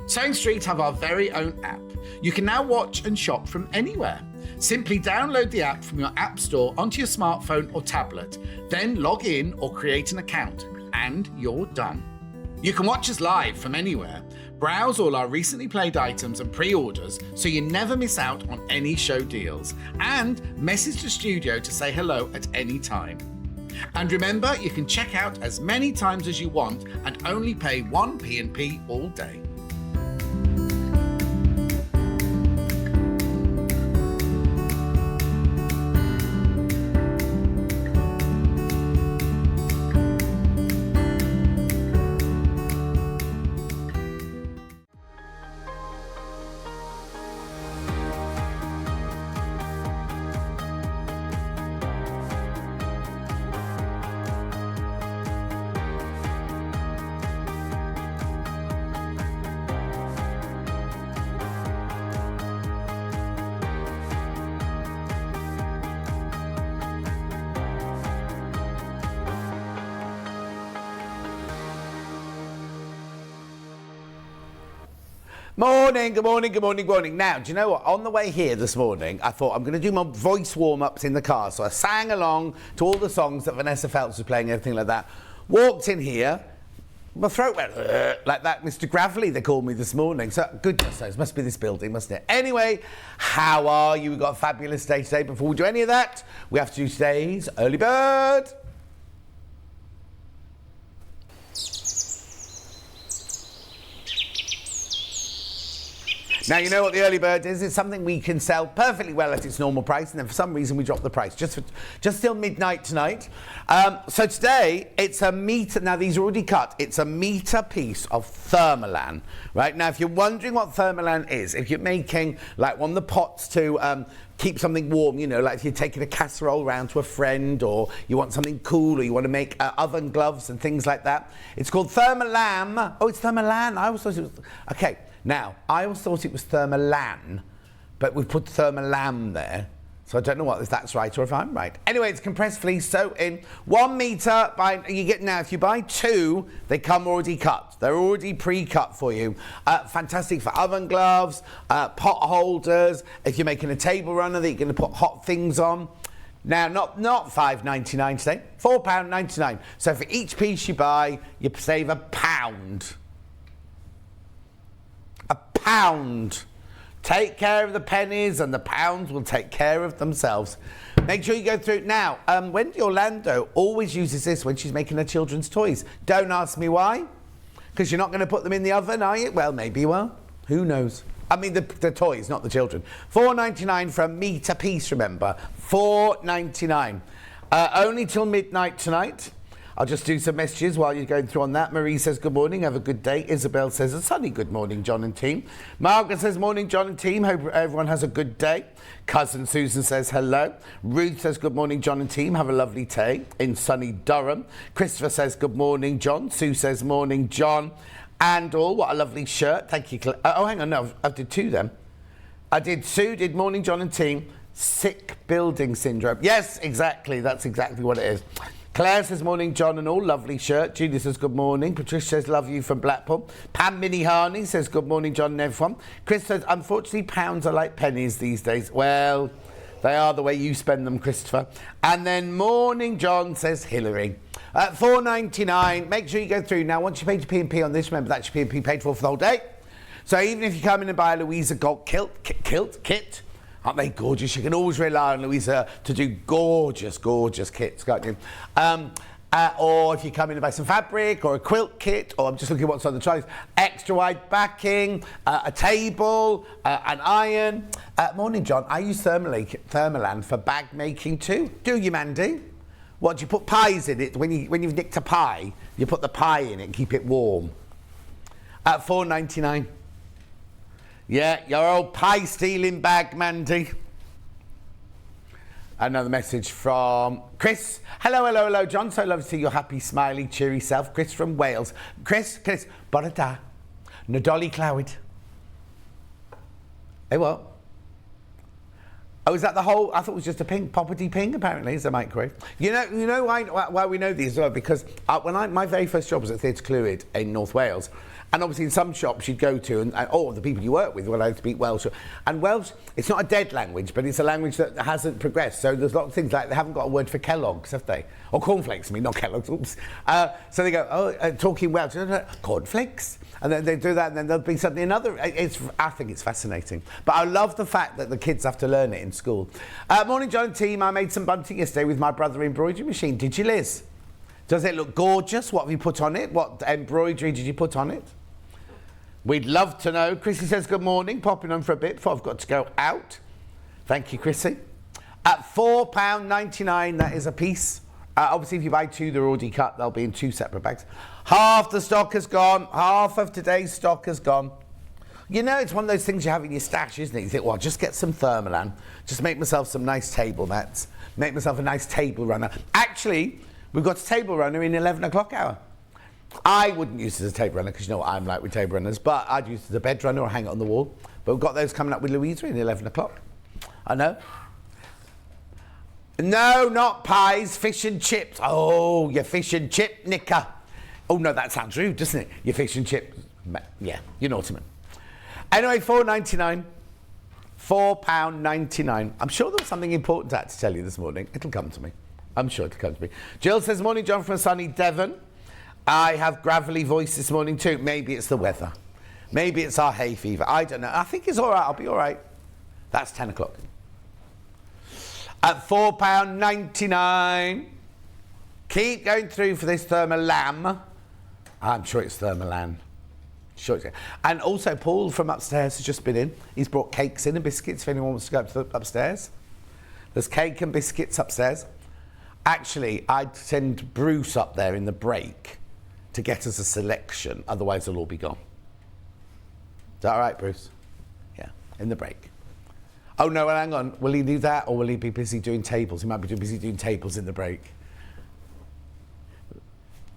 Sewing Street have our very own app. You can now watch and shop from anywhere. Simply download the app from your app store onto your smartphone or tablet, then log in or create an account, and you're done. You can watch us live from anywhere, browse all our recently played items and pre-orders so you never miss out on any show deals, and message the studio to say hello at any time. And remember, you can check out as many times as you want and only pay 1 P&P all day. Morning, good morning, good morning, good morning. Now, do you know what? On the way here this morning, I thought I'm going to do my voice warm-ups in the car. So I sang along to all the songs that Vanessa Feltz was playing, everything like that. Walked in here, my throat went like that. Mr. Gravelly, they called me this morning. So, goodness knows, must be this building, mustn't it? Anyway, how are you? We've got a fabulous day today. Before we do any of that, we have to do today's Early Bird. Now, you know what the early bird is? It's something we can sell perfectly well at its normal price, and then for some reason we drop the price just till midnight tonight. So today, it's a metre. Now, these are already cut. It's a metre piece of Thermolan, right? Now, if you're wondering what Thermolan is, if you're making, like, one of the pots to keep something warm, you know, like if you're taking a casserole round to a friend, or you want something cool, or you want to make oven gloves and things like that. It's called Thermolam. Oh, it's Thermolan. I always thought it was... Okay. Now, I always thought it was Thermolan, but we've put Thermolam there, so I don't know if that's right or if I'm right. Anyway, it's compressed fleece, sew in 1 metre. You get now, if you buy 2, they come already cut. They're already pre-cut for you. Fantastic for oven gloves, pot holders. If you're making a table runner that you're going to put hot things on. Now, not £5.99 today, £4.99. So for each piece you buy, you save £1. £1. Take care of the pennies and the pounds will take care of themselves. Make sure you go through. Now, Wendy Orlando always uses this when she's making her children's toys. Don't ask me why. Because you're not going to put them in the oven, are you? Well, maybe you will. Who knows? I mean, the toys, not the children. £4.99 for a metre piece, remember. £4.99. Only till midnight tonight. I'll just do some messages while you're going through on that. Marie says, good morning, have a good day. Isabel says, a sunny good morning, John and team. Margaret says, morning, John and team. Hope everyone has a good day. Cousin Susan says, hello. Ruth says, good morning, John and team. Have a lovely day in sunny Durham. Christopher says, good morning, John. Sue says, morning, John. And all, what a lovely shirt. Thank you. Oh, hang on, no, I did 2 then. I did Sue, did morning, John and team. Sick building syndrome. Yes, exactly. That's exactly what it is. Claire says, morning, John, and all. Lovely shirt. Judy says, good morning. Patricia says, love you from Blackpool. Pam Minnie Harney says, good morning, John and everyone. Chris says, unfortunately, pounds are like pennies these days. Well, they are the way you spend them, Christopher. And then morning, John says, Hillary. £4.99. Make sure you go through. Now, once you paid your P&P on this, remember that's your P&P paid for the whole day. So even if you come in and buy a Louisa Goult kit, aren't they gorgeous? You can always rely on Louisa to do gorgeous, gorgeous kits, can't you? Or if you come in and buy some fabric or a quilt kit, or I'm just looking at what's on the trolley, extra wide backing, a table, an iron. Morning, John. I use Thermolan for bag making too. Do you, Mandy? What, do you put pies in it? When you've nicked a pie, you put the pie in it and keep it warm. At £4.99. Yeah, your old pie stealing bag, Mandy. Another message from Chris. Hello, hello, hello, John. So lovely to see your happy, smiley, cheery self. Chris from Wales. Chris, Borada. Nadolly Clowid. Hey, what? Oh, is that the whole? I thought it was just a ping. Poppity ping, apparently, is a microwave. You know why we know these? Well, because when my very first job was at Theatre Clwyd in North Wales, And obviously in some shops you'd go to, and the people you work with will allowed to speak Welsh. And Welsh, it's not a dead language, but it's a language that hasn't progressed. So there's lots of things like they haven't got a word for Kellogg's, have they? Or cornflakes, I mean, not Kellogg's, oops. So they go, talking Welsh, cornflakes? And then they do that, and then there'll be something another. I think it's fascinating. But I love the fact that the kids have to learn it in school. Morning, John and team. I made some bunting yesterday with my brother embroidery machine. Did you, Liz? Does it look gorgeous? What have you put on it? What embroidery did you put on it? We'd love to know. Chrissy says good morning, popping on for a bit before I've got to go out. Thank you, Chrissy. At £4.99, that is a piece. Obviously, if you buy two, they're already cut. They'll be in two separate bags. Half the stock has gone. Half of today's stock has gone. You know, it's one of those things you have in your stash, isn't it? You think, well, I'll just get some Thermolan. Just make myself some nice table mats. Make myself a nice table runner. Actually, we've got a table runner in 11 o'clock hour. I wouldn't use it as a table runner because you know what I'm like with table runners, but I'd use it as a bed runner or hang it on the wall. But we've got those coming up with Louisa in 11 o'clock. I know. No, not pies, fish and chips. Oh, your fish and chip knicker. Oh no, that sounds rude, doesn't it? Your fish and chips. Yeah, you know what I mean. Anyway, £4.99. £4.99. I'm sure there was something important I had to tell you this morning. It'll come to me. I'm sure it'll come to me. Jill says, morning, John from sunny Devon. I have gravelly voice this morning too. Maybe it's the weather. Maybe it's our hay fever. I don't know. I think it's all right. I'll be all right. That's 10 o'clock. At £4.99. Keep going through for this Thermolam. I'm sure it's Thermolan. Sure it's, and also Paul from upstairs has just been in. He's brought cakes in and biscuits if anyone wants to go up to the upstairs. There's cake and biscuits upstairs. Actually, I'd send Bruce up there in the break to get us a selection, otherwise they'll all be gone. Is that all right, Bruce? Yeah, in the break. Oh no, well, hang on. Will he do that or will he be busy doing tables? He might be busy doing tables in the break.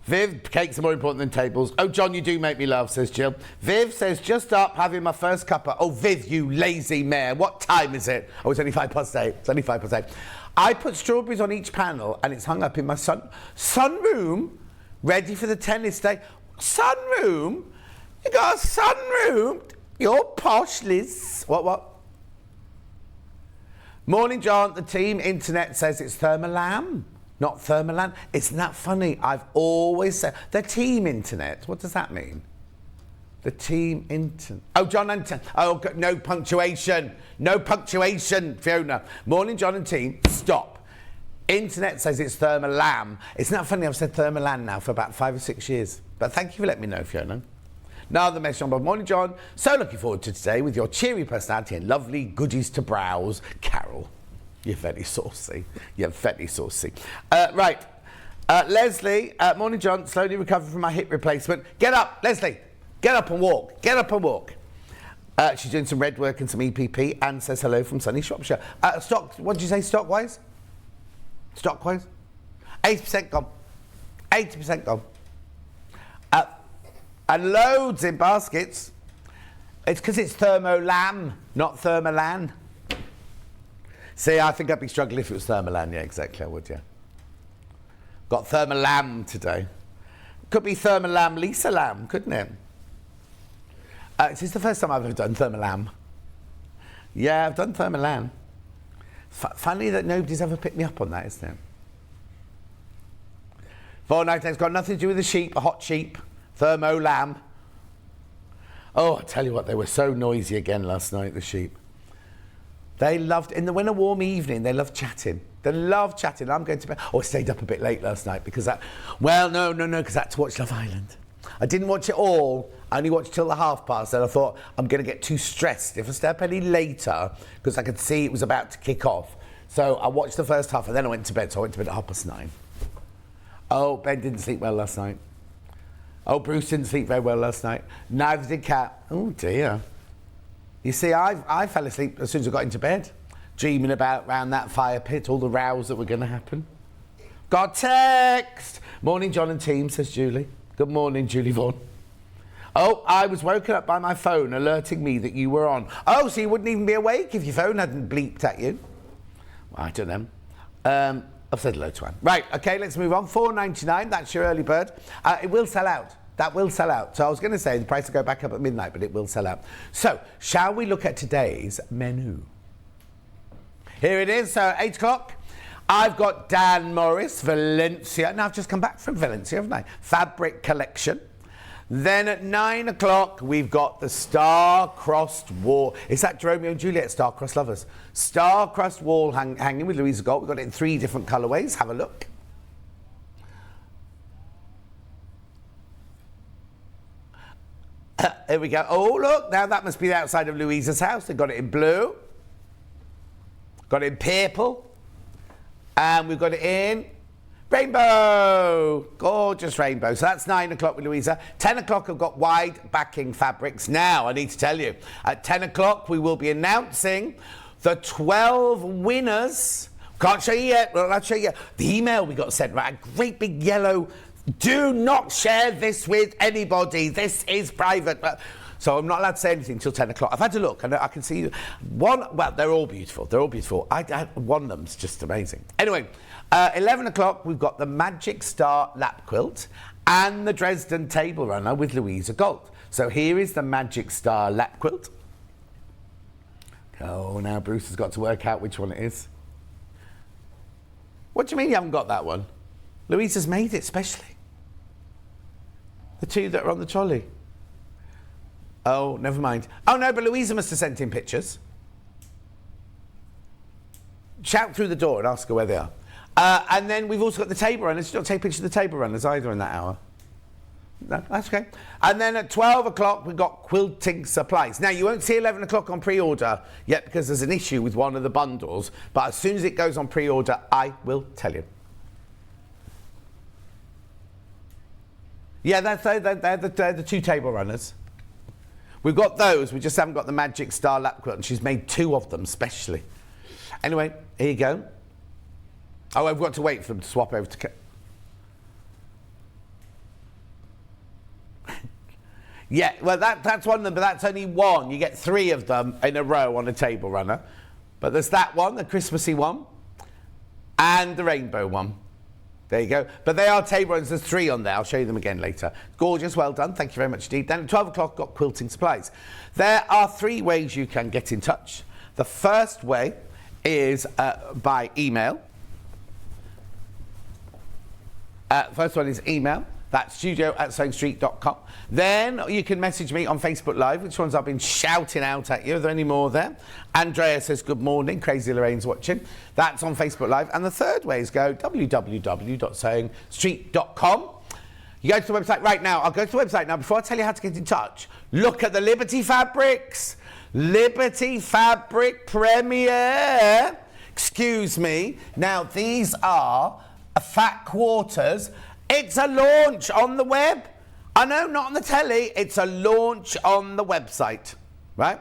Viv, cakes are more important than tables. Oh, John, you do make me laugh, says Jill. Viv says, just up, having my first cuppa. Oh, Viv, you lazy mare. What time is it? Oh, it's only 8:05. It's only 8:05. I put strawberries on each panel and it's hung up in my sunroom, ready for the tennis day. Sunroom? You got a sunroom? You're posh, Liz. What? Morning, John. The team internet says it's Thermolam, not Thermolan. Isn't that funny? I've always said... The team internet, what does that mean? The team internet... Oh, John and... Oh, no punctuation. No punctuation, Fiona. Morning, John and team. Stop. Internet says it's Thermolam. Isn't that funny? I've said Thermolan now for about 5 or 6 years. But thank you for letting me know, Fiona. Now the message on Bob. Morning, John. So looking forward to today with your cheery personality and lovely goodies to browse. Carol, you're very saucy. You're very saucy. Right. Leslie, morning, John. Slowly recovering from my hip replacement. Get up, Leslie. Get up and walk. Get up and walk. She's doing some red work and some EPP and says hello from sunny Shropshire. Stock, what did you say, stock-wise? Stock-wise? 80% gone. 80% gone. And loads in baskets. It's because it's Thermolam, not Thermolan. See, I think I'd be struggling if it was Thermolan. Yeah, exactly, I would, yeah. Got Thermolam today. Could be Thermolam Lisa Lamb, couldn't it? This is the first time I've ever done Thermolam. Yeah, I've done Thermolan. Funny that nobody's ever picked me up on that, isn't it? 499's got nothing to do with the sheep, a hot sheep. Thermolam. Oh, I tell you what, they were so noisy again last night, the sheep. They loved, in the winter warm evening, they loved chatting. They loved chatting. I'm going to bed. Oh, I stayed up a bit late last night because because I had to watch Love Island. I didn't watch it all. I only watched till the past, and I thought I'm going to get too stressed if I stay up any later because I could see it was about to kick off. So I watched the first half and then I went to bed. So I went to bed at 9:30. Oh, Ben didn't sleep well last night. Oh, Bruce didn't sleep very well last night. Neither did Kat. Oh, dear. You see, I fell asleep as soon as I got into bed, dreaming about round that fire pit, all the rows that were going to happen. Got text. Morning, John and team, says Julie. Good morning, Julie Vaughan. Oh, I was woken up by my phone alerting me that you were on. Oh, so you wouldn't even be awake if your phone hadn't bleeped at you? Well, I don't know. I've said hello to Anne. Right, okay, let's move on. £4.99, that's your early bird. It will sell out. That will sell out. So I was going to say the price will go back up at midnight, but it will sell out. So, shall we look at today's menu? Here it is, so 8 o'clock. I've got Dan Morris, Valencia. Now, I've just come back from Valencia, haven't I? Fabric collection. Then at 9 o'clock, we've got the Star-Crossed Wall. Is that Romeo and Juliet, Star-Crossed Lovers? Star-Crossed Wall hanging with Louisa Goult. We've got it in 3 different colourways. Have a look. Here we go. Oh, look, now that must be the outside of Louisa's house. They've got it in blue. Got it in purple. And we've got it in rainbow. Gorgeous rainbow. So that's 9 o'clock with Louisa. 10 o'clock, I've got wide backing fabrics. Now, I need to tell you, at 10 o'clock, we will be announcing the 12 winners. Can't show you yet. Well, I'll show you. The email we got sent, right? A great big yellow, do not share this with anybody. This is private. So I'm not allowed to say anything until 10 o'clock. I've had a look, and I can see one. Well, they're all beautiful. They're all beautiful. One of them's just amazing. Anyway, 11 o'clock, we've got the Magic Star lap quilt and the Dresden table runner with Louisa Goult. So here is the Magic Star lap quilt. Oh, now Bruce has got to work out which one it is. What do you mean you haven't got that one? Louisa's made it specially. The 2 that are on the trolley. Oh, never mind. Oh, no, but Louisa must have sent in pictures. Shout through the door and ask her where they are. And then we've also got the table runners. You don't take pictures of the table runners either in that hour. No, that's okay. And then at 12 o'clock, we've got Quilting Supplies. Now, you won't see 11 o'clock on pre-order yet because there's an issue with one of the bundles. But as soon as it goes on pre-order, I will tell you. Yeah, they're the 2 table runners. We've got those. We just haven't got the Magic Star lap quilt, and she's made 2 of them specially. Anyway, here you go. Oh, I've got to wait for them to swap over to... Yeah, well, that's one of them, but that's only one. You get 3 of them in a row on a table runner. But there's that one, the Christmassy one, and the rainbow one. There you go. But they are table runners. There's 3 on there. I'll show you them again later. Gorgeous. Well done. Thank you very much indeed. Then at 12 o'clock, got Quilting Supplies. There are 3 ways you can get in touch. The first way is by email. First one is email. That's studio@sewingstreet.com. Then you can message me on Facebook Live, which ones I've been shouting out at you. Are there any more there? Andrea says, good morning. Crazy Lorraine's watching. That's on Facebook Live. And the third way is go www.sewingstreet.com. You go to the website right now. I'll go to the website now. Before I tell you how to get in touch, look at the Liberty Fabrics. Liberty Fabric Premiere. Excuse me. Now, these are fat quarters. It's a launch on the web. I know, not on the telly. It's a launch on the website, right?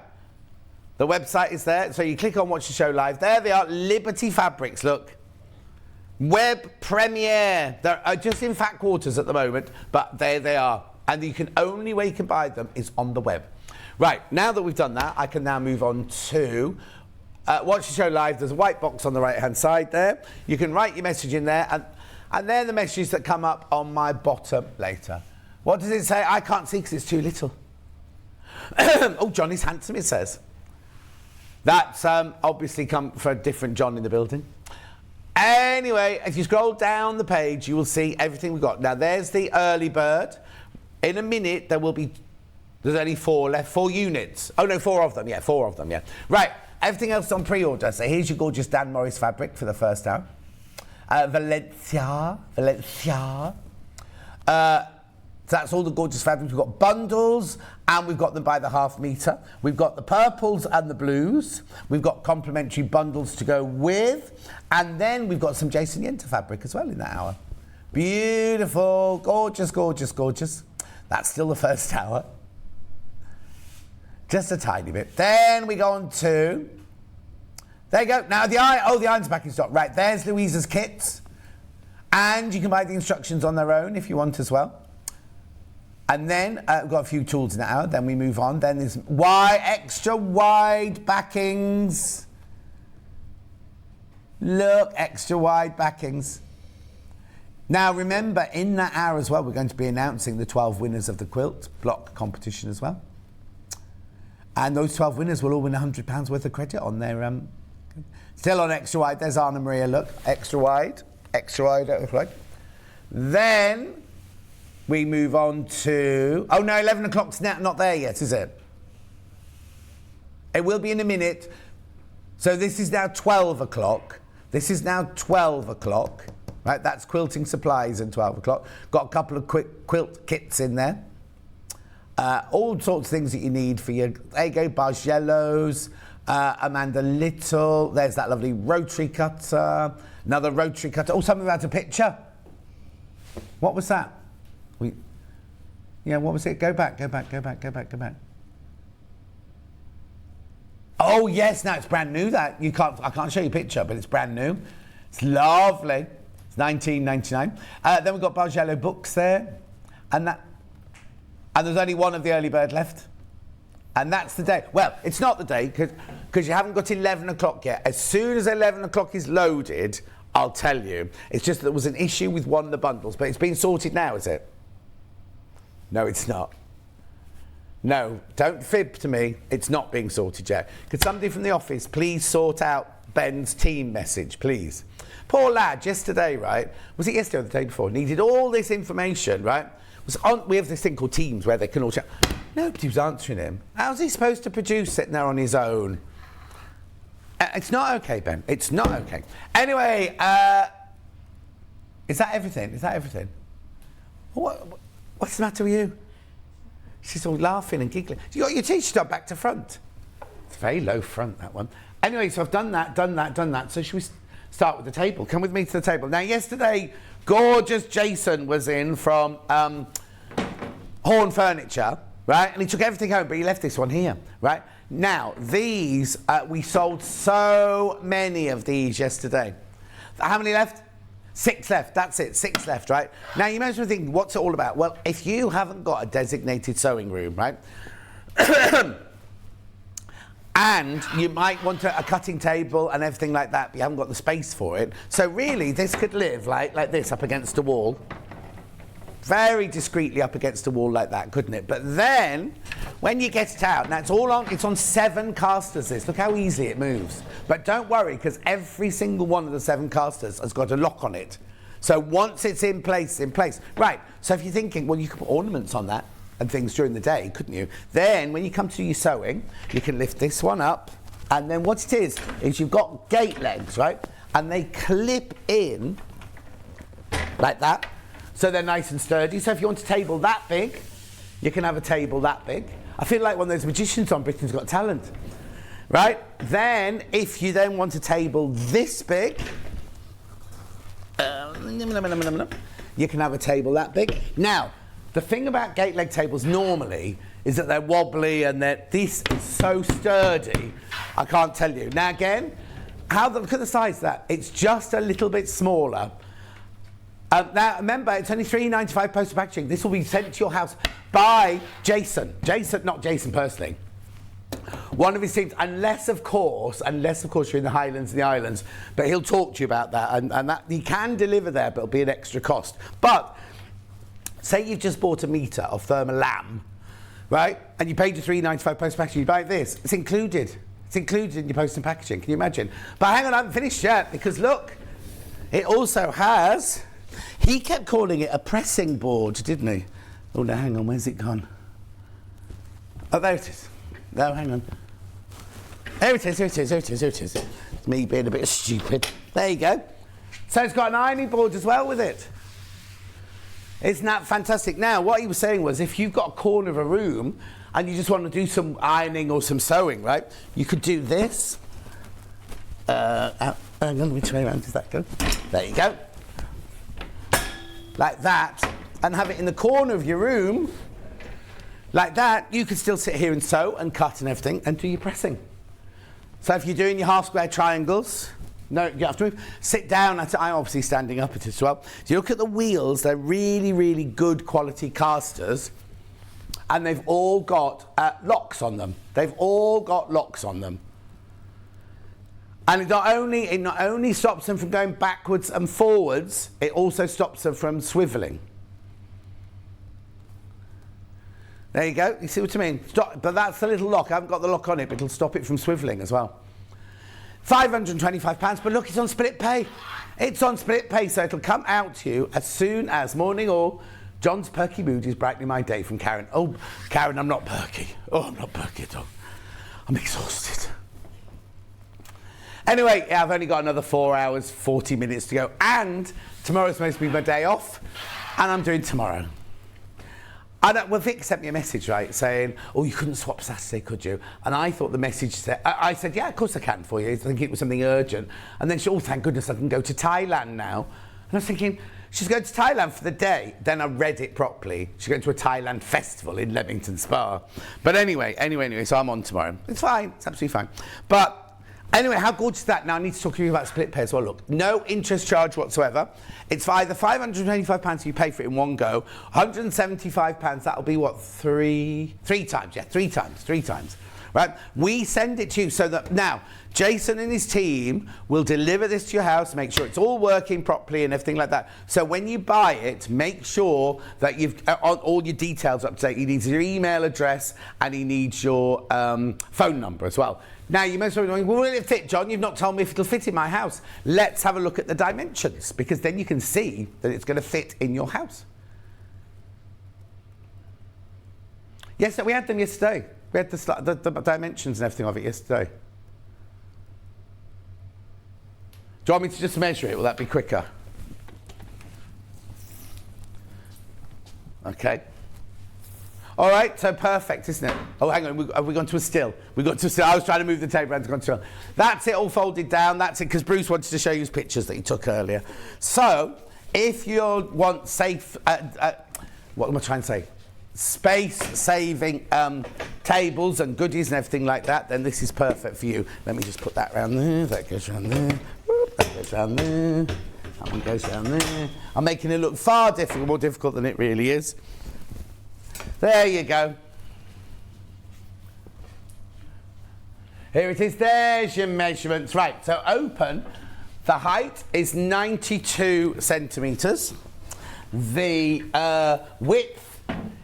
The website is there. So you click on Watch the Show Live. There they are, Liberty Fabrics, look. Web premiere. They're just in fat quarters at the moment, but there they are. And the only way you can buy them is on the web. Right, now that we've done that, I can now move on to Watch the Show Live. There's a white box on the right-hand side there. You can write your message in there, and they're the messages that come up on my bottom later. What does it say? I can't see because it's too little. Oh, Johnny's handsome, it says. That's obviously come for a different John in the building. Anyway, if you scroll down the page, you will see everything we've got. Now, there's the early bird. In a minute, there's only 4 left, 4 units. Oh, no, 4 of them, yeah, 4 of them, yeah. Right, everything else on pre-order. So here's your gorgeous Dan Morris fabric for the first hour. Valencia. So that's all the gorgeous fabrics. We've got bundles, and we've got them by the half metre. We've got the purples and the blues. We've got complementary bundles to go with. And then we've got some Jason Yenter fabric as well in that hour. Beautiful, gorgeous, gorgeous, gorgeous. That's still the first hour. Just a tiny bit. Then we go on to... There you go. Now, the iron's back in stock. Right, there's Louisa's kits. And you can buy the instructions on their own if you want as well. And then we've got a few tools in that hour. Then we move on. Then there's extra wide backings. Look, extra wide backings. Now remember, in that hour as well, we're going to be announcing the 12 winners of the quilt block competition as well. And those 12 winners will all win £100 worth of credit on their... Still on extra wide. There's Anna Maria, look. Extra wide. Extra wide, extra wide. Then we move on to... Oh no, 11 o'clock's not there yet, is it? It will be in a minute. So this is now 12 o'clock. This is now 12 o'clock. Right, that's Quilting Supplies at 12 o'clock. Got a couple of quick quilt kits in there. All sorts of things that you need for your... There you go, Bargellos, Amanda Little. There's that lovely rotary cutter. Another rotary cutter. Oh, something about a picture. What was that? Yeah, what was it? Go back. Oh, yes, now it's brand new, that. I can't show you a picture, but it's brand new. It's lovely. It's $19.99. Then we've got Bargello books there. And there's only one of the early bird left. And that's the day. Well, it's not the day, because you haven't got 11 o'clock yet. As soon as 11 o'clock is loaded, I'll tell you. It's just that there was an issue with one of the bundles, but it's been sorted now, is it? No, it's not. No, don't fib to me. It's not being sorted yet. Could somebody from the office please sort out Ben's team message, please? Poor lad, yesterday, right? Was it yesterday or the day before? Needed all this information, right? We have this thing called Teams where they can all chat. Nobody was answering him. How's he supposed to produce sitting there on his own? It's not okay, Ben. It's not okay. Anyway, is that everything? Is that everything? What's the matter with you? She's all laughing and giggling. You got your t-shirt up back to front. It's very low front, that one. Anyway, so I've done that. So should we start with the table? Come with me to the table. Now, yesterday, gorgeous Jason was in from Horn Furniture, right? And he took everything home, but he left this one here, right? Now, these, we sold so many of these yesterday. How many left? 6 left, that's it, 6 left, right? Now, you might as well think, what's it all about? Well, if you haven't got a designated sewing room, right? And you might want a cutting table and everything like that, but you haven't got the space for it. So really, this could live like this, up against a wall. Very discreetly up against a wall like that, couldn't it? But then, when you get it out, now it's on 7 casters, this. Look how easily it moves. But don't worry, because every single one of the 7 casters has got a lock on it. So once it's in place, Right, so if you're thinking, well, you could put ornaments on that and things during the day, couldn't you? Then, when you come to your sewing, you can lift this one up, and then what it is you've got gate legs, right? And they clip in like that. So they're nice and sturdy. So if you want a table that big, you can have a table that big. I feel like one of those magicians on Britain's Got Talent, right? Then, if you then want a table this big, you can have a table that big. Now, the thing about gate leg tables normally is that they're wobbly and this is so sturdy, I can't tell you. Now again, look at the size of that. It's just a little bit smaller. Now, remember, it's only £3.95 postal packaging. This will be sent to your house by Jason. Not Jason personally. One of his teams, unless of course you're in the Highlands and the Islands, but he'll talk to you about that, and that he can deliver there, but it'll be an extra cost. But say you've just bought a metre of thermal lamb, right? And you paid your £3.95 postal packaging. You buy this. It's included. It's included in your post and packaging. Can you imagine? But hang on, I haven't finished yet, because look, it also has. He kept calling it a pressing board, didn't he? Oh, no, hang on, where's it gone? Oh, there it is. No, hang on. There it is. It's me being a bit stupid. There you go. So it's got an ironing board as well with it. Isn't that fantastic? Now, what he was saying was, if you've got a corner of a room and you just want to do some ironing or some sewing, right, you could do this. Hang on, which way around does that go? There you go. Like that, and have it in the corner of your room, like that. You could still sit here and sew and cut and everything and do your pressing. So if you're doing your half square triangles, no, you have to move. Sit down. I'm obviously standing up at it as well. So you look at the wheels, they're really, really good quality casters, and they've all got locks on them. And it not only stops them from going backwards and forwards, it also stops them from swiveling. There you go. You see what I mean? Stop, but that's the little lock. I haven't got the lock on it, but it'll stop it from swiveling as well. £525, but look, it's on split pay. It's on split pay, so it'll come out to you as soon as morning all. John's perky mood is brightening my day from Karen. Oh, Karen, I'm not perky. Oh, I'm not perky at all. I'm exhausted. Anyway, yeah, I've only got another 4 hours, 40 minutes to go. And tomorrow's supposed to be my day off, and I'm doing tomorrow. Well, Vic sent me a message, right, saying, oh, you couldn't swap Saturday, could you? And I thought the message said, I said, yeah, of course I can for you. I think it was something urgent. And then she, oh, thank goodness I can go to Thailand now. And I was thinking, she's going to Thailand for the day. Then I read it properly. She's going to a Thailand festival in Leamington Spa. But anyway, so I'm on tomorrow. It's fine, it's absolutely fine. But anyway, how gorgeous is that? Now I need to talk to you about split pay as well. Look, no interest charge whatsoever. It's for either £525 you pay for it in one go, £175, that'll be what, three times, yeah, three times, right? We send it to you so that now Jason and his team will deliver this to your house, make sure it's all working properly and everything like that. So when you buy it, make sure that you've all your details up to date. He needs your email address and he needs your phone number as well. Now, you most probably be going, well, will it fit, John? You've not told me if it'll fit in my house. Let's have a look at the dimensions, because then you can see that it's going to fit in your house. Yes, we had them yesterday. We had the dimensions and everything of it yesterday. Do you want me to just measure it? Will that be quicker? Okay. All right, so perfect, isn't it? Oh, hang on, have we gone to a still? We got to a still. I was trying to move the table around to go to a still. That's it, all folded down. That's it, because Bruce wanted to show you his pictures that he took earlier. So, if you want safe, what am I trying to say? Space-saving tables and goodies and everything like that, then this is perfect for you. Let me just put that round there. That goes round there. Whoop, that goes round there. That one goes down there. I'm making it look far more difficult than it really is. There you go. Here it is. There's your measurements. Right, so open. The height is 92 centimetres. The width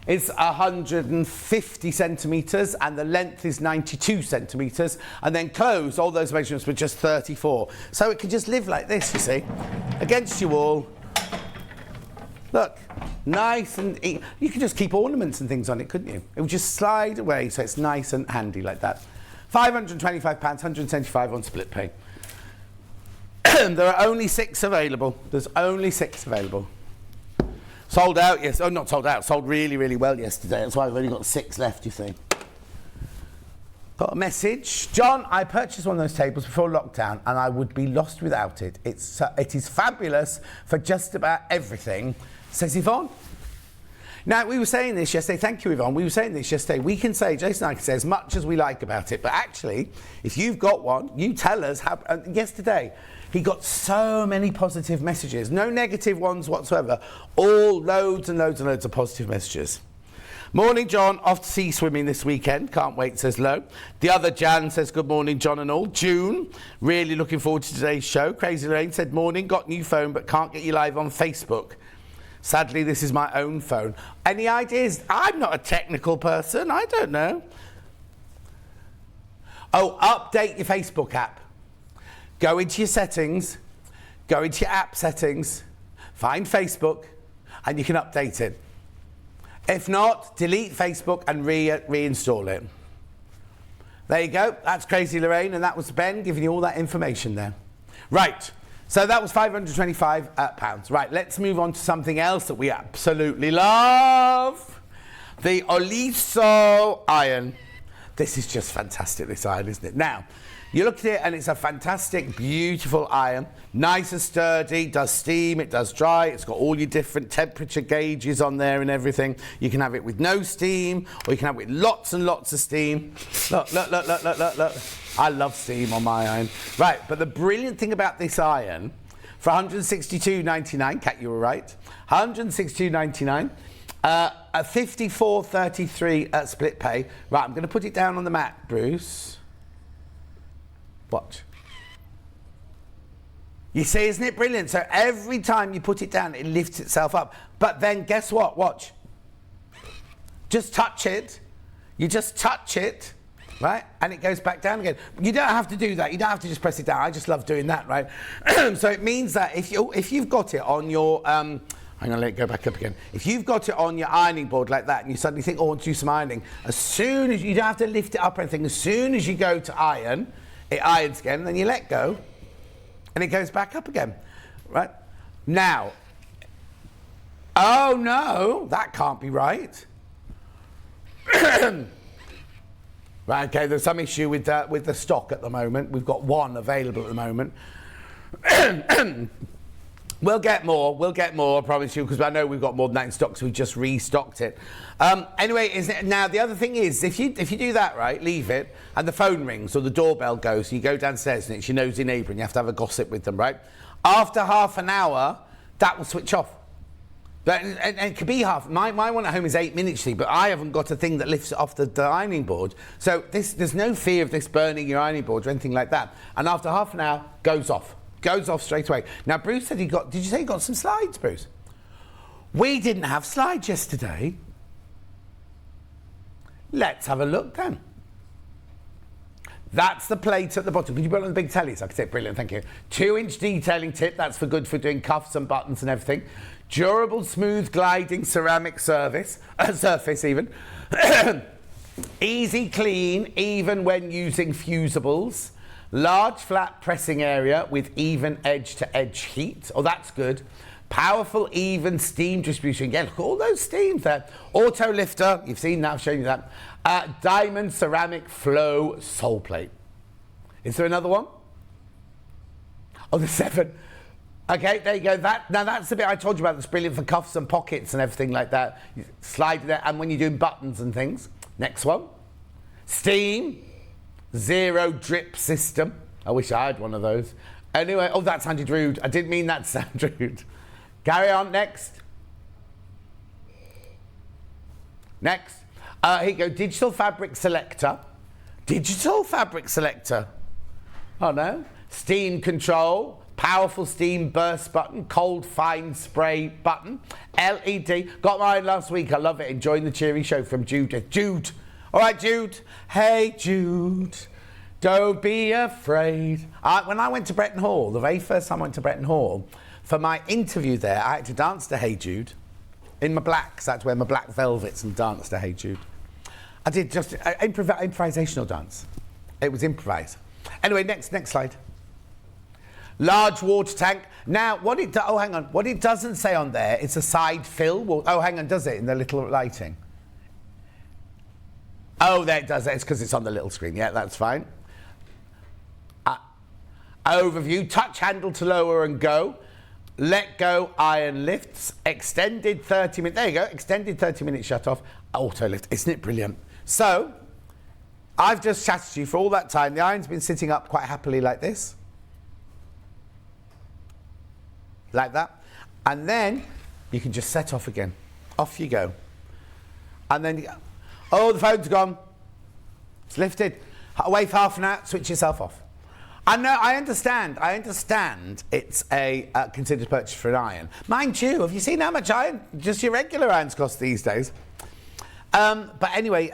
is 150 centimetres and the length is 92 centimetres. And then close, all those measurements were just 34. So it can just live like this, you see, against your wall. Look, nice and you could just keep ornaments and things on it, couldn't you? It would just slide away, so it's nice and handy like that. £525, 175 on split pay. There are only 6 available. There's only 6 available. Sold out, yes. Oh, not sold out. Sold really, really well yesterday. That's why I've only got 6 left, you see. Got a message. John, I purchased one of those tables before lockdown and I would be lost without it. It is fabulous for just about everything, says Yvonne. Now, we were saying this yesterday. Thank you, Yvonne. We were saying this yesterday. We can say, Jason and I can say as much as we like about it, but actually, if you've got one, you tell us how. Yesterday, he got so many positive messages. No negative ones whatsoever. All loads and loads and loads of positive messages. Morning, John. Off to sea swimming this weekend. Can't wait, says Lo. The other Jan says, good morning, John and all. June, really looking forward to today's show. Crazy Lorraine said, morning, got new phone, but can't get you live on Facebook. Sadly, this is my own phone. Any ideas? I'm not a technical person. I don't know. Oh, update your Facebook app. Go into your settings, go into your app settings, find Facebook, and you can update it. If not, delete Facebook and reinstall it. There you go. That's Crazy Lorraine, and that was Ben giving you all that information there. Right. So that was £525. Right, let's move on to something else that we absolutely love. The Oliso iron. This is just fantastic, this iron, isn't it? Now, you look at it and it's a fantastic, beautiful iron. Nice and sturdy, does steam, it does dry. It's got all your different temperature gauges on there and everything. You can have it with no steam, or you can have it with lots and lots of steam. Look, look, look, look, look, look, look. I love steam on my iron. Right, but the brilliant thing about this iron, for £162.99, Kat, you were right, £162.99, a 54.33 at split pay. Right, I'm going to put it down on the mat, Bruce. Watch. You see, isn't it brilliant? So every time you put it down, it lifts itself up. But then guess what? Watch. Just touch it. You just touch it, right? And it goes back down again. You don't have to do that. You don't have to just press it down. I just love doing that, right? So it means that if you've got it on your, hang on, let it go back up again. If you've got it on your ironing board like that and you suddenly think, oh, I want to do some ironing, as soon as, you don't have to lift it up or anything, as soon as you go to iron, it irons again, then you let go and it goes back up again, right? Now, oh no, that can't be right. Right, okay, there's some issue with the stock at the moment. We've got one available at the moment. We'll get more, I promise you, because I know we've got more than that in stock, so we just restocked it. Anyway, now the other thing is, if you do that, right, leave it, and the phone rings or the doorbell goes, so you go downstairs and it's your nosy neighbour and you have to have a gossip with them, right? After half an hour, that will switch off. But, and it could be half. My one at home is 8 minutes, but I haven't got a thing that lifts it off the ironing board. So there's no fear of this burning your ironing board or anything like that. And after half an hour, goes off straight away. Now, Bruce said did you say he got some slides, Bruce? We didn't have slides yesterday. Let's have a look then. That's the plate at the bottom. Could you put it on the big telly so I can see it? Brilliant, thank you. 2-inch detailing tip, that's good for doing cuffs and buttons and everything. Durable, smooth, gliding ceramic surface even. Easy clean, even when using fusibles. Large flat pressing area with even edge-to-edge heat. Oh, that's good. Powerful, even steam distribution. Yeah, look at all those steams there. Auto lifter, you've seen that, I've shown you that. Diamond ceramic flow sole plate. Is there another one? Oh, the 7. Okay, there you go. Now that's the bit I told you about that's brilliant for cuffs and pockets and everything like that. You slide it there, and when you're doing buttons and things. Next one. Steam. Zero drip system. I wish I had one of those. Anyway, oh, that sounded rude. I didn't mean that to sound rude. Carry on, next. Next. Here you go, digital fabric selector. Digital fabric selector. Oh no. Steam control. Powerful steam burst button, cold fine spray button, LED. Got mine last week, I love it. Enjoying the cheery show from Judith. Jude. All right, Jude. Hey, Jude. Don't be afraid. When I went to Bretton Hall, the very first time I went to Bretton Hall, for my interview there, I had to dance to Hey Jude in my blacks. I had to wear my black velvets and dance to Hey Jude. I did just improvisational dance. It was improvised. Anyway, next slide. Large water tank. Now, what it doesn't say on there, it's a side fill. Oh, hang on, does it in the little lighting? Oh, there it does. It's because it's on the little screen. Yeah, that's fine. Overview. Touch handle to lower and go. Let go, iron lifts. Extended 30 minutes. There you go. Extended 30 minute shut off. Auto lift. Isn't it brilliant? So, I've just chatted to you for all that time. The iron's been sitting up quite happily like this. Like that. And then you can just set off again. Off you go. And then, oh, the phone's gone. It's lifted. Away for half an hour, switch yourself off. I know, I understand it's a considered purchase for an iron. Mind you, have you seen how much iron just your regular irons cost these days? But anyway,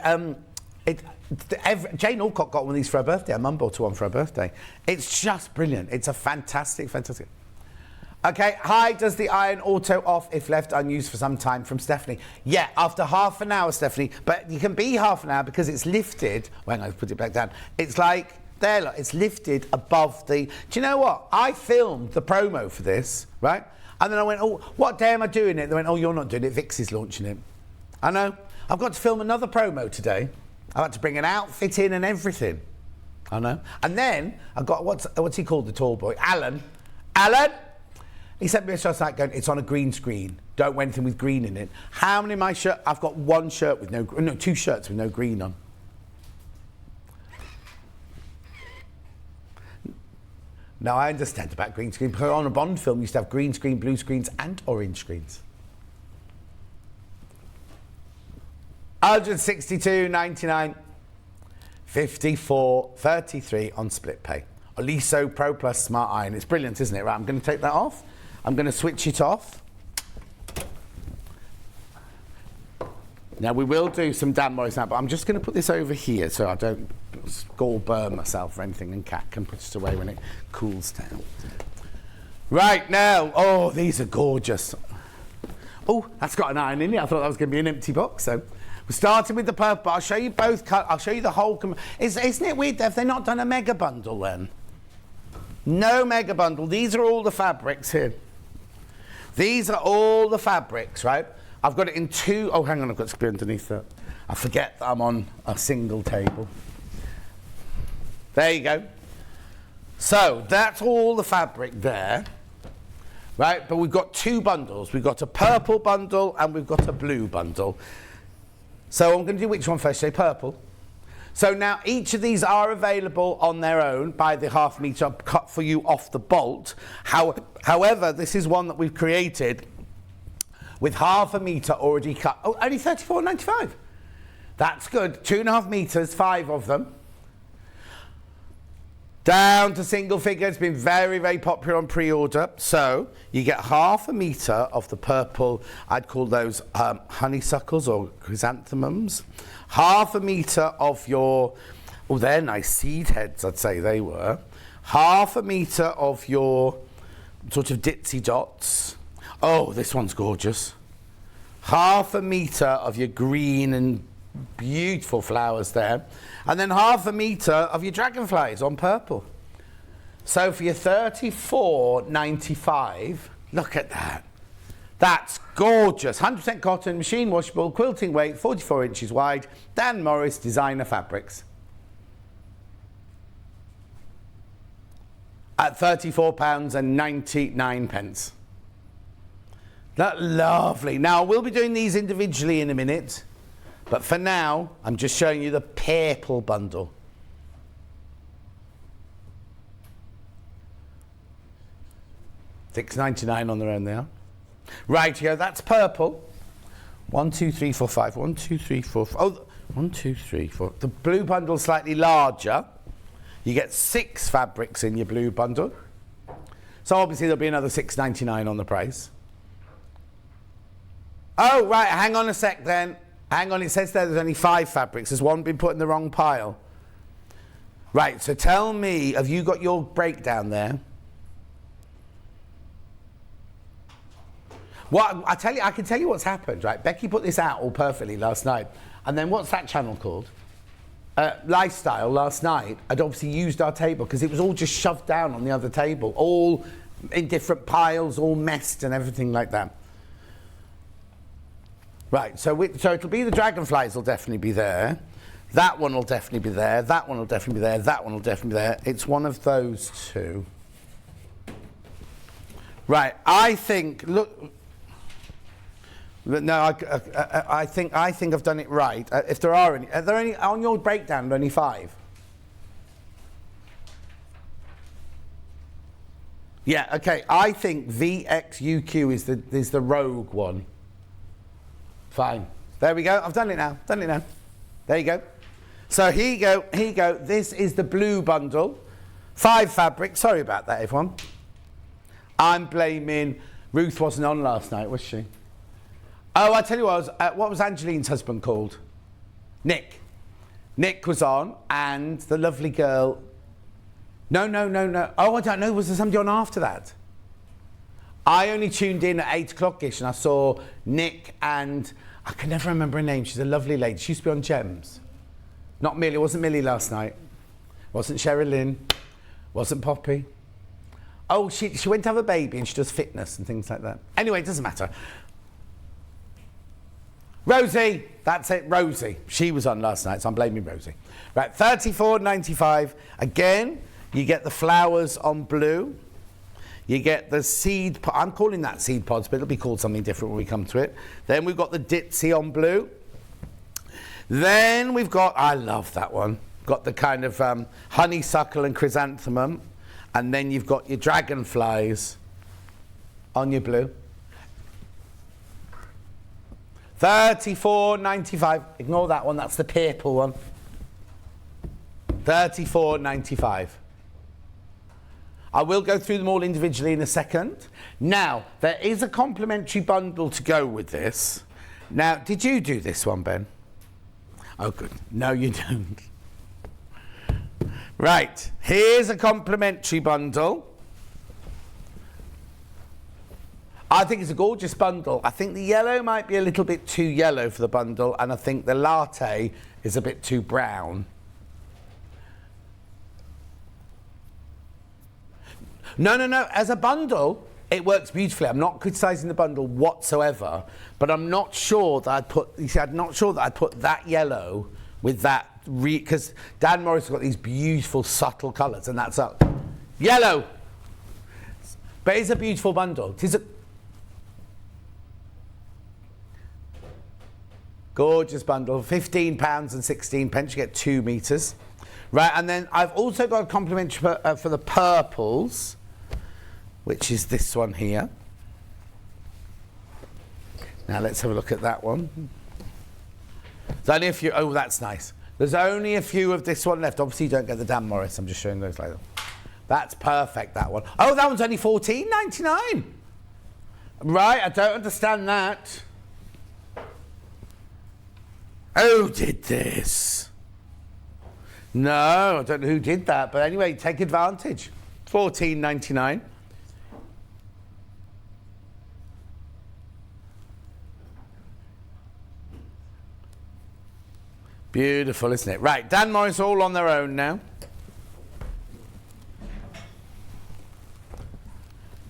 Jane Alcott got one of these for her birthday. Her mum bought one for her birthday. It's just brilliant. It's a fantastic. Okay, hi, does the iron auto off if left unused for some time? From Stephanie. Yeah, after half an hour, Stephanie. But you can be half an hour because it's lifted. Well, I put it back down. It's like, there, look, it's lifted above the... Do you know what? I filmed the promo for this, right? And then I went, oh, what day am I doing it? They went, oh, you're not doing it. Vix is launching it. I know. I've got to film another promo today. I've had to bring an outfit in and everything. I know. And then I've got, what's he called, the tall boy? Alan. He sent me a shot like going, it's on a green screen. Don't wear anything with green in it. How many of my shirts? I've got one shirt with no, 2 shirts with no green on. Now, I understand about green screen, because on a Bond film, you used to have green screen, blue screens, and orange screens. 162.99, 54.33 on split pay. Oliso Pro Plus Smart Iron. It's brilliant, isn't it? Right, I'm going to take that off. I'm going to switch it off. Now, we will do some Dan Morris now, but I'm just going to put this over here so I don't gall burn myself or anything, and Kat can put it away when it cools down. Right, now, oh, these are gorgeous. Oh, that's got an iron in it. I thought that was going to be an empty box. So we're starting with the purple. I'll show you both. I'll show you the whole. Isn't it weird? Have they not done a mega bundle then? No mega bundle. These are all the fabrics here. These are all the fabrics, right? I've got it in two. Oh, hang on. I've got to be underneath that. I forget that I'm on a single table. There you go. So that's all the fabric there. Right, but we've got two bundles. We've got a purple bundle and we've got a blue bundle. So I'm going to do which one first? Say purple. So now each of these are available on their own by the ½ metre cut for you off the bolt. However, this is one that we've created with ½ metre already cut. Oh, only £34.95. That's good. 2.5 metres, 5 of them. Down to single figure. It's been very, very popular on pre-order. So you get ½ metre of the purple, I'd call those honeysuckles or chrysanthemums. ½ metre of your, oh, they're nice seed heads, I'd say they were. ½ metre of your sort of ditzy dots. Oh, this one's gorgeous. ½ metre of your green and beautiful flowers there, and then ½ metre of your dragonflies on purple. So for your $34.95, look at that. That's gorgeous. 100% cotton, machine washable, quilting weight, 44 inches wide, Dan Morris designer fabrics. At £34.99. That's lovely. Now, we'll be doing these individually in a minute. But for now, I'm just showing you the purple bundle. £6.99 on their own there. Right here, that's purple. 1, 2, 3, 4, 5. 1, 2, 3, 4. Oh, 1, 2, 3, 4. The blue bundle's slightly larger. You get 6 fabrics in your blue bundle. So obviously there'll be another £6.99 on the price. Oh, right, hang on a sec then. Hang on, it says there's only 5 fabrics. Has one been put in the wrong pile? Right, so tell me, have you got your breakdown there? Well, I can tell you what's happened, right? Becky put this out all perfectly last night. And then what's that channel called? Lifestyle last night. I'd obviously used our table because it was all just shoved down on the other table, all in different piles, all messed and everything like that. Right, so it'll be the dragonflies will definitely be there. That one will definitely be there. That one will definitely be there. That one will definitely be there. It's one of those two. Right, I think, look, no, I think I've done it right. If there are any on your breakdown, only 5? Yeah, okay, I think VXUQ is the rogue one. Fine. There we go. I've done it now. There you go. So here you go. This is the blue bundle. 5 fabrics. Sorry about that, everyone. I'm blaming Ruth wasn't on last night, was she? Oh, I tell you what was Angeline's husband called? Nick. Nick was on, and the lovely girl. No. Oh, I don't know. Was there somebody on after that? I only tuned in at 8 o'clock-ish and I saw Nick and I can never remember her name. She's a lovely lady. She used to be on Gems. Not Millie. It wasn't Millie last night. Wasn't Sherilyn. Wasn't Poppy. Oh, she went to have a baby and she does fitness and things like that. Anyway, it doesn't matter. Rosie. That's it, Rosie. She was on last night, so I'm blaming Rosie. Right, $34.95. Again, you get the flowers on blue. You get the seed, I'm calling that seed pods, but it'll be called something different when we come to it. Then we've got the ditzy on blue. Then we've got, I love that one, got the kind of honeysuckle and chrysanthemum. And then you've got your dragonflies on your blue. $34.95. Ignore that one, that's the purple one. $34.95. I will go through them all individually in a second. Now, there is a complimentary bundle to go with this. Now, did you do this one, Ben? Oh, good. No, you don't. Right, here's a complimentary bundle. I think it's a gorgeous bundle. I think the yellow might be a little bit too yellow for the bundle, and I think the latte is a bit too brown. No. As a bundle, it works beautifully. I'm not criticising the bundle whatsoever, but I'm not sure that I'd put. You see, I'm not sure that I'd put that yellow with that because Dan Morris has got these beautiful subtle colours, and that's up yellow. But it's a beautiful bundle. It is a gorgeous bundle. £15 and 16 pence. You get 2 metres. Right, and then I've also got a complimentary for the purples, which is this one here. Now let's have a look at that one. There's only a few. Oh, that's nice. There's only a few of this one left. Obviously, you don't get the Dan Morris. I'm just showing those later. That's perfect, that one. Oh, that one's only $14.99. Right, I don't understand that. Who did this? No, I don't know who did that. But anyway, take advantage. $14.99. Beautiful, isn't it? Right, Dan Morris all on their own now.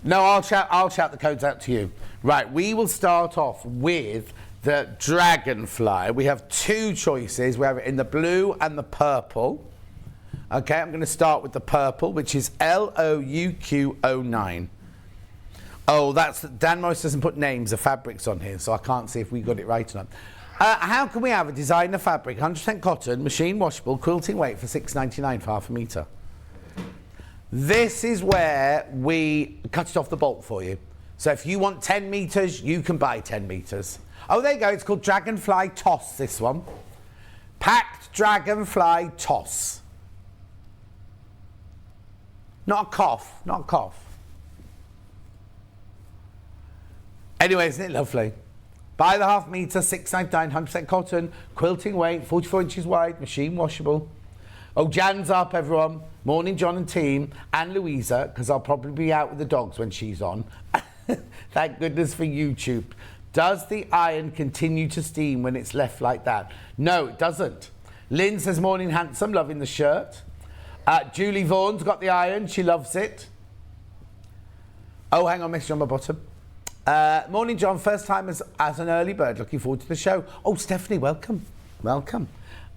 No, I'll shout the codes out to you. Right, we will start off with the Dragonfly. We have 2 choices. We have it in the blue and the purple. Okay, I'm going to start with the purple, which is LOUQ09. Oh, that's Dan Morris doesn't put names of fabrics on here, so I can't see if we got it right or not. How can we have a designer fabric, 100% cotton, machine washable, quilting weight for $6.99 for half a metre? This is where we cut it off the bolt for you. So if you want 10 metres, you can buy 10 metres. Oh, there you go. It's called Dragonfly Toss, this one. Packed Dragonfly Toss. Not a cough. Not a cough. Anyway, isn't it lovely? Buy the half metre, $6.99, 100% cotton, quilting weight, 44 inches wide, machine washable. Oh, Jan's up, everyone. Morning, John and team, and Louisa, because I'll probably be out with the dogs when she's on. Thank goodness for YouTube. Does the iron continue to steam when it's left like that? No, it doesn't. Lynn says, morning, handsome, loving the shirt. Julie Vaughan's got the iron. She loves it. Oh, hang on, message on my bottom. Morning, John. First time as an early bird. Looking forward to the show. Oh, Stephanie, welcome. Welcome.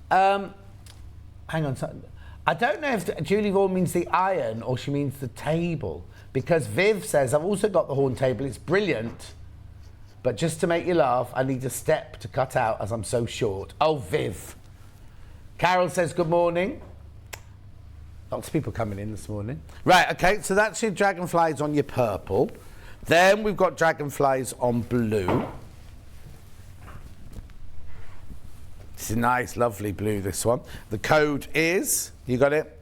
Hang on. I don't know if Julie Vaughan means the iron or she means the table. Because Viv says, I've also got the horn table. It's brilliant. But just to make you laugh, I need a step to cut out as I'm so short. Oh, Viv. Carol says, good morning. Lots of people coming in this morning. Right, okay, so that's your dragonflies on your purple. Then we've got dragonflies on blue. It's a nice, lovely blue, this one. The code is, you got it?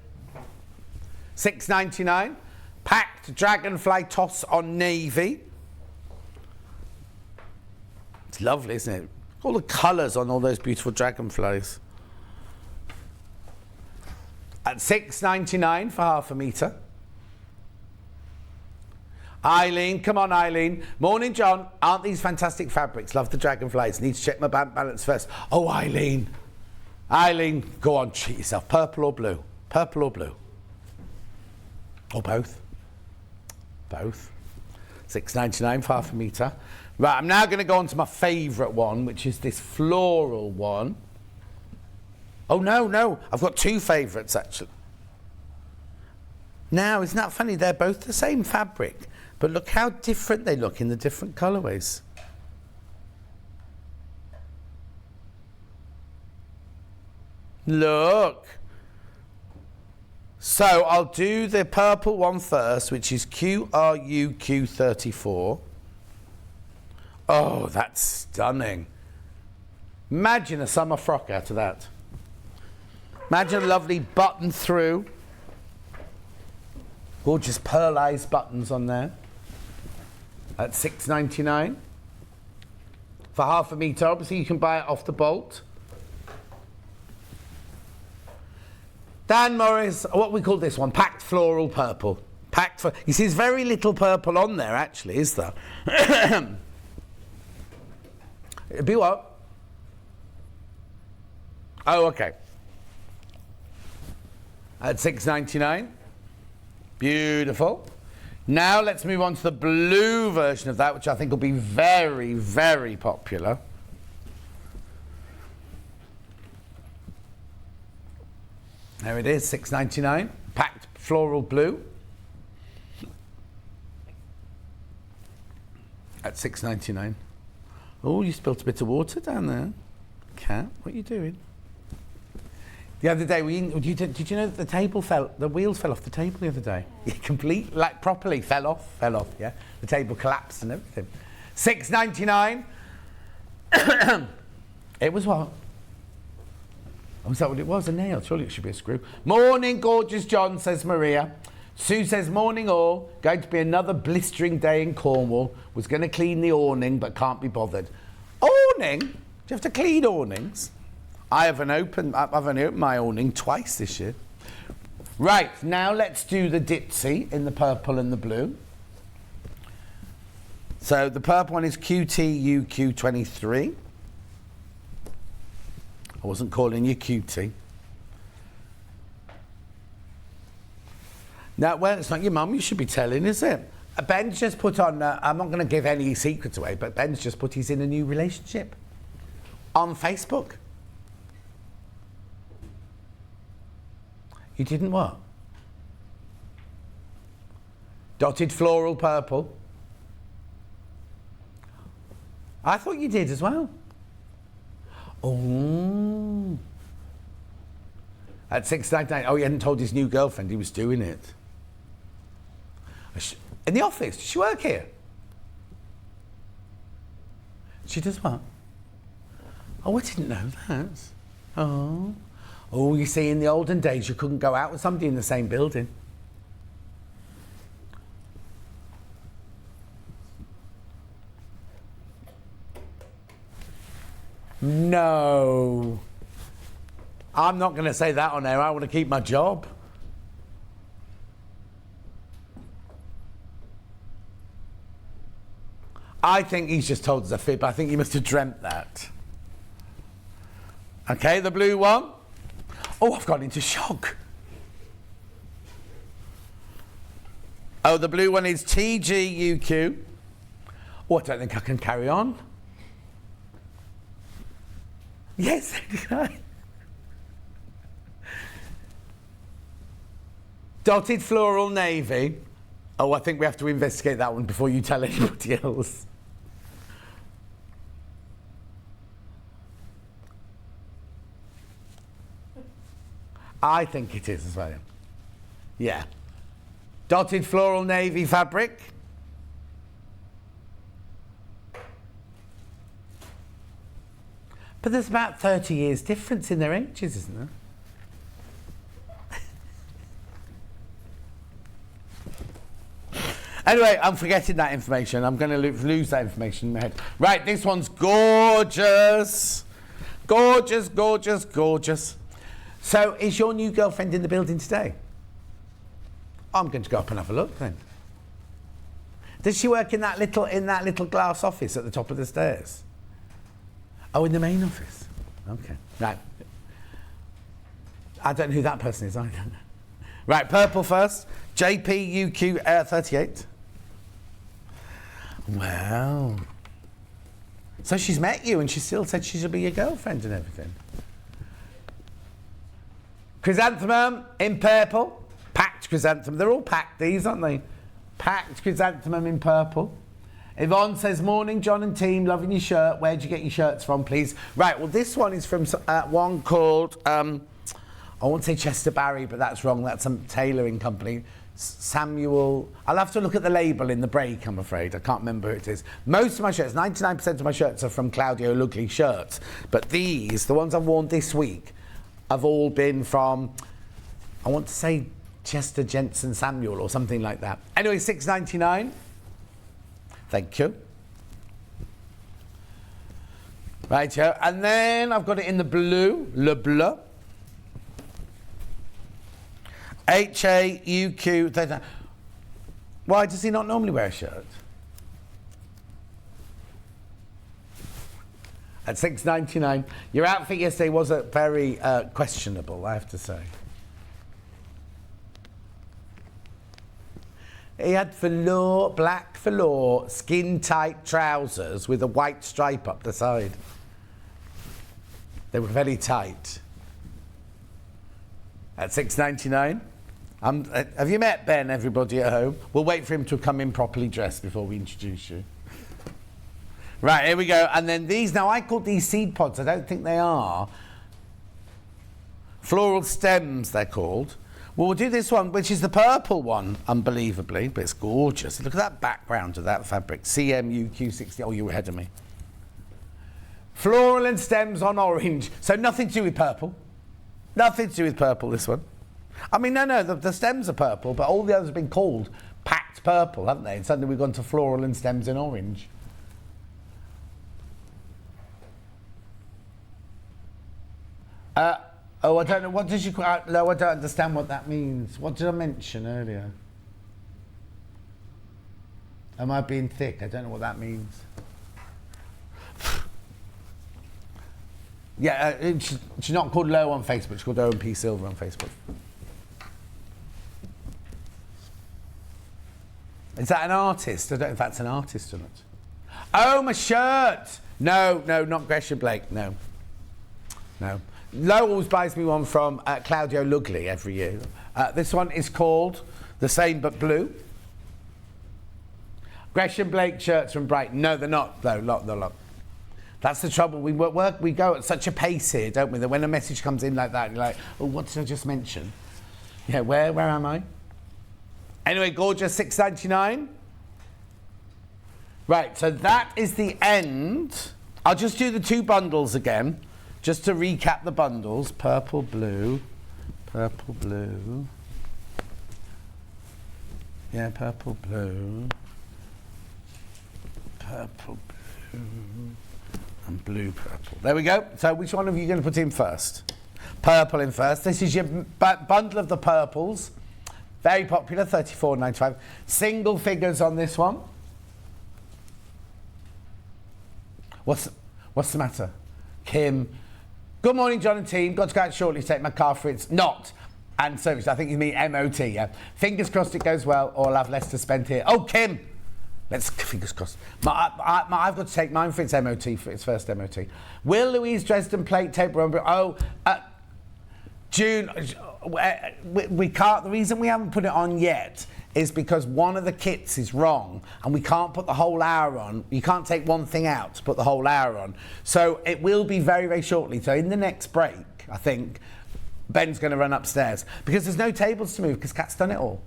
$6.99. Packed dragonfly toss on navy. It's lovely, isn't it? All the colours on all those beautiful dragonflies. At $6.99 for half a metre. Eileen, come on, Eileen. Morning, John. Aren't these fantastic fabrics? Love the dragonflies. Need to check my bank balance first. Oh, Eileen. Eileen, go on, treat yourself. Purple or blue? Purple or blue? Or both? Both. $6.99 for half a metre. Right, I'm now going to go on to my favourite one, which is this floral one. Oh, no. I've got 2 favourites, actually. Now, isn't that funny? They're both the same fabric. But look how different they look in the different colourways. Look. So I'll do the purple one first, which is QRUQ34. Oh, that's stunning. Imagine a summer frock out of that. Imagine a lovely button through. Gorgeous pearlized buttons on there at $6.99. For half a metre, obviously you can buy it off the bolt. Dan Morris, what we call this one? Packed floral purple. You see, there's very little purple on there, actually, is there? It'd be what? Oh, okay. At $6.99. Beautiful. Now let's move on to the blue version of that, which I think will be very, very popular. There it is, $6.99. Packed floral blue. At $6.99. Oh, you spilt a bit of water down there. Cat, what are you doing? The other day, did you know that the wheels fell off the table the other day? Properly fell off, yeah? The table collapsed and everything. $6.99. It was what? Oh, is that what it was? A nail? Surely it should be a screw. Morning, gorgeous John, says Maria. Sue says, morning all. Going to be another blistering day in Cornwall. Was going to clean the awning, but can't be bothered. Awning? Do you have to clean awnings? I've only opened my awning twice this year. Right, now let's do the ditzy in the purple and the blue. So the purple one is QTUQ23. I wasn't calling you cutie. Now, well, it's not your mum you should be telling, is it? Ben's just put on, I'm not going to give any secrets away, but Ben's just put he's in a new relationship on Facebook. You didn't what? Dotted floral purple. I thought you did as well. Oh. At $6.99. Oh, he hadn't told his new girlfriend he was doing it. In the office. Does she work here? She does what? Oh, I didn't know that. Oh. Oh, you see, in the olden days, you couldn't go out with somebody in the same building. No. I'm not going to say that on air. I want to keep my job. I think he's just told us a fib. I think he must have dreamt that. Okay, the blue one. Oh, I've gone into shock. Oh, the blue one is TGUQ. Oh, I don't think I can carry on. Yes, I. Dotted floral navy. Oh, I think we have to investigate that one before you tell anybody else. I think it is as well. Yeah. Dotted floral navy fabric. But there's about 30 years difference in their ages, isn't there? Anyway, I'm forgetting that information. I'm going to lose that information in my head. Right, this one's gorgeous. Gorgeous, gorgeous, gorgeous. So, is your new girlfriend in the building today? I'm going to go up and have a look then. Does she work in that little glass office at the top of the stairs? Oh, in the main office. Okay. Right. I don't know who that person is either. Right, purple first. JPUQ38. Wow. So she's met you and she still said she should be your girlfriend and everything. Chrysanthemum in purple. Packed chrysanthemum. They're all packed, these, aren't they? Packed chrysanthemum in purple. Yvonne says, morning, John and team, loving your shirt. Where'd you get your shirts from, please? Right, well, this one is from one called, I won't say Chester Barry, but that's wrong. That's some tailoring company. Samuel. I'll have to look at the label in the break, I'm afraid. I can't remember who it is. Most of my shirts, 99% of my shirts are from Claudio Lugli shirts. But these, the ones I've worn this week, have all been from, I want to say Chester Jensen Samuel or something like that. Anyway, £6.99. Thank you. Right here. And then I've got it in the blue. Le Bleu. HAUQ. Why does he not normally wear a shirt? At £6.99. Your outfit yesterday was very questionable, I have to say. He had velour, black velour, skin-tight trousers with a white stripe up the side. They were very tight. At £6.99. Have you met Ben, everybody at home? We'll wait for him to come in properly dressed before we introduce you. Right, here we go. And then these, now I call these seed pods. I don't think they are. Floral stems, they're called. Well, we'll do this one, which is the purple one, unbelievably, but it's gorgeous. Look at that background of that fabric. CMUQ60. Oh, you're ahead of me. Floral and stems on orange. So nothing to do with purple. Nothing to do with purple, this one. I mean, no, the stems are purple, but all the others have been called packed purple, haven't they? And suddenly we've gone to floral and stems in orange. Oh, I don't know. What did you... No, I don't understand what that means. What did I mention earlier? Am I being thick? I don't know what that means. Yeah, she's not called Low on Facebook. She's called OMP Silver on Facebook. Is that an artist? I don't know if that's an artist or not. Oh, my shirt! No, not Gresham Blake. No. Low always buys me one from Claudio Lugli every year. This one is called the same but blue. Gresham Blake shirts from Brighton. No, they're not, though. They're not. That's the trouble. We go at such a pace here, don't we? That when a message comes in like that, you're like, oh, what did I just mention? Yeah, where am I? Anyway, gorgeous, £6.99. Right, so that is the end. I'll just do the two bundles again, just to recap the bundles. Purple, blue. Purple, blue. Yeah, purple, blue. Purple, blue. And blue, purple. There we go. So which one of you are going to put in first? Purple in first. This is your bundle of the purples. Very popular, $34.95. Single figures on this one. What's the matter? Kim. Good morning, John and team. Got to go out shortly to take my car for its not and service. I think you mean MOT, yeah. Fingers crossed it goes well, or I'll have less to spend here. Oh, Kim. Let's, fingers crossed. I've got to take mine for its MOT, for its first MOT. Will Louise Dresden plate tape rubber? Oh, June, we can't, the reason we haven't put it on yet is because one of the kits is wrong and we can't put the whole hour on. You can't take one thing out to put the whole hour on. So it will be very, very shortly. So in the next break, I think, Ben's going to run upstairs because there's no tables to move because Kat's done it all.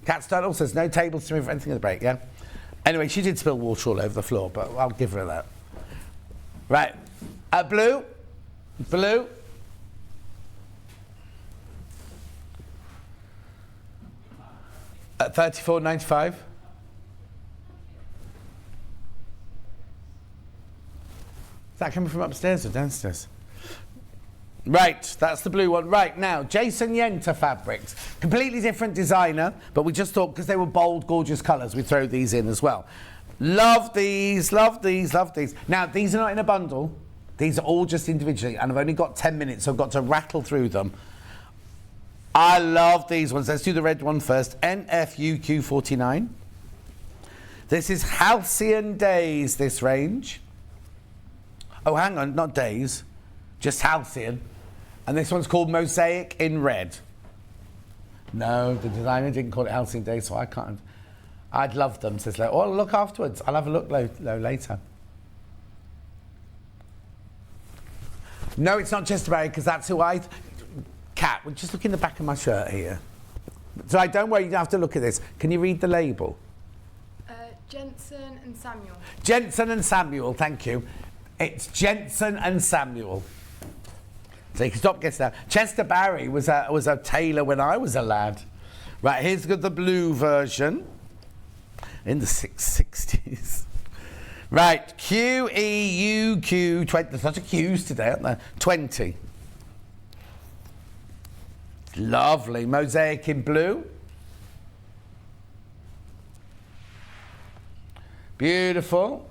Kat's done it all, so there's no tables to move for anything at the break, yeah? Anyway, she did spill water all over the floor, but I'll give her that. Right, blue. At $34.95. Is that coming from upstairs or downstairs? Right, that's the blue one. Right, now, Jason Yenter fabrics. Completely different designer, but we just thought, because they were bold, gorgeous colours, we'd throw these in as well. Love these, love these, love these. Now, these are not in a bundle. These are all just individually, and I've only got 10 minutes, so I've got to rattle through them. I love these ones. Let's do the red one first. NFUQ49. This is Halcyon Days, this range. Oh, hang on, not days, just Halcyon. And this one's called Mosaic in red. No, the designer didn't call it Halcyon Days, so I can't. I'd love them, says Lo. Oh, I'll look afterwards. I'll have a look later. No, it's not just about it, because that's who I... Kat, well, just look in the back of my shirt here. So don't worry, you don't have to look at this. Can you read the label? Jensen and Samuel. Jensen and Samuel, thank you. It's Jensen and Samuel. So you can stop guessing that. Chester Barry was a tailor when I was a lad. Right, here's got the blue version in the 660s. Right, QEUQ 20. There's lots of Q's today, aren't there? 20. Lovely. Mosaic in blue. Beautiful.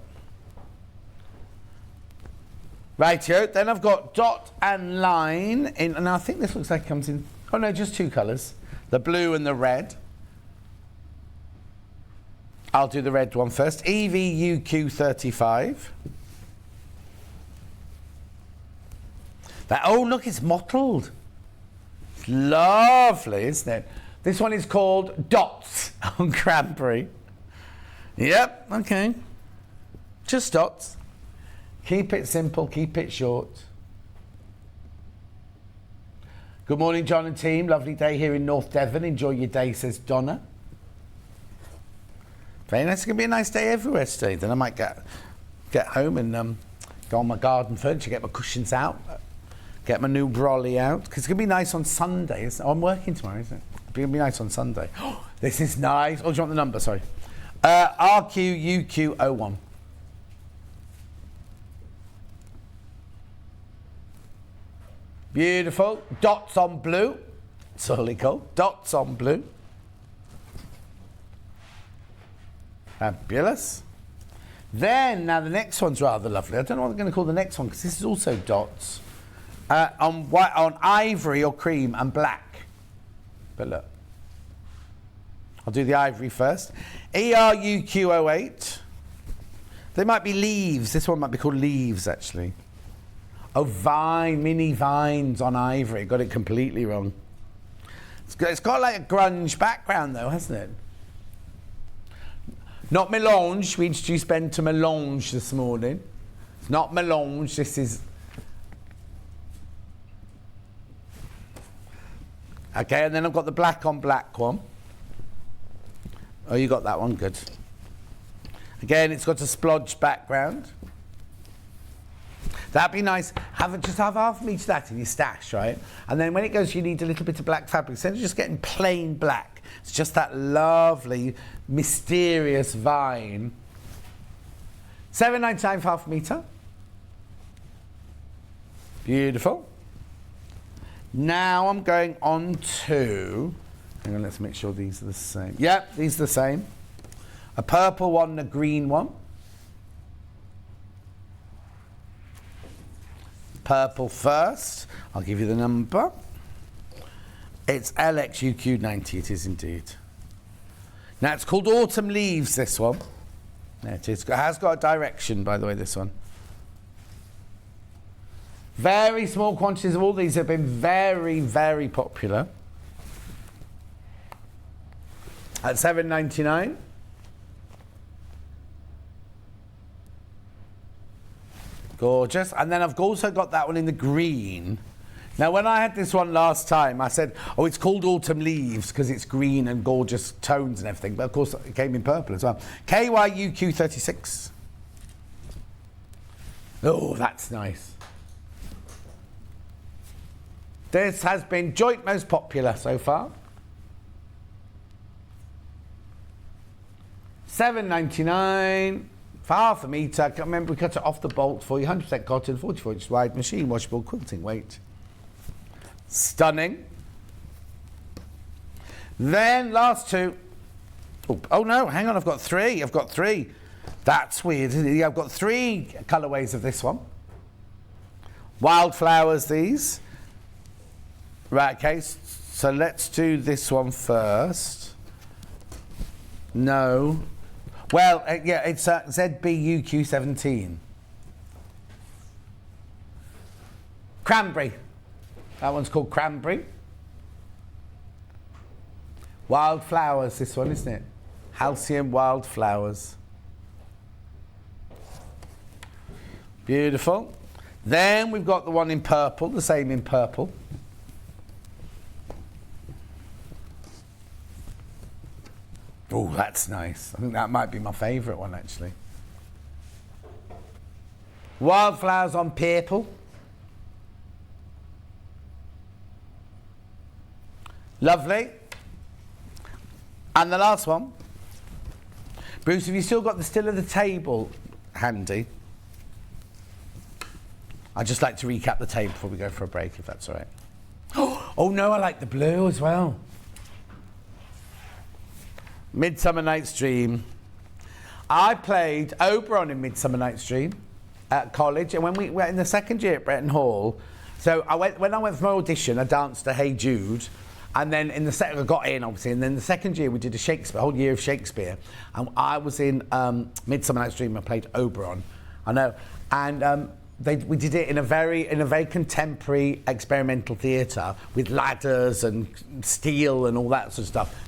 Rightio. Then I've got dot and line in, and I think this looks like it comes in. Oh no, just two colours, the blue and the red. I'll do the red one first. EVUQ35. That, oh look, it's mottled. It's lovely, isn't it? This one is called Dots on Cranberry. Yep, okay. Just dots. Keep it simple, keep it short. Good morning, John and team. Lovely day here in North Devon. Enjoy your day, says Donna. Very nice. It's going to be a nice day everywhere today. Then I might get home and go on my garden furniture, get my cushions out, get my new brolly out. Because it's going to be nice on Sunday. Oh, I'm working tomorrow, isn't it? It's going to be nice on Sunday. Oh, this is nice. Oh, do you want the number? Sorry. RQUQ01. Beautiful. Dots on blue. Solely cool. Dots on blue. Fabulous. Then, now the next one's rather lovely. I don't know what I'm going to call the next one because this is also dots. On white, on ivory or cream and black. But look. I'll do the ivory first. ERUQ08. They might be leaves. This one might be called leaves, actually. Oh, vine, mini vines on ivory. Got it completely wrong. It's got like a grunge background, though, hasn't it? Not melange. We introduced Ben to melange this morning. It's not melange. This is... Okay, and then I've got the black on black one. Oh, you got that one. Good. Again, it's got a splodge background. That'd be nice. Just have half of each of that in your stash, right? And then when it goes, you need a little bit of black fabric. Instead of just getting plain black, it's just that lovely, mysterious vine. £7.99 for half a metre. Beautiful. Now I'm going on to... Hang on, let's make sure these are the same. Yep, these are the same. A purple one and a green one. Purple first. I'll give you the number. It's LXUQ90, it is indeed. Now it's called Autumn Leaves, this one. There it is. It has got a direction, by the way, this one. Very small quantities of all these have been very, very popular. At £7.99. Gorgeous. And then I've also got that one in the green. Now, when I had this one last time, I said, oh, it's called Autumn Leaves because it's green and gorgeous tones and everything. But, of course, it came in purple as well. KYUQ36. Oh, that's nice. This has been joint most popular so far. £7.99 for half a metre. Remember, we cut it off the bolt for you. 100% cotton, 44 inches wide, machine washable, quilting weight. Stunning. Then last two. Oh no, hang on, I've got three. That's weird, isn't it? I've got three colourways of this one. Wildflowers, these. Right, okay, so let's do this one first. No. Well, yeah, it's ZBUQ17. Cranberry. That one's called Cranberry. Wildflowers, this one, isn't it? Halcyon Wildflowers. Beautiful. Then we've got the one in purple, the same in purple. Oh, that's nice. I think that might be my favourite one, actually. Wildflowers on purple. Lovely. And the last one. Bruce, have you still got the still of the table handy? I'd just like to recap the table before we go for a break, if that's all right. Oh no, I like the blue as well. Midsummer Night's Dream. I played Oberon in Midsummer Night's Dream at college, and when we were in the second year at Bretton Hall, so when I went for my audition, I danced to Hey Jude, and then in the second, I got in obviously, and then the second year we did a whole year of Shakespeare, and I was in Midsummer Night's Dream. I played Oberon, I know, and we did it in a very contemporary experimental theatre with ladders and steel and all that sort of stuff.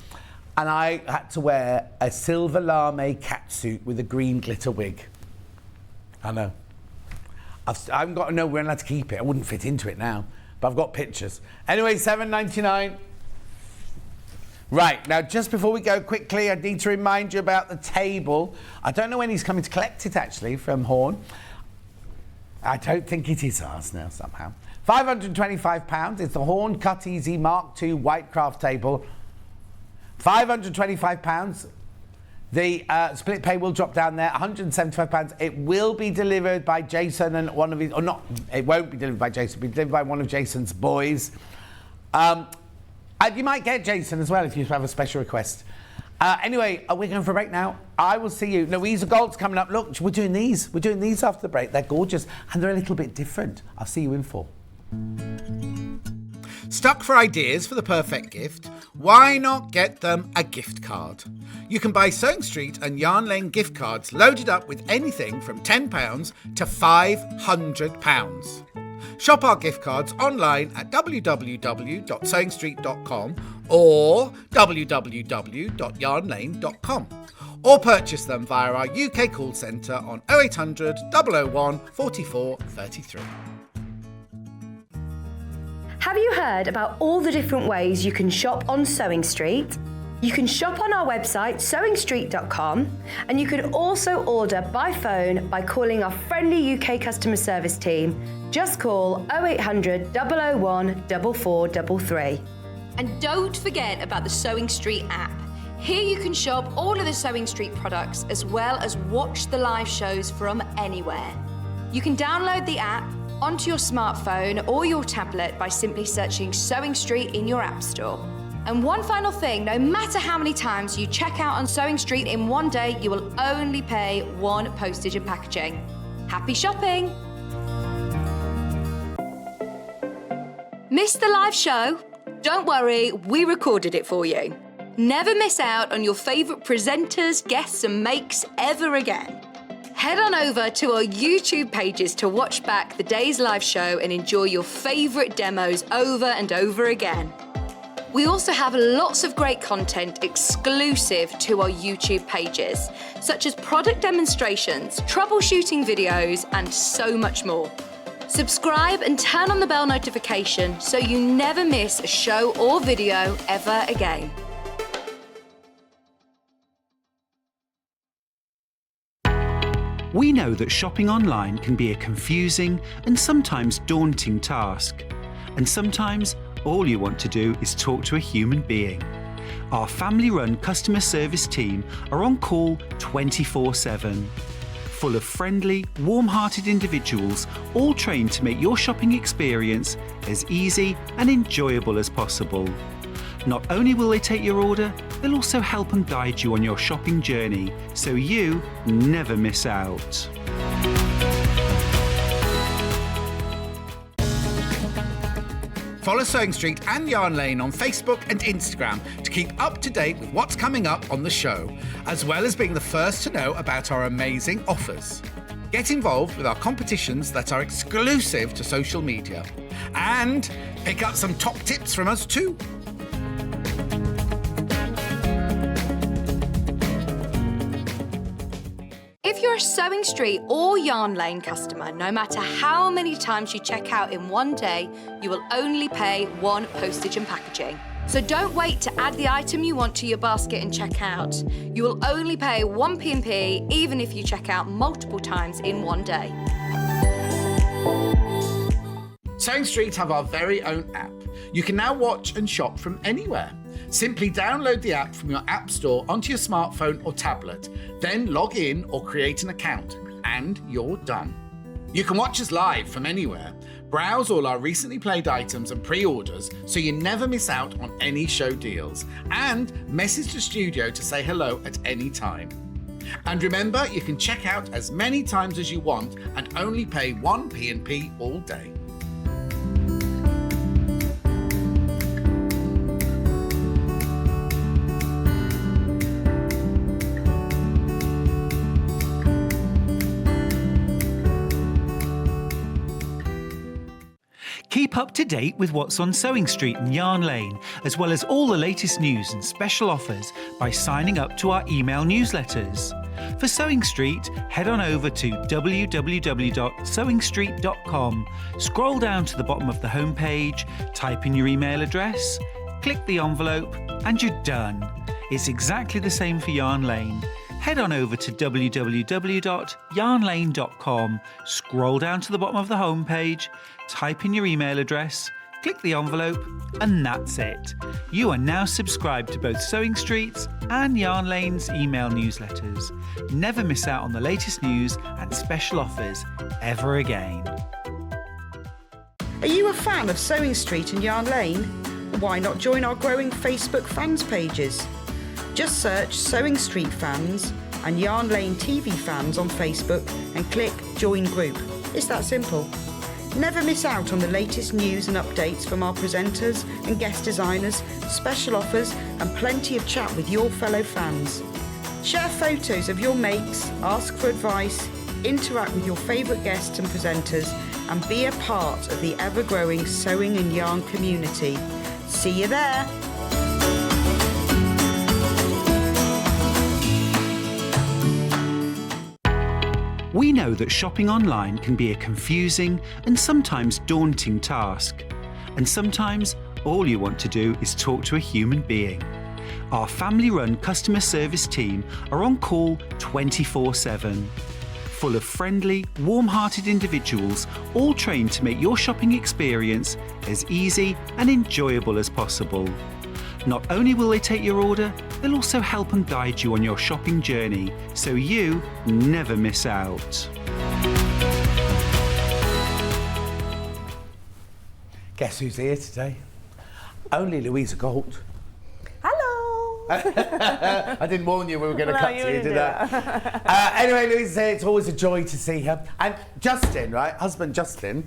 And I had to wear a silver lame catsuit with a green glitter wig. I know. I haven't got to know when I had to keep it. I wouldn't fit into it now, but I've got pictures. Anyway, $7.99. Right, now just before we go quickly, I need to remind you about the table. I don't know when he's coming to collect it actually from Horn. I don't think it is ours now somehow. £525. It's the Horn Cut Easy Mark II White Craft Table. £525. The split pay will drop down there. £175. It will be delivered by Jason and one of his, or not, it won't be delivered by Jason, it'll be delivered by one of Jason's boys. You might get Jason as well if you have a special request. Anyway, we're going for a break now. I will see you. Louisa Goult's coming up. Look, we're doing these. We're doing these after the break. They're gorgeous and they're a little bit different. I'll see you in 4. Stuck for ideas for the perfect gift? Why not get them a gift card? You can buy Sewing Street and Yarn Lane gift cards loaded up with anything from £10 to £500. Shop our gift cards online at www.sewingstreet.com or www.yarnlane.com, or purchase them via our UK call centre on 0800 001 44 33. Have you heard about all the different ways you can shop on Sewing Street? You can shop on our website, sewingstreet.com, and you can also order by phone by calling our friendly UK customer service team. Just call 0800 001 4433. And don't forget about the Sewing Street app. Here you can shop all of the Sewing Street products as well as watch the live shows from anywhere. You can download the app onto your smartphone or your tablet by simply searching Sewing Street in your app store. And one final thing, no matter how many times you check out on Sewing Street in one day, you will only pay 1 postage and packaging. Happy shopping! Missed the live show? Don't worry, we recorded it for you. Never miss out on your favourite presenters, guests and makes ever again. Head on over to our YouTube pages to watch back the day's live show and enjoy your favourite demos over and over again. We also have lots of great content exclusive to our YouTube pages, such as product demonstrations, troubleshooting videos, and so much more. Subscribe and turn on the bell notification so you never miss a show or video ever again. We know that shopping online can be a confusing and sometimes daunting task. And sometimes all you want to do is talk to a human being. Our family-run customer service team are on call 24/7. Full of friendly, warm-hearted individuals, all trained to make your shopping experience as easy and enjoyable as possible. Not only will they take your order, they'll also help and guide you on your shopping journey, so you never miss out. Follow Sewing Street and Yarn Lane on Facebook and Instagram to keep up to date with what's coming up on the show, as well as being the first to know about our amazing offers. Get involved with our competitions that are exclusive to social media. And pick up some top tips from us too. If you're a Sewing Street or Yarn Lane customer, no matter how many times you check out in one day, you will only pay 1 postage and packaging. So don't wait to add the item you want to your basket and check out. You will only pay 1 P&P even if you check out multiple times in one day. Sewing Street have our very own app. You can now watch and shop from anywhere. Simply download the app from your app store onto your smartphone or tablet, then log in or create an account, and you're done. You can watch us live from anywhere, browse all our recently played items and pre-orders so you never miss out on any show deals, and message the studio to say hello at any time. And remember, you can check out as many times as you want and only pay 1 P&P all day. Keep up to date with what's on Sewing Street and Yarn Lane, as well as all the latest news and special offers by signing up to our email newsletters. For Sewing Street, head on over to www.sewingstreet.com, scroll down to the bottom of the homepage, type in your email address, click the envelope, and you're done. It's exactly the same for Yarn Lane. Head on over to www.yarnlane.com, scroll down to the bottom of the homepage, type in your email address, click the envelope, and that's it. You are now subscribed to both Sewing Street's and Yarn Lane's email newsletters. Never miss out on the latest news and special offers ever again. Are you a fan of Sewing Street and Yarn Lane? Why not join our growing Facebook fans pages? Just search Sewing Street Fans and Yarn Lane TV Fans on Facebook and click Join Group. It's that simple. Never miss out on the latest news and updates from our presenters and guest designers, special offers and plenty of chat with your fellow fans. Share photos of your makes, ask for advice, interact with your favourite guests and presenters and be a part of the ever-growing sewing and yarn community. See you there! We know that shopping online can be a confusing and sometimes daunting task. And sometimes all you want to do is talk to a human being. Our family-run customer service team are on call 24/7. Full of friendly, warm-hearted individuals, all trained to make your shopping experience as easy and enjoyable as possible. Not only will they take your order, they'll also help and guide you on your shopping journey, so you never miss out. Guess who's here today? Only Louisa Goult. Hello! I didn't warn you we were going to cut to you, did I? Anyway, Louisa, it's always a joy to see her. And Justin, right? Husband Justin.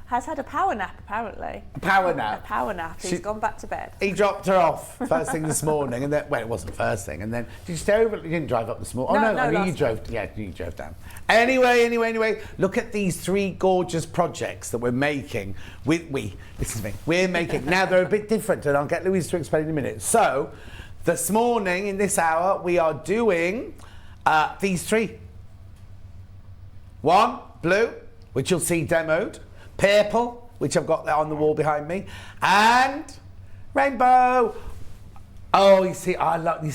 Has had a power nap, apparently. A power nap? A power nap. He's gone back to bed. He dropped her off first thing this morning, and then, well, it wasn't first thing, and then, did you stay over? You didn't drive up this morning? No, you drove, you drove down. Anyway, look at these 3 gorgeous projects that we're making. Listen to me, we're making. Now, they're a bit different, and I'll get Louise to explain in a minute. So, this morning, in this hour, we are doing these 3. 1, blue, which you'll see demoed. Purple, which I've got there on the wall behind me, and rainbow. Oh, you see, I always love the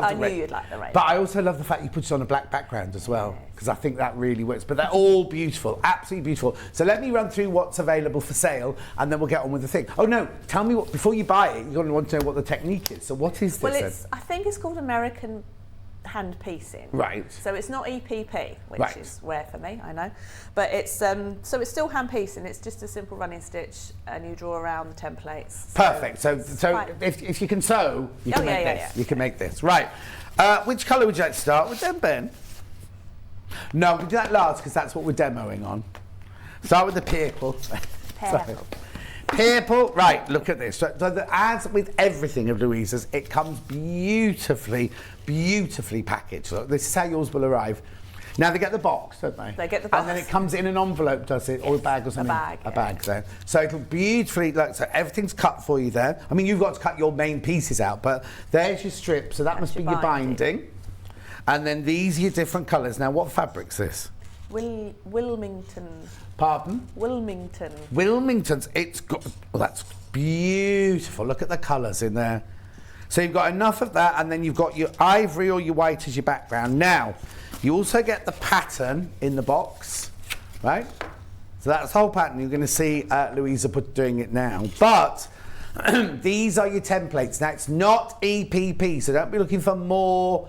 rainbow. I knew you'd like the rainbow. But I also love the fact you put it on a black background as well, because I think that really works. But they're all beautiful, absolutely beautiful. So let me run through what's available for sale, and then we'll get on with the thing. Oh no, tell me what, before you buy it, you're going to want to know what the technique is. So what is this? Well, then? I think it's called American hand piecing. Right. So it's not EPP, which Right. is rare for me, I know. But it's so it's still hand piecing. It's just a simple running stitch, and you draw around the templates. Perfect. So fine. if you can sew, you can make this. Yeah. You can make this. Right. Which colour would you like to start with then, Ben? No, we'll do that last because that's what we're demoing on. Start with the purple. Purple. Purple, right, look at this. So as with everything of Louisa's, it comes beautifully packaged. Look, this is how yours will arrive. Now they get the box, don't they? They get the box. And then it comes in an envelope, does it? Or a bag or something? A bag there. So it'll beautifully, look, so everything's cut for you there. I mean, you've got to cut your main pieces out, but there's your strip, so that must be your binding. And then these are your different colours. Now, what fabric's this? Wilmington. Pardon? Wilmington. Wilmington's, it's got, well, that's beautiful. Look at the colours in there. So you've got enough of that, and then you've got your ivory or your white as your background. Now, you also get the pattern in the box, right? So that's the whole pattern. You're going to see Louisa doing it now. But these are your templates. Now, it's not EPP, so don't be looking for more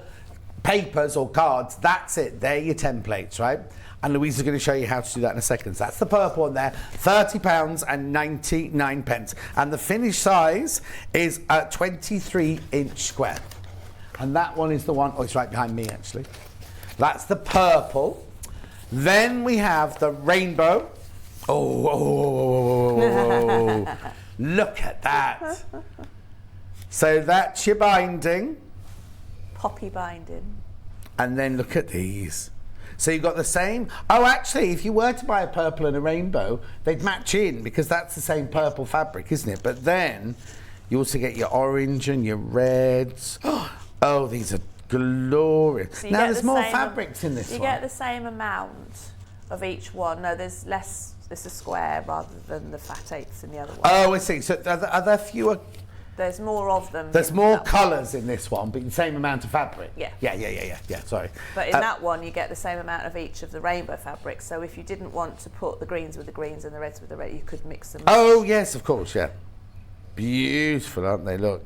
papers or cards. That's it. They're your templates, right? And Louisa's going to show you how to do that in a second. So that's the purple one there, £30.99. And the finished size is a 23-inch square. And that one is the one, oh, it's right behind me, actually. That's the purple. Then we have the rainbow. Oh, look at that. So that's your binding. Poppy binding. And then look at these. So you've got the same. Oh, actually, if you were to buy a purple and a rainbow, they'd match in because that's the same purple fabric, isn't it? But then you also get your orange and your reds. Oh, these are glorious. So now, there's more fabrics in this one. You get the same amount of each one. No, there's less. It's a square rather than the fat eighths in the other one. Oh, I see. So are there fewer? There's more of them. There's more colours in this one, but the same amount of fabric. Yeah. Yeah, sorry. But in that one, you get the same amount of each of the rainbow fabrics. So if you didn't want to put the greens with the greens and the reds with the red, you could mix them. Oh, yes, of course, yeah. Beautiful, aren't they? Look.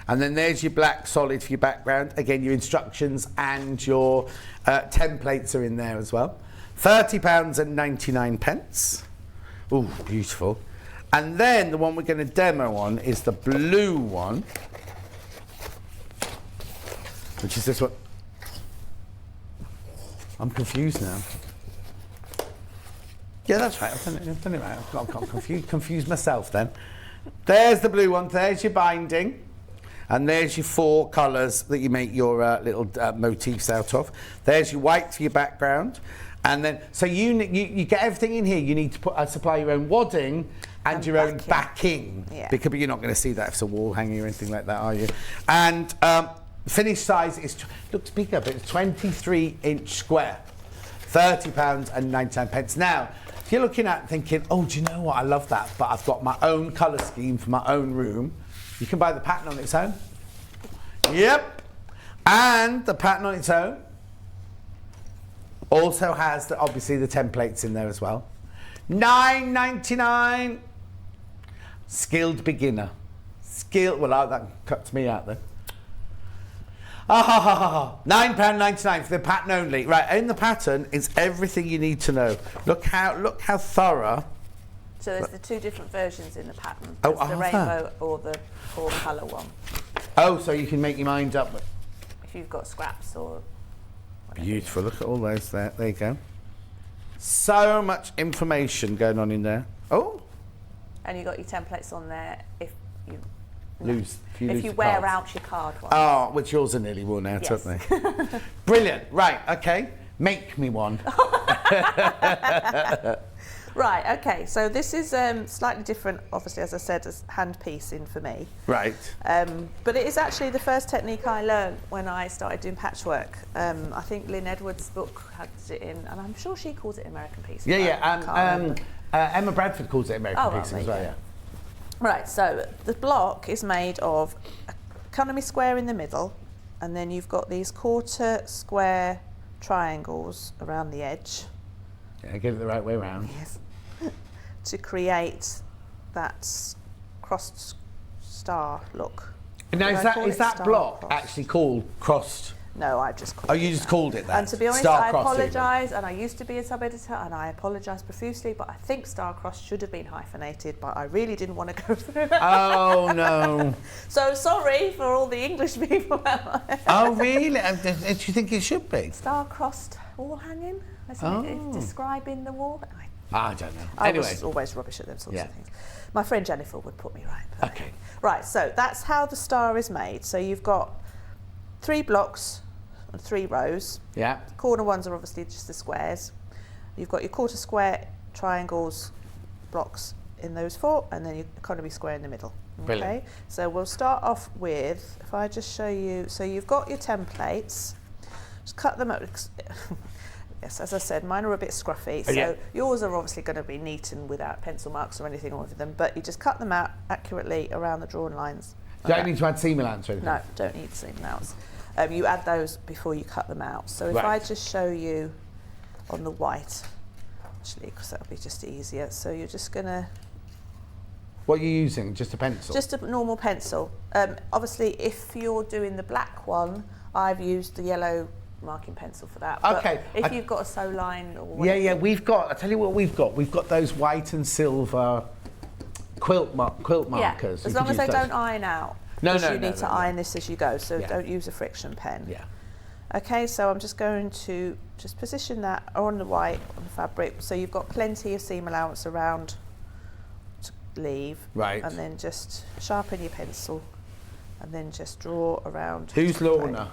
And then there's your black solid for your background. Again, your instructions and your templates are in there as well. £30.99. Ooh, beautiful. And then the one we're going to demo on is the blue one, which is this one. I'm confused now. Yeah, that's right. I've done it right. I've got confused myself then. There's the blue one. There's your binding. And there's your 4 colours that you make your little motifs out of. There's your white for your background. And then, so you get everything in here. You need to supply your own wadding and your own backing. Yeah. Because you're not going to see that if it's a wall hanging or anything like that, are you? And finished size is, looks bigger, but it's 23-inch square. £30.99. Now, if you're looking at thinking, oh, do you know what? I love that, but I've got my own colour scheme for my own room. You can buy the pattern on its own. Yep. And the pattern on its own also has, obviously, the templates in there as well. $9.99. Skilled beginner. Well, that cuts me out then. £9.99 for the pattern only. Right, in the pattern is everything you need to know. Look how thorough. So there's the 2 different versions in the pattern. Oh, There's the rainbow or the 4-colour one. Oh, so you can make your mind up. If you've got scraps or whatever. Beautiful. Look at all those there. There you go. So much information going on in there. Oh. And you've got your templates on there if you If you wear out your card one. Oh, which yours are nearly worn out, Yes. aren't they? Brilliant. Right, okay. Make me one. Right, okay. So this is slightly different, obviously, as I said, as hand piecing for me. Right. But it is actually the first technique I learned when I started doing patchwork. I think Lynn Edwards' book had it in, and I'm sure she calls it American piecing. Emma Bradford calls it American piecing as well, yeah. Right, so the block is made of an economy square in the middle, and then you've got these quarter square triangles around the edge. Yeah, get it the right way around. Yes. To create that crossed star look. Now, Did I call is it that star block cross? actually called crossed? No, I just called it. Oh, you just called it that? And to be honest, Star I cross even. apologise, and I used to be a sub-editor, and I apologise profusely, but I think star-crossed should have been hyphenated, but I really didn't want to go through that. Oh, no. So sorry for all the English people out there. Oh, really? Do you think it should be? Star-crossed wall hanging? Isn't it describing the wall? I don't know. I Anyway. was always rubbish at them sorts of things. My friend Jennifer would put me right. But Okay. Right, so that's how the star is made. So you've got 3 blocks and 3 rows. Yeah. Corner ones are obviously just the squares. You've got your quarter square triangles, blocks in those 4, and then your economy square in the middle. Brilliant. Okay, so we'll start off with, if I just show you, so you've got your templates, just cut them up. Yes, as I said, mine are a bit scruffy, so yours are obviously going to be neat and without pencil marks or anything over them, but you just cut them out accurately around the drawn lines. Don't need to add seam allowance or anything? No, don't need seam allowance. You add those before you cut them out. So if Right. I just show you on the white, actually, because that'll be just easier. So you're just going to... What are you using? Just a pencil? Just a normal pencil. Obviously, if you're doing the black one, I've used the yellow marking pencil for that. Okay. But if you've got a sew line or whatever... Yeah, we've got, I'll tell you what we've got. We've got those white and silver quilt markers. As long as they don't iron out. No, you need to iron this as you go, so don't use a friction pen. Yeah. Okay, so I'm just going to just position that on the white, on the fabric, so you've got plenty of seam allowance around to leave. Right. And then just sharpen your pencil and then just draw around. Who's Lorna?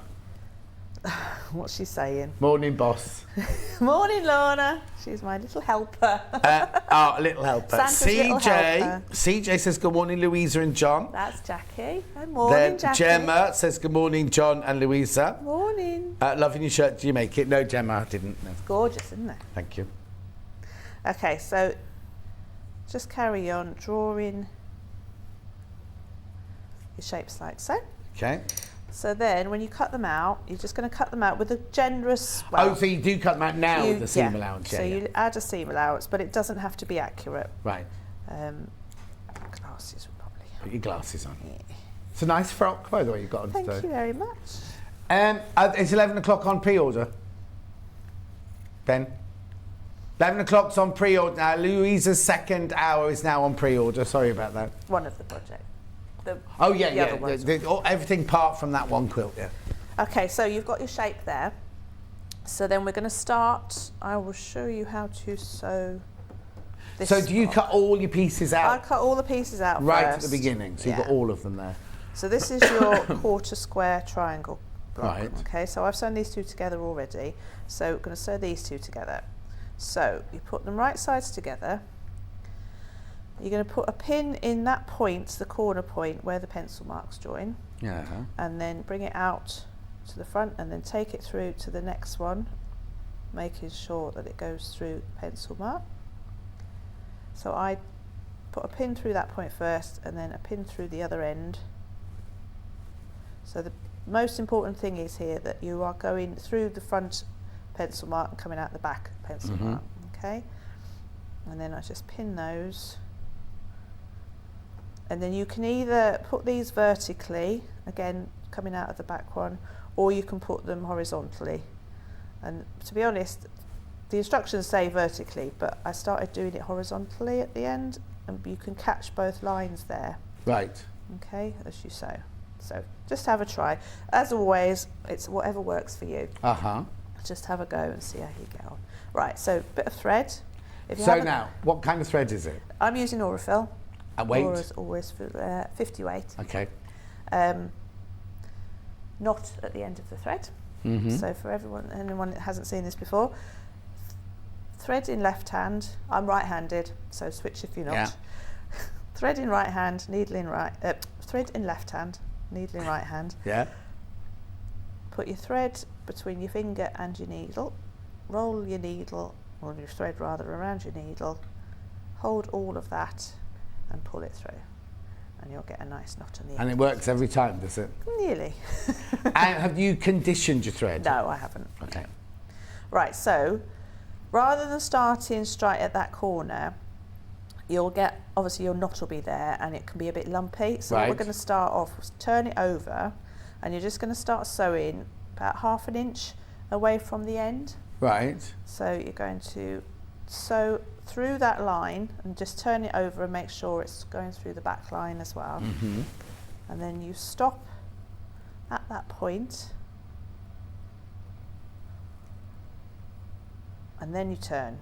What's she saying? Morning, boss. Morning, Lorna. She's my little helper. A little helper. Santa's little helper. CJ says good morning, Louisa and John. That's Jackie. Good morning, Then Jackie. Gemma says good morning, John and Louisa. Morning. Loving your shirt. Did you make it? No, Gemma, I didn't. No. It's gorgeous, isn't it? Thank you. Okay, so just carry on drawing your shapes like so. Okay. So then when you cut them out, you're just going to cut them out with a generous... So you do cut them out now with the seam allowance? So you add a seam allowance, but it doesn't have to be accurate. Right. Glasses would probably... Put your glasses on. Yeah. It's a nice frock, by the way, you've got on Thank today. you very much. It's 11 o'clock on pre-order. Ben? 11 o'clock's on pre-order now. Louisa's second hour is now on pre-order. Sorry about that. One of the projects. Everything apart from that one quilt, yeah. Okay, so you've got your shape there. So then we're going to start. I will show you how to sew this. So do you cut all your pieces out? I cut all the pieces out right first. at the beginning, so you've got all of them there. So this is your quarter square triangle block. Right. Okay, so I've sewn these two together already. So we're going to sew these two together. So you put them right sides together. You're going to put a pin in that point, the corner point where the pencil marks join. Yeah. And then bring it out to the front and then take it through to the next one, making sure that it goes through the pencil mark. So I put a pin through that point first and then a pin through the other end. So the most important thing is here that you are going through the front pencil mark and coming out the back pencil mark, okay? And then I just pin those. And then you can either put these vertically, again coming out of the back one, or you can put them horizontally. And to be honest, the instructions say vertically, but I started doing it horizontally at the end, and you can catch both lines there. Right. Okay, as you sew. So just have a try. As always, it's whatever works for you. Just have a go and see how you get on. Right, so bit of thread. So now, what kind of thread is it? I'm using Aurifil. And weight? Aura's always 50 weight. Okay. Knot at the end of the thread. So for anyone that hasn't seen this before, thread in left hand. I'm right-handed, so switch if you're not. Yeah. Thread in right hand, needle in right. Thread in left hand, needle in right hand. Yeah. Put your thread between your finger and your needle. Roll your needle, or your thread rather, around your needle. Hold all of that and pull it through, and you'll get a nice knot on the end. And it works every time, does it? Nearly. And have you conditioned your thread? No, I haven't. Okay. Right, so rather than starting straight at that corner, you'll get, obviously your knot will be there and it can be a bit lumpy. So what we're going to start off, turn it over, and you're just going to start sewing about 1/2 inch away from the end. Right. So you're going to sew through that line and just turn it over and make sure it's going through the back line as well. And then you stop at that point and then you turn.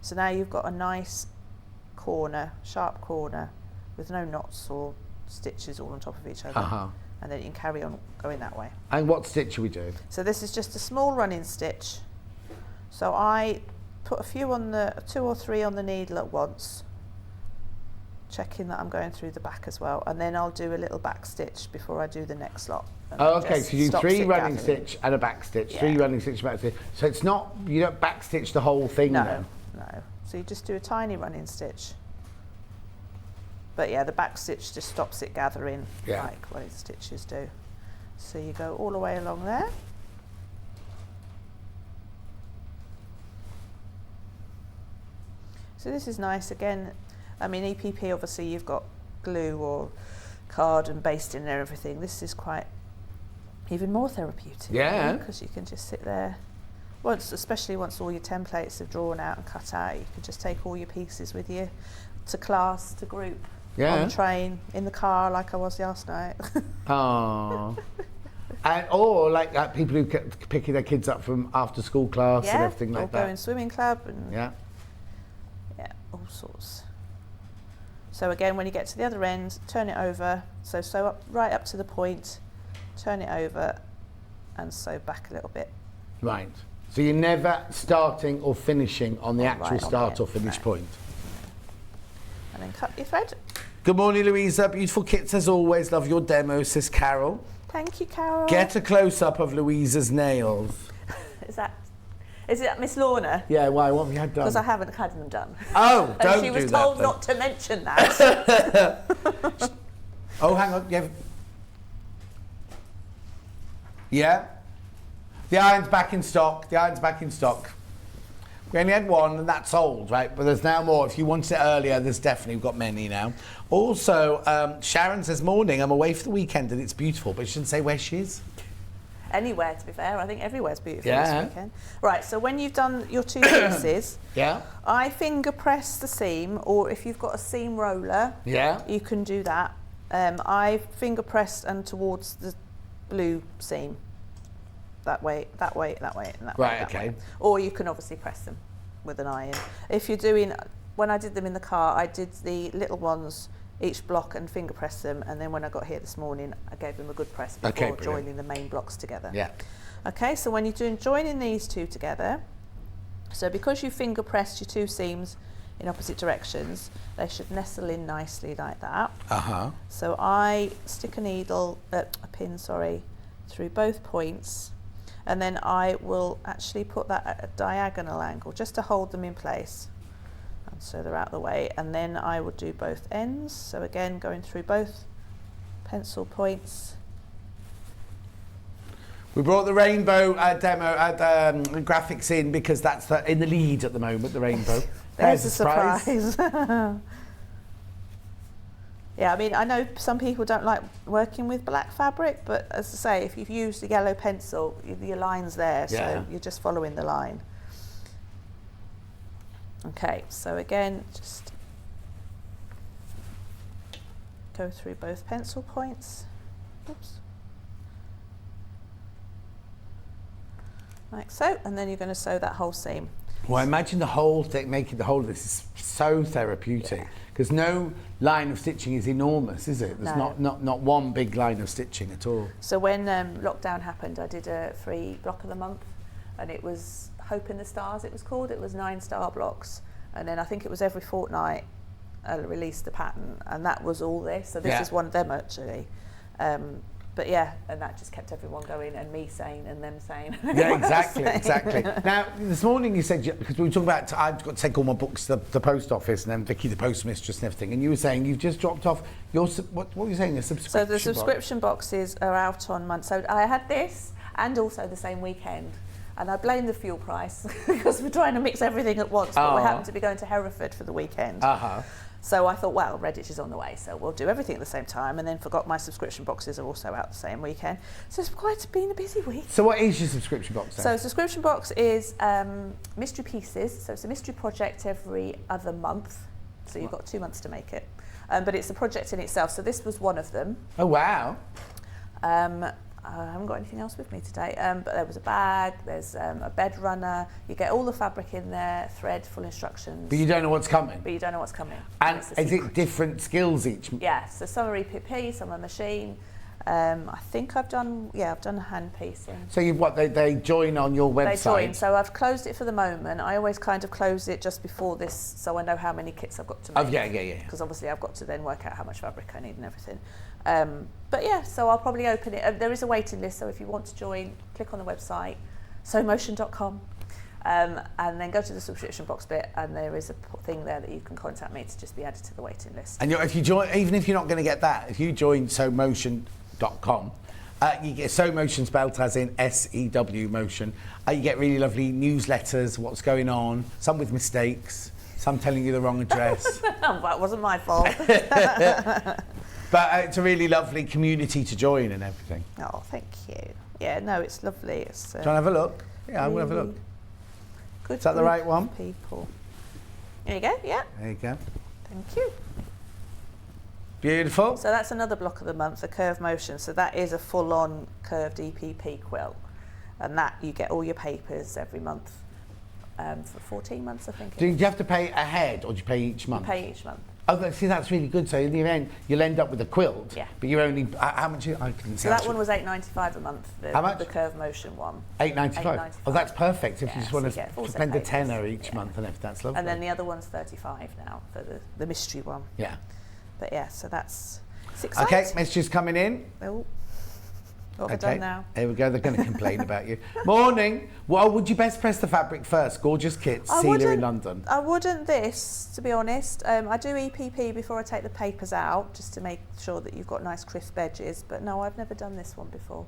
So now you've got a nice corner, sharp corner with no knots or stitches all on top of each other. And then you can carry on going that way. And what stitch are we doing? So this is just a small running stitch. So I put a few on the 2 or 3 on the needle at once, checking that I'm going through the back as well, and then I'll do a little back stitch before I do the next lot. Okay, so you do 3 running stitch and a back stitch, 3 running stitch, back stitch. So it's not, you don't back stitch the whole thing then? No. So you just do a tiny running stitch. But yeah, the back stitch just stops it gathering like what its stitches do. So you go all the way along there. So this is nice again. I mean, EPP, obviously you've got glue or card and basting and everything. This is quite even more therapeutic. Yeah. Because you can just sit there. Especially once all your templates are drawn out and cut out, you can just take all your pieces with you to class, to group, on the train, in the car, like I was last night. Oh. Or like people who picking their kids up from after school class and everything like that. Or going swimming club and yeah, all sorts. So again, when you get to the other end, turn it over. So sew up right up to the point, turn it over, and sew back a little bit. Right. So you're never starting or finishing on the actual start or finish point. And then cut your thread. Good morning, Louisa. Beautiful kits as always. Love your demo, says Carol. Thank you, Carol. Get a close-up of Louisa's nails. Is it Miss Lorna? Yeah, why? What have you had done? Because I haven't had them done. Oh, don't do that. And she was told not to mention that. Oh, hang on. Yeah. The iron's back in stock. We only had one and that's sold, right? But there's now more. If you wanted it earlier, there's definitely, we've got many now. Also, Sharon says, morning, I'm away for the weekend and it's beautiful, but she shouldn't say where she is. Anywhere, to be fair. I think everywhere's beautiful this weekend. Right, so when you've done your two pieces, I finger press the seam, or if you've got a seam roller, you can do that. I finger pressed and towards the blue seam. That way, and that way. Right, okay. Or you can obviously press them with an iron. If you're doing, when I did them in the car, I did the little ones, each block, and finger press them, and then when I got here this morning, I gave them a good press before joining the main blocks together. Yeah. Okay, so when you're joining these two together, so because you finger pressed your two seams in opposite directions, they should nestle in nicely like that. So I stick a pin, through both points, and then I will actually put that at a diagonal angle just to hold them in place. And so they're out of the way, and then I will do both ends. So again, going through both pencil points. We brought the rainbow demo graphics in because that's in the lead at the moment, the rainbow. There's a surprise. Yeah, I mean, I know some people don't like working with black fabric, but as I say, if you've used the yellow pencil, your line's there, so you're just following the line. Okay, so again, just go through both pencil points. Oops. Like so, and then you're going to sew that whole seam. Well, imagine the whole thing, making the whole of this is so therapeutic, because no line of stitching is enormous, is it? There's not one big line of stitching at all. So when lockdown happened, I did a free block of the month, and it was Hope in the Stars, it was called. It was 9 star blocks, and then I think it was every fortnight I released the pattern, and that was all this. So this is one of them actually. But yeah, and that just kept everyone going, and me saying and them saying. Yeah, exactly. Now, this morning you said, because we were talking about, I've got to take all my books to the post office, and then Vicky, the postmistress, and everything, and you were saying you've just dropped off your, what were you saying, a subscription So the subscription boxes are out on Monday. So I had this, and also the same weekend. And I blame the fuel price, because we're trying to mix everything at once, but we happen to be going to Hereford for the weekend. So I thought, well, Redditch is on the way, so we'll do everything at the same time, and then forgot my subscription boxes are also out the same weekend. So it's been a busy week. So what is your subscription box then? So subscription box is mystery pieces. So it's a mystery project every other month. So you've got 2 months to make it. But it's a project in itself. So this was one of them. Oh, wow. I haven't got anything else with me today, but there was a bag, there's a bed runner, you get all the fabric in there, thread, full instructions. But you don't know what's coming? And is it different skills each? Yeah, so some are EPP, some are machine. I think I've done a hand piecing. So they join on your website? They join, so I've closed it for the moment. I always kind of close it just before this, so I know how many kits I've got to make. Oh, yeah. Because obviously I've got to then work out how much fabric I need and everything. But yeah, so I'll probably open it. There is a waiting list, so if you want to join, click on the website, sewmotion.com, and then go to the subscription box bit, and there is a thing there that you can contact me to just be added to the waiting list. And if you join, even if you're not going to get that, if you join sewmotion.com, you get Sew Motion spelled as in SEW Motion. You get really lovely newsletters, what's going on, some with mistakes. So I'm telling you the wrong address. That wasn't my fault. But it's a really lovely community to join and everything. Oh, thank you. Yeah, no, it's lovely. It's Do you want to have a look? Yeah, I will have a look. good. Is that the group right one? of People. There you go. Yeah. There you go. Thank you. Beautiful. So that's another block of the month, the curve motion. So that is a full-on curved EPP quilt, and that you get all your papers every month for 14 months, I think. Do you have to pay ahead or do you pay each month? Pay each month. Oh, see, that's really good. So in the end, you'll end up with a quilt. Yeah. But you're only how much? I couldn't So that one was $8.95 a month. How much? The curve motion one. $8.95. Oh, that's perfect. If Yeah, you just so want you to get full set spend a papers. tenner each Yeah. month, and if that's lovely. And then the other one's $35 now for the mystery one. Yeah. But yeah, so that's it's Okay, exciting. messages coming in. Oh, what have I done now? Here we go. They're going to complain about you. Morning. Well, would you best press the fabric first? Gorgeous kits. I Sealer in wouldn't- London. I wouldn't this, to be honest. I do EPP before I take the papers out, just to make sure that you've got nice crisp edges. But no, I've never done this one before.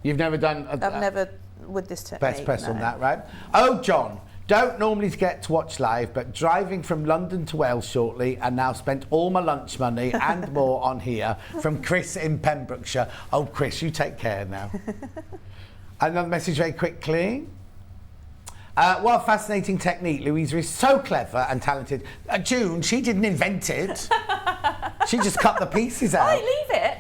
You've never done I've never with this technique. best press no. on that, right? Oh, John. Don't normally get to watch live, but driving from London to Wales shortly and now spent all my lunch money and more on here from Chris in Pembrokeshire. Oh, Chris, you take care now. Another message very quickly. What a fascinating technique. Louisa is so clever and talented. June, she didn't invent it. She just cut the pieces out. Hey, leave it.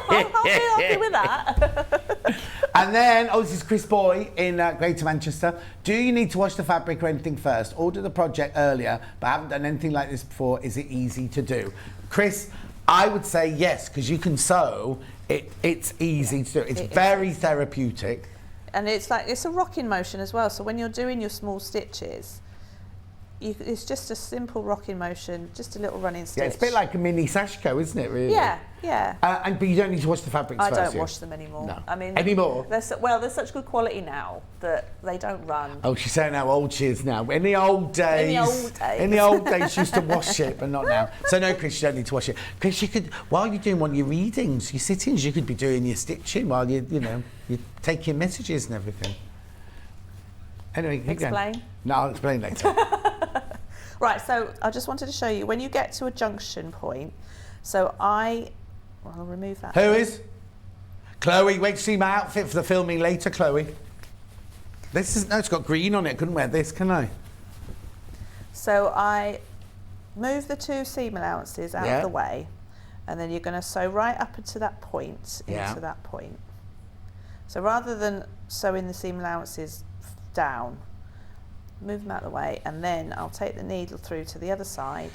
I'll be happy with that. And then, this is Chris Boy in Greater Manchester. Do you need to wash the fabric or anything first? Order the project earlier, but haven't done anything like this before. Is it easy to do? Chris, I would say yes, because you can sew. It's easy to do. It's very therapeutic. And it's a rocking motion as well. So when you're doing your small stitches, it's just a simple rocking motion, just a little running stitch. Yeah, it's a bit like a mini sashiko, isn't it, really? Yeah, yeah. But you don't need to wash the fabrics I first. don't wash them anymore. No. I mean, anymore? They're such good quality now that they don't run. Oh, she's saying how old she is now. In the old days. In the old days, she used to wash it, but not now. So no, Chris, you don't need to wash it. Chris, you could, while you're doing one of your readings, your sit-ins, you could be doing your stitching while you take your messages and everything. Anyway, keep going. Explain? No, I'll explain later. Right, so I just wanted to show you, when you get to a junction point, so I'll remove that. Who is? Chloe, wait to see my outfit for the filming later, Chloe. It's got green on it. I couldn't wear this, can I? So I move the two seam allowances out of the way, and then you're going to sew right up into that point, into that point. So rather than sewing the seam allowances down, move them out of the way, and then I'll take the needle through to the other side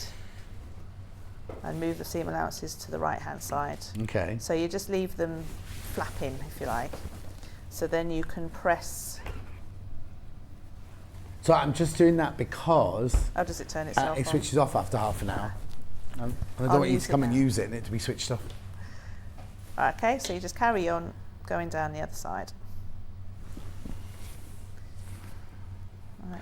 and move the seam allowances to the right hand side. Okay. So you just leave them flapping, if you like. So then you can press. So I'm just doing that because How does it turn itself it on? switches off after half an hour. And I don't want you to come and use it and it to be switched off. Okay, so you just carry on going down the other side.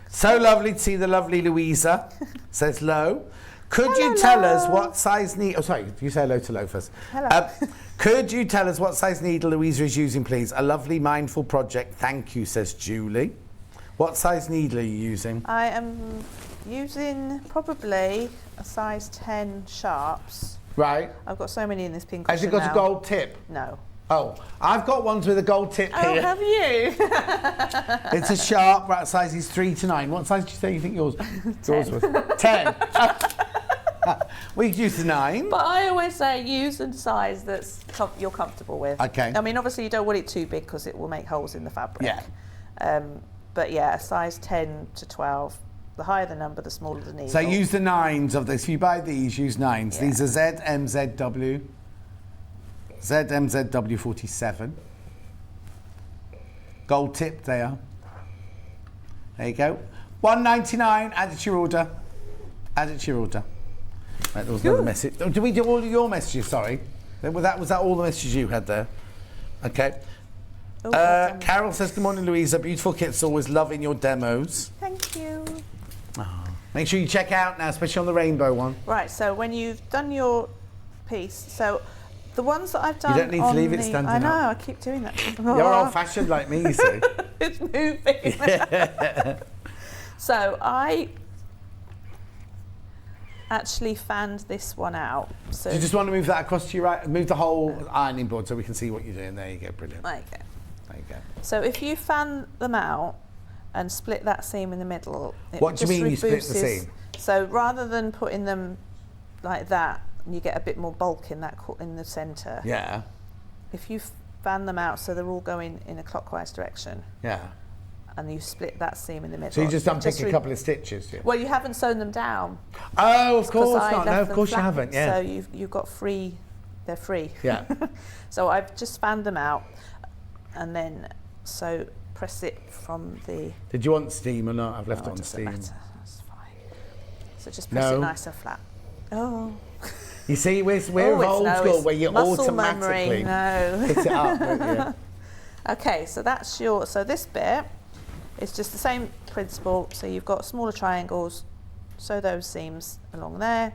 So lovely to see the lovely Louisa, says Lo. Could you tell us what size needle... Oh, sorry, you say hello to Lo first. Hello. Could you tell us what size needle Louisa is using, please? A lovely, mindful project. Thank you, says Julie. What size needle are you using? I am using probably a size 10 sharps. Right. I've got so many in this pink Has it cushion got now. a gold tip? No. Oh, I've got ones with a gold tip Oh, here. have you? It's a sharp, right, sizes 3 to 9. What size do you say you think yours was? 10. We could use the 9. But I always say use a size that's you're comfortable with. Okay. I mean, obviously you don't want it too big because it will make holes in the fabric. Yeah. But yeah, a size 10 to 12. The higher the number, the smaller the needle. So use the 9s of this. If you buy these, use 9s. Yeah. These are ZMZW. ZMZW47. Gold tip they are. There you go. $1.99. Add it to your order. Add it to your order. Right, there was another message. Oh, did we do all of your messages? Sorry. Was that all the messages you had there? Okay. Carol says, good morning, Louisa. Beautiful kits. Always loving your demos. Thank you. Oh. Make sure you check out now, especially on the rainbow one. Right, so when you've done your piece, so the ones that I've done You don't need to leave it standing I know, up. I keep doing that. You're old-fashioned like me, you see. It's moving. So I actually fanned this one out. So Do you just want to move that across to your right? Move the whole ironing board so we can see what you're doing. There you go, brilliant. there you go. There you go. So if you fan them out and split that seam in the middle, it What do you just mean you split the reduces- seam? So rather than putting them like that, you get a bit more bulk in that in the centre. Yeah, If you fan them out so they're all going in a clockwise direction, yeah. and you split that seam in the middle. So you just it unpick a couple of stitches, yeah? Well, you haven't sewn them down. Oh, of 'cause course I not. left No, of them course you flat. haven't, yeah. So you've got free, they're free. Yeah. So I've just fanned them out, and then so press it from the. Did you want steam or not? I've left Oh, it on doesn't steam. matter. That's fine. So just press No. it nice and flat. Oh. You see, we're Oh, of it's- old no, school it's where you muscle automatically memory. No. hit it up. don't you? Okay, so that's your. So this bit is just the same principle. So you've got smaller triangles, sew those seams along there,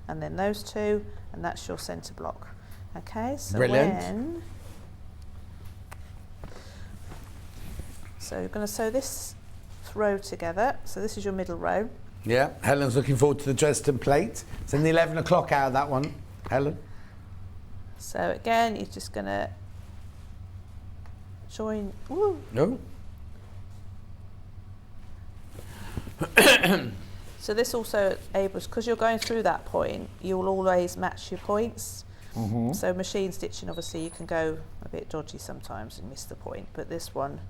and then those two, and that's your centre block. Okay, so Brilliant. So you're going to sew this row together. So this is your middle row. Yeah, Helen's looking forward to the Dresden plate. It's in the 11 o'clock hour, that one, Helen. So again, you're just going to join. Woo, No? So this also able, because you're going through that point, you'll always match your points. So machine stitching, obviously, you can go a bit dodgy sometimes and miss the point, but this one,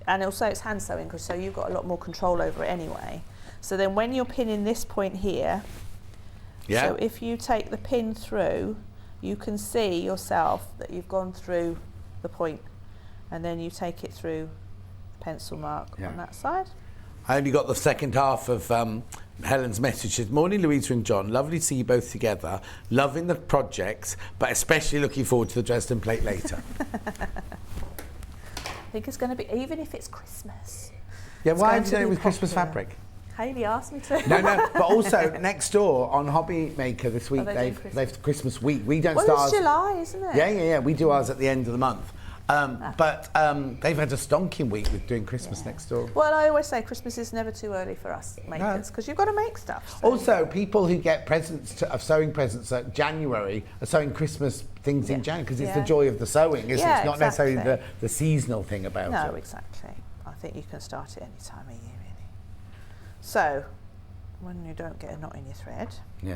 and also it's hand sewing, because so you've got a lot more control over it anyway. So then when you're pinning this point here, Yeah. so if you take the pin through, you can see yourself that you've gone through the point, and then you take it through the pencil mark Yeah. on that side. I only got the second half of Helen's message. Says, morning, Louisa and John. Lovely to see you both together. Loving the projects, but especially looking forward to the Dresden plate later. I think it's going to be, even if it's Christmas. Yeah, It's why going have you to done it be with Christmas popular. fabric? Hayley asked me to. No, but also next door on Hobby Maker this week, Oh, they do they've Christmas week. We don't Well, start it's ours- July, isn't it? Yeah. We do ours at the end of the month. But they've had a stonking week with doing Christmas next door. Well, I always say Christmas is never too early for us makers, because you've got to make stuff. So. Also, people who get presents of sewing presents at January are sewing Christmas things in January because it's the Yeah. joy of the sewing, isn't it? Yeah, It's not necessarily exactly. the seasonal thing about No, it. exactly. I think you can start it any time of year, really. So, when you don't get a knot in your thread, Yeah.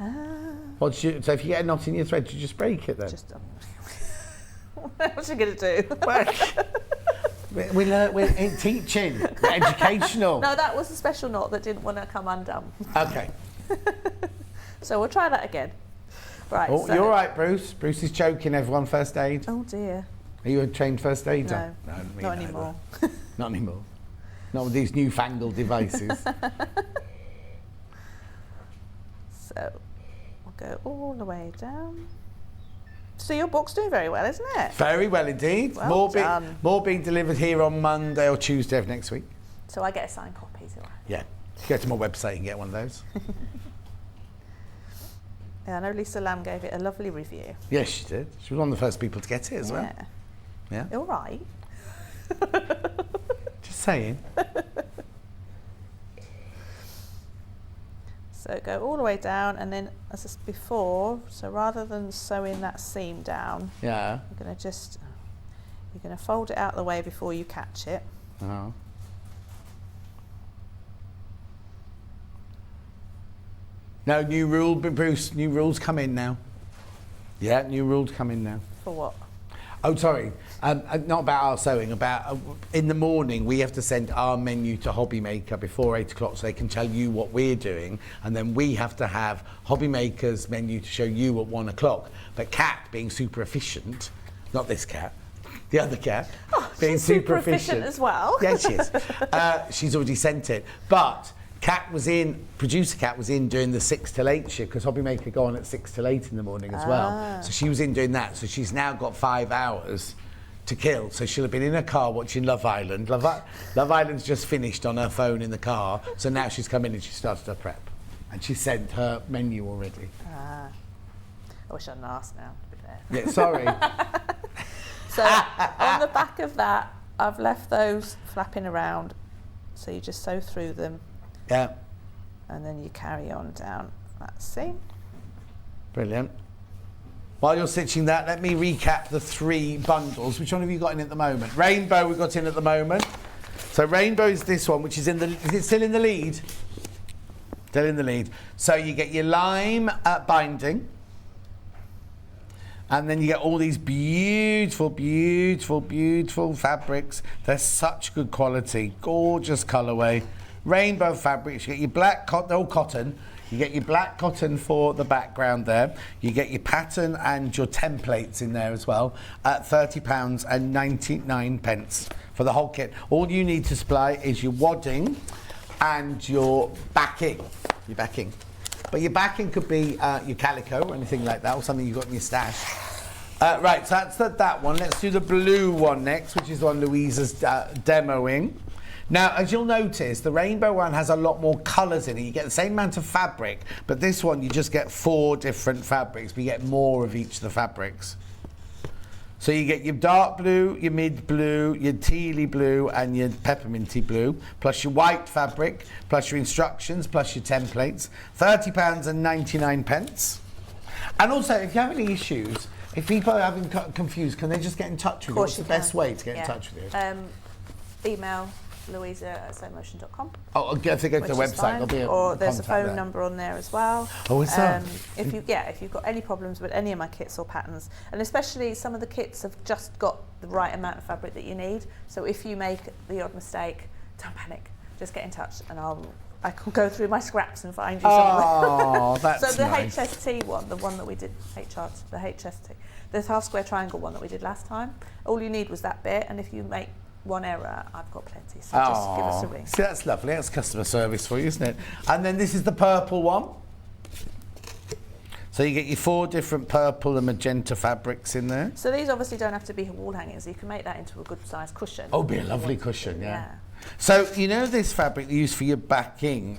ah, So if you get a knot in your thread, you just break it then? just what's you going to do? We're in teaching, we're educational. No, that was a special knot that didn't want to come undone. Okay. So we'll try that again. Right. Oh, so, you're all right, Bruce. Bruce is choking everyone first aid. Oh dear. Are you a trained first aider? No, me not neither. anymore. Not anymore. Not with these newfangled devices. So we'll go all the way down. So your book's doing very well, isn't it? Very well indeed. Well done. More being delivered here on Monday or Tuesday of next week. So I get a signed copy, do I? Yeah. Go to my website and get one of those. Yeah, I know Lisa Lamb gave it a lovely review. Yes, she did. She was one of the first people to get it as well. Yeah. Yeah. All right. Just saying. So go all the way down, and then as I said before, so rather than sewing that seam down, Yeah. you're going to fold it out the way before you catch it. Oh. No, new rule, Bruce. New rules come in now. Yeah, new rules come in now. For what? Oh, sorry. Not about our sewing. About in the morning, we have to send our menu to Hobby Maker before 8 o'clock, so they can tell you what we're doing, and then we have to have Hobby Maker's menu to show you at 1 o'clock. But Kat, being super efficient, not this cat, the other cat, being she's super efficient as well. Yeah, she is. She's already sent it, but. Producer Kat was in doing the 6 till 8 shift because Hobby Maker go on at 6 till 8 in the morning as well. So she was in doing that. So she's now got 5 hours to kill. So she'll have been in her car watching Love Island. Love Island's just finished on her phone in the car. So now she's come in and she started her prep. And she sent her menu already. I wish I hadn't asked now, to be fair. Yeah, sorry. So on the back of that, I've left those flapping around So you just sew through them. Yeah. And then you carry on down that seam. Brilliant. While you're stitching that, let me recap the 3 bundles. Which one have you got in at the moment? Rainbow we've got in at the moment. So Rainbow is this one, which is in the... Is it still in the lead? Still in the lead. So you get your lime binding. And then you get all these beautiful, beautiful, beautiful fabrics. They're such good quality. Gorgeous colourway. Rainbow fabrics. You get your black cotton, they're all cotton. You get your black cotton for the background there. You get your pattern and your templates in there as well at £30.99 for the whole kit. All you need to supply is your wadding and your backing. Your backing. But your backing could be your calico or anything like that, or something you've got in your stash. Right, so that's that one. Let's do the blue one next, which is the one Louisa's demoing. Now, as you'll notice, the rainbow one has a lot more colours in it. You get the same amount of fabric, but this one you just get 4 different fabrics, but you get more of each of the fabrics. So you get your dark blue, your mid blue, your tealy blue, and your pepperminty blue, plus your white fabric, plus your instructions, plus your templates. £30.99. And also, if you have any issues, if people are having confused, can they just get in touch with you? What's the best way to get in touch with you? Email louisa@sewmotion.com. Oh, I have to go to the website. There'll be a or there's a phone there. number on there as well. Oh, is there? If you've got any problems with any of my kits or patterns, and especially some of the kits have just got the right amount of fabric that you need. So if you make the odd mistake, don't panic. Just get in touch, and I can go through my scraps and find you somewhere. Oh, that's So the nice. HST one, the one that we did, the HST, the half square triangle one that we did last time, all you need was that bit, and if you make one error, I've got plenty, so just give us a ring. See, that's lovely. That's customer service for you, isn't it? And then this is the purple one. So you get your 4 different purple and magenta fabrics in there. So these obviously don't have to be wall hangers. You can make that into a good sized cushion. Oh, be a lovely cushion, yeah. So you know this fabric you use for your background?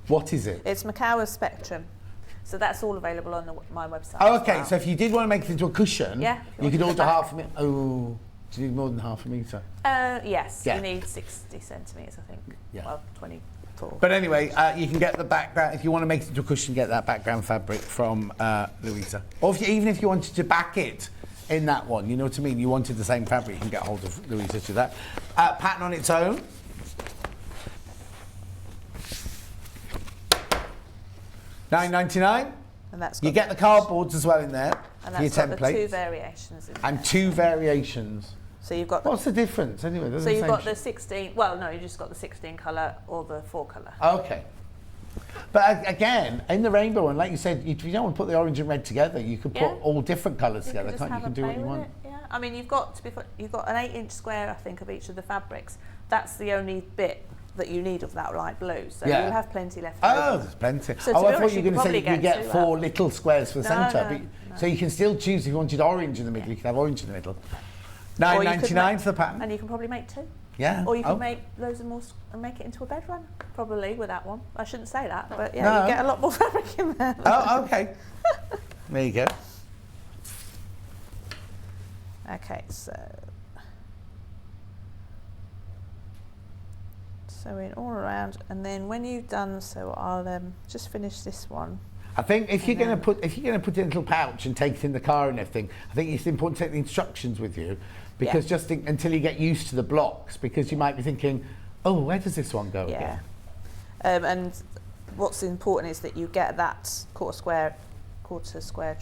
What is it? It's Macawa's Spectrum. So that's all available on my website. Oh, okay. So if you did want to make it into a cushion, you could order half a metre. Oh, do you need more than half a metre? Yes. Yeah. You need 60 centimetres, I think. Yeah. Well, 24. But anyway, you can get the background, if you want to make it into a cushion, get that background fabric from Louisa. Or even if you wanted to back it in that one, you know what I mean? You wanted the same fabric, you can get hold of Louisa to that. Pattern on its own. £9.99. And that's you get the cardboards as well in there. And for your that's got the templates. 2 variations in And there. 2 variations. So you've got. What's the difference anyway? So you've got the 16. Well, no, you just got the 16 colour or the 4 colour. Okay. But again, in the rainbow one, like you said, if you don't want to put the orange and red together, you could put all different colours together, can't you? You can do what you want. Yeah. I mean, you've got an 8-inch square, I think, of each of the fabrics. That's the only bit that you need of that light blue. So you'll have plenty left over. Oh, there's plenty. So I thought you were going to say you get get 4 little squares for the centre. No. So you can still choose if you wanted orange in the middle, you can have orange in the middle. £9.99 for the pattern. And you can probably make 2. Yeah. Or you can make loads of more and make it into a bed run, probably, with that one. I shouldn't say that, but yeah, you get a lot more fabric in there. Oh, okay. There you go. Okay, so sewing all around, and then when you've done, so I'll just finish this one. I think if you're going to put it in a little pouch and take it in the car and everything, I think it's important to take the instructions with you, because just until you get used to the blocks, because you might be thinking, oh, where does this one go again? And what's important is that you get that quarter square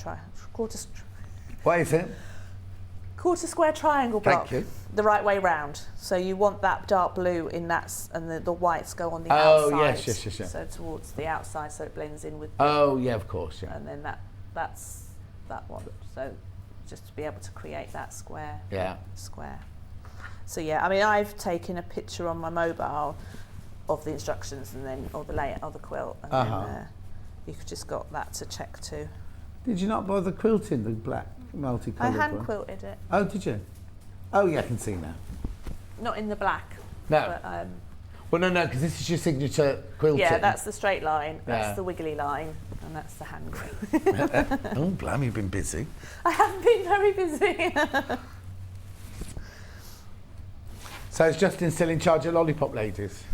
triangle block the right way round. So you want that dark blue in that, and the whites go on the outside. Oh, yes. So towards the outside, so it blends in with. Oh, yeah, of course, yeah. And then that's that one. So just to be able to create that square. Square. So yeah, I mean, I've taken a picture on my mobile of the instructions, and then or the layout of the quilt, and then you could just got that to check too. Did you not bother quilting the black multicoloured I hand one? quilted it. Oh, did you? Oh, yeah, I can see now. Not in the black. No. But, well, no, because this is your signature quilting. yeah, that's the straight line, that's the wiggly line, and that's the hand quilt. Oh, blimey, you've been busy. I haven't been very busy. So is Justin still in charge of lollipop ladies?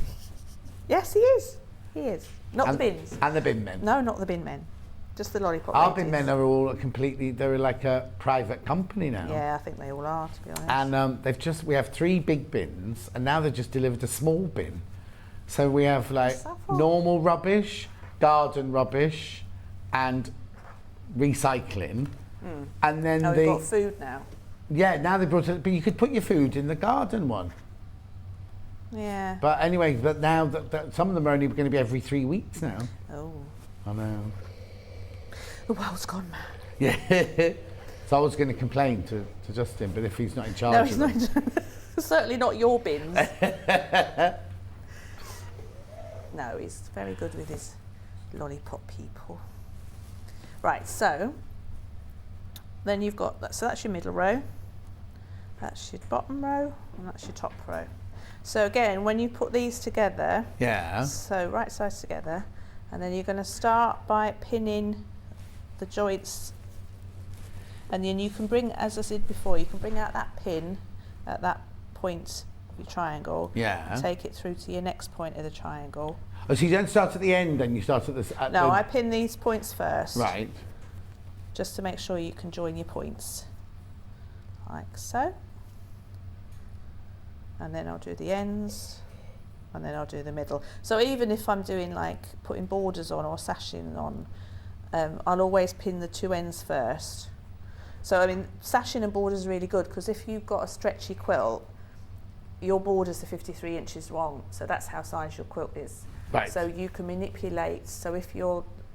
Yes, he is. He is. Not the bins. And the bin men? No, not the bin men. Just the lollipop Our ladies. bin men are all completely, they're like a private company now. Yeah, I think they all are, to be honest. And we have 3 big bins, and now they've just delivered a small bin. So we have like What's that for? normal rubbish, garden rubbish, and recycling. And then We've got food now. Yeah, now they brought it, but you could put your food in the garden one. Yeah. But anyway, but now that some of them are only going to be every 3 weeks now. Oh. I know. The world's gone mad. Yeah. So I was going to complain to Justin, but if he's not in charge No, of he's it. not. Certainly not your bins. No, he's very good with his lollipop people. Right, so then you've got that. So that's your middle row. That's your bottom row, and that's your top row. So again, when you put these together, Yeah. so right sides together, and then you're going to start by pinning the joints, and then you can bring, as I said before, you can bring out that pin at that point of your triangle. Yeah. And take it through to your next point of the triangle. Oh, so you don't start at the end, then you start at this. No, I pin these points first. Right. Just to make sure you can join your points, like so. And then I'll do the ends, and then I'll do the middle. So even if I'm doing like putting borders on or sashing on, I'll always pin the 2 ends first. So I mean, sashing and borders are really good, because if you've got a stretchy quilt, your borders are 53 inches long, so that's how size your quilt is. Right. So you can manipulate, so if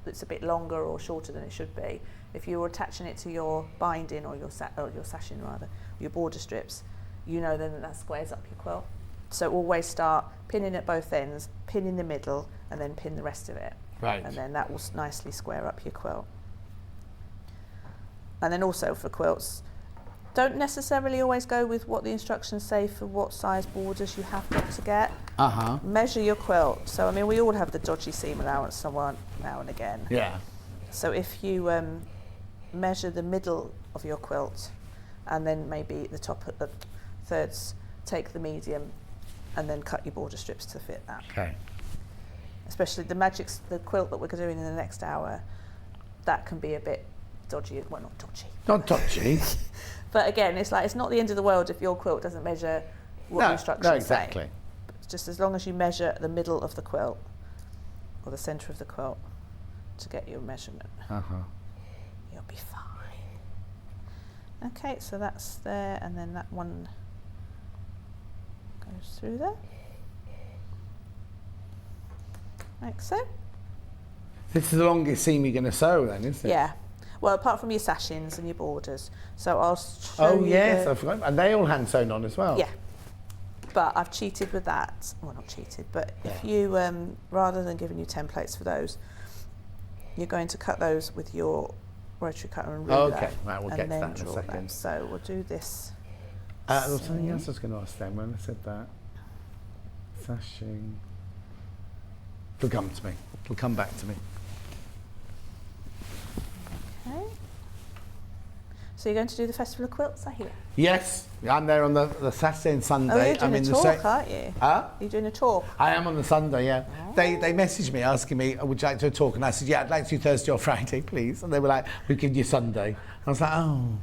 it's a bit longer or shorter than it should be, if you're attaching it to your binding or your sashing rather, your border strips, you know then that squares up your quilt. So always start pinning at both ends, pin in the middle, and then pin the rest of it. Right. And then that will nicely square up your quilt. And then also for quilts, don't necessarily always go with what the instructions say for what size borders you have got to get. Uh-huh. Measure your quilt. So I mean, we all have the dodgy seam allowance somewhere now and again. Yeah. So if you measure the middle of your quilt, and then maybe the top of the thirds, take the medium, and then cut your border strips to fit that. Okay. Especially the quilt that we're doing in the next hour, that can be a bit dodgy. Well, not dodgy. Not dodgy. But again, it's not the end of the world if your quilt doesn't measure what the instructions No, exactly. say. But just as long as you measure the middle of the quilt, or the centre of the quilt, to get your measurement, you'll be fine. Okay, so that's there, and then that one goes through there, like so. This is the longest seam you're going to sew then, isn't it? Yeah. Well, apart from your sashings and your borders. So I'll show Oh, you yes, the- I forgot. And they all hand sewn on as well? Yeah. But I've cheated with that. Well, not cheated, but if you, rather than giving you templates for those, you're going to cut those with your rotary cutter and ruler. Okay, right, we'll and get to then that in a draw second. them. So we'll do this. There was something else I was going to ask them when I said that. Sashing. It'll come to me. It'll come back to me. Okay. So you're going to do the Festival of Quilts, I hear? Yes, I'm there on the Saturday and Sunday. Oh, you're doing I'm a in talk, aren't you? Huh? You're doing a talk. I am on the Sunday, yeah. They messaged me asking me, would you like to do a talk? And I said, yeah, I'd like to do Thursday or Friday, please. And they were like, we'll give you Sunday. I was like, oh,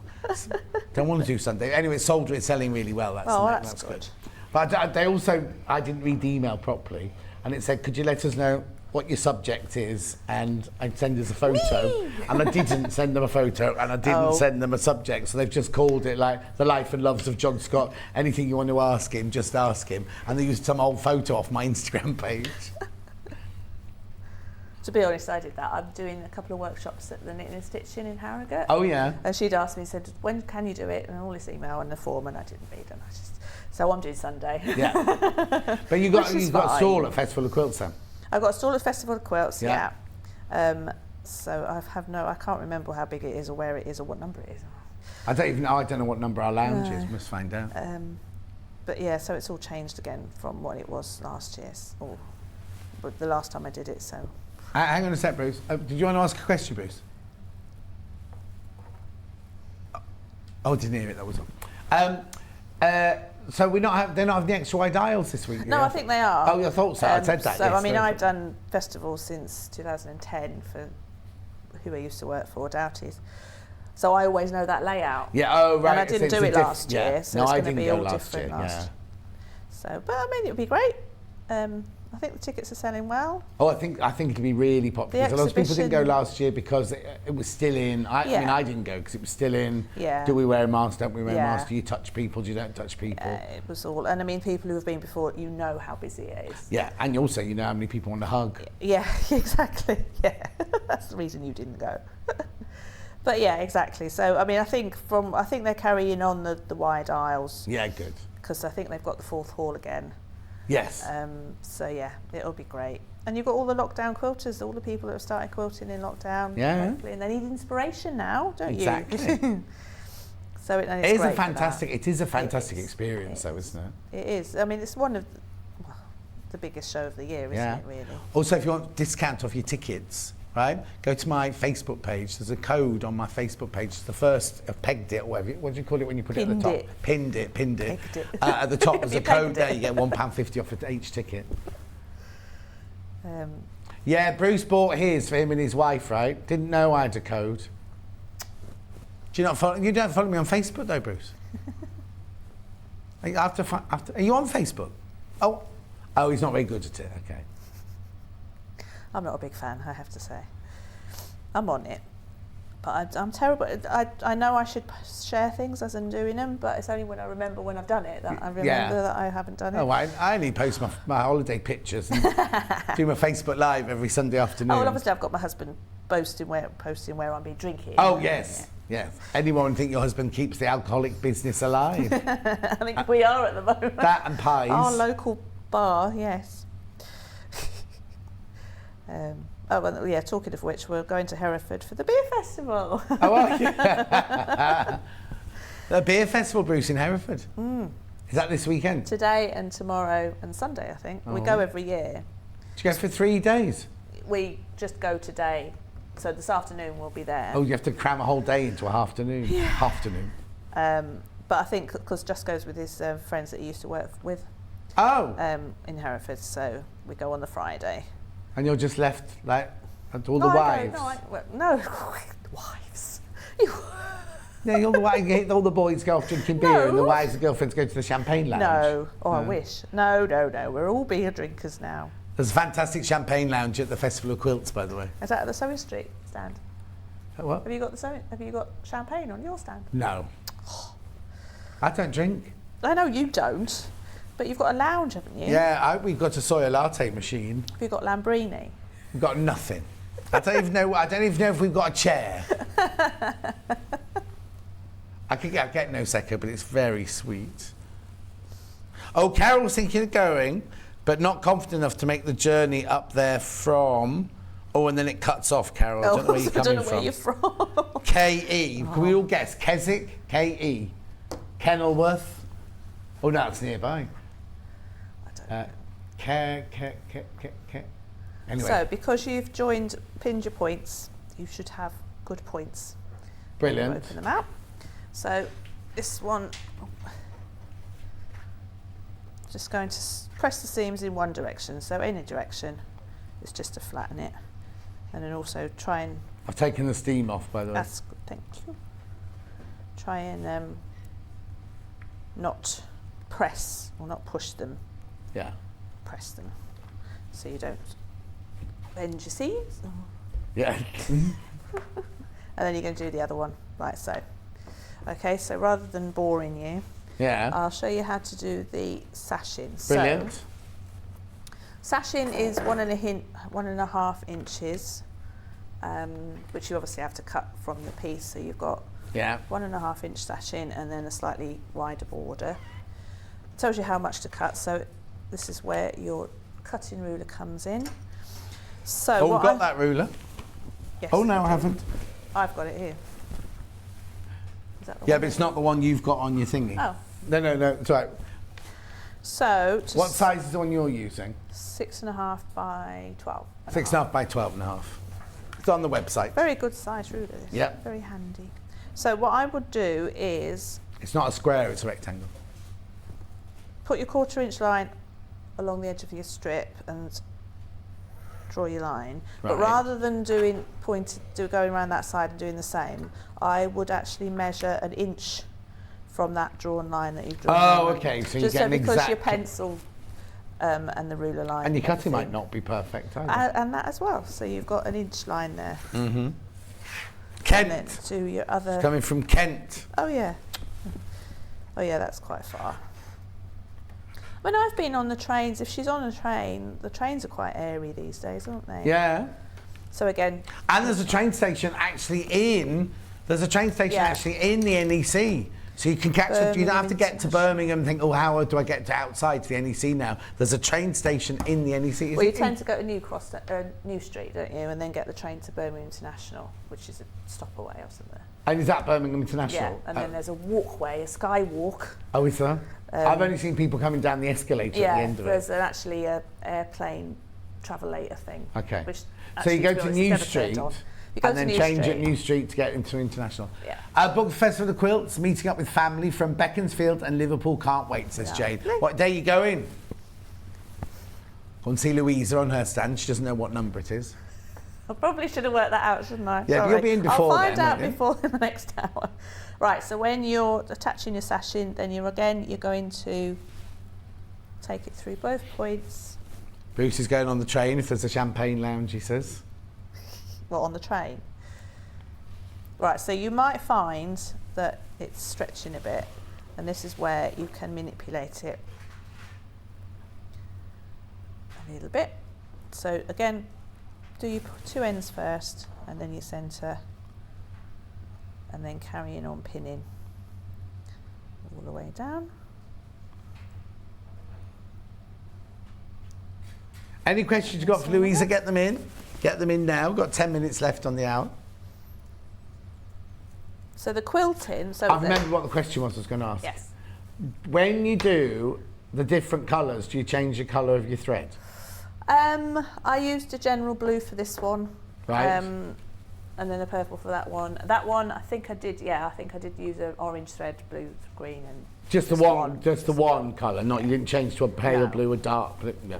don't want to do Sunday. Anyway, it's sold, it's selling really well. That's good. But they also, I didn't read the email properly. And it said, could you let us know what your subject is, and I'd send us a photo. And I didn't send them a photo, and I didn't send them a subject, so they've just called it like The Life and Loves of John Scott. Anything you want to ask him, just ask him. And they used some old photo off my Instagram page. To be honest, I did that. I'm doing a couple of workshops at the Knitting and Stitching in Harrogate. Oh yeah. And she'd asked me, said, when can you do it? And all this email and the form, and I didn't read, and I just, so I'm doing Sunday. Yeah. But you've got a stall at Festival of Quilts then? I've got a stall at Festival of Quilts, Yeah. So I can't remember how big it is or where it is or what number it is. I don't know what number our lounge is, must find out. But yeah, so it's all changed again from what it was last year, but the last time I did it, so. Hang on a sec, Bruce. Did you want to ask a question, Bruce? Oh, I didn't hear it, that was all. So they're not having the extra wide aisles this week? No, yeah? I think they are. Oh, I thought so. I said that. So, yes, I mean, so- I've done festivals since 2010 for who I used to work for, Doughties. So I always know that layout. Yeah, oh, right. And I didn't do it last year, so no, it's I going to didn't be go all last different year, last. yeah. So, but I mean, it would be great. I think the tickets are selling well. Oh, I think it'll be really popular. The A lot of people didn't go exhibition- last year because it was still in. I mean, Yeah. I didn't go because it was still in. Yeah. Do we wear a mask? Don't we wear a Yeah. mask? Do you touch people? Do you don't touch people? It was all, and I mean, people who have been before, you know how busy it is. Yeah, and also you know how many people want to hug. Yeah, exactly. Yeah, that's the reason you didn't go. But yeah, exactly. So I mean, I think they're carrying on the wide aisles Yeah, good. because I think they've got the fourth hall again. Yes. So yeah, it'll be great. And you've got all the lockdown quilters, all the people that have started quilting in lockdown. Yeah. Hopefully, and they need inspiration now, don't Exactly. you? So it's It is great a for fantastic. that. It is a fantastic It is. experience, though, isn't it? It is. I mean, it's one of the biggest show of the year, isn't Yeah. it? Really. Also, if you want discount off your tickets, right, go to my Facebook page. There's a code on my Facebook page. It's the first, pegged it, or whatever. What do you call it when you put it at the top? Pinned it. Pegged it. At the top, there's a You code pegged there. it. You get £1.50 off of each ticket. Um, Yeah, Bruce bought his for him and his wife, right? Didn't know I had a code. Do you not follow? You don't follow me on Facebook, though, Bruce. Are you on Facebook? Oh, he's not very good at it. Okay. I'm not a big fan, I have to say. I'm on it, but I'm terrible. I know I should share things as I'm doing them, but it's only when I remember when I've done it that I remember that I haven't done it. Oh, I only post my holiday pictures and do my Facebook Live every Sunday afternoon. Oh, well, obviously I've got my husband posting where I'll be drinking. Oh, yes. Yes. Anyone think your husband keeps the alcoholic business alive? I think we are at the moment. That and pies. Our local bar, yes. Oh, well, yeah, talking of which, we're going to Hereford for the beer festival. Oh, are you? The beer festival, Bruce, in Hereford. Is that this weekend? Today and tomorrow and Sunday, I think. We go every year. Do you go for 3 days? We just go today. So this afternoon we'll be there. Oh, you have to cram a whole day into a afternoon. Yeah. Afternoon. But I think because Just goes with his friends that he used to work with Oh. in Hereford, so we go on the Friday. And you're just left, like, all the wives? No, wives. Yeah, all the boys go off drinking beer and the wives and girlfriends go to the champagne lounge. No, I wish. No, we're all beer drinkers now. There's a fantastic champagne lounge at the Festival of Quilts, by the way. Is that at the Sewing Street stand? What? Have you got champagne on your stand? No. I don't drink. I know you don't, but you've got a lounge, haven't you? Yeah, we've got a soya latte machine. Have you got Lambrini? We've got nothing. I don't even know if we've got a chair. I get no secco, but it's very sweet. Oh, Carol's thinking of going, but not confident enough to make the journey up there from. Oh, and then it cuts off, Carol. I don't know where you're coming from. Where you're from. K.E. Can we all guess? Keswick? K.E. Kenilworth? Oh, no, it's nearby. I don't know. Anyway. So, because you've joined Pinned Your Points, you should have good points. Brilliant. Open them out. So, this one, just going to press the seams in one direction, so any direction. It's just to flatten it, and then also try and. I've taken the steam off, by the way. That's good, thank you. Try and not press or not push them. Yeah. Press them, so you don't bend your seams. Yeah. And then you're going to do the other one, like so. Okay, so rather than boring you, Yeah. I'll show you how to do the sashing. Brilliant. So, sashing is 1.5 inches, which you obviously have to cut from the piece. So you've got 1.5 inch sashing and then a slightly wider border. It tells you how much to cut. So this is where your cutting ruler comes in. So we've got that ruler. Yes, Oh, no, I haven't. I've got it here. Is that the Yeah, one? but it's not the one you've got on your thingy. Oh. No, it's all right. So What size is the one you're using? 6.5 by 12. 6.5 by 12.5. It's on the website. Very good size ruler, this. Yep. Very handy. So what I would do is... It's not a square, it's a rectangle. put your 1/4 inch line along the edge of your strip and draw your line. But Right. rather than going around that side and doing the same, I would actually measure 1 inch from that drawn line that you've drawn. Oh, okay. So you just get so an because exact. your pencil and the ruler line. And your cutting might everything. not be perfect either. And that as well. So you've got 1 inch line there. Mm-hmm. And then Kent. to your other. Coming from Kent. Oh yeah. Oh yeah, that's quite far. When I've been on the trains, if she's on a train, the trains are quite airy these days, aren't they? Yeah. So again. And there's a train station actually in. There's a train station Yeah. actually in the NEC. So you can catch it. You don't have to get to Birmingham and think, oh, how do I get to outside to the NEC now? There's a train station in the NEC. Well, you tend to go to New Street, don't you? And then get the train to Birmingham International, which is a stop away or something. And is that Birmingham International? Yeah, and then there's a walkway, a skywalk. Oh, is there? I've only seen people coming down the escalator at the end of it. There's actually a airplane travelator thing. Okay. Which So you actually, go be to honest, New never turned Street on. You go and to then New change Street. at New Street to get into International. Yeah. Book the Festival of the Quilts, meeting up with family from Beaconsfield and Liverpool. Can't wait, says Jane. Lovely. What day are you going? Go and see Louisa on her stand. She doesn't know what number it is. I probably should have worked that out, shouldn't I? Yeah, but Sorry. you'll be in before I'll find then, out won't you? before in the next hour. Right, so when you're attaching your sash in, then you're going to take it through both points. Bruce is going on the train if there's a champagne lounge, he says. Well, on the train. Right, so you might find that it's stretching a bit, and this is where you can manipulate it a little bit. So again, do your 2 ends first, and then your centre, and then carrying on pinning all the way down. Any questions you've got for Louisa, get them in. Get them in now. Got 10 minutes left on the hour. So the quilting. So I remember what the question was I was going to ask. Yes. When you do the different colours, do you change the colour of your thread? I used a general blue for this one. Right. And then a purple for that one. That one, I think I did. Yeah, I think I did use an orange thread, blue, green, and Just the one colour, not you didn't change to a pale No. blue, a dark blue. No.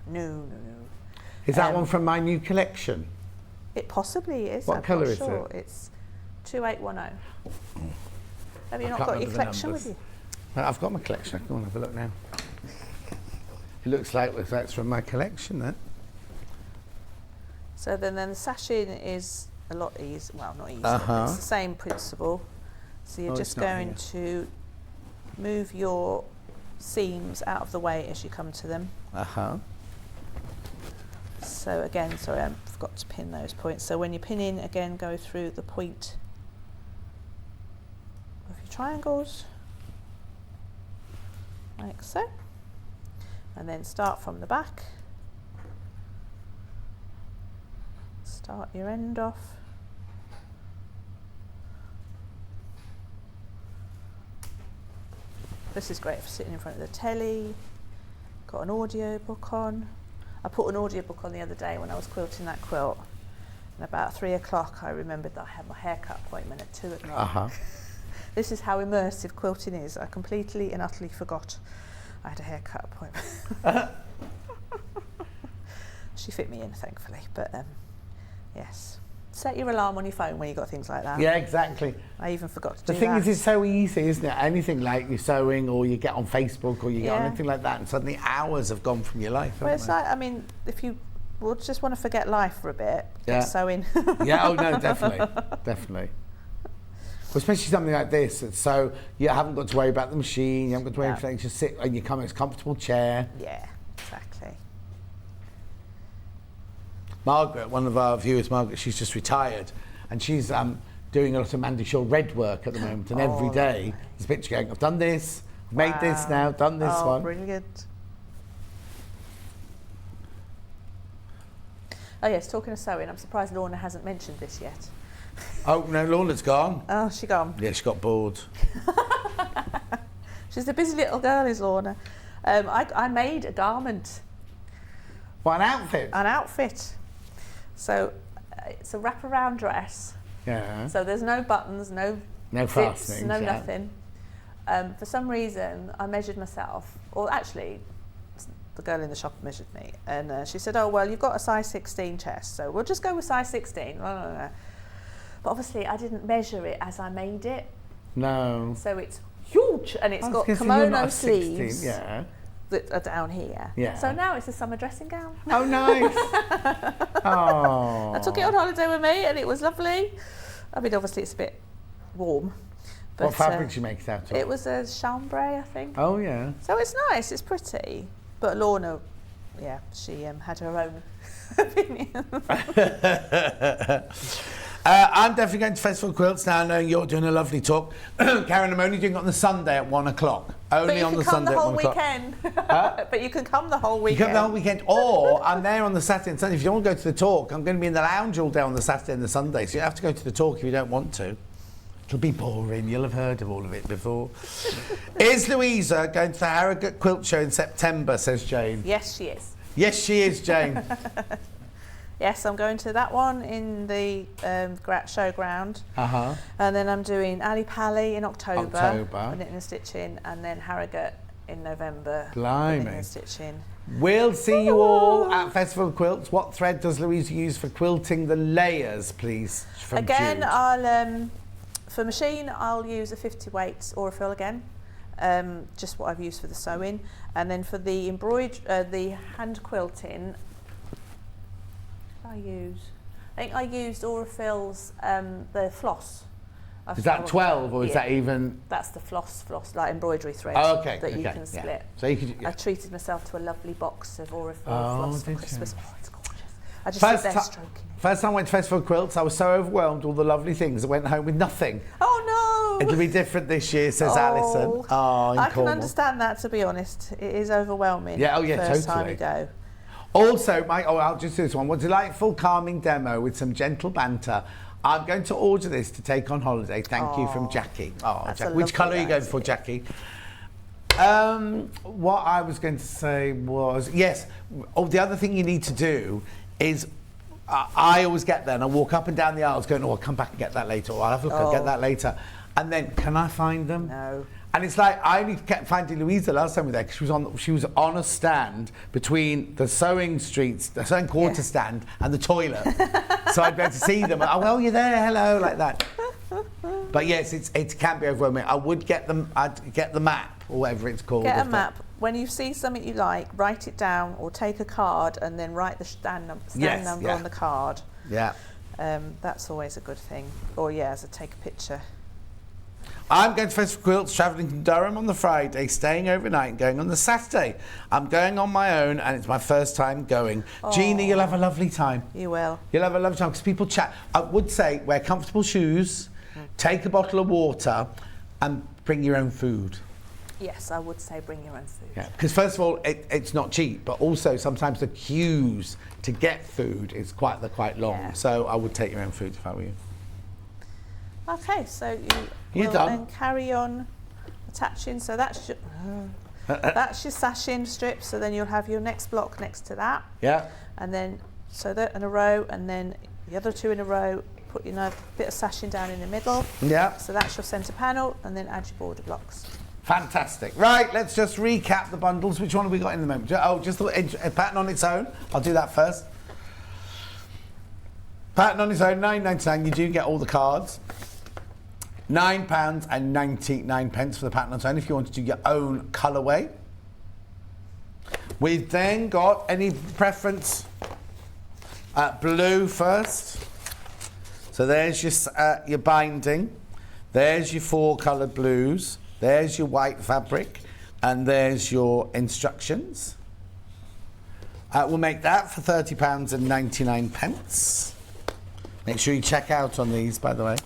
No. Is that one from my new collection? It possibly is. What I'm colour not is sure. it? It's 2810. Have you I not can't got your remember the collection numbers. with you? No, I've got my collection. I can go and have a look now. It looks like that's from my collection, then. So then the sashing is a lot easier. Well, not easier. Uh-huh. It's the same principle. So you're Oh, just it's not going to move your seams out of the way as you come to them. Uh-huh. So again, sorry, I forgot to pin those points. So when you're pinning, again, go through the point of your triangles, like so. And then start from the back. Start your end off. This is great for sitting in front of the telly. Got an audio book on. I put an audio book on the other day when I was quilting that quilt. And about 3 o'clock, I remembered that I had my haircut appointment at 2 o'clock. Uh-huh. This is how immersive quilting is. I completely and utterly forgot I had a haircut appointment. She fit me in, thankfully. But yes, set your alarm on your phone when you got things like that. Yeah, exactly. I even forgot to The do thing that. is, it's so easy, isn't it? Anything like you're sewing or you get on Facebook or you get on Yeah. anything like that and suddenly hours have gone from your life, Well, haven't it's they? like, I mean, if you would just want to forget life for a bit, Yeah. get sewing. Yeah, oh no, definitely, definitely. Well, especially something like this, it's so you haven't got to worry about the machine, you haven't got to worry No. about anything, just sit and you come in a comfortable chair. Yeah, exactly. Margaret, one of our viewers, Margaret, she's just retired and she's doing a lot of Mandy Shaw red work at the moment, and every day there's a picture going, I've done this, I've made this now, done this one. Brilliant. Oh yes, talking of sewing, I'm surprised Lorna hasn't mentioned this yet. Oh no, Lorna's gone. Oh, she gone. Yeah, she got bored. She's a busy little girl, is Lorna. I made a garment, What, an outfit? an outfit. So it's a wraparound dress. Yeah. So there's no buttons, no No zips, fastenings, no yeah. nothing. For some reason, I measured myself, or actually, the girl in the shop measured me, and she said, oh, well, you've got a size 16 chest, so we'll just go with size 16. But obviously, I didn't measure it as I made it. No. So it's huge, and it's got kimono sleeves. Yeah. That are down here. Yeah. So now it's a summer dressing gown. Oh, nice. Oh. I took it on holiday with me, and it was lovely. I mean, obviously, it's a bit warm. But, what fabric did you make it out of? It was a chambray, I think. Oh, yeah. So it's nice, it's pretty. But Lorna, yeah, she had her own opinion. I'm definitely going to Festival Quilts now, knowing you're doing a lovely talk. Karen, I'm only doing it on the Sunday at 1 o'clock. Only on the Sunday at 1 o'clock. But you can come the whole weekend. You come the whole weekend, or I'm there on the Saturday and Sunday. If you don't want to go to the talk, I'm going to be in the lounge all day on the Saturday and the Sunday, so you have to go to the talk if you don't want to. It'll be boring. You'll have heard of all of it before. Is Louisa going to the Harrogate Quilt Show in September, says Jane? Yes, she is. Yes, she is, Jane. Yes, I'm going to that one in the showground. Uh-huh. And then I'm doing Ali Pali in October. Knitting and stitching. And then Harrogate in November. Blimey. Knitting and stitching. We'll see you all at Festival Quilts. What thread does Louisa use for quilting the layers, please? Again, Jude? I'll for machine I'll use a 50 weight Aurifil again, just what I've used for the sewing, and then for the the hand quilting, I think I used Aurifil's the floss. Is that 12 or is that even? That's the floss like embroidery thread that you can split. Yeah. So you could, I treated myself to a lovely box of Aurifil floss for Christmas. Oh, it's gorgeous. I just sit there stroking it. First time I went to Festival Quilts, I was so overwhelmed with all the lovely things. I went home with nothing. Oh no! It'll be different this year, says Alison. Oh, I can understand that, to be honest. It is overwhelming. Yeah, oh yeah, first totally. time you go. Also, I'll just do this one. What a delightful, calming demo with some gentle banter. I'm going to order this to take on holiday. Thank you from Jackie. Oh, Jackie. Which colour are you going for, Jackie? What I was going to say was, yes, the other thing you need to do is, I always get there and I walk up and down the aisles going, oh, I'll come back and get that later, or I'll have a look, I'll get that later. And then, can I find them? No. And it's like, I only kept finding Louisa last time we were there, because she was on a stand between the sewing quarter stand and the toilet. So I'd be able to see them. Oh, well, you're there, hello, like that. But yes, it can be overwhelming. I'd get the map, or whatever it's called. Get a map. When you see something you like, write it down, or take a card and then write the stand number on the card. Yeah. That's always a good thing. Or take a picture. I'm going to Festival Quilts, travelling from Durham on the Friday, staying overnight and going on the Saturday. I'm going on my own and it's my first time going. Jeannie, you'll have a lovely time. You will. You'll have a lovely time because people chat. I would say wear comfortable shoes, take a bottle of water and bring your own food. Yes, I would say bring your own food. Yeah, because first of all, it's not cheap, but also sometimes the queues to get food is quite long. Yeah. So I would take your own food if I were you. Okay, so you will then carry on attaching. So that's your sashing strip. So then you'll have your next block next to that. Yeah. And then that in a row, and then the other two in a row. Put your bit of sashing down in the middle. Yeah. So that's your centre panel, and then add your border blocks. Fantastic. Right, let's just recap the bundles. Which one have we got in the moment? Oh, just a pattern on its own. I'll do that first. Pattern on its own, £9.99. You do get all the cards. £9.99 for the pattern on its own if you want to do your own colourway. We've then got any preference? Blue first. So there's your binding. There's your 4 coloured blues. There's your white fabric. And there's your instructions. We'll make that for £30.99. Make sure you check out on these, by the way.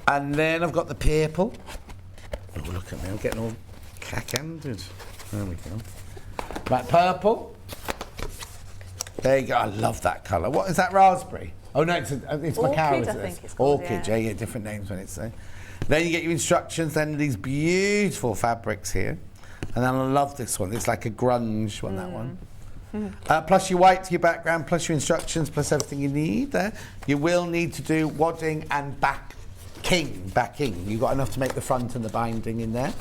And then I've got the purple. Oh, look at me, I'm getting all cack-handed. There we go. Right, purple. There you go, I love that colour. What is that, raspberry? Oh no, it's Macao, I think it's called, Orchid, yeah, different names when it's there. Then you get your instructions, then these beautiful fabrics here. And then I love this one, it's like a grunge one, that one. Plus your white to your background, plus your instructions, plus everything you need there. You will need to do wadding and back backing. You've got enough to make the front and the binding in there.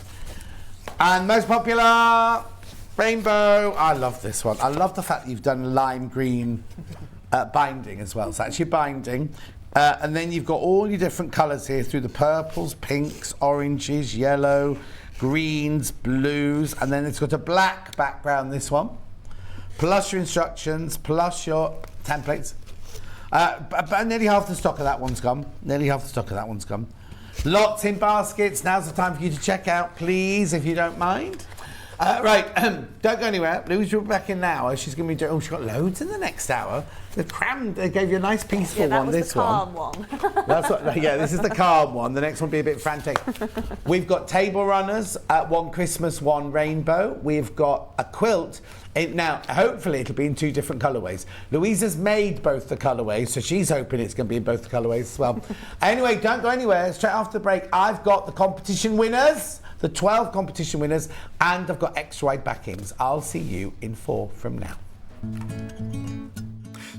And most popular, rainbow. I love this one. I love the fact that you've done lime green binding as well. So actually binding. And then you've got all your different colours here through the purples, pinks, oranges, yellow, greens, blues, and then it's got a black background, this one. Plus your instructions, plus your templates. But nearly half the stock of that one's gone. Lots in baskets. Now's the time for you to check out, please, if you don't mind. Right, don't go anywhere. Louise will be back in now. She's going to be doing. Oh, she's got loads in the next hour. They gave you a nice peaceful that one. Was this the calm one. That's what. Yeah, this is the calm one. The next one will be a bit frantic. We've got table runners. One Christmas, one rainbow. We've got a quilt. Now, hopefully, it'll be in 2 different colourways. Louisa's made both the colourways, so she's hoping it's going to be in both the colourways as well. Anyway, don't go anywhere. Straight after the break, I've got the competition winners, the 12 competition winners, and I've got extra wide backings. I'll see you in 4 from now.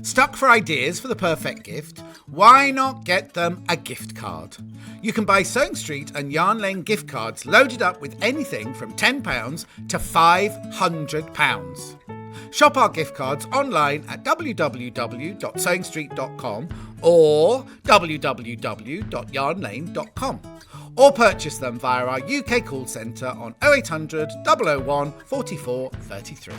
Stuck for ideas for the perfect gift? Why not get them a gift card? You can buy Sewing Street and Yarn Lane gift cards loaded up with anything from £10 to £500. Shop our gift cards online at www.sewingstreet.com or www.yarnlane.com, or purchase them via our UK call centre on 0800 001 44 33.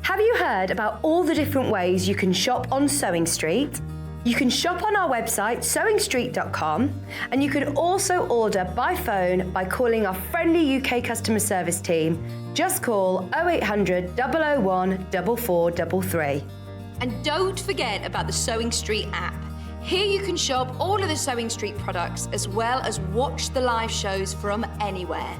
Have you heard about all the different ways you can shop on Sewing Street? You can shop on our website, sewingstreet.com, and you can also order by phone by calling our friendly UK customer service team. Just call 0800 001 4433. And don't forget about the Sewing Street app. Here you can shop all of the Sewing Street products as well as watch the live shows from anywhere.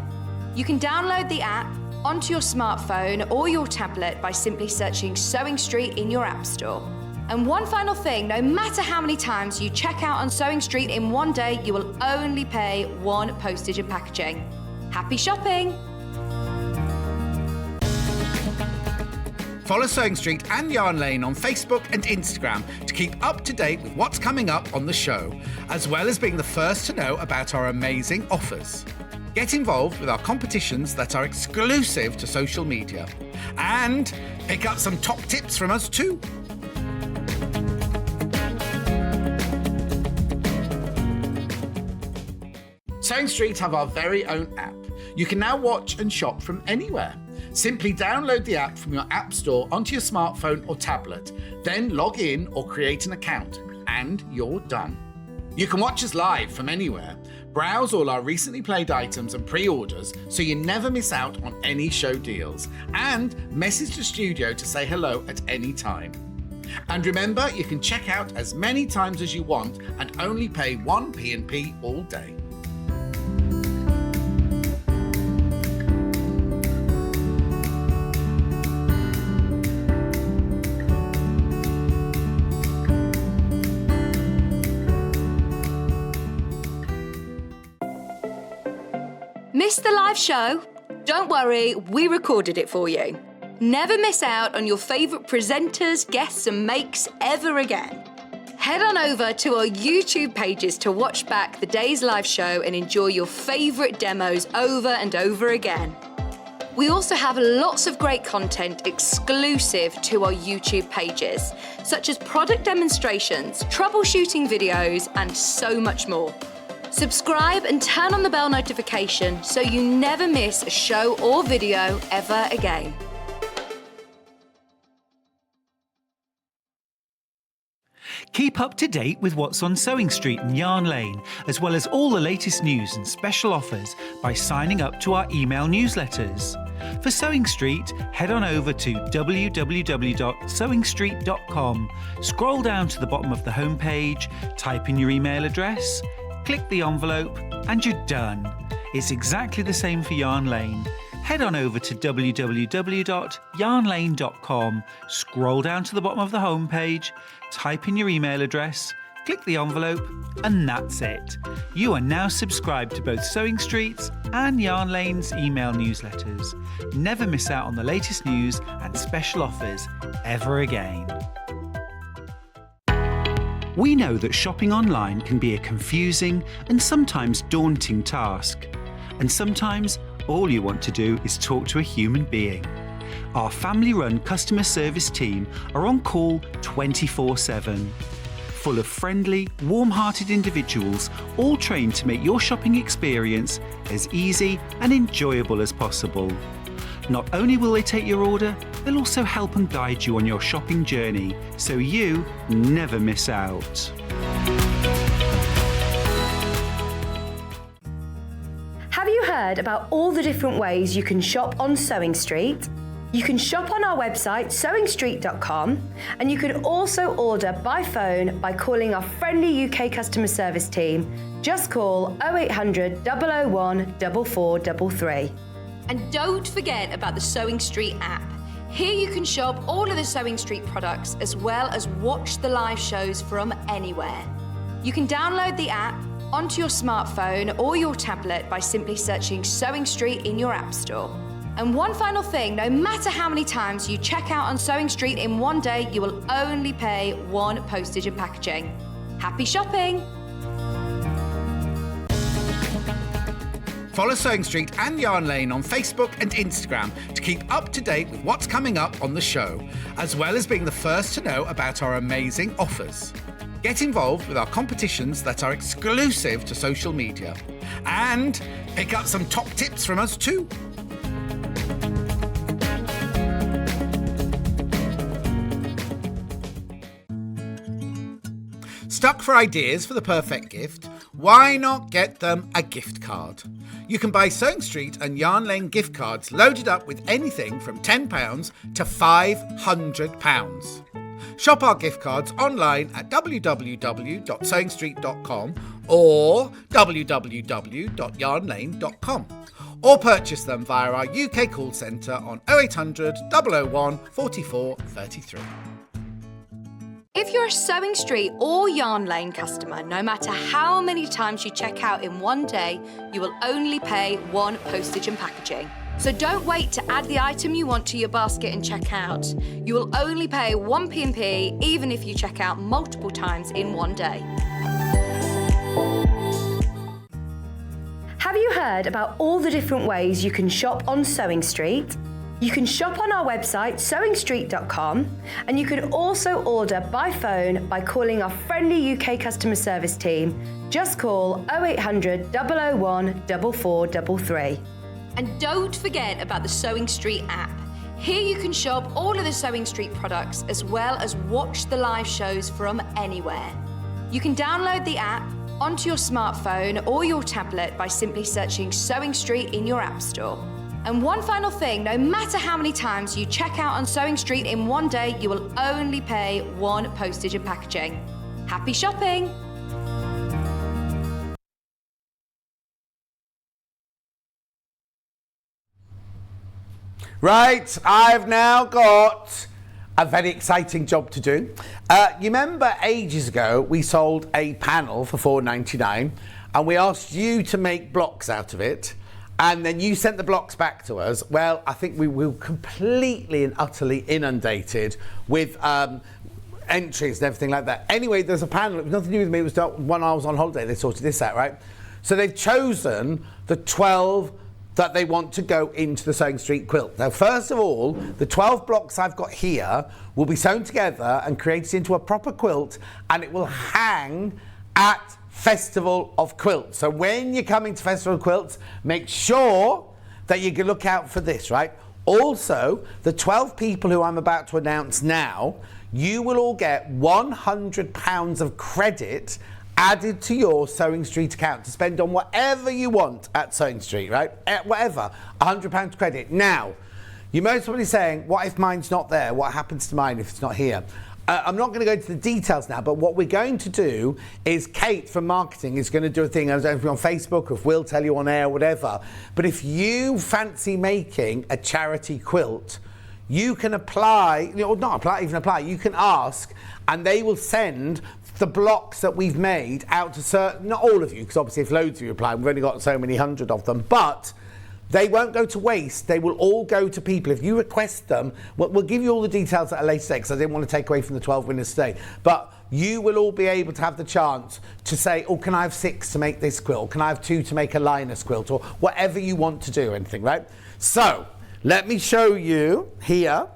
You can download the app onto your smartphone or your tablet by simply searching Sewing Street in your app store. And one final thing, no matter how many times you check out on Sewing Street in one day, you will only pay 1 postage and packaging. Happy shopping! Follow Sewing Street and Yarn Lane on Facebook and Instagram to keep up to date with what's coming up on the show, as well as being the first to know about our amazing offers. Get involved with our competitions that are exclusive to social media, and pick up some top tips from us too. Sewing Street have our very own app. You can now watch and shop from anywhere. Simply download the app from your app store onto your smartphone or tablet, then log in or create an account, and you're done. You can watch us live from anywhere, browse all our recently played items and pre-orders so you never miss out on any show deals, and message the studio to say hello at any time. And remember, you can check out as many times as you want and only pay 1 P&P all day. Missed the live show? Don't worry, we recorded it for you. Never miss out on your favourite presenters, guests and makes ever again. Head on over to our YouTube pages to watch back the day's live show and enjoy your favourite demos over and over again. We also have lots of great content exclusive to our YouTube pages, such as product demonstrations, troubleshooting videos, and so much more. Subscribe and turn on the bell notification so you never miss a show or video ever again. Keep up to date with what's on Sewing Street and Yarn Lane, as well as all the latest news and special offers by signing up to our email newsletters. For Sewing Street, head on over to www.sewingstreet.com, scroll down to the bottom of the homepage, type in your email address, click the envelope, and you're done. It's exactly the same for Yarn Lane. Head on over to www.yarnlane.com, scroll down to the bottom of the homepage, type in your email address, click the envelope, and that's it. You are now subscribed to both Sewing Street's and Yarn Lane's email newsletters. Never miss out on the latest news and special offers ever again. We know that shopping online can be a confusing and sometimes daunting task. And sometimes all you want to do is talk to a human being. Our family-run customer service team are on call 24/7. Full of friendly, warm-hearted individuals, all trained to make your shopping experience as easy and enjoyable as possible. Not only will they take your order, they'll also help and guide you on your shopping journey, so you never miss out. Have you heard about all the different ways you can shop on Sewing Street? You can shop on our website sewingstreet.com, and you can also order by phone by calling our friendly UK customer service team. Just call 0800 001 4433. And don't forget about the Sewing Street app. Here you can shop all of the Sewing Street products as well as watch the live shows from anywhere. You can download the app onto your smartphone or your tablet by simply searching Sewing Street in your app store. And one final thing, no matter how many times you check out on Sewing Street in one day, you will only pay one postage and packaging. Happy shopping! Follow Sewing Street and Yarn Lane on Facebook and Instagram to keep up to date with what's coming up on the show, as well as being the first to know about our amazing offers. Get involved with our competitions that are exclusive to social media. And pick up some top tips from us too. Stuck for ideas for the perfect gift? Why not get them a gift card? You can buy Sewing Street and Yarn Lane gift cards loaded up with anything from £10 to £500. Shop our gift cards online at www.sewingstreet.com or www.yarnlane.com, or purchase them via our UK call centre on 0800 001 44 33. If you're a Sewing Street or Yarn Lane customer, no matter how many times you check out in one day, you will only pay one postage and packaging. So don't wait to add the item you want to your basket and check out. You will only pay one P&P even if you check out multiple times in one day. Have you heard about all the different ways you can shop on Sewing Street? You can shop on our website sewingstreet.com, and you can also order by phone by calling our friendly UK customer service team. Just call 0800 001 4433. And don't forget about the Sewing Street app. Here you can shop all of the Sewing Street products as well as watch the live shows from anywhere. You can download the app onto your smartphone or your tablet by simply searching Sewing Street in your app store. And one final thing, no matter how many times you check out on Sewing Street in one day, you will only pay one postage and packaging. Happy shopping! Right, I've now got a very exciting job to do. You remember ages ago we sold a panel for £4.99 and we asked you to make blocks out of it, and then you sent the blocks back to us. Well, I think we were completely and utterly inundated with entries and everything like that. Anyway, there's a panel, it was nothing to do with me, it was when I was on holiday, they sorted this out, right? So they've chosen the 12 that they want to go into the Sewing Street quilt. Now, first of all, the 12 blocks I've got here will be sewn together and created into a proper quilt, and it will hang at Festival of Quilts. So when you're coming to Festival of Quilts, make sure that you can look out for this, right? Also, the 12 people who I'm about to announce now, you will all get £100 of credit added to your Sewing Street account to spend on whatever you want at Sewing Street, right? Whatever, £100 credit. Now, you most probably saying, what if mine's not there? What happens to mine if it's not here? I'm not going to go into the details now, but what we're going to do is Kate from marketing is going to do a thing, I don't know if you're on Facebook or if we'll tell you on air, whatever. But if you fancy making a charity quilt, you can apply, or not apply, even apply, you can ask, and they will send the blocks that we've made out to certain, not all of you, because obviously if loads of you apply, we've only got so many hundred of them, but they won't go to waste. They will all go to people. If you request them, we'll give you all the details at a later date, because I didn't want to take away from the 12 winners today. But you will all be able to have the chance to say, oh, can I have 6 to make this quilt? Can I have 2 to make a Linus quilt? Or whatever you want to do, anything, right? So, let me show you here,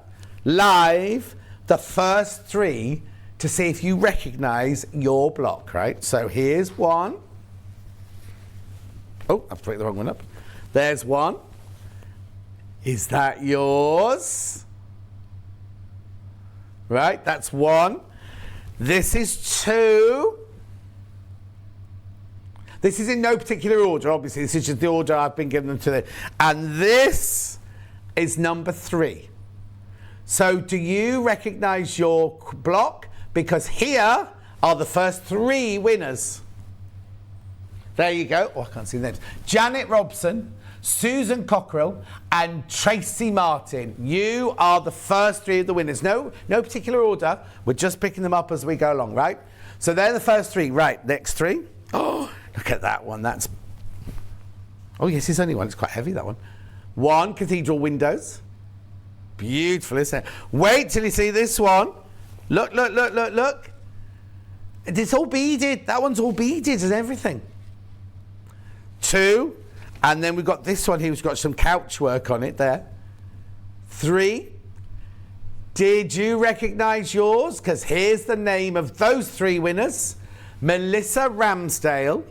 live, the first 3 to see if you recognise your block, right? So here's one. Oh, I've put the wrong one up. There's one. Is that yours? Right, that's 1. This is 2. This is in no particular order, obviously. This is just the order I've been given them to. And this is number 3. So do you recognise your block? Because here are the first 3 winners. There you go. Oh, I can't see the names. Janet Robson, Susan Cockrell, and Tracy Martin. You are the first 3 of the winners. No particular order. We're just picking them up as we go along, right? So they're the first 3. Right, next 3. Oh, look at that one. That's... Oh, yes, it's only one. It's quite heavy, that one. 1, cathedral windows. Beautiful, isn't it? Wait till you see this one. Look, look, look, look, look. It's all beaded. That one's all beaded and everything. 2. And then we've got this one here who's got some couch work on it there. 3. Did you recognise yours? Because here's the name of those 3 winners. Melissa Ramsdale,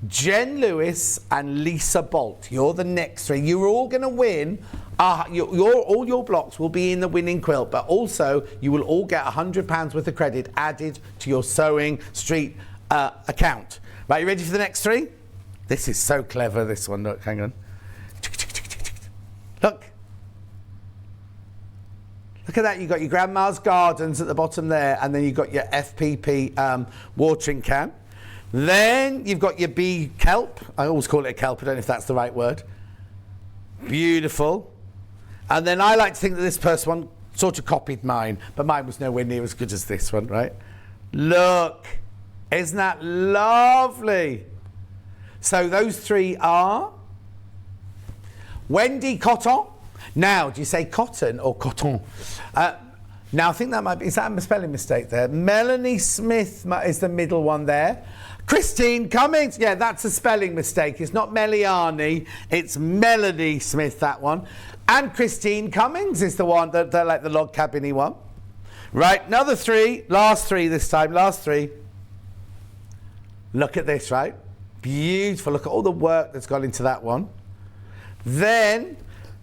Jen Lewis, and Lisa Bolt. You're the next 3. You're all going to win. All your blocks will be in the winning quilt, but also you will all get £100 worth of credit added to your Sewing Street account. Right, you ready for the next 3? This is so clever, this one. Look, hang on. Look. Look at that. You've got your Grandma's Gardens at the bottom there, and then you've got your FPP watering can. Then you've got your bee kelp. I always call it a kelp. I don't know if that's the right word. Beautiful. And then I like to think that this person one sort of copied mine, but mine was nowhere near as good as this one, right? Look. Isn't that lovely? So those 3 are Wendy Cotton. Now, do you say cotton or coton? Now, I think that might be, is that a spelling mistake there? Melanie Smith is the middle one there. Christine Cummings. Yeah, that's a spelling mistake. It's not Meliani. It's Melanie Smith, that one. And Christine Cummings is the one, that like the log cabin-y one. Right, another 3. Last 3 this time. Last 3. Look at this, right? Beautiful. Look at all the work that's gone into that one. Then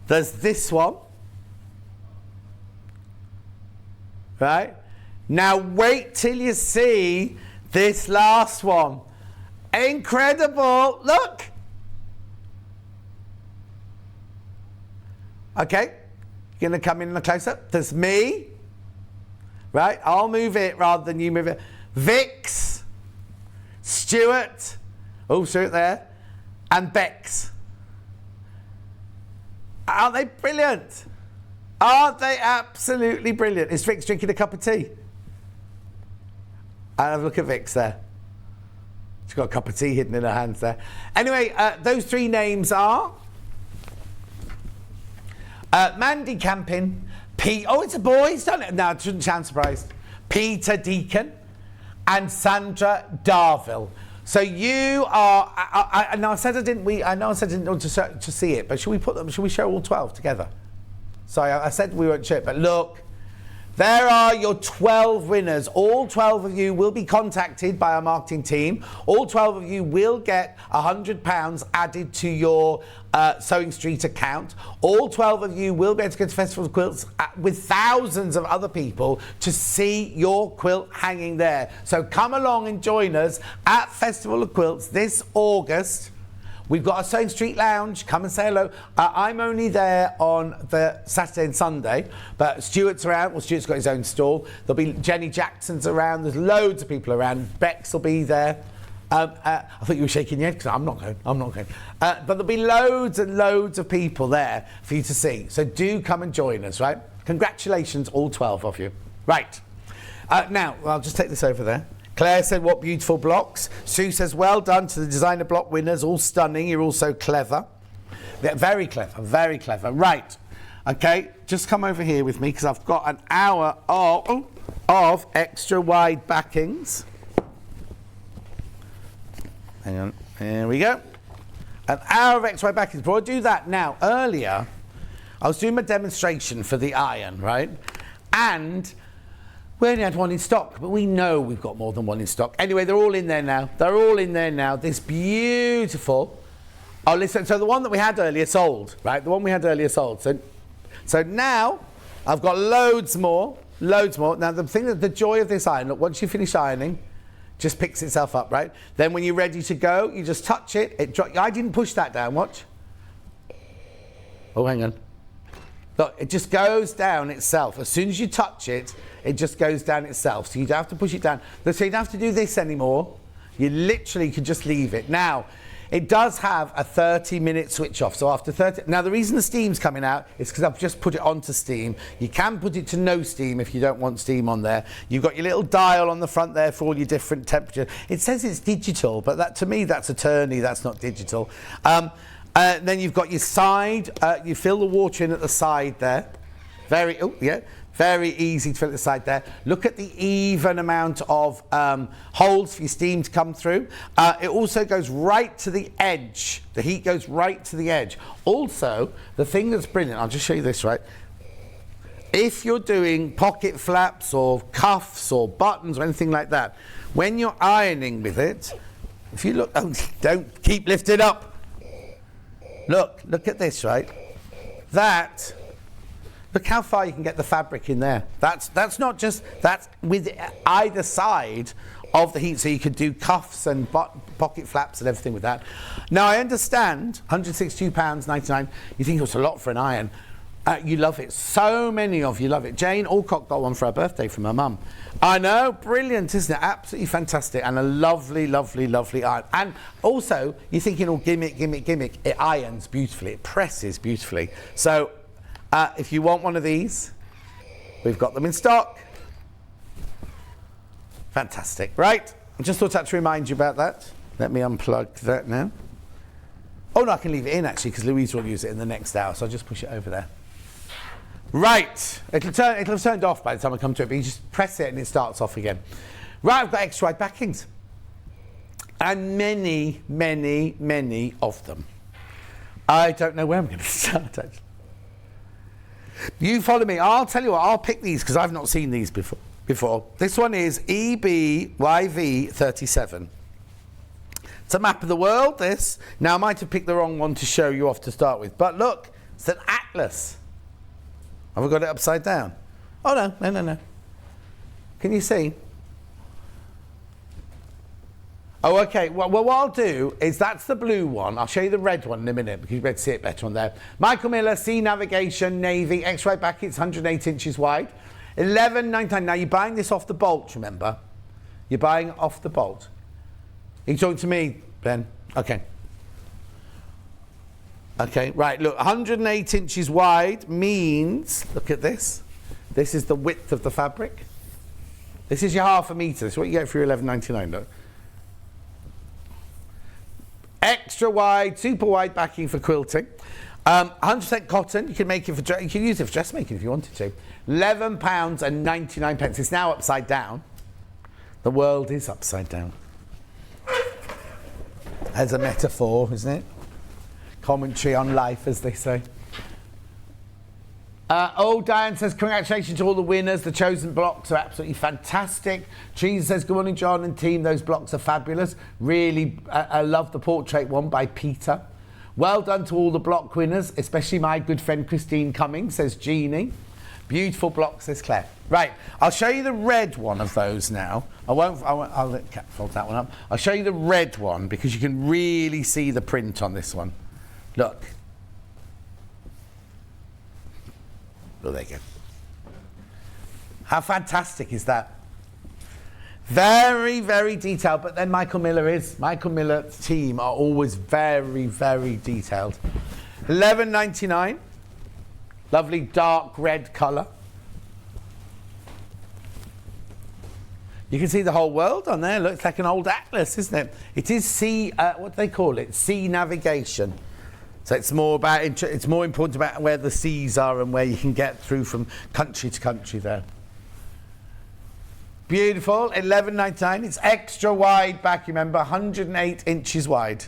there's this one. Right? Now wait till you see this last one. Incredible. Look. Okay. You're going to come in a close-up. There's me. Right? I'll move it rather than you move it. Vix. Stuart. Oh, Stuart there. And Bex. Aren't they brilliant? Aren't they absolutely brilliant? Is Vix drinking a cup of tea? And have a look at Vix there. She's got a cup of tea hidden in her hands there. Anyway, those 3 names are Mandy Campin, oh, it's a boy, it's done it. No, it shouldn't sound surprised. Peter Deacon and Sandra Darville. So you are. I know I said I didn't want to see it, but should we put them? Should we show all 12 together? Sorry, I said we weren't sure, but look. There are your 12 winners. All 12 of you will be contacted by our marketing team. All 12 of you will get £100 added to your Sewing Street account. All 12 of you will be able to go to Festival of Quilts with thousands of other people to see your quilt hanging there. So come along and join us at Festival of Quilts this August. We've got a Sewing Street Lounge. Come and say hello. I'm only there on the Saturday and Sunday, but Stuart's around. Well, Stuart's got his own stall. There'll be Jenny Jackson's around. There's loads of people around. Bex will be there. I thought you were shaking your head because I'm not going. But there'll be loads and loads of people there for you to see. So do come and join us, right? Congratulations, all 12 of you. Right. Now, I'll just take this over there. Claire said, what beautiful blocks. Sue says, well done to the designer block winners. All stunning. You're all so clever. They're very clever, very clever. Right. Okay, just come over here with me because I've got an hour of... Oh, of extra wide backings. Hang on, here we go. An hour of extra wide backings. Before I do that now, earlier, I was doing my demonstration for the iron, right? And we only had one in stock, but we know we've got more than one in stock. Anyway, they're all in there now. They're all in there now. This beautiful. Oh, listen, so the one that we had earlier sold, right? The one we had earlier sold. So now I've got loads more. Now, the joy of this iron, look, once you finish ironing, just picks itself up, right? Then when you're ready to go, you just touch it. I didn't push that down, watch. Oh, hang on. Look, it just goes down itself. As soon as you touch it, it just goes down itself. So you don't have to push it down. So you don't have to do this anymore. You literally could just leave it. Now, it does have a 30-minute switch off. So after 30... Now, the reason the steam's coming out is because I've just put it onto steam. You can put it to no steam if you don't want steam on there. You've got your little dial on the front there for all your different temperatures. It says it's digital, but that, to me, that's attorney. That's not digital. Then you've got your side. You fill the water in at the side there. Very easy to fill at the side there. Look at the even amount of holes for your steam to come through. It also goes right to the edge. The heat goes right to the edge. Also, the thing that's brilliant, I'll just show you this, right? If you're doing pocket flaps or cuffs or buttons or anything like that, when you're ironing with it, if you look, don't keep lifting up. Look at this, right? Look how far you can get the fabric in there. That's not just, that's with either side of the heat, so you could do cuffs and pocket flaps and everything with that. Now, I understand, £162.99, you think it's a lot for an iron. You love it. So many of you love it. Jane Alcock got one for her birthday from her mum. I know, brilliant, isn't it? Absolutely fantastic. And a lovely, lovely, lovely iron. And also, you're thinking, oh, gimmick. It irons beautifully. It presses beautifully. So, if you want one of these, we've got them in stock. Fantastic. Right, I just thought I had to remind you about that. Let me unplug that now. Oh, no, I can leave it in, actually, because Louisa will use it in the next hour. So I'll just push it over there. Right, it'll have turned off by the time I come to it, but you just press it and it starts off again. Right, I've got extra wide backings. And many, many, many of them. I don't know where I'm going to start, actually. You follow me. I'll tell you what, I'll pick these because I've not seen these before. This one is EBYV37. It's a map of the world, this. Now, I might have picked the wrong one to show you off to start with, but look, it's an atlas. Have I got it upside down? Oh, no. Can you see? Oh, okay. Well, what I'll do is that's the blue one. I'll show you the red one in a minute because you'll be able to see it better on there. Michael Miller, Sea Navigation, Navy, X-ray backets, 108 inches wide. $11.99. Now, you're buying this off the bolt, remember? You're buying it off the bolt. Are you talking to me, Ben? Okay. Okay, right, look, 108 inches wide means, look at this. This is the width of the fabric. This is your half a metre. This is what you get for your $11.99, look. Extra wide, super wide backing for quilting. 100% cotton. You can make it for you can use it for dressmaking if you wanted to. £11.99. It's now upside down. The world is upside down. As a metaphor, isn't it? Commentary on life, as they say. Diane says, congratulations to all the winners. The chosen blocks are absolutely fantastic. Teresa says, good morning, John and team. Those blocks are fabulous. Really, I love the portrait one by Peter. Well done to all the block winners, especially my good friend Christine Cummings, says Jeannie. Beautiful blocks, says Claire. Right, I'll show you the red one of those now. I'll let Kat fold that one up. I'll show you the red one because you can really see the print on this one. Look. Oh, there you go. How fantastic is that? Very, very detailed, but then Michael Miller's team are always very, very detailed. $11.99. Lovely dark red colour. You can see the whole world on there. Looks like an old atlas, isn't it? It is sea, what do they call it? Sea navigation. So it's more important about where the seas are and where you can get through from country to country there. Beautiful, $11.99. It's extra wide back, remember, 108 inches wide.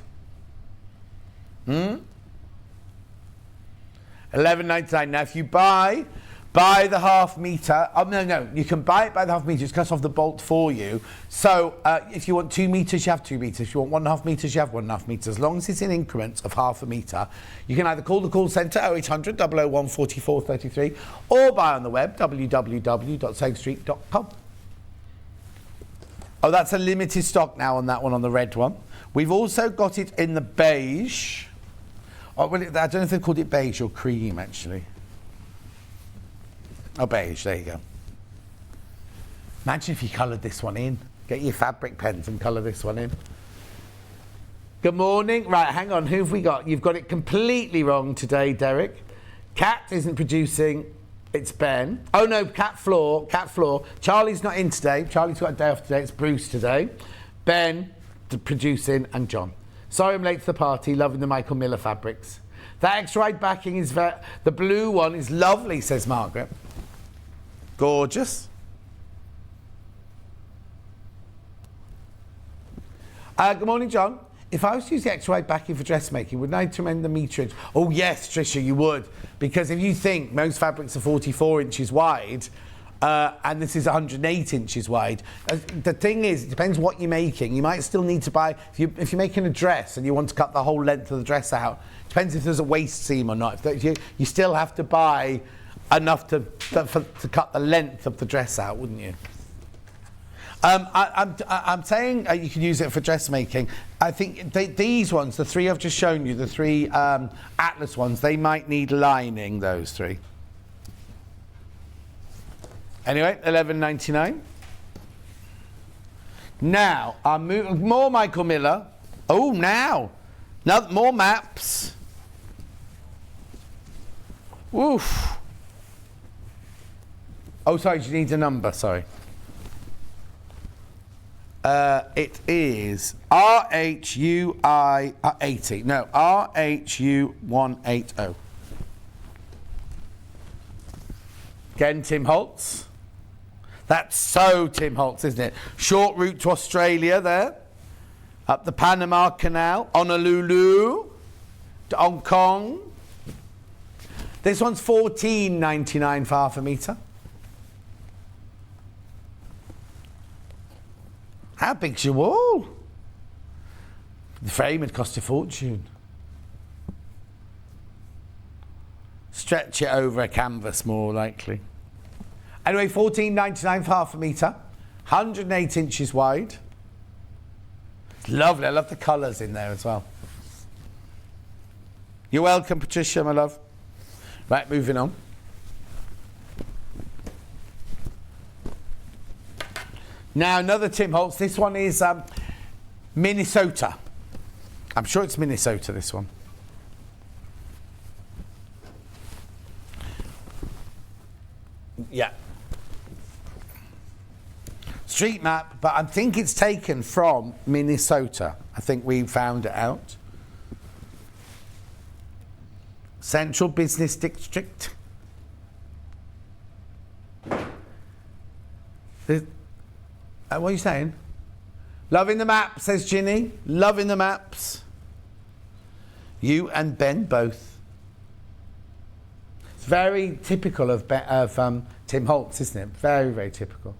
$11.99. Now, if you buy the half metre, no, you can buy it by the half metre, just cut off the bolt for you. So if you want 2 metres, you have 2 metres. If you want 1.5 metres, you have 1.5 metres. As long as it's in increments of half a metre, you can either call the call centre 0800 001 4433 or buy on the web www.sewingstreet.com. Oh, that's a limited stock now on that one, on the red one. We've also got it in the beige. Oh, well, I don't know if they called it beige or cream, actually. Oh, beige, there you go. Imagine if you coloured this one in. Get your fabric pens and colour this one in. Good morning. Right, hang on, who have we got? You've got it completely wrong today, Derek. Cat isn't producing, it's Ben. Oh no, Cat Floor. Charlie's not in today. Charlie's got a day off today, it's Bruce today. Ben, producing, and John. Sorry I'm late to the party, loving the Michael Miller fabrics. That extra wide backing is, the blue one is lovely, says Margaret. Gorgeous. Good morning, John. If I was to use the extra wide backing for dressmaking, would I recommend the meterage? Oh yes, Tricia, you would. Because if you think most fabrics are 44 inches wide, and this is 108 inches wide, the thing is, it depends what you're making. You might still need to buy, if you're making a dress and you want to cut the whole length of the dress out, it depends if there's a waist seam or not. You still have to buy enough to cut the length of the dress out, wouldn't you? I'm saying you can use it for dressmaking. I think these ones, the 3 I've just shown you, the 3 Atlas ones, they might need lining, those 3. Anyway, $11.99. Now, I'm moving more Michael Miller. Oh, now more maps. Oof. Oh, sorry, you need a number, sorry. It is RHUI 80. No, RHU 180. Again, Tim Holtz. That's so Tim Holtz, isn't it? Short route to Australia there. Up the Panama Canal. Honolulu. To Hong Kong. This one's $14.99 for half a metre. How big's your wall? The frame would cost a fortune. Stretch it over a canvas, more likely. Anyway, $14.99 for half a metre. 108 inches wide. It's lovely. I love the colours in there as well. You're welcome, Patricia, my love. Right, moving on. Now, another Tim Holtz. This one is Minnesota. I'm sure it's Minnesota, this one. Yeah. Street map, but I think it's taken from Minnesota. I think we found it out. Central Business District. What are you saying? Loving the map, says Ginny. Loving the maps. You and Ben both. It's very typical of Tim Holtz, isn't it? Very, very typical.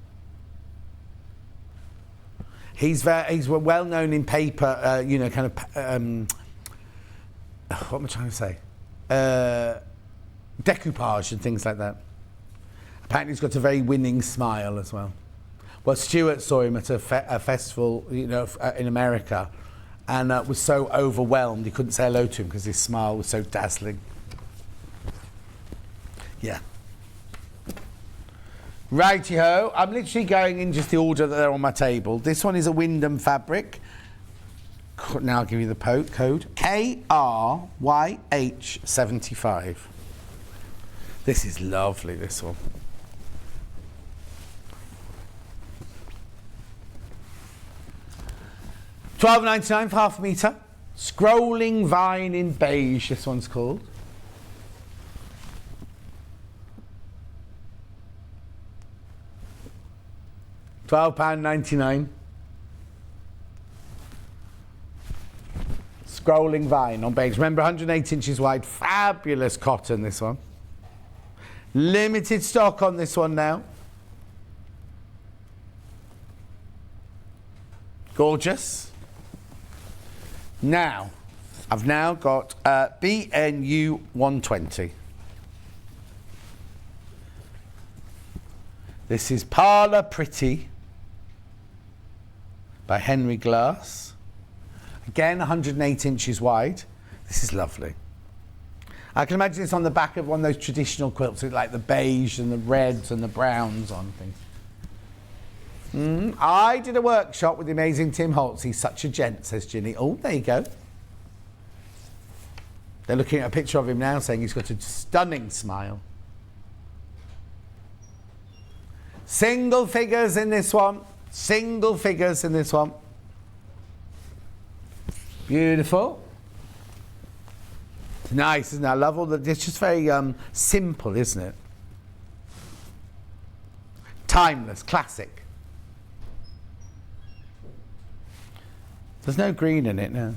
He's well known in paper, kind of. What am I trying to say? Decoupage and things like that. Apparently, he's got a very winning smile as well. Well, Stuart saw him at a festival, in America, and was so overwhelmed he couldn't say hello to him because his smile was so dazzling. Yeah. Righty-ho. I'm literally going in just the order that they're on my table. This one is a Wyndham fabric. Now I'll give you the code. KRYH75. This is lovely, this one. $12.99 for half a metre. Scrolling Vine in beige, this one's called. £12.99. Scrolling vine on beige. Remember, 108 inches wide. Fabulous cotton, this one. Limited stock on this one now. Gorgeous. Now, I've now got BNU 120. This is Parlour Pretty by Henry Glass. Again, 108 inches wide. This is lovely. I can imagine it's on the back of one of those traditional quilts with like the beige and the reds and the browns on things. I did a workshop with the amazing Tim Holtz. He's such a gent, says Ginny. Oh, there you go. They're looking at a picture of him now saying he's got a stunning smile. Single figures in this one. Single figures in this one. Beautiful. It's nice, isn't it? I love all the... It's just very simple, isn't it? Timeless, classic. There's no green in it now.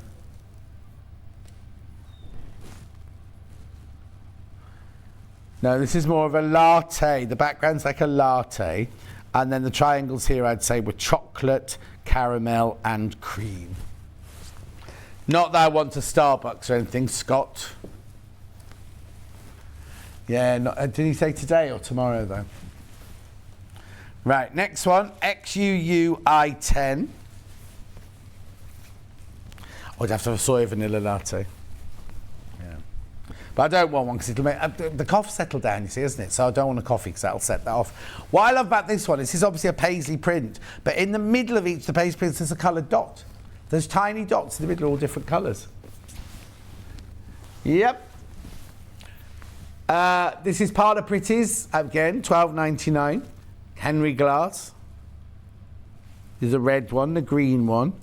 No, this is more of a latte. The background's like a latte. And then the triangles here, I'd say, were chocolate, caramel, and cream. Not that I want a Starbucks or anything, Scott. Yeah, did he say today or tomorrow, though? Right, next one, XUUI10. I'd have to have a soy vanilla latte. Yeah. But I don't want one because it'll make... the cough settled down, you see, isn't it? So I don't want a coffee because that'll set that off. What I love about this one is this is obviously a paisley print, but in the middle of each of the paisley prints there's a coloured dot. Those tiny dots in the middle are all different colours. Yep. This is Parlour Pretties, again, £12.99. Henry Glass. There's a red one, the green one.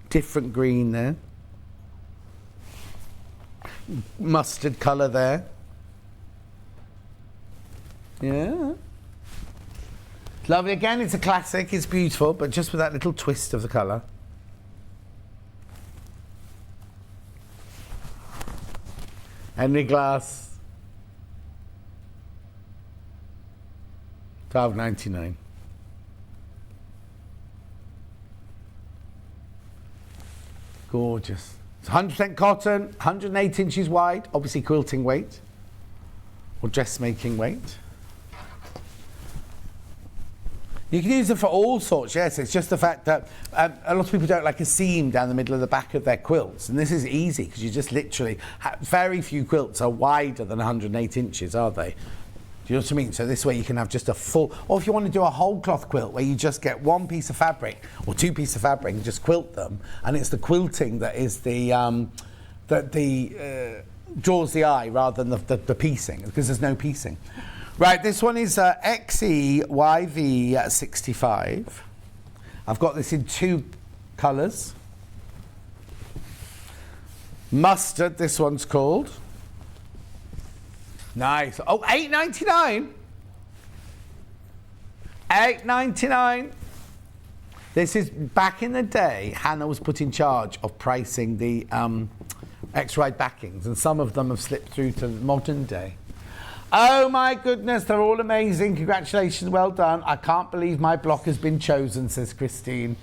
Different green there. Mustard colour there. Yeah. Lovely. Again, it's a classic, it's beautiful, but just with that little twist of the colour. Henry Glass. £12.99. Gorgeous. It's 100% cotton, 108 inches wide, obviously quilting weight or dressmaking weight. You can use it for all sorts, yes. It's just the fact that a lot of people don't like a seam down the middle of the back of their quilts. And this is easy because you just literally... very few quilts are wider than 108 inches, are they? Do you know what I mean? So this way you can have just a full... Or if you want to do a whole cloth quilt where you just get one piece of fabric or two pieces of fabric and just quilt them, and it's the quilting that is the... draws the eye rather than the piecing, because there's no piecing. Right, this one is XEYV65. I've got this in two colours. Mustard, this one's called. Nice. Oh, $8.99. $8.99. This is, back in the day, Hannah was put in charge of pricing the X-ride backings, and some of them have slipped through to modern day. Oh my goodness, they're all amazing. Congratulations, well done. I can't believe my block has been chosen, says Christine.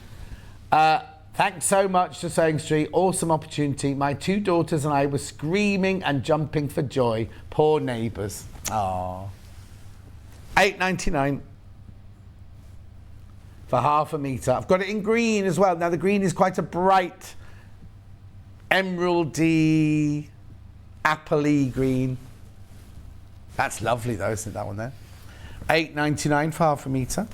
Thanks so much to Sewing Street. Awesome opportunity. My two daughters and I were screaming and jumping for joy. Poor neighbours. Aww. $8.99 for half a metre. I've got it in green as well. Now the green is quite a bright emeraldy, apple-y green. That's lovely though, isn't it, that one there? $8.99 for half a metre.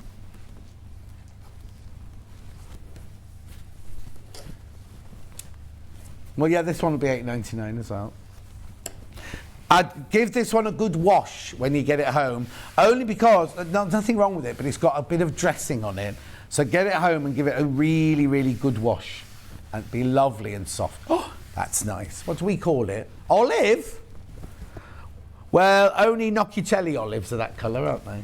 Well, yeah, this one will be $8.99 as well. I'd give this one a good wash when you get it home, only because, nothing wrong with it, but it's got a bit of dressing on it. So get it home and give it a really, really good wash. And it'd be lovely and soft. Oh, that's nice. What do we call it? Olive? Well, only Nocchicelli olives are that colour, aren't they?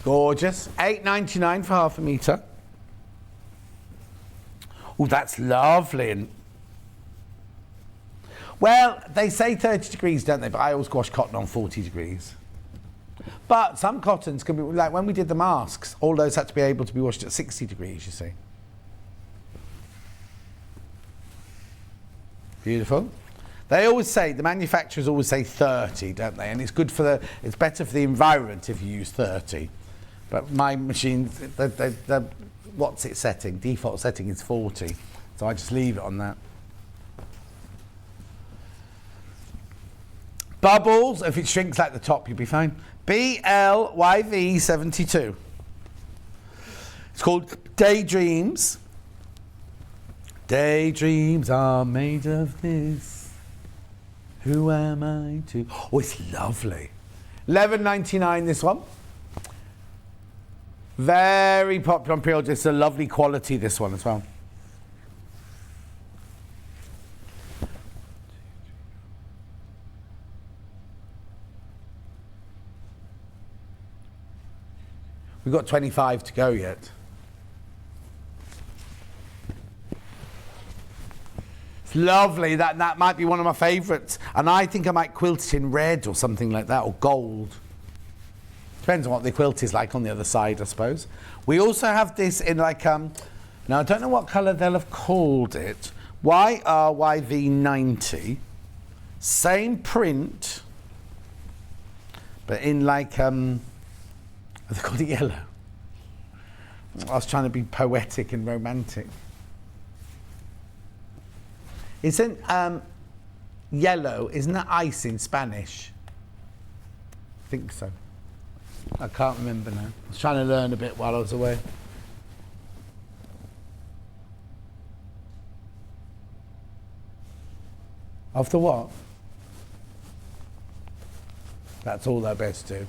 Gorgeous. £8.99 for half a metre. Oh, that's lovely. And well, they say 30 degrees, don't they? But I always wash cotton on 40 degrees. But some cottons can be, like when we did the masks, all those had to be able to be washed at 60 degrees, you see. Beautiful. They always say, the manufacturers always say 30, don't they? And it's good for the, it's better for the environment if you use 30. But my machine, what's its setting? Default setting is 40. So I just leave it on that. Bubbles, if it shrinks like the top, you'll be fine. BLYV72. It's called Daydreams. Daydreams are made of this. Who am I to? Oh, it's lovely. £11.99 this one. Very popular on pre-order. It's a lovely quality, this one as well. We've got 25 to go yet. It's lovely. That might be one of my favourites. And I think I might quilt it in red or something like that, or gold. Depends on what the quilt is like on the other side, I suppose. We also have this in like, now I don't know what colour they'll have called it. YRYV90. Same print, but in like, they called it yellow. I was trying to be poetic and romantic. Isn't yellow, isn't that ice in Spanish? I think so. I can't remember now. I was trying to learn a bit while I was away. Of the what? That's all they're best to.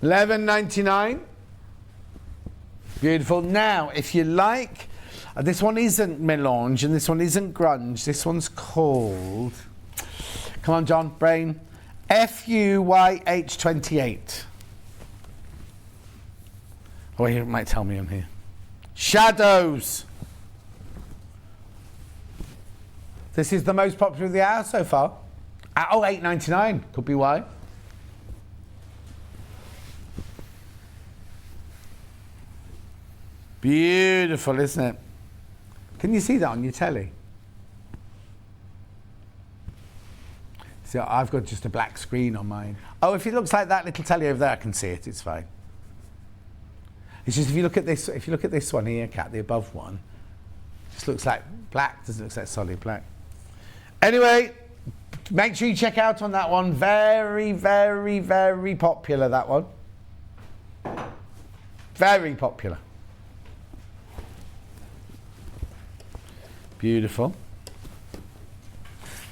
£11.99. Beautiful. Now, if you like, this one isn't melange and this one isn't grunge. This one's called, come on, John, brain, FUYH28. Oh, it might tell me on here. Shadows. This is the most popular of the hour so far. Oh, £8.99. Could be why. Beautiful, isn't it? Can you see that on your telly? See, I've got just a black screen on mine. Oh, if it looks like that little telly over there, I can see it. It's fine. It's just if you look at this one here, Kat, the above one, it just looks like black. Doesn't look like solid black. Anyway, make sure you check out on that one. Very, very, very popular, that one. Very popular. Beautiful.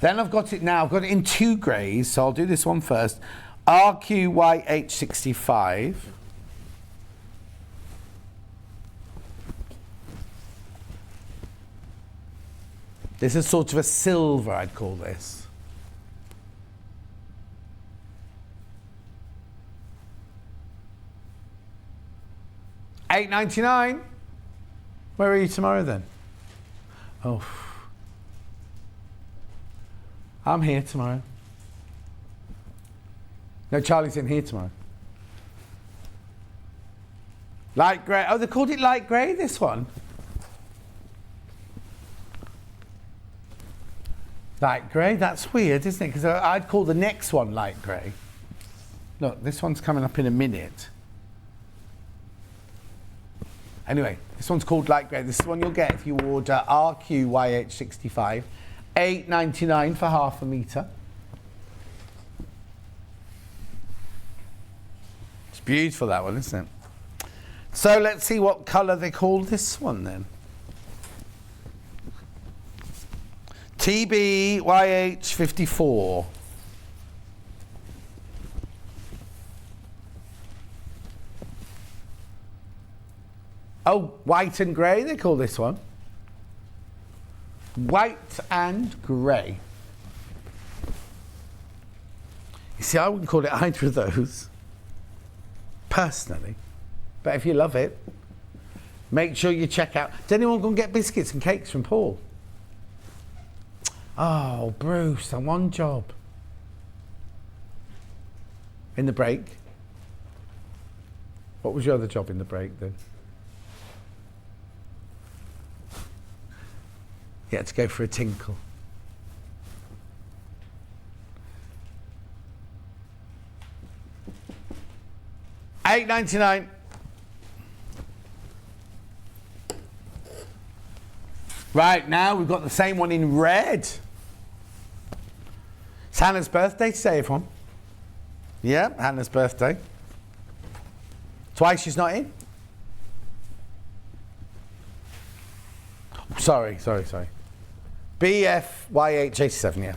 Then I've got it now. I've got it in two greys, so I'll do this one first. RQYH65. This is sort of a silver, I'd call this. £8.99. Where are you tomorrow then? Oh, I'm here tomorrow. No, Charlie's in here tomorrow. Light grey. Oh, they called it light grey, this one. Light grey, that's weird, isn't it? Because I'd call the next one light grey. Look, this one's coming up in a minute. Anyway, this one's called light grey. This is one you'll get if you order RQYH65. £8.99 for half a metre. It's beautiful, that one, isn't it? So let's see what colour they call this one then. TBYH54. Oh, white and grey, they call this one. White and grey. see, I wouldn't call it either of those, personally. But if you love it, make sure you check out. Did anyone go and get biscuits and cakes from Paul? Oh, Bruce, on one job. In the break. What was your other job in the break then? You had to go for a tinkle. $8.99. Right, now we've got the same one in red. It's Hannah's birthday today, everyone. Yeah, Hannah's birthday. Twice she's not in. Sorry. BFYH87, yeah.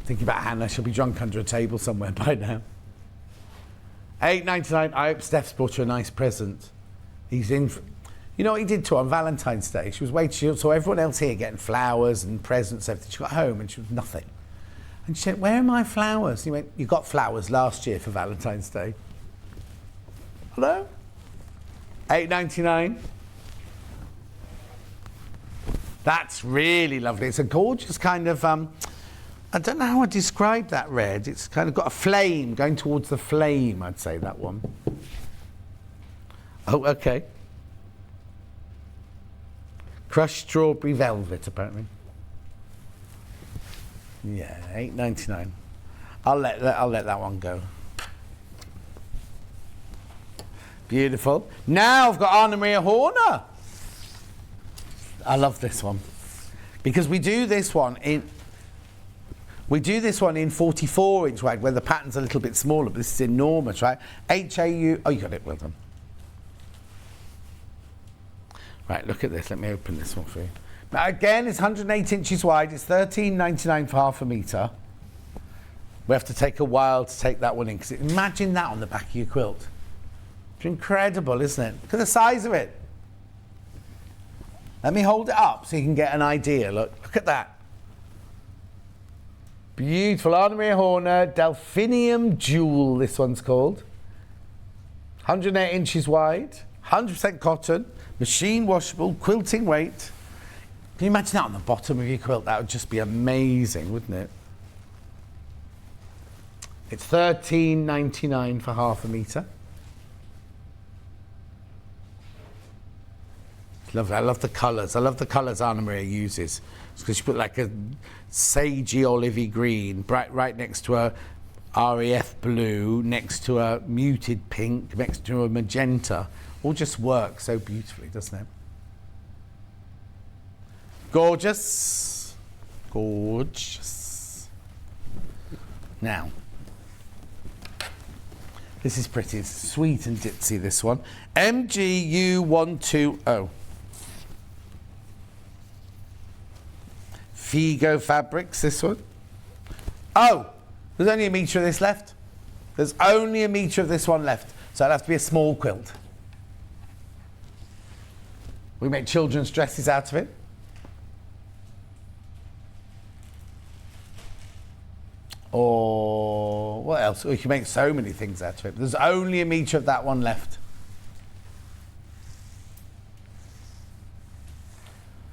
Thinking about Hannah, she'll be drunk under a table somewhere by now. $8.99. I hope Steph's bought you a nice present. He's in. You know what he did to her on Valentine's Day? She was waiting. She saw everyone else here getting flowers and presents, everything. She got home and she was nothing. And she said, "Where are my flowers?" He went, "You got flowers last year for Valentine's Day." Hello? $8.99. That's really lovely. It's a gorgeous kind of, I don't know how I describe that red. It's kind of got a flame, going towards the flame, I'd say, that one. Oh, okay. Crushed strawberry velvet, apparently. Yeah, $8.99. I'll let that one go. Beautiful. Now I've got Anna Maria Horner. I love this one because we do this one in 44-inch wide where the pattern's a little bit smaller, but this is enormous, right? HAU. Oh, you got it. Well done. Right, look at this. Let me open this one for you. Now, again, it's 108 inches wide. It's $13.99 for half a metre. We have to take a while to take that one in because imagine that on the back of your quilt. It's incredible, isn't it? Look at the size of it. Let me hold it up so you can get an idea. Look at that. Beautiful. Anna Maria Horner, Delphinium Jewel, this one's called. 108 inches wide, 100% cotton, machine washable, quilting weight. Can you imagine that on the bottom of your quilt? That would just be amazing, wouldn't it? It's $13.99 for half a metre. I love the colours. I love the colours Anna Maria uses. Because she put like a sagey olivey green right next to a RAF blue, next to a muted pink, next to a magenta. All just works so beautifully, doesn't it? Gorgeous. Gorgeous. Now, this is pretty. It's sweet and ditzy, this one. MGU120. Figo Fabrics, this one. Oh, there's only a metre of this left. There's only a metre of this one left. So it'll have to be a small quilt. We make children's dresses out of it. Or what else? We can make so many things out of it. There's only a metre of that one left.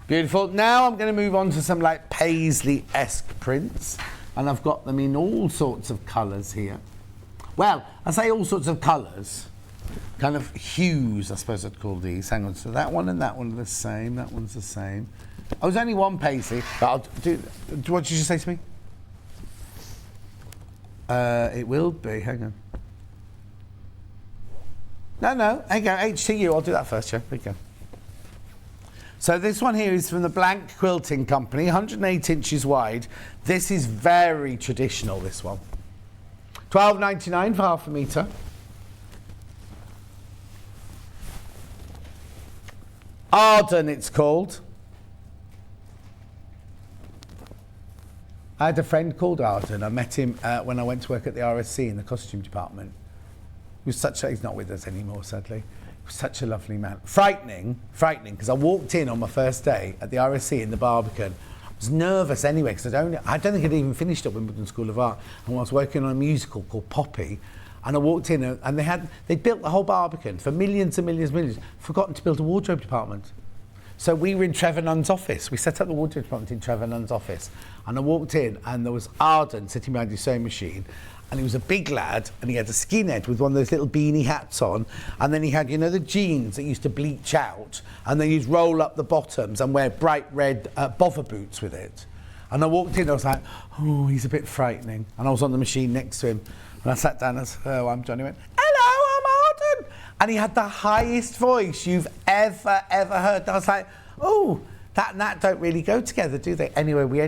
Beautiful. Now I'm going to move on to some like paisley-esque prints. And I've got them in all sorts of colours here. Well, I say all sorts of colours. Kind of hues, I suppose I'd call these. Hang on. So that one and that one are the same. That one's the same. Oh, there's only one paisley. But I'll do. What did you say to me? It will be. Hang on. No. Hang on. HTU. I'll do that first, yeah. There you go. So this one here is from the Blank Quilting Company, 108 inches wide. This is very traditional, this one. $12.99 for half a metre. Arden, it's called. I had a friend called Arden. I met him when I went to work at the RSC in the costume department. He was he's not with us anymore, sadly. He was such a lovely man. Frightening, because I walked in on my first day at the RSC in the Barbican. was nervous anyway, because I don't think I'd even finished at Wimbledon School of Art, and I was working on a musical called Poppy, and I walked in and they built the whole Barbican for millions and millions and millions, forgotten to build a wardrobe department. So we were in Trevor Nunn's office. We set up the wardrobe department in Trevor Nunn's office, and I walked in and there was Arden sitting behind his sewing machine, and he was a big lad, and he had a skinhead with one of those little beanie hats on, and then he had, you know, the jeans that used to bleach out, and then you'd roll up the bottoms and wear bright red bother boots with it. And I walked in, I was like, oh, he's a bit frightening. And I was on the machine next to him, and I sat down and I said, oh, I'm Johnny. He went, hello, I'm Arden. And he had the highest voice you've ever heard. And I was like, oh, that and that don't really go together, do they? Anyway, we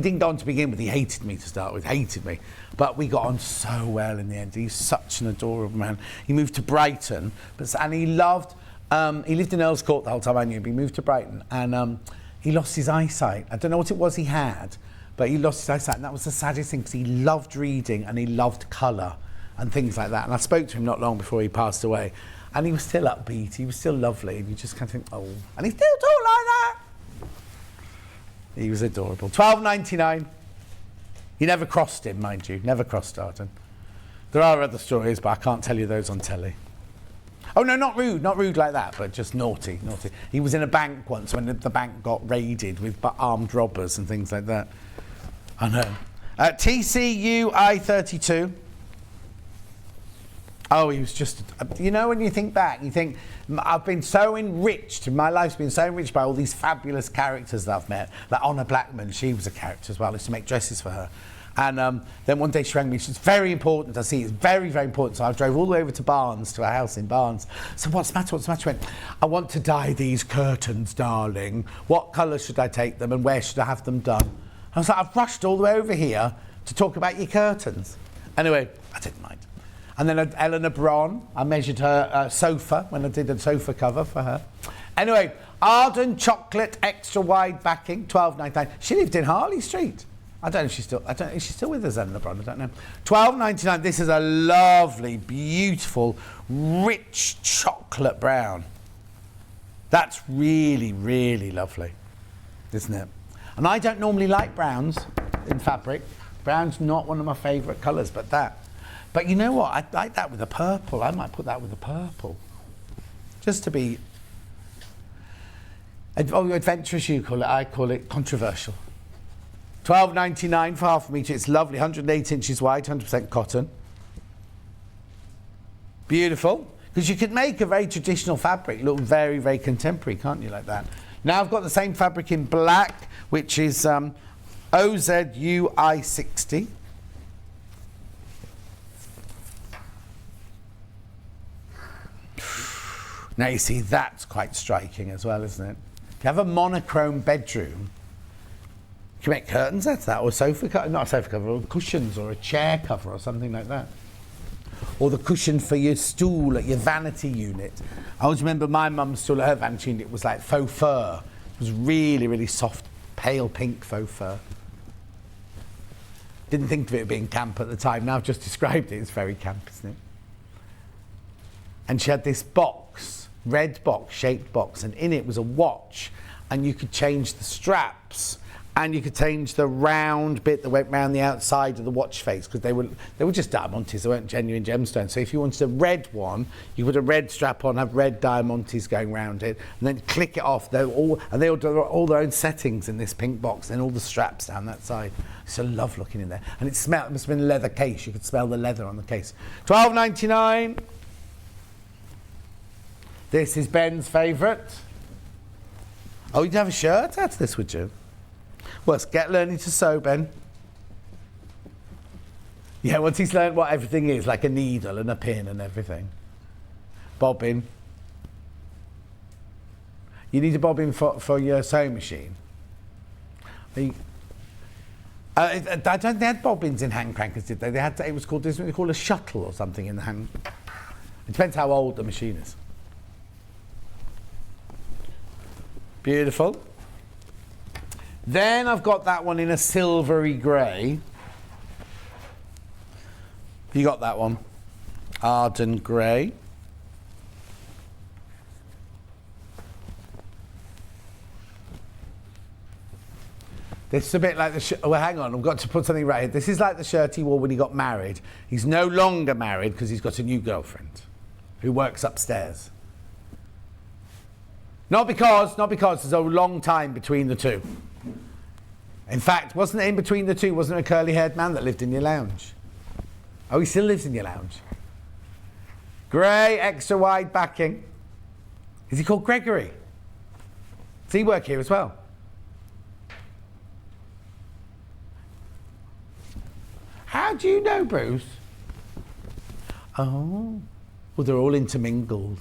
didn't go on to begin with. He hated me to start with, hated me. But we got on so well in the end. He's such an adorable man. He moved to Brighton, and he lived in Earl's Court the whole time I knew him. He moved to Brighton, and he lost his eyesight. I don't know what it was he had, but he lost his eyesight, and that was the saddest thing, because he loved reading and he loved colour and things like that. And I spoke to him not long before he passed away, and he was still upbeat, he was still lovely, and you just kind of think, oh, and he still talked like that. He was adorable. $12.99. You never crossed him, mind you, never crossed Arden. There are other stories, but I can't tell you those on telly. Oh no, not rude like that, but just naughty. He was in a bank once when the bank got raided with armed robbers and things like that. I know. TCU I-32. Oh, he was just, you know, when you think back, you think, I've been so enriched, my life's been so enriched by all these fabulous characters that I've met. Like Honor Blackman, she was a character as well. I used to make dresses for her. And then one day she rang me, she's very important, I see, it's very, very important. So I drove all the way over to Barnes, to a house in Barnes. So what's the matter? She went, I want to dye these curtains, darling. What colour should I take them and where should I have them done? I was like, I've rushed all the way over here to talk about your curtains. Anyway, I didn't mind. And then Eleanor Bron, I measured her sofa when I did a sofa cover for her. Anyway, Arden Chocolate Extra Wide Backing, $12.99. She lived in Harley Street. I don't know if she's still, is she still with us, Eleanor Bron? I don't know. $12.99. This is a lovely, beautiful, rich chocolate brown. That's really, really lovely, isn't it? And I don't normally like browns in fabric. Brown's not one of my favourite colours, but that. But you know what? I like that with the purple. I might put that with the purple. Just to be adventurous, you call it. I call it controversial. $12.99 for half a metre. It's lovely. 108 inches wide, 100% cotton. Beautiful. Because you could make a very traditional fabric look very, very contemporary, can't you, like that? Now I've got the same fabric in black, which is OZUI60. Now you see, that's quite striking as well, isn't it? If you have a monochrome bedroom, you can make curtains out of that, or a sofa cover, not a sofa cover, or cushions, or a chair cover, or something like that. Or the cushion for your stool at your vanity unit. I always remember my mum's stool at her vanity unit was like faux fur. It was really, really soft, pale pink faux fur. Didn't think of it being camp at the time. Now I've just described it, it's very camp, isn't it? And she had this box, red box, shaped box, and in it was a watch, and you could change the straps, and you could change the round bit that went round the outside of the watch face, because they were just diamantes, they weren't genuine gemstones. So if you wanted a red one, you put a red strap on, have red diamantes going round it, and then click it off. They all do all their own settings in this pink box, and all the straps down that side. It's a love looking in there, and it smelled. It must have been a leather case. You could smell the leather on the case. $12.99. This is Ben's favourite. Oh, you'd have a shirt out of this, would you? Well, get learning to sew, Ben. Yeah, once he's learned what everything is, like a needle and a pin and everything. Bobbin. You need a bobbin for your sewing machine. I don't think they had bobbins in hand crankers, did they? It was called a shuttle or something in the hand. It depends how old the machine is. Beautiful. Then I've got that one in a silvery grey. You got that one? Arden grey. This is a bit like the well, hang on, I've got to put something right here. This is like the shirt he wore when he got married. He's no longer married because he's got a new girlfriend who works upstairs. Not because there's a long time between the two. In fact, wasn't it in between the two, wasn't it a curly-haired man that lived in your lounge? Oh, he still lives in your lounge. Grey, extra wide backing. Is he called Gregory? Does he work here as well? How do you know, Bruce? Oh, well, they're all intermingled.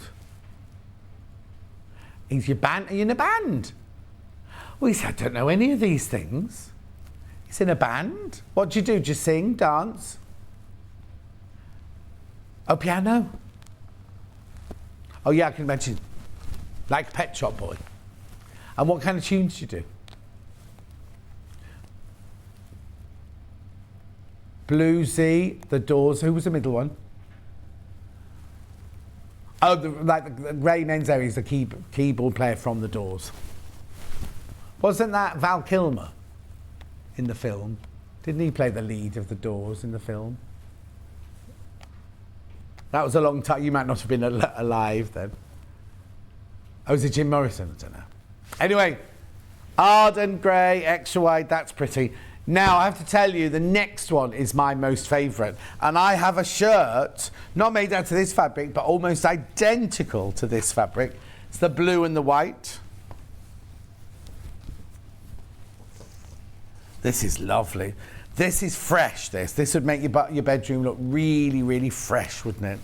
Are you in a band? Well, he said, I don't know any of these things. He's in a band. What do you do? Just sing, dance? Oh, piano? Oh, yeah, I can imagine. Like Pet Shop Boy. And what kind of tunes do you do? Bluesy, The Doors. Who was the middle one? Oh, the Ray Manzarek is the keyboard player from The Doors. Wasn't that Val Kilmer in the film? Didn't he play the lead of The Doors in the film? That was a long time. You might not have been alive then. Oh, was it Jim Morrison? I don't know. Anyway, Arden Grey, extra wide, that's pretty. Now, I have to tell you, the next one is my most favourite. And I have a shirt, not made out of this fabric, but almost identical to this fabric. It's the blue and the white. This is lovely. This is fresh, this would make your bedroom look really, really fresh, wouldn't it?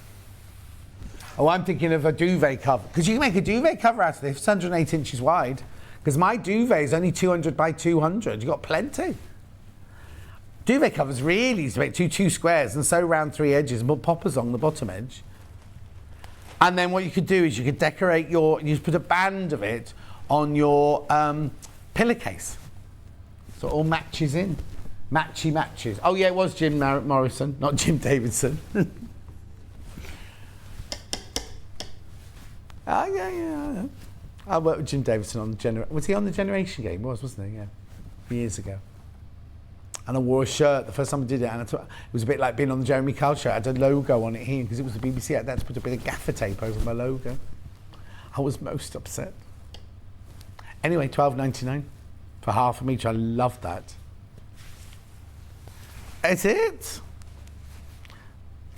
Oh, I'm thinking of a duvet cover. Because you can make a duvet cover out of this. It's 108 inches wide. Because my duvet is only 200 by 200. You've got plenty. Duvet cover's really easy to make two squares and sew around 3 edges and put poppers on the bottom edge. And then what you could do is you could decorate you just put a band of it on your pillowcase. So it all matches in. Matches. Oh yeah, it was Jim Morrison, not Jim Davidson. Oh yeah. I worked with Jim Davidson on the was he on the Generation Game? Wasn't he? Yeah, years ago. And I wore a shirt the first time I did it, and it was a bit like being on the Jeremy Kyle show. I had a logo on it here because it was the BBC. I had to put a bit of gaffer tape over my logo. I was most upset. Anyway, $12.99 for half a metre. I love that. That's it.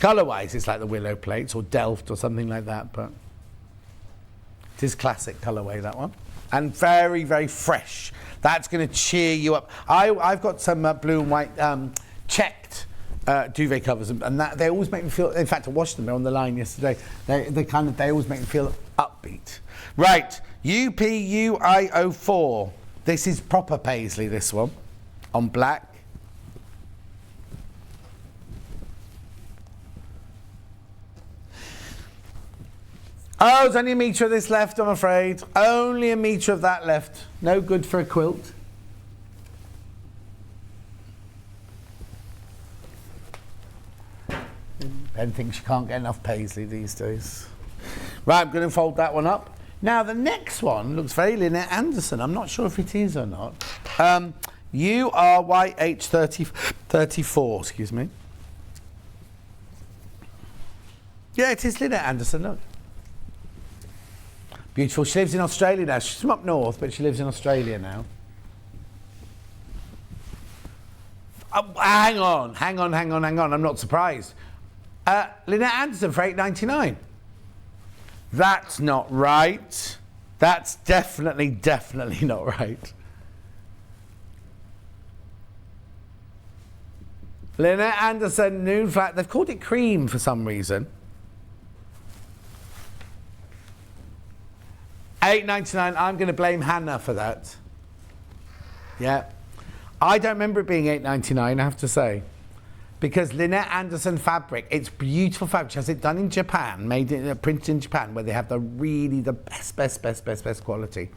Colour-wise, it's like the Willow Plates or Delft or something like that, but it is classic colourway, that one. And very, very fresh. That's going to cheer you up. I've got some blue and white checked duvet covers, and that they always make me feel. In fact, I washed them. They're on the line yesterday. They always make me feel upbeat. Right, UPUI04. This is proper paisley. This one, on black. Oh, there's only a metre of this left, I'm afraid. Only a metre of that left. No good for a quilt. Ben thinks you can't get enough paisley these days. Right, I'm going to fold that one up. Now, the next one looks very Lynette Anderson. I'm not sure if it is or not. URYH34, excuse me. Yeah, it is Lynette Anderson, look. Beautiful. She lives in Australia now. She's from up north, but she lives in Australia now. Hang on. I'm not surprised. Lynette Anderson for $8.99. That's not right. That's definitely not right. Lynette Anderson, nude flat. They've called it cream for some reason. $8.99. I'm going to blame Hannah for that. Yeah. I don't remember it being $8.99, I have to say. Because Lynette Anderson fabric, it's beautiful fabric. She has it done in Japan, printed in Japan, where they have the best quality.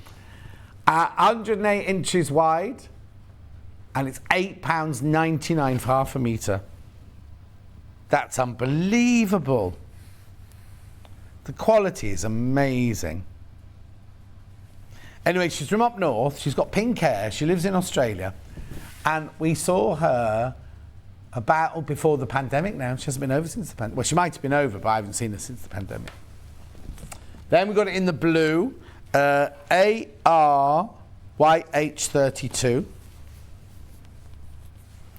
108 inches wide, and it's £8.99 for half a metre. That's unbelievable. The quality is amazing. Anyway, she's from up north. She's got pink hair. She lives in Australia. And we saw her about before the pandemic now. She hasn't been over since the pandemic. Well, she might have been over, but I haven't seen her since the pandemic. Then we got it in the blue, ARYH32.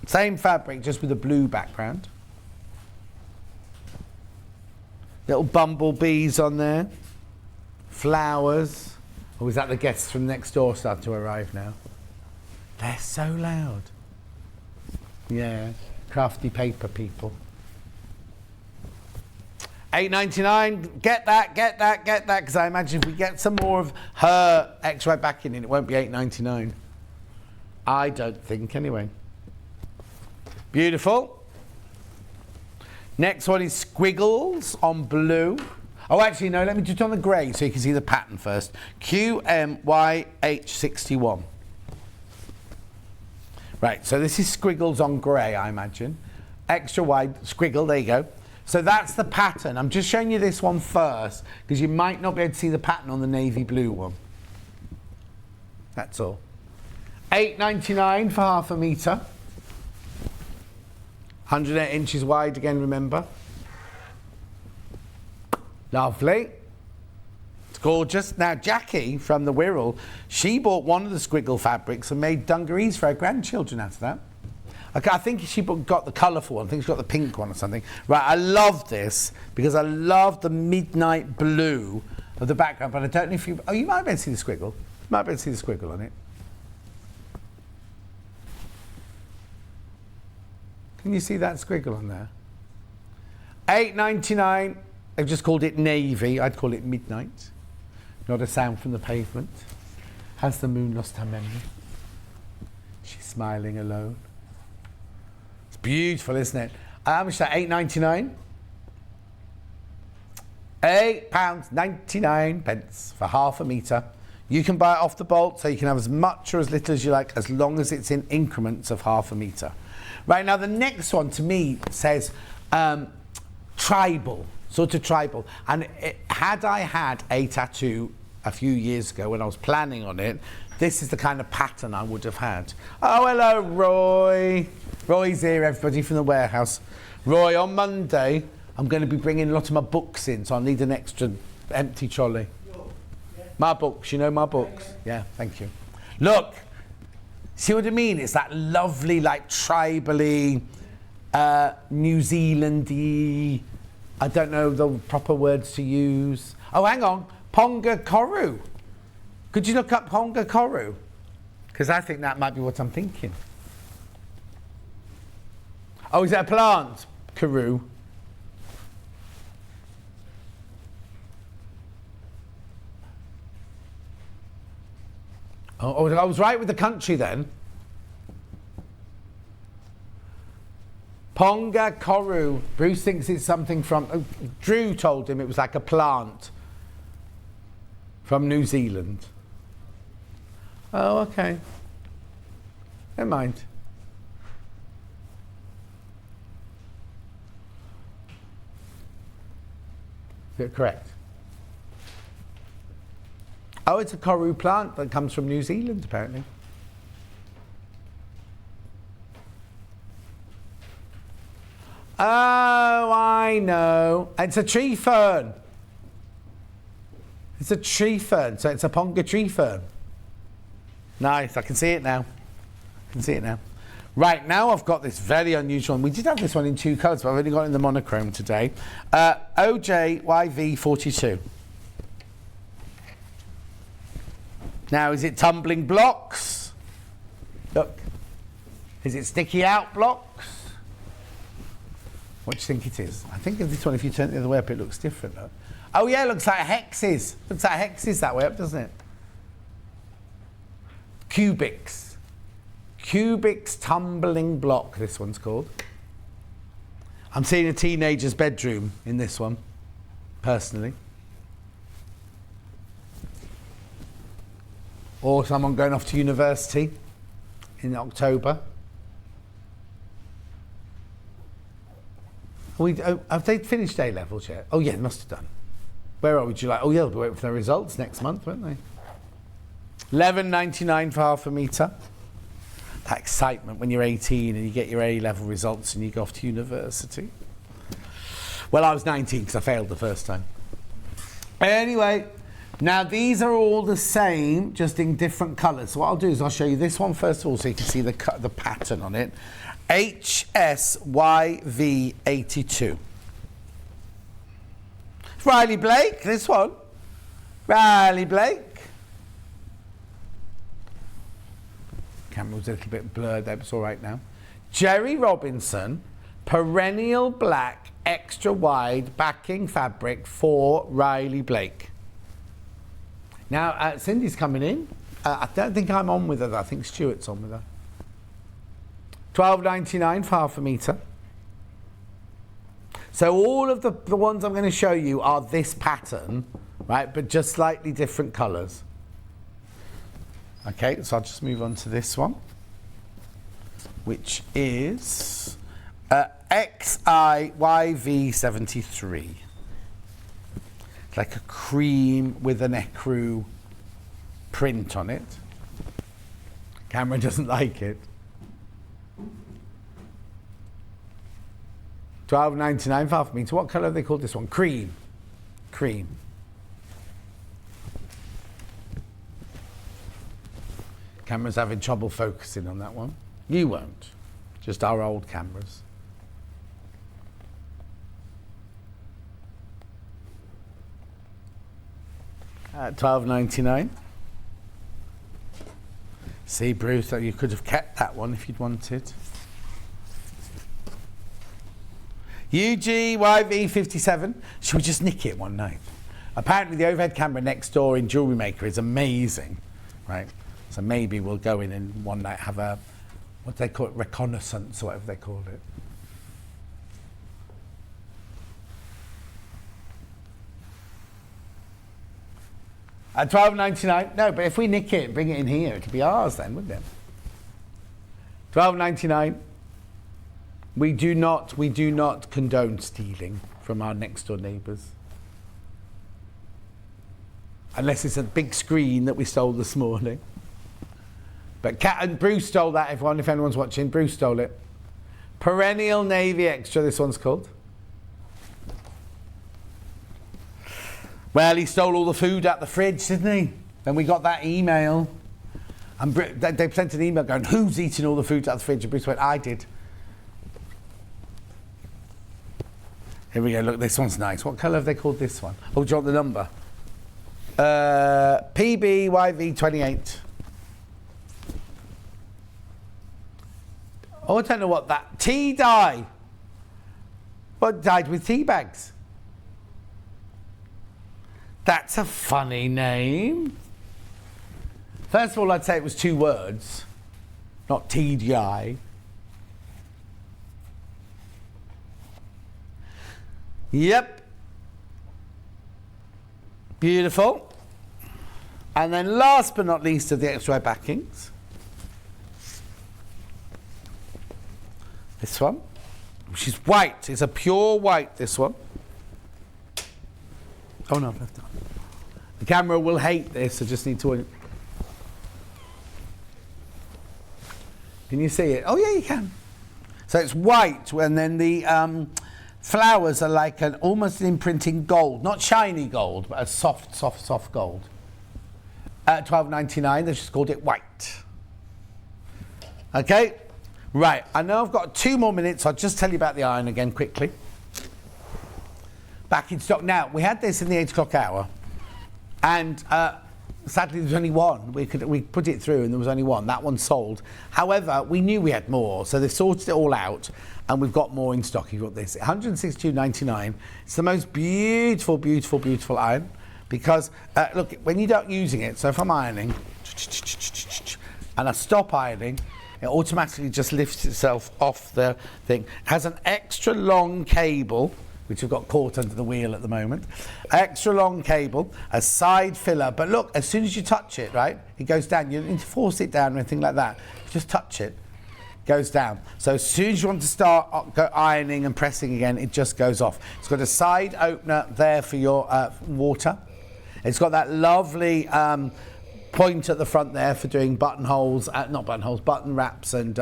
Same fabric, just with a blue background. Little bumblebees on there. Flowers. Or is that the guests from next door start to arrive now? They're so loud. Yeah, crafty paper people. $8.99. Get that, because I imagine if we get some more of her X-ray backing in, it won't be $8.99. I don't think, anyway. Beautiful. Next one is Squiggles on blue. Oh, actually, no, let me just on the grey so you can see the pattern first. QMYH61. Right, so this is Squiggles on grey, I imagine. Extra wide squiggle, there you go. So that's the pattern. I'm just showing you this one first because you might not be able to see the pattern on the navy blue one. That's all. $8.99 for half a metre. 108 inches wide again, remember. Lovely. It's gorgeous. Now, Jackie from the Wirral, she bought one of the squiggle fabrics and made dungarees for her grandchildren out of that. Okay, I think she got the colourful one. I think she got the pink one or something. Right, I love this because I love the midnight blue of the background, but I don't know if you... Oh, you might be able to see the squiggle. You might be able to see the squiggle on it. Can you see that squiggle on there? $8.99. They've just called it navy. I'd call it midnight. Not a sound from the pavement. Has the moon lost her memory? She's smiling alone. It's beautiful, isn't it? How much is that? $8.99? £8.99 for half a metre. You can buy it off the bolt, so you can have as much or as little as you like, as long as it's in increments of half a metre. Right, now the next one to me says tribal, sort of tribal. And had I had a tattoo a few years ago when I was planning on it, this is the kind of pattern I would have had. Oh, hello, Roy. Roy's here, everybody, from the warehouse. Roy, on Monday, I'm going to be bringing a lot of my books in, so I'll need an extra empty trolley. My books, you know my books? Yeah, thank you. Look. See what I mean? It's that lovely, like, tribally, New Zealandy, I don't know the proper words to use. Oh, hang on. Ponga Koru. Could you look up Ponga Koru? Because I think that might be what I'm thinking. Oh, is that a plant? Koru. Oh, I was right with the country then. Ponga Koru. Bruce thinks it's something from... Drew told him it was like a plant from New Zealand. Oh, okay. Never mind. Is it correct? Oh, it's a koru plant that comes from New Zealand, apparently. Oh, I know. It's a tree fern. It's a tree fern, so it's a Ponga tree fern. Nice, I can see it now. I can see it now. Right, now I've got this very unusual one. We did have this one in two colours, but I've only got it in the monochrome today. OJYV42. Now, is it tumbling blocks? Look. Is it sticky out blocks? What do you think it is? I think of this one, if you turn it the other way up, it looks different. Look. Oh, yeah, it looks like hexes. Looks like hexes that way up, doesn't it? Cubics. Cubics tumbling block, this one's called. I'm seeing a teenager's bedroom in this one, personally. Or someone going off to university in October. Have they finished A-levels yet? Oh, yeah, they must have done. Where are we, July? Oh, yeah, they'll be waiting for their results next month, won't they? $11.99 for half a metre. that excitement when you're 18 and you get your A-level results and you go off to university. Well, I was 19 because I failed the first time. Anyway, now these are all the same, just in different colours. So what I'll do is I'll show you this one first of all so you can see the pattern on it. HSYV82. Riley Blake, this one. Riley Blake. Camera was a little bit blurred there, but it's all right now. Jerry Robinson, perennial black, extra wide backing fabric for Riley Blake. Now, Cindy's coming in. I don't think I'm on with her, though. I think Stuart's on with her. $12.99 for half a metre. So all of the ones I'm going to show you are this pattern, right, but just slightly different colours. Okay, so I'll just move on to this one, which is XIYV73. It's like a cream with an ecru print on it. Camera doesn't like it. $12.99 for half a metre. What colour have they called this one? Cream. Cream. Camera's having trouble focusing on that one. You won't. Just our old cameras. $12.99. See, Bruce, you could have kept that one if you'd wanted. UGYV57. Should we just nick it one night? Apparently the overhead camera next door in Jewellery Maker is amazing, right? So maybe we'll go in and one night have a, what do they call it, reconnaissance or whatever they called it. At $12.99? No, but if we nick it and bring it in here, it could be ours then, wouldn't it? $12.99. We do not condone stealing from our next door neighbours. Unless it's a big screen that we stole this morning. But Kat and Bruce stole that, everyone, if anyone's watching. Bruce stole it. Perennial Navy Extra, this one's called. Well, he stole all the food out the fridge, didn't he? Then we got that email. And they sent an email going, who's eating all the food out of the fridge? And Bruce went, I did. Here we go, look, this one's nice. What colour have they called this one? Oh, do you want the number? PBYV28. Oh, I don't know what that... Tea dye. What dyed with tea bags? That's a funny name. First of all, I'd say it was 2 words, not tea dye. Yep. Beautiful. And then last but not least of the extra backings. This one, which is white. It's a pure white, this one. Oh no, I've left it on. The camera will hate this, I just need to... Can you see it? Oh yeah, you can. So it's white, and then the flowers are like an almost an imprinting gold. Not shiny gold, but a soft gold. At $12.99, they just called it white. Okay? Right, I know I've got 2 more minutes. I'll just tell you about the iron again quickly. Back in stock. Now, we had this in the 8 o'clock hour, and sadly there's only one. We put it through and there was only one. That one sold. However, we knew we had more, so they sorted it all out, and we've got more in stock. You've got this, $162.99. It's the most beautiful, beautiful, beautiful iron, because, look, when you don't using it, so if I'm ironing, and I stop ironing, it automatically just lifts itself off the thing. It has an extra long cable, which we've got caught under the wheel at the moment. Extra long cable, a side filler. But look, as soon as you touch it, right, it goes down. You don't need to force it down or anything like that. Just touch it, goes down. So as soon as you want to start ironing and pressing again, it just goes off. It's got a side opener there for your water. It's got that lovely point at the front there for doing buttonholes, button wraps and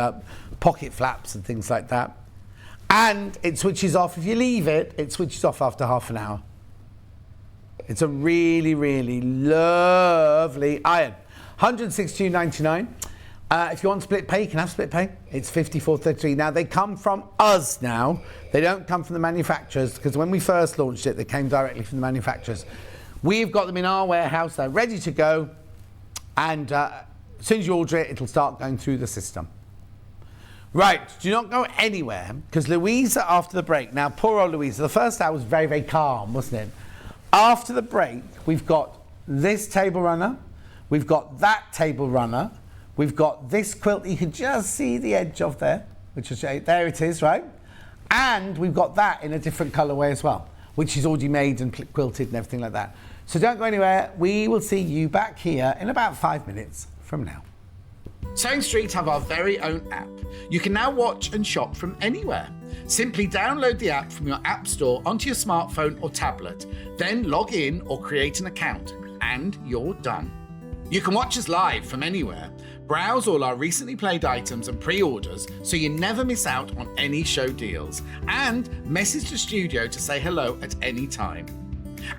pocket flaps and things like that. And it switches off. If you leave it, it switches off after half an hour. It's a really, really lovely iron. $162.99. If you want split pay, you can have split pay. It's $54.33. Now, they come from us now. They don't come from the manufacturers, because when we first launched it, they came directly from the manufacturers. We've got them in our warehouse. They're ready to go. And as soon as you order it, it'll start going through the system. Right, do not go anywhere, because Louisa, after the break, now poor old Louisa, the first hour was very, very calm, wasn't it? After the break, we've got this table runner, we've got that table runner, we've got this quilt that you can just see the edge of there, which is, there it is, right? And we've got that in a different colourway as well, which is already made and quilted and everything like that. So don't go anywhere. We will see you back here in about 5 minutes from now. Sewing Street have our very own app. You can now watch and shop from anywhere. Simply download the app from your app store onto your smartphone or tablet, then log in or create an account, and you're done. You can watch us live from anywhere, browse all our recently played items and pre-orders so you never miss out on any show deals, and message the studio to say hello at any time.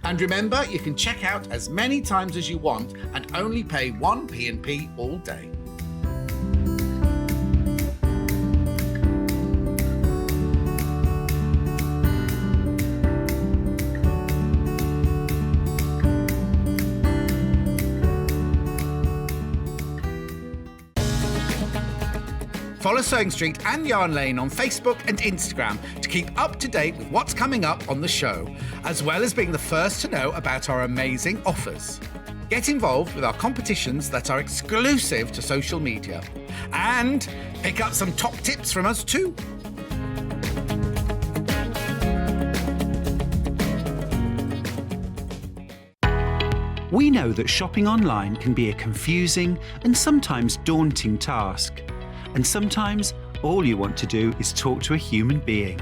And remember, you can check out as many times as you want and only pay 1 P&P all day. Follow Sewing Street and Yarn Lane on Facebook and Instagram to keep up to date with what's coming up on the show, as well as being the first to know about our amazing offers. Get involved with our competitions that are exclusive to social media, and pick up some top tips from us too. We know that shopping online can be a confusing and sometimes daunting task. And sometimes all you want to do is talk to a human being.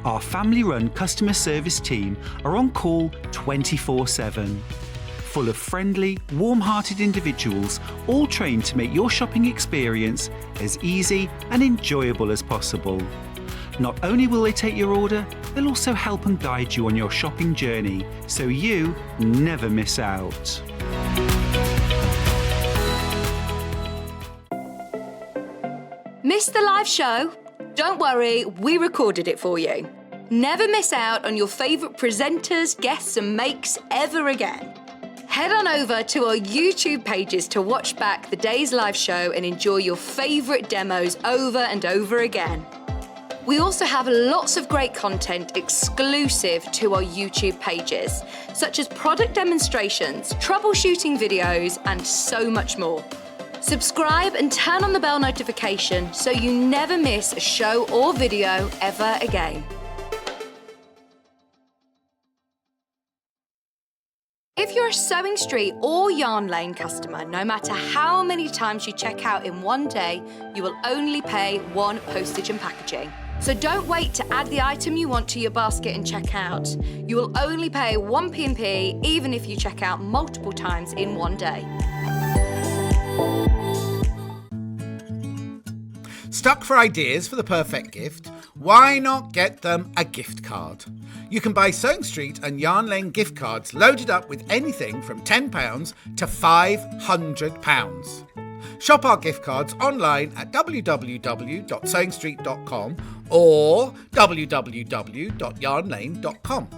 Our family-run customer service team are on call 24/7. Full of friendly, warm-hearted individuals, all trained to make your shopping experience as easy and enjoyable as possible. Not only will they take your order, they'll also help and guide you on your shopping journey, so you never miss out. Missed the live show? Don't worry, we recorded it for you. Never miss out on your favourite presenters, guests and makes ever again. Head on over to our YouTube pages to watch back the day's live show and enjoy your favourite demos over and over again. We also have lots of great content exclusive to our YouTube pages, such as product demonstrations, troubleshooting videos, and so much more. Subscribe and turn on the bell notification so you never miss a show or video ever again. If you're a Sewing Street or Yarn Lane customer, no matter how many times you check out in one day, you will only pay 1 postage and packaging. So don't wait to add the item you want to your basket and check out. You will only pay 1 P&P even if you check out multiple times in one day. Stuck for ideas for the perfect gift? Why not get them a gift card? You can buy Sewing Street and Yarn Lane gift cards loaded up with anything from £10 to £500. Shop our gift cards online at www.sewingstreet.com or www.yarnlane.com,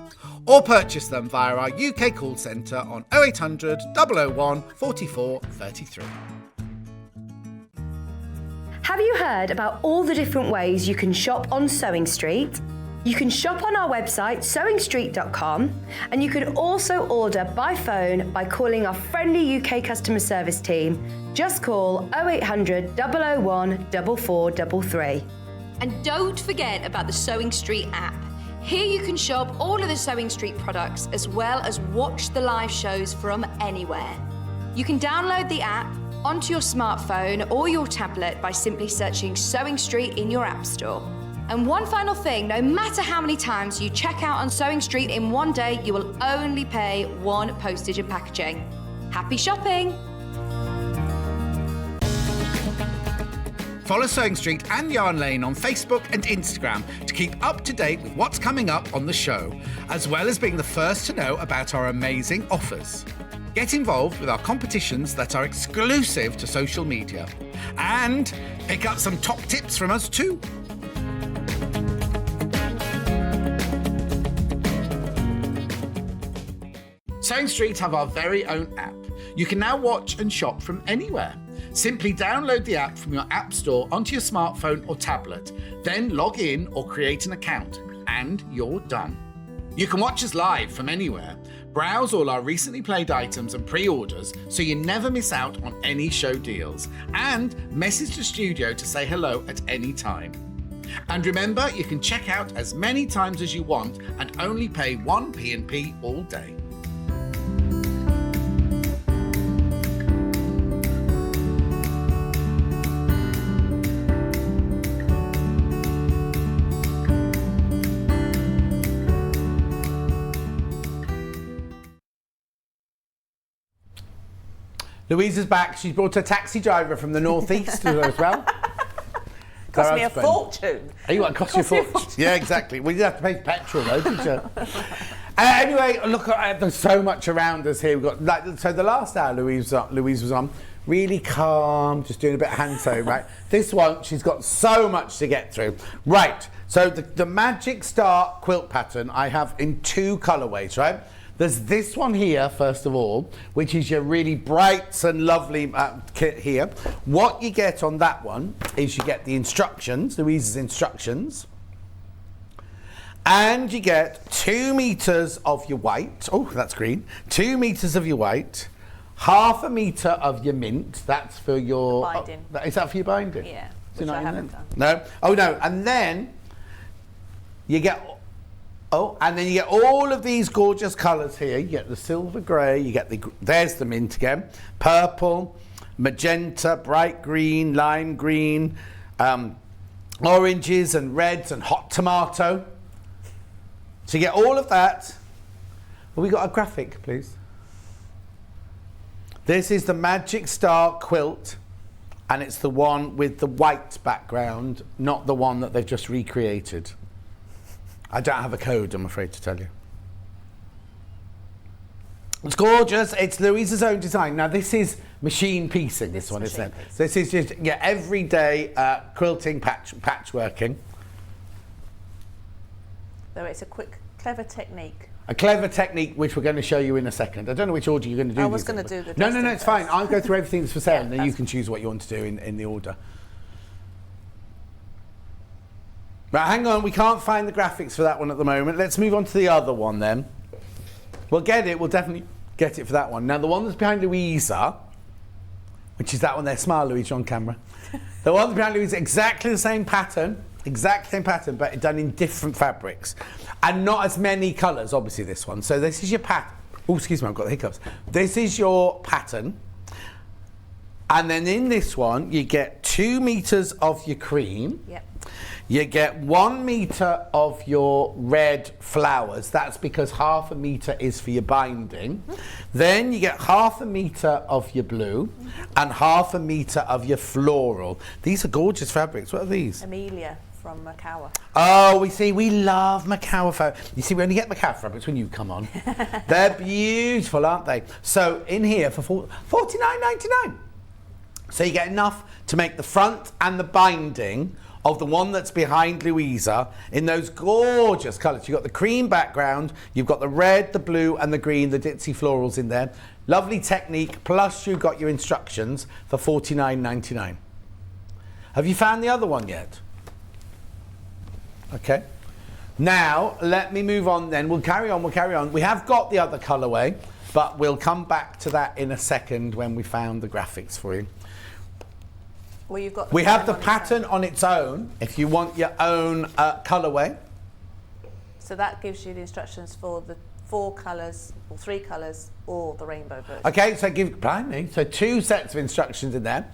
or purchase them via our UK call centre on 0800 001 44 33. Have you heard about all the different ways you can shop on Sewing Street? You can shop on our website, sewingstreet.com, and you can also order by phone by calling our friendly UK customer service team. Just call 0800 001 4433. And don't forget about the Sewing Street app. Here you can shop all of the Sewing Street products as well as watch the live shows from anywhere. You can download the app onto your smartphone or your tablet by simply searching Sewing Street in your app store. And one final thing, no matter how many times you check out on Sewing Street in one day, you will only pay 1 postage and packaging. Happy shopping! Follow Sewing Street and Yarn Lane on Facebook and Instagram to keep up to date with what's coming up on the show, as well as being the first to know about our amazing offers. Get involved with our competitions that are exclusive to social media. And pick up some top tips from us too. Sewing Street have our very own app. You can now watch and shop from anywhere. Simply download the app from your app store onto your smartphone or tablet, then log in or create an account, and you're done. You can watch us live from anywhere, browse all our recently played items and pre-orders so you never miss out on any show deals, and message the studio to say hello at any time. And remember, you can check out as many times as you want and only pay 1 P&P all day. Louisa's back. She's brought a taxi driver from the northeast as well. Cost me a fortune. Oh, what cost you a fortune? Yeah, exactly. We did have to pay for petrol though, didn't you? Anyway, look, there's so much around us here. We've got so the last hour Louise was on, really calm, just doing a bit of hand sewing, right? This one, she's got so much to get through. Right, so the Magic Star quilt pattern I have in 2 colorways, right? There's this one here, first of all, which is your really bright and lovely kit here. What you get on that one is you get the instructions, Louisa's instructions, and you get 2 meters of your white. Oh, that's green. 2 meters of your white, 1/2 meter of your mint. That's for your binding. Is that for your binding? Yeah, which I haven't done. No. Oh no, and then you get. Oh, and then you get all of these gorgeous colours here. You get the silver grey, you get there's the mint again, purple, magenta, bright green, lime green, oranges and reds and hot tomato. So you get all of that. Well, we got a graphic, please. This is the Magic Star quilt, and it's the one with the white background, not the one that they've just recreated. I don't have a code, I'm afraid to tell you. It's gorgeous. It's Louisa's own design. Now, this is machine piecing, this one, isn't it? So this is just everyday quilting, patchworking. Though it's a clever technique. A clever technique, which we're going to show you in a second. I don't know which order you're going to do. I was going to do the No, Dresden it's fine. first. I'll go through everything that's for sale, Yeah, and then you can choose what you want to do in the order. Right, hang on, we can't find the graphics for that one at the moment. Let's move on to the other one then. We'll get it, we'll definitely get it for that one. Now, the one that's behind Louisa, which is that one there, smile, Louisa, on camera. The one behind Louisa, exactly the same pattern, but done in different fabrics. And not as many colours, obviously, this one. So this is your pattern. Oh, excuse me, I've got the hiccups. This is your pattern. And then in this one, you get 2 meters of your cream. Yep. You get 1 meter of your red flowers. That's because 1/2 meter is for your binding. Then you get 1/2 meter of your blue and 1/2 meter of your floral. These are gorgeous fabrics. What are these? Amelia from Macau. Oh, we love Macau fabrics. You see, we only get Macau fabrics when you come on. They're beautiful, aren't they? So in here for $49.99. So you get enough to make the front and the binding of the one that's behind Louisa in those gorgeous colours. You've got the cream background, you've got the red, the blue and the green, the ditzy florals in there. Lovely technique, plus you've got your instructions for $49.99. Have you found the other one yet? Okay. Now, let me move on then. We'll carry on. We have got the other colourway, but we'll come back to that in a second when we found the graphics for you. Well, you've got We have the pattern on its own, if you want your own colourway. So that gives you the instructions for the 4 colours, or 3 colours, or the rainbow version. Okay, so 2 sets of instructions in there.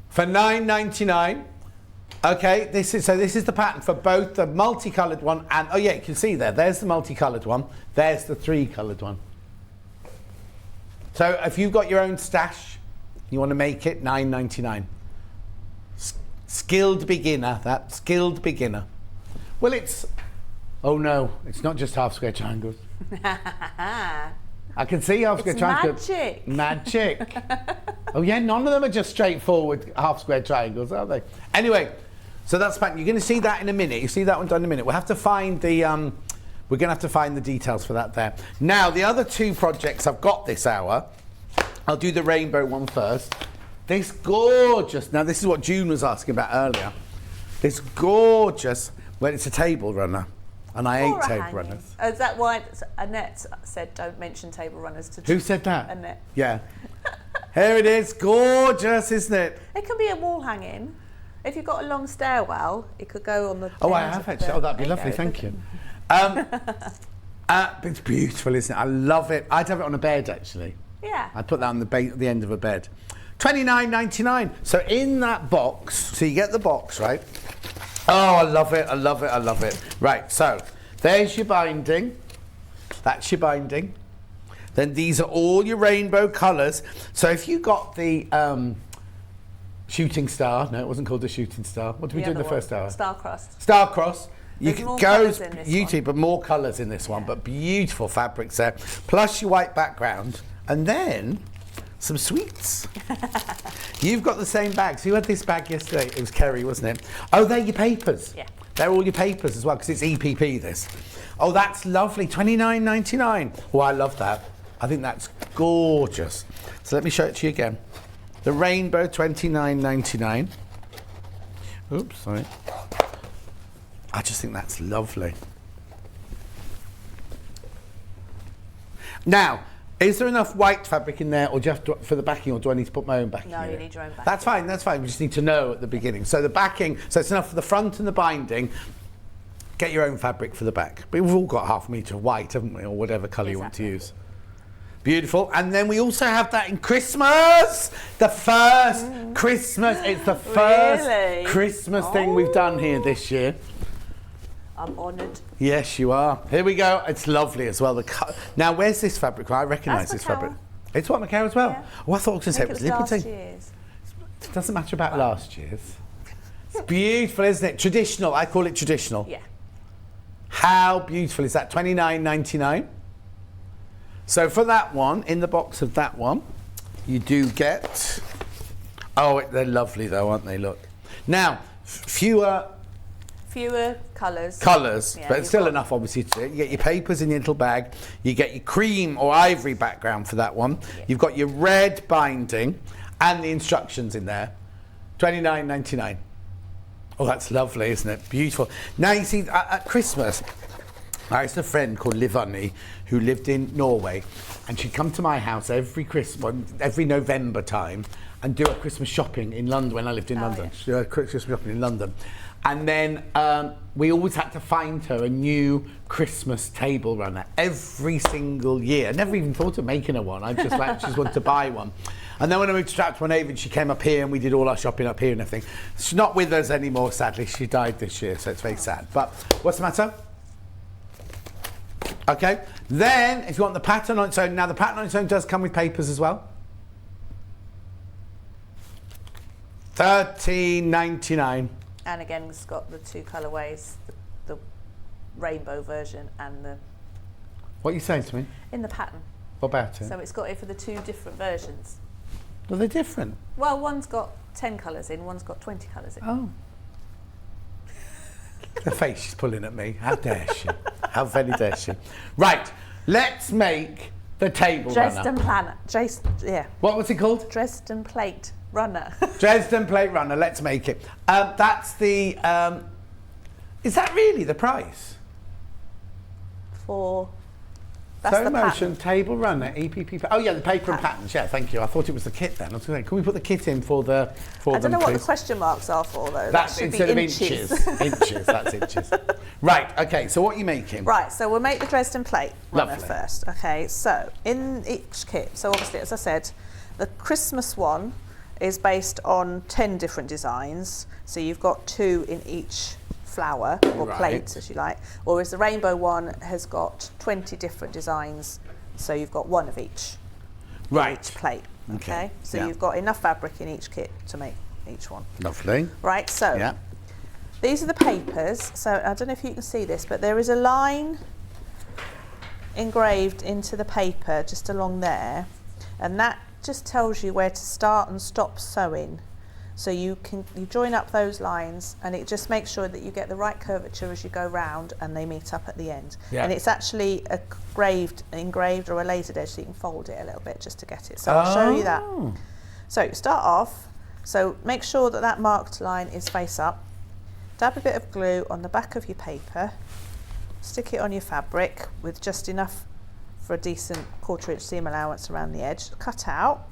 For $9.99. Okay, this is the pattern for both the multicoloured one and, oh yeah, you can see there's the multicoloured one, there's the 3-coloured one. So if you've got your own stash, you want to make it $9.99. Skilled beginner, that skilled beginner. Well, oh no, it's not just half square triangles. I can see half square triangles. Magic. Magic. Oh yeah, none of them are just straightforward half square triangles, are they? Anyway, so that's fine. You're going to see that in a minute. You see that one done in a minute. We'll have to find the, we're going to have to find the details for that there. Now, the other two projects I've got this hour, I'll do the rainbow one first. This gorgeous, now this is what June was asking about earlier. This gorgeous, well, it's a table runner. And I hate table runners. Oh, is that why Annette said don't mention table runners to Who said that? Annette. Yeah. Here it is, gorgeous, isn't it? It can be a wall hanging. If you've got a long stairwell, it could go on the. Oh, I have actually. Oh, that'd be lovely, thank you. It's beautiful, isn't it? I love it. I'd have it on a bed, actually. Yeah. I'd put that on the end of a bed. $29.99. So in that box, so you get the box, right? Oh, I love it, I love it, I love it. Right, so there's your binding. That's your binding. Then these are all your rainbow colours. So if you got the shooting star, no, it wasn't called the shooting star. What did we do in the first hour? Star-crossed. Star-crossed. You There's can more go colours in this YouTube, one. but more colours in this one, but beautiful fabrics there. Plus your white background. And then some sweets. You've got the same bags. Who had this bag yesterday? It was Kerry, wasn't it? Oh, they're your papers. Yeah. They're all your papers as well, because it's EPP, this. Oh, that's lovely. $29.99. Oh, I love that. I think that's gorgeous. So let me show it to you again. The rainbow, $29.99. Oops, sorry. I just think that's lovely. Now, is there enough white fabric in there, or do you have to, for the backing, or do I need to put my own backing in? No, you need your own backing. That's fine, that's fine. We just need to know at the beginning. So the backing, so it's enough for the front and the binding. Get your own fabric for the back. But we've all got half a metre of white, haven't we, or whatever colour you want to use. Beautiful. And then we also have that in Christmas. The first Christmas. It's the first Really? Christmas thing we've done here this year. I'm honoured. Yes, you are. Here we go. It's lovely as well. Now, where's this fabric? I recognise this That's fabric. Macawa. It's what Macawa as well. Yeah. Oh, I thought I was going to say it was last Liberty. year's. It doesn't matter about last year's. It's beautiful, isn't it? Traditional. I call it traditional. Yeah. How beautiful is that? $29.99. So for that one, in the box of that one, you do get. Oh, they're lovely though, aren't they? Look. Now, fewer colours. Yeah, but it's still enough, obviously. You get your papers in your little bag. You get your cream or ivory background for that one. Yeah. You've got your red binding and the instructions in there. $29.99. Oh, that's lovely, isn't it? Beautiful. Now, you see, at Christmas, I used to have a friend called Livani who lived in Norway, and she'd come to my house every Christmas, every November time, and do a Christmas shopping in London when I lived in London. Yeah. She'd do a Christmas shopping in London. And then we always had to find her a new Christmas table runner every single year. I never even thought of making her one. I just wanted to buy one. And then when I moved to Stratford-on-Avon, she came up here and we did all our shopping up here and everything. She's not with us anymore, sadly. She died this year, so it's very sad. But what's the matter? Okay. Then, if you want the pattern on its own, now the pattern on its own does come with papers as well. $13.99. And again, it's got the two colourways, the rainbow version and the. What are you saying to me? In the pattern. What about it? So it's got it for the two different versions. Well, they're different. Well, one's got 10 colours in, one's got 20 colours in. Oh. The face she's pulling at me. How dare she? How very dare she? Right, let's make the table Dresden runner. planner. Yeah. What was it called? Dresden plate runner. Dresden plate runner. Let's make it. That's the. Is that really the price? That's Sew the motion pattern. table runner EPP. Oh yeah, the paper and patterns. Yeah, thank you. I thought it was the kit then. I was going to say, can we put the kit in for the I don't know what the please? question marks are for though. That's that should instead be of inches. inches. That's inches. Right. Okay. So what are you making? Right, so we'll make the Dresden plate runner Lovely. first. Okay, so in each kit, so obviously, as I said, the Christmas one is based on 10 different designs. So you've got 2 in each flower or Right. plate, as you like. Whereas the rainbow one has got 20 different designs. So you've got 1 of each in Right. each plate. Okay, so yeah. you've got enough fabric in each kit to make each one. Lovely. Right, so Yeah. these are the papers. So I don't know if you can see this, but there is a line engraved into the paper just along there, and that just tells you where to start and stop sewing. So you join up those lines, and it just makes sure that you get the right curvature as you go round, and they meet up at the end. Yeah. And it's actually engraved or a lasered edge, so you can fold it a little bit just to get it. So I'll show you that. So you start off, so make sure that that marked line is face up. Dab a bit of glue on the back of your paper, stick it on your fabric with just enough for a decent 1/4 inch seam allowance around the edge. Cut out,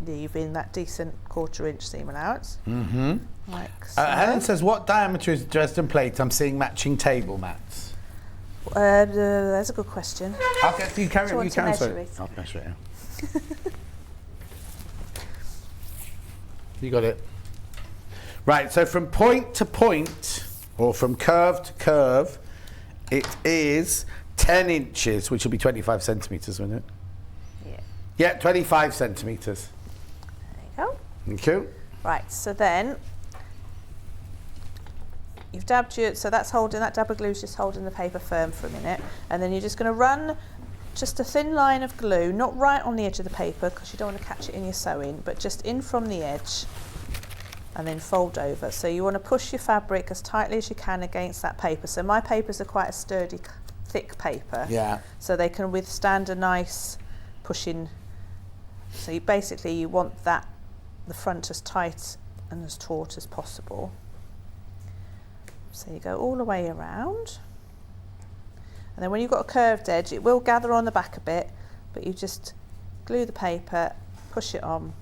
leave in that decent 1/4 inch seam allowance. Like so. Helen says, what diameter is the Dresden plate? I'm seeing matching table mats. That's a good question. Okay, you carry Do you it. want to measure it? I'll measure it. Yeah. You got it. Right, so from point to point, or from curve to curve, it is 10 inches, which will be 25 centimetres, won't it? Yeah. Yeah, 25 centimetres. There you go. Thank you. Right, so then you've dabbed so that's holding, that dab of glue is just holding the paper firm for a minute, and then you're just going to run just a thin line of glue, not right on the edge of the paper because you don't want to catch it in your sewing, but just in from the edge, and then fold over. So you want to push your fabric as tightly as you can against that paper. So my papers are quite a sturdy, thick paper. Yeah. So they can withstand a nice pushing. So you basically want the front as tight and as taut as possible. So you go all the way around. And then when you've got a curved edge, it will gather on the back a bit, but you just glue the paper, push it on,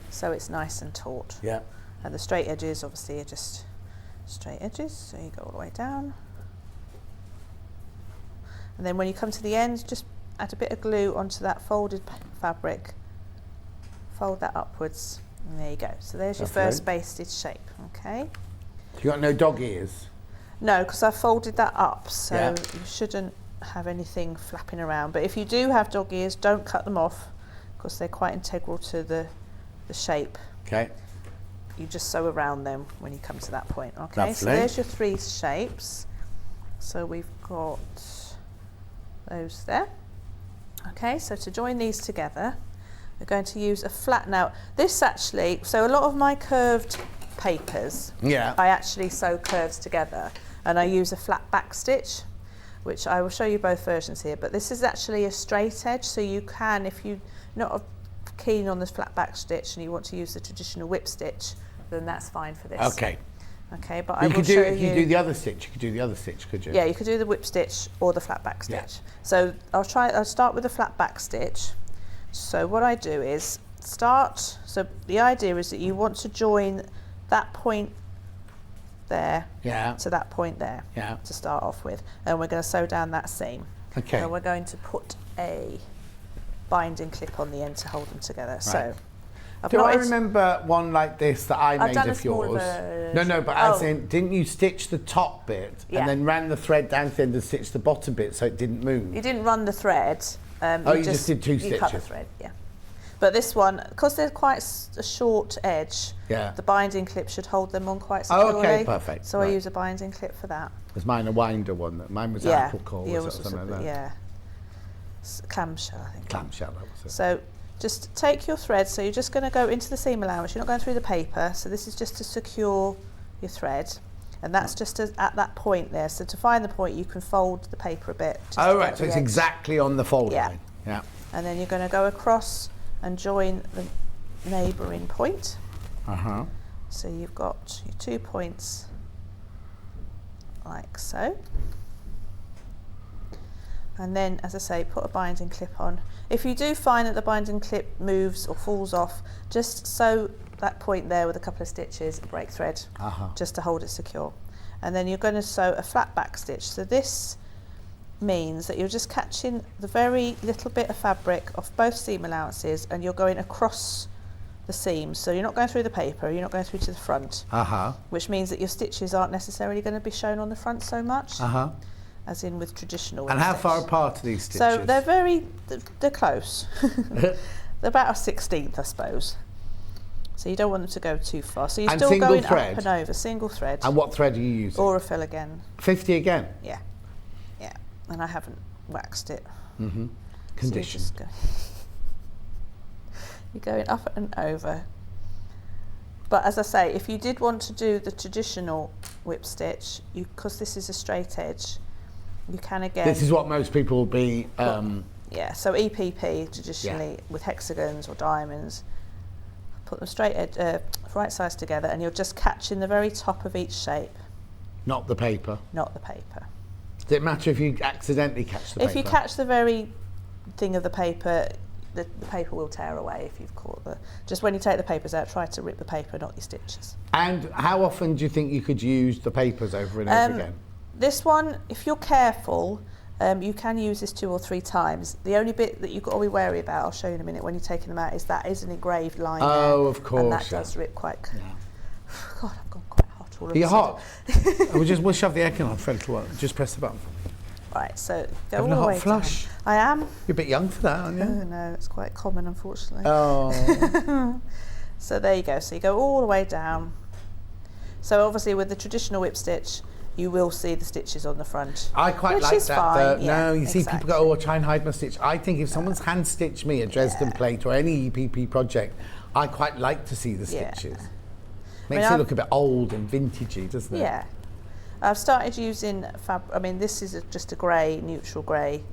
so it's nice and taut. Yeah. And the straight edges obviously are just straight edges, so you go all the way down. And then when you come to the end, just add a bit of glue onto that folded fabric, fold that upwards, and there you go. So there's your Lovely. first basted shape, okay? You got no dog ears? No, because I folded that up, so Yeah. you shouldn't have anything flapping around. But if you do have dog ears, don't cut them off, because they're quite integral to the shape. Okay. You just sew around them when you come to that point. Okay, so Lovely. there's your 3 shapes. So we've got those there. Okay, so to join these together, we're going to use a flat. Now, this actually, so a lot of my curved papers, Yeah. I actually sew curves together, and I use a flat back stitch, which I will show you both versions here, but this is actually a straight edge, so you can, if you're not keen on this flat back stitch and you want to use the traditional whip stitch, then that's fine for this. Okay. Okay, but You I will could do show if you you. do the other stitch. You could do the other stitch, could you? Yeah, you could do the whip stitch or the flat back stitch. Yeah. So I'll start with the flat back stitch. So what I do is so the idea is that you want to join that point there Yeah. to that point there Yeah. to start off with, and we're going to sew down that seam. Okay. So we're going to put a binding clip on the end to hold them together. So Do I remember one like this that I made done a of small yours? version. No, but as in, didn't you stitch the top bit Yeah. and then ran the thread down to the end and stitched the bottom bit so it didn't move? You didn't run the thread. You just did 2 You cut the stitches. thread, yeah. But this one, because they're quite a short edge, Yeah. the binding clip should hold them on quite securely. Oh, okay, perfect. So I Right. use a binding clip for that. Was mine a winder one? Mine was Yeah. apple core, yours was it, or something like that? Yeah. Clamshell, I think. Clamshell, that was it. So just take your thread. So you're just going to go into the seam allowance. You're not going through the paper. So this is just to secure your thread. And that's just at that point there. So to find the point, you can fold the paper a bit. just to Oh, get right, so the it's edge. exactly on the fold Yeah. line. Yeah. And then you're going to go across and join the neighbouring point. Uh-huh. So you've got your 2 points like so. And then, as I say, put a binding clip on. If you do find that the binding clip moves or falls off, just sew that point there with a couple of stitches, break thread, just to hold it secure. And then you're going to sew a flat back stitch. So this means that you're just catching the very little bit of fabric off both seam allowances, and you're going across the seams. So you're not going through the paper, you're not going through to the front, which means that your stitches aren't necessarily going to be shown on the front so much, as in with traditional. And how stitch. far apart are these stitches? So they're close. They're about a 16th, I suppose. So you don't want them to go too far. So you're And still single going thread? up and over, single thread. And what thread are you using? Or a fill again. 50 again? Yeah. Yeah. And I haven't waxed it. Mm-hmm. So Condition. you're going up and over. But as I say, if you did want to do the traditional whip stitch, because this is a straight edge, you can again... This is what most people will be... yeah, so EPP traditionally with hexagons or diamonds, put them straight right sides together, and you're just catching the very top of each shape. Not the paper. Not the paper. Does it matter if you accidentally catch the paper? If you catch the very thing of the paper, the paper will tear away if you've caught the... Just when you take the papers out, try to rip the paper, not your stitches. And how often do you think you could use the papers over and over again? This one, if you're careful, you can use this 2 or 3 times. The only bit that you've got to be wary about, I'll show you in a minute when you're taking them out, is that is an engraved line there. Of course. And that does rip quite... God, I've gone quite hot all of a Are you sudden. hot? we'll shove the aircon on, Fred. Just press the button. Right, so go Having all a the way hot flush? down. I am. You're a bit young for that, aren't you? Oh no, it's quite common, unfortunately. Oh. So there you go. So you go all the way down. So obviously with the traditional whip stitch, you will see the stitches on the front. I quite which like is that. Fine. No, you see exactly. people go, oh, I'll try and hide my stitch. I think if someone's hand stitched me a Dresden plate or any EPP project, I quite like to see the stitches. Makes it look a bit old and vintagey, doesn't it? Yeah. I've started using this is just a grey, neutral grey,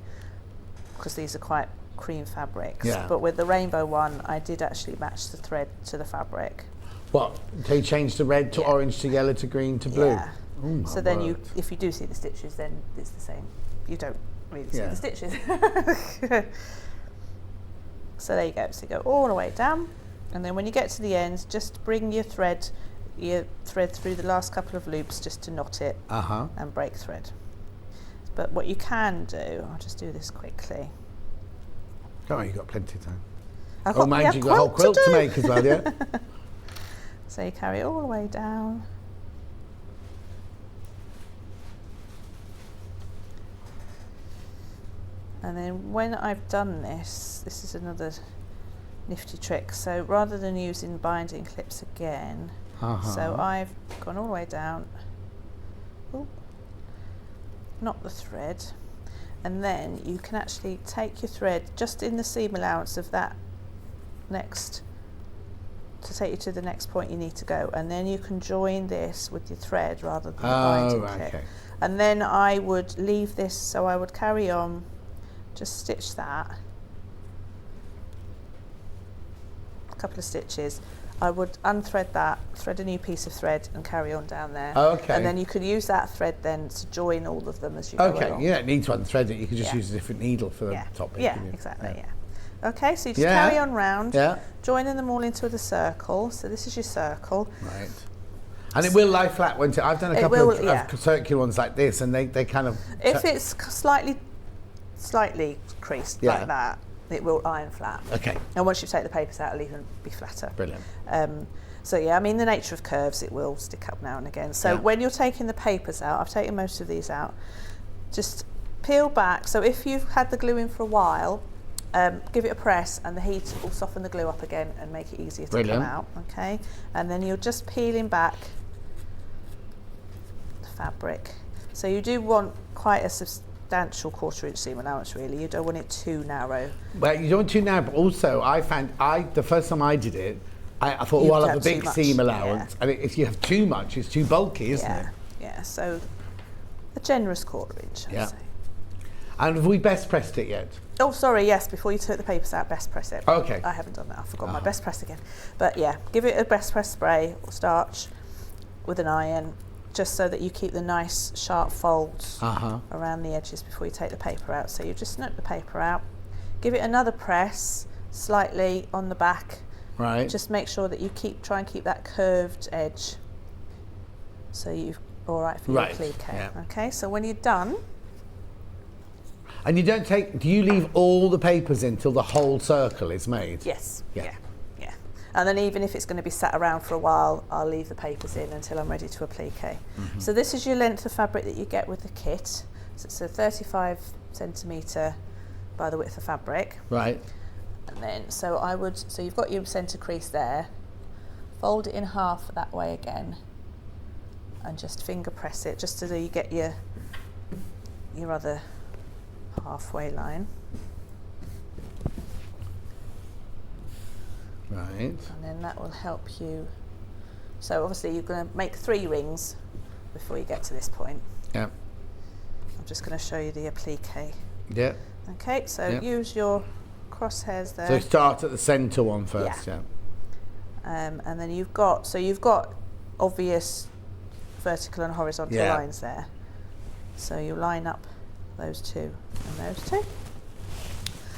because these are quite cream fabrics. Yeah. But with the rainbow one, I did actually match the thread to the fabric. What? So you change the red to orange to yellow to green to blue? Yeah. Oh, so then if you do see the stitches, then it's the same. You don't really see the stitches. So there you go. So you go all the way down, and then when you get to the end, just bring your thread through the last couple of loops just to knot it and break thread. But what you can do, I'll just do this quickly. Oh, you've got plenty of time. Mind you've got a whole quilt to make as well, yeah? So you carry it all the way down. And then when I've done this is another nifty trick. So rather than using binding clips again, so I've gone all the way down, knot the thread, and then you can actually take your thread just in the seam allowance of that next, to take you to the next point you need to go, and then you can join this with your thread rather than the binding clip. Okay. And then I would leave this, so I would carry on, just stitch that, a couple of stitches. I would unthread that, thread a new piece of thread and carry on down there. Okay. And then you could use that thread then to join all of them as you go along. Okay, you don't need to unthread it, you can just use a different needle for the top bit. Yeah, exactly, yeah. Okay, so you just carry on round, joining them all into the circle. So this is your circle. Right. And it will lie flat, won't it? I've done a couple of circular ones like this, and they kind of... If it's slightly creased like that, it will iron flat. Okay. And once you take the papers out, it'll even be flatter. Brilliant. So yeah, I mean, the nature of curves, it will stick up now and again. So when you're taking the papers out, I've taken most of these out, just peel back. So if you've had the glue in for a while, give it a press and the heat will soften the glue up again and make it easier to come out, okay? And then you're just peeling back the fabric. So you do want quite a substantial 1/4 inch seam allowance, really. You don't want it too narrow. Well, you don't want too narrow, but also I found, the first time I did it, I thought, well, I'll have a big seam allowance, and if you have too much, it's too bulky, isn't it? Yeah, so a generous 1/4 inch, I'd say. And have we best pressed it yet? Oh, sorry, yes, before you took the papers out, best press it. Okay. I haven't done that, I forgot my best press again. But yeah, give it a best press spray or starch with an iron, just so that you keep the nice sharp folds around the edges before you take the paper out. So you just snip the paper out, give it another press slightly on the back. Right. Just make sure that you try and keep that curved edge, so you're all right for your applique. Okay, so when you're done. And you don't do you leave all the papers in till the whole circle is made? Yes. Yeah. And then even if it's going to be sat around for a while, I'll leave the papers in until I'm ready to applique. So this is your length of fabric that you get with the kit. So it's a 35 centimetre by the width of fabric. Right. And then, so you've got your centre crease there. fold it in half that way again, and just finger press it just so you get your other halfway line. Right. And then that will help you. So obviously you're going to make 3 rings before you get to this point. Yeah. I'm just going to show you the applique. Yeah. Okay, so use your crosshairs there. So start at the centre one first, yeah. And then you've got obvious vertical and horizontal lines there. So you line up those 2 and those 2.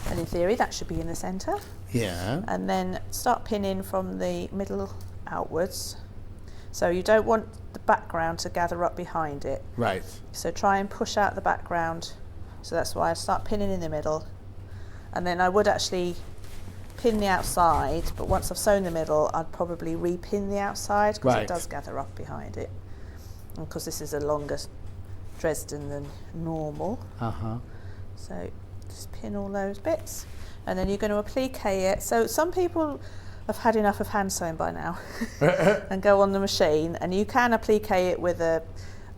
And in theory that should be in the centre. Yeah. And then start pinning from the middle outwards. So you don't want the background to gather up behind it. Right. So try and push out the background. So that's why I start pinning in the middle. And then I would actually pin the outside, but once I've sewn the middle, I'd probably repin the outside because it does gather up behind it. And because this is a longer Dresden than normal. So just pin all those bits. And then you're going to applique it. So some people have had enough of hand sewing by now and go on the machine, and you can applique it with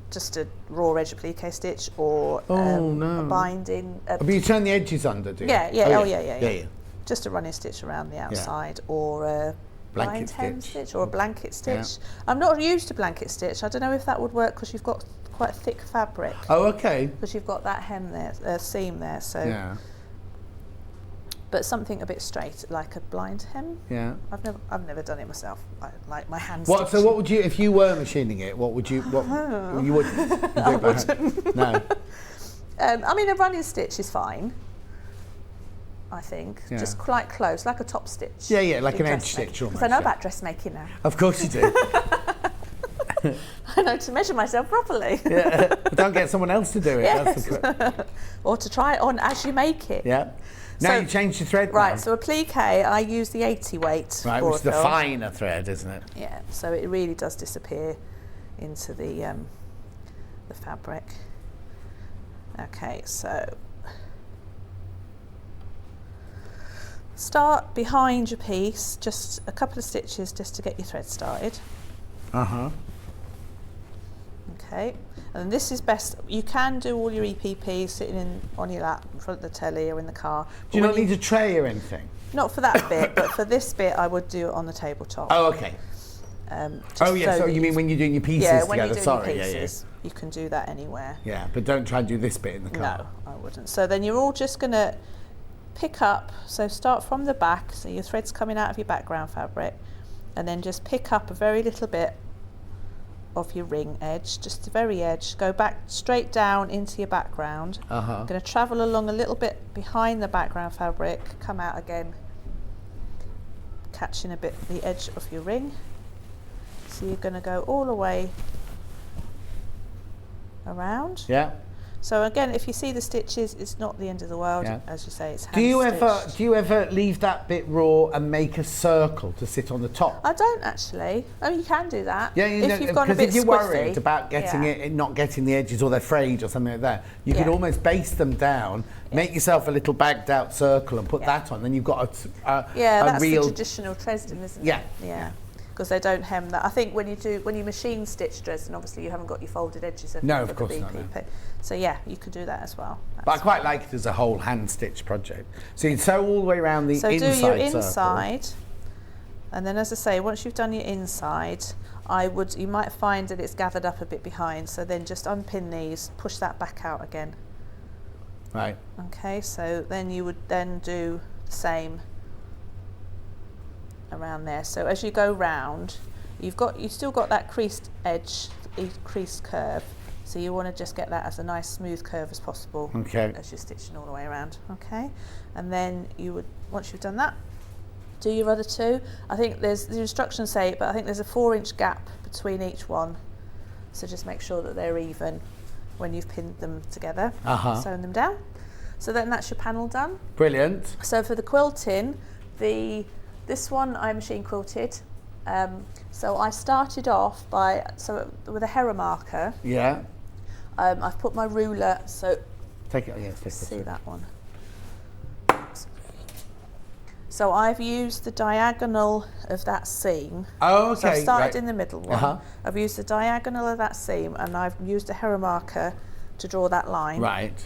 just a raw edge applique stitch or a binding. But you turn the edges under, do you? Yeah. Just a running stitch around the outside or a blind hem stitch or a blanket stitch. I'm not used to blanket stitch. I don't know if that would work because you've got quite thick fabric. Oh, okay. Because you've got that hem there, seam there. So. Yeah. But something a bit straight, like a blind hem. Yeah. I've never done it myself. Like my hand. What? So what would you, if you were machining it? What would you? What you wouldn't? I wouldn't. No. I mean, a running stitch is fine. I think just quite close, like a top stitch. Yeah, like an edge stitch almost. Because I know about dressmaking now. Of course you do. I know to measure myself properly. But don't get someone else to do it. Yes. That's the or to try it on as you make it. Yeah. Now you change the thread. Right, now. so applique, I use the 80 weight. Right, which is the finer thread, isn't it? Yeah, so it really does disappear into the fabric. Okay, so start behind your piece, just a couple of stitches just to get your thread started. Okay, and this is best. You can do all your EPP sitting on your lap in front of the telly or in the car. Do you not need a tray or anything? Not for that bit, but for this bit, I would do it on the tabletop. Oh, okay. So you mean when you're doing your pieces together? When you're doing Sorry, your pieces, you can do that anywhere. Yeah, but don't try and do this bit in the car. No, I wouldn't. So then you're all just going to pick up. So start from the back. So your thread's coming out of your background fabric, and then just pick up a very little bit of your ring edge, just the very edge. Go back straight down into your background. I'm going to travel along a little bit behind the background fabric, come out again, catching a bit the edge of your ring. So you're going to go all the way around. Yeah. So again, if you see the stitches, it's not the end of the world. As you say, it's hand Do you stitched. ever leave that bit raw and make a circle to sit on the top? I don't actually. Oh, you can do that. Yeah, if you've gone a bit if you're squiffy, worried about getting it, not getting the edges or they're frayed or something like that, you could almost baste them down, make yourself a little bagged out circle and put that on. Then you've got a that's real the traditional Dresden, isn't Yeah. it? Yeah. Because they don't hem that. I think when you machine stitch Dresden, obviously you haven't got your folded edges. No, of course not. No. So yeah, you could do that as well. But I quite like it as a whole hand stitch project. So you sew all the way around the inside circle. So do your inside, and then as I say, once you've done your inside, you might find that it's gathered up a bit behind. So then just unpin these, push that back out again. Right. Okay. So then you would then do the same around there. So as you go round, you've still got that creased edge, creased curve. So you want to just get that as a nice smooth curve as possible. Okay. As you're stitching all the way around. Okay. And then once you've done that, do your other two. I think the instructions say it, but I think there's a 4-inch gap between each one. So just make sure that they're even when you've pinned them together, sewn them down. So then that's your panel done. Brilliant. So for the quilting, this one I machine quilted. So I started off with a Hera marker. Yeah. I've put my ruler, so take it. Yeah, take see that one. So I've used the diagonal of that seam. Oh, okay. So I've started right. in the middle one. I've used the diagonal of that seam, and I've used a hera marker to draw that line. Right.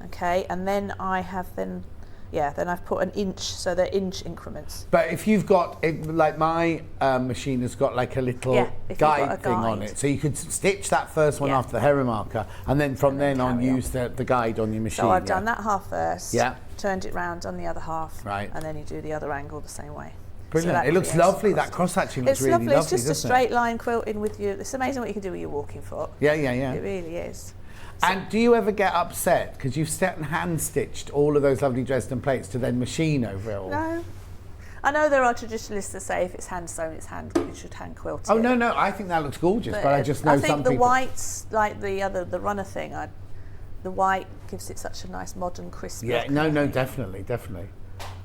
Okay, and then then I've put an inch, so they're inch increments. But if you've got, like my machine has got like a little guide thing on it, so you could stitch that first one after the hera marker, and then from then on use the guide on your machine. So I've done that half first, yeah, turned it round on the other half, right, and then you do the other angle the same way. Brilliant. So it looks lovely. That cross hatching looks really lovely. It's just a straight line quilting with you. It's amazing what you can do with your walking foot. Yeah. It really is. And do you ever get upset because you've set and hand stitched all of those lovely Dresden plates to then machine over it all? No. I know there are traditionalists that say if it's hand sewn, you should hand quilt it. Oh no, I think that looks gorgeous, but I just know some people. I think the whites, like the runner thing, the white gives it such a nice modern crisp look. Yeah, no, definitely.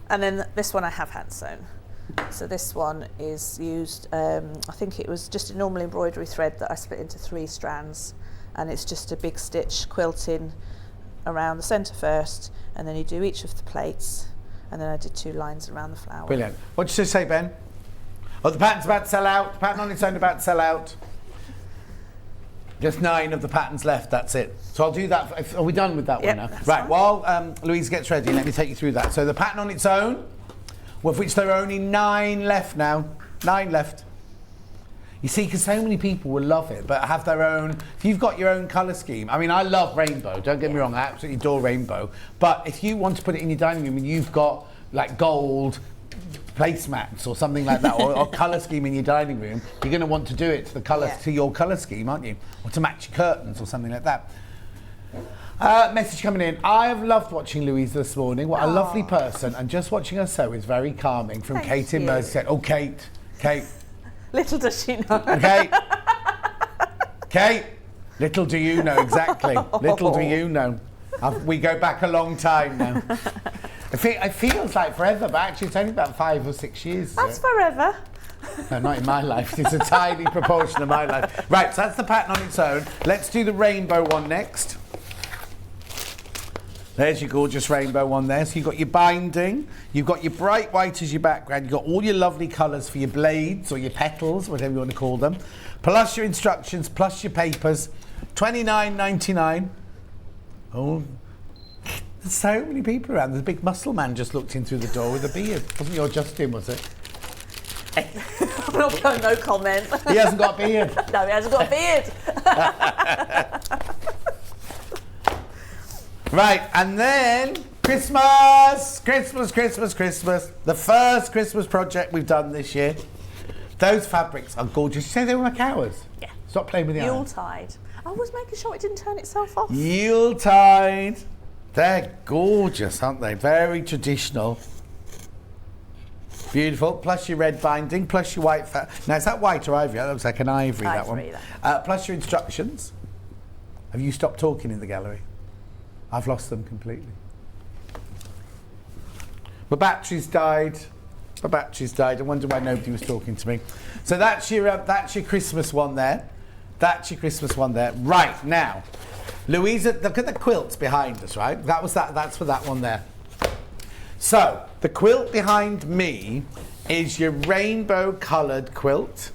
And then this one I have hand sewn. So this one is used, I think it was just a normal embroidery thread that I split into 3 strands. And it's just a big stitch quilting around the centre first, and then you do each of the plates, and then I did 2 lines around the flower. Brilliant. What did you say, Ben? Oh, the pattern's about to sell out. The pattern on its own about to sell out. Just 9 of the patterns left, that's it. So I'll do that. Are we done with that one now? Right, fine. while Louise gets ready, let me take you through that. So the pattern on its own, of which there are only 9 left now. 9 left. You see, because so many people will love it, but have their own. If you've got your own colour scheme, I mean, I love rainbow. Don't get me wrong, I absolutely adore rainbow. But if you want to put it in your dining room and you've got like gold placemats or something like that, or colour scheme in your dining room, you're going to want to do it to the colour to your colour scheme, aren't you? Or to match your curtains or something like that. Message coming in. I have loved watching Louisa this morning. What a lovely person, and just watching her sew is very calming. From Kate in Merseyside. Oh, Kate. Little does she know. Okay. Kate, little do you know, exactly. Little do you know. We go back a long time now. It feels like forever, but actually it's only about 5 or 6 years. That's forever. No, not in my life. It's a tiny proportion of my life. Right, so that's the pattern on its own. Let's do the rainbow one next. There's your gorgeous rainbow one there. So you've got your binding, you've got your bright white as your background, you've got all your lovely colours for your blades or your petals, whatever you want to call them, plus your instructions, plus your papers, $29.99. Oh, there's so many people around. There's a big muscle man just looked in through the door with a beard. Wasn't your Justin, was it? I'm not going, no comment. He hasn't got a beard. No, he hasn't got a beard. Right, and then Christmas. The first Christmas project we've done this year. Those fabrics are gorgeous. You say they were Macauers? Yeah. Stop playing with the iron. Yuletide. I was making sure it didn't turn itself off. Yuletide. They're gorgeous, aren't they? Very traditional. Beautiful. Plus your red binding, plus your white Now, is that white or ivory? That looks like an ivory, that one. Plus your instructions. Have you stopped talking in the gallery? I've lost them completely. My battery's died. I wonder why nobody was talking to me. So that's your Christmas one there. Right, now, Louisa, look at the quilts behind us, right? That's for that one there. So, the quilt behind me is your rainbow coloured quilt.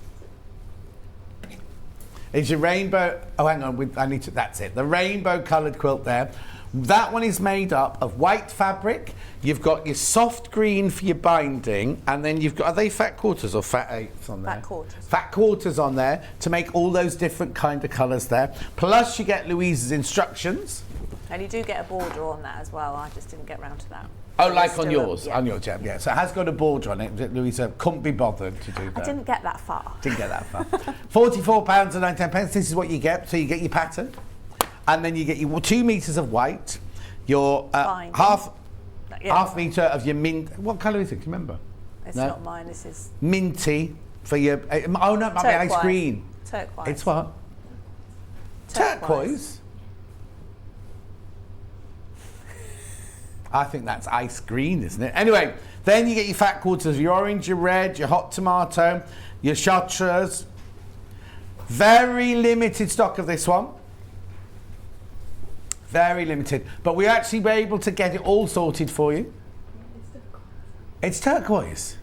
Is your rainbow, oh hang on, that's it. The rainbow coloured quilt there. That one is made up of white fabric. You've got your soft green for your binding, and then you've got, are they fat quarters or fat eighths on there? Fat quarters. Fat quarters on there to make all those different kind of colours there. Plus you get Louisa's instructions. And you do get a border on that as well. I just didn't get round to that. Oh, like on yours? On your jab, yeah. So it has got a border on it. Louisa couldn't be bothered to do that. I didn't get that far. £44.19. This is what you get. So you get your pattern, and then you get your 2 meters of white, your half meter of your mint. What colour is it? Do you remember? It's not mine. This is minty for your. Oh no, it might be ice green. Turquoise. It's what? Turquoise. I think that's ice green, isn't it? Anyway, then you get your fat quarters, your orange, your red, your hot tomato, your chartreuse. Very limited stock of this one. Very limited. But we actually were able to get it all sorted for you. It's turquoise.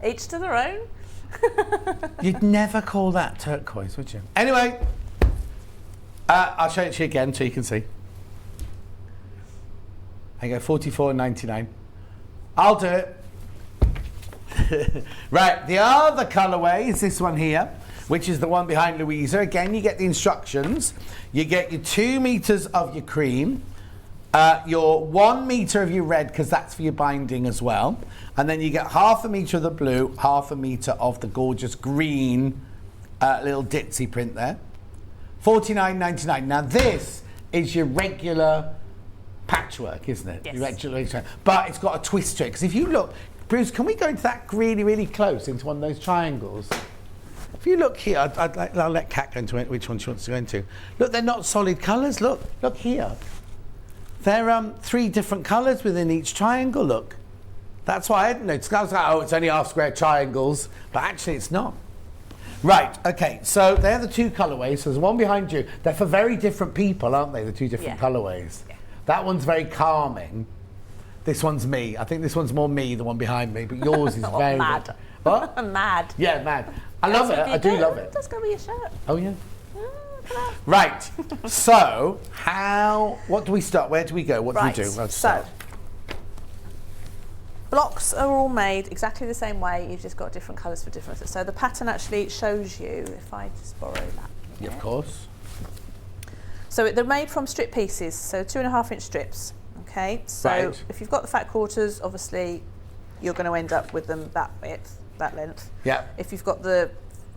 Each to their own. You'd never call that turquoise, would you? Anyway, I'll show it to you again so you can see. I go $44.99. I'll do it. Right, the other colourway is this one here, which is the one behind Louisa. Again, you get the instructions. You get your 2 meters of your cream, your 1 meter of your red, because that's for your binding as well. And then you get 1/2 meter of the blue, 1/2 meter of the gorgeous green little ditzy print there. $49.99. Now this is your regular patchwork, isn't it? Yes. Your regular, but it's got a twist to it. Because if you look, Bruce, can we go into that really, really close into one of those triangles? If you look here, I'll let Kat go into it, which one she wants to go into. Look, they're not solid colours. Look here. They're 3 different colours within each triangle. Look, that's why I didn't notice. I was like, oh, it's only half square triangles, but actually it's not. Right. Okay. So they're the 2 colourways. So there's one behind you. They're for very different people, aren't they? The 2 different colourways. Yeah. That one's very calming. This one's me. I think this one's more me, the one behind me, but yours is very mad. What? Mad. Yeah, mad. I love it. I do love it. Let's go with your shirt. Oh yeah. Right. So what do we start? Where do we go? What do we do? Let's start. Blocks are all made exactly the same way. You've just got different colours for different. So the pattern actually shows you. If I just borrow that. Yeah, of course. So they're made from strip pieces. So 2.5-inch strips. Okay. So if you've got the fat quarters, obviously you're going to end up with them that width, that length. Yeah. If you've got the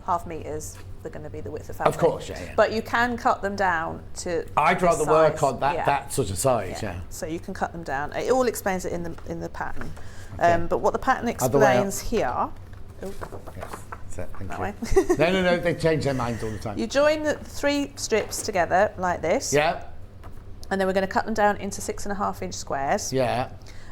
1/2 meters, they're going to be the width of fabric. Of course, yeah. But you can cut them down to. I'd rather work on that yeah. that sort of size, yeah. So you can cut them down. It all explains it in the pattern. Okay. But what the pattern explains here. Oh, yes. That's it. Thank that you. way. No. They change their minds all the time. You join the 3 strips together like this. Yeah. And then we're going to cut them down into 6.5-inch squares. Yeah.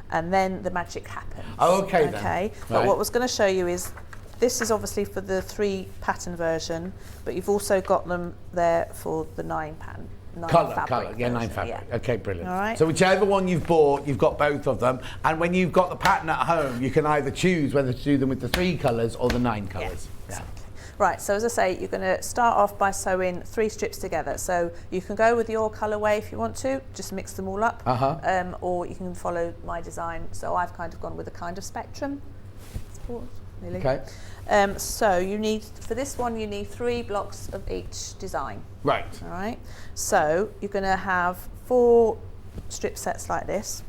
And then the magic happens. Oh, okay then. Okay. But Right. what I was going to show you is this is obviously for the 3 pattern version, but you've also got them there for the 9 pattern. Colour, fabric yeah, 9 version, fabric. yeah. Okay, brilliant. All right. So whichever one you've bought, you've got both of them. And when you've got the pattern at home, you can either choose whether to do them with the 3 colours or the 9 colours. Yeah. Right, so as I say, you're going to start off by sewing 3 strips together. So you can go with your colourway if you want to, just mix them all up, or you can follow my design. So I've kind of gone with a kind of spectrum. Really. Okay. So you need, for this one, you need 3 blocks of each design. Right. All right. So you're going to have 4 strip sets like this.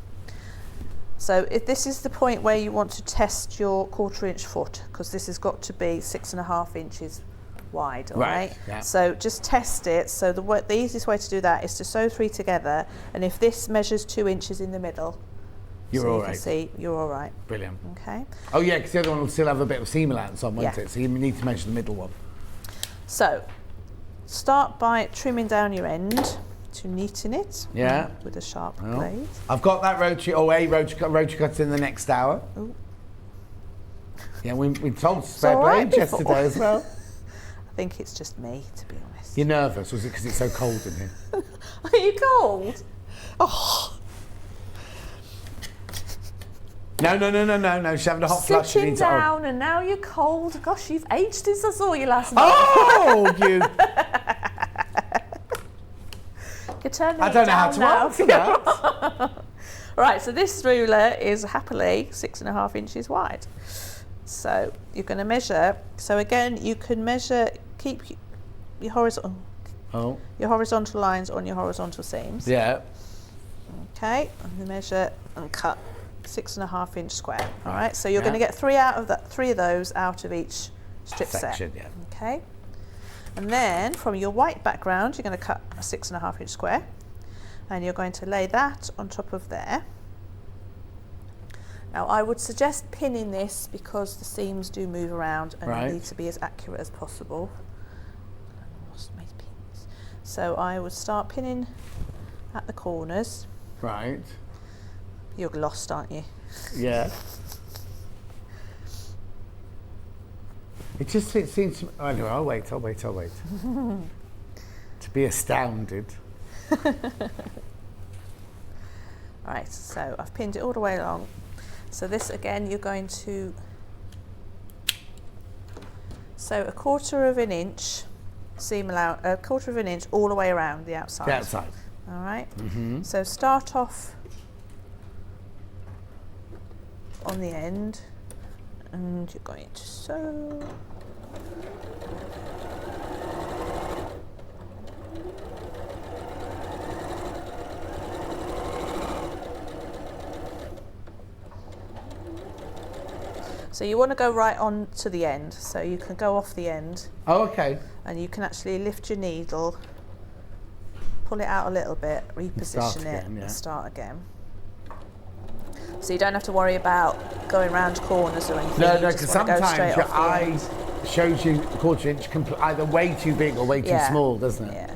So if this is the point where you want to test your 1/4-inch foot, because this has got to be 6.5 inches wide, all right? Yeah. So just test it. So the easiest way to do that is to sew 3 together, and if this measures 2 inches in the middle, You're so all you right. can see you're all right. Brilliant. Okay. Oh yeah, because the other one will still have a bit of seam allowance on, won't Yeah. it? So you need to measure the middle one. So start by trimming down your end to neaten it. Yeah. With a sharp Well, blade. I've got that rotary cuts in the next hour. Ooh. Yeah, we told spare all right blades before. yesterday as well. I think it's just me, to be honest. You're nervous, was it because it's so cold in here? Are you cold? Oh. No, she's having a hot flush. Sitting down and now you're cold. Gosh, you've aged since I saw you last night. Oh, you... You turn the I heat don't know how down to now. answer that. Right, so this ruler is happily 6.5 inches wide. So you're going to measure. So again, you can measure, keep your horizontal lines on your horizontal seams. Yeah. Okay, and you measure and cut 6.5-inch square. All right, so you're Yeah. going to get 3 of those out of each strip Section, set. yeah. Okay, and then from your white background, you're going to cut a 6.5-inch square, and you're going to lay that on top of there. Now, I would suggest pinning this because the seams do move around, and Right. you need to be as accurate as possible. I lost my pins. So I would start pinning at the corners. Right. You're lost, aren't you? Yeah. It seems to me, anyway, I'll wait. To be astounded. Right, so I've pinned it all the way along. So this again, you're going to sew 1/4 of an inch seam allowance, 1/4 of an inch all the way around the outside. The outside. All right. So start off on the end, and you're going to sew. So you want to go right on to the end, so you can go off the end. Oh, okay. And you can actually lift your needle, pull it out a little bit, reposition it, and start again. So you don't have to worry about going round corners or anything. No, because sometimes your eye shows you 1/4 inch either way too big or way too small, doesn't it? Yeah.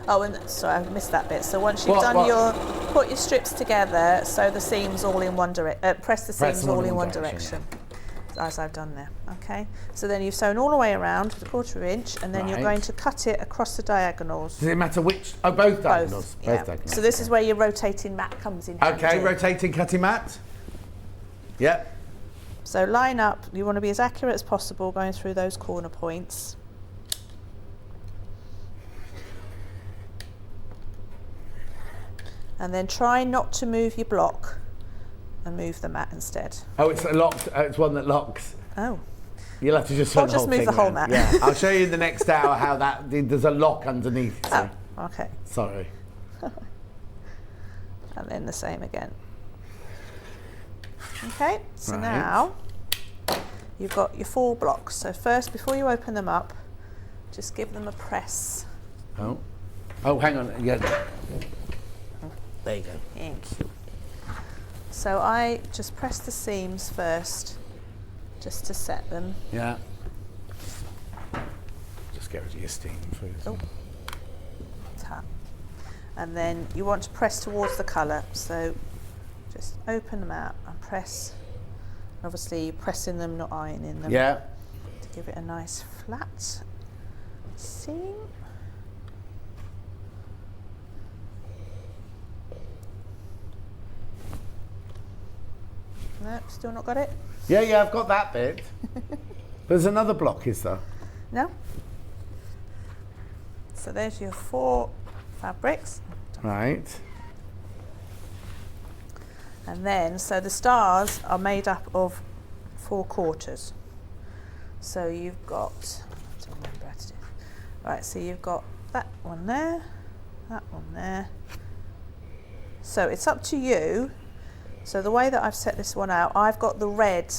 Oh, and sorry, I missed that bit. So once you've put your strips together, sew the seams all in one direction. Press the seams all in one direction, as I've done there. Okay. So then you've sewn all the way around with 1/4 inch, and then you're going to cut it across the diagonals. Does it matter which? Oh, both diagonals. Both diagonals. So this is where your rotating mat comes in. Okay, rotating cutting mat. Yep. So line up. You want to be as accurate as possible going through those corner points. And then try not to move your block and move the mat instead. Oh, it's a locked. It's one that locks. Oh. You'll have to just turn the whole move thing the whole around. mat. Yeah, I'll show you in the next hour how there's a lock underneath. Oh, okay. Sorry. And then the same again. Okay, so now you've got your 4 blocks. So first, before you open them up, just give them a press. Oh, hang on. Yeah. There you go. Thank you. So I just press the seams first, just to set them. Yeah. Just get rid of your steam first. Oh. Tap. And then you want to press towards the colour. So just open them out and press. Obviously, you're pressing them, not ironing them. Yeah. To give it a nice flat seam. No, still not got it? Yeah, I've got that bit. There's another block, is there? No. So there's your 4 fabrics. Right. And then, so the stars are made up of 4 quarters. So you've got, I don't remember how to do it. Right, so you've got that one there, that one there. So it's up to you. So the way that I've set this one out, I've got the red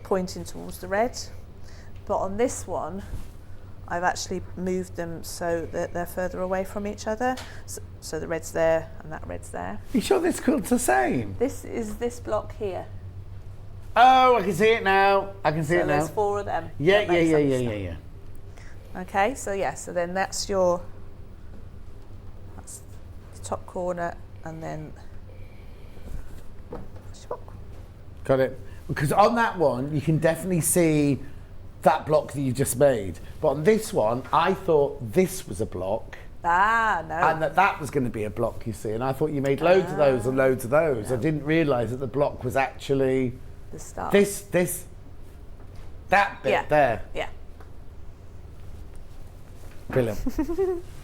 pointing towards the red, but on this one, I've actually moved them so that they're further away from each other. So the red's there and that red's there. You sure this quilt's the same? This is this block here. Oh, I can see it now. I can see it now. So there's 4 of them. Yeah. Okay, so yeah, so then that's the top corner, and then got it. Because on that one, you can definitely see that block that you just made. But on this one, I thought this was a block. Ah, no. And that was going to be a block, you see. And I thought you made loads of those and loads of those. No. I didn't realise that the block was actually the start. That bit there. Yeah. Brilliant.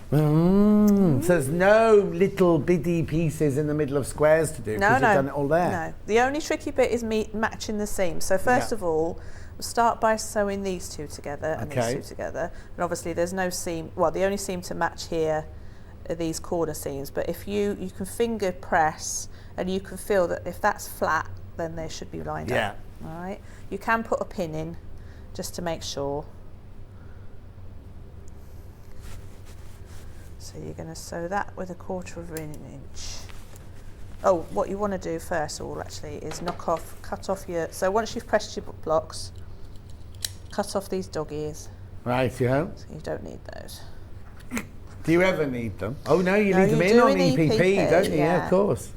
So there's no little bitty pieces in the middle of squares to do because you've done it all there. No, the only tricky bit is matching the seams. So first of all, we'll start by sewing these 2 together and these 2 together. And obviously there's no seam, well, the only seam to match here are these corner seams. But if you can finger press and you can feel that if that's flat, then they should be lined up. All right. You can put a pin in just to make sure. So you're going to sew that with 1/4 of an inch. Oh, what you want to do first of all actually is cut off your, so once you've pressed your blocks, cut off these dog ears. Right, yeah. So you don't need those. Do you ever need them? Oh no, you No, leave them you in do on in EPP, don't you? Yeah, yeah. of course.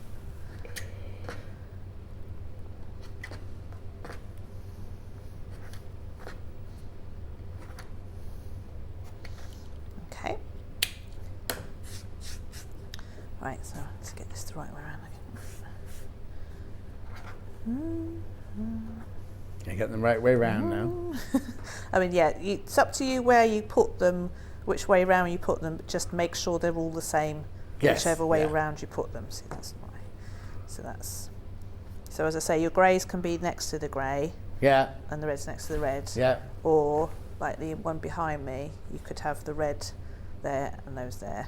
Okay. Right, so let's get this the right way around again. You get them right way round now. I mean, yeah, it's up to you where you put them, which way round you put them, but just make sure they're all the same, Yes, whichever way yeah. around you put them. See, that's right. So that's, so as I say, your greys can be next to the grey Yeah, and the red's next to the red. yeah. Or, like the one behind me, you could have the red there and those there.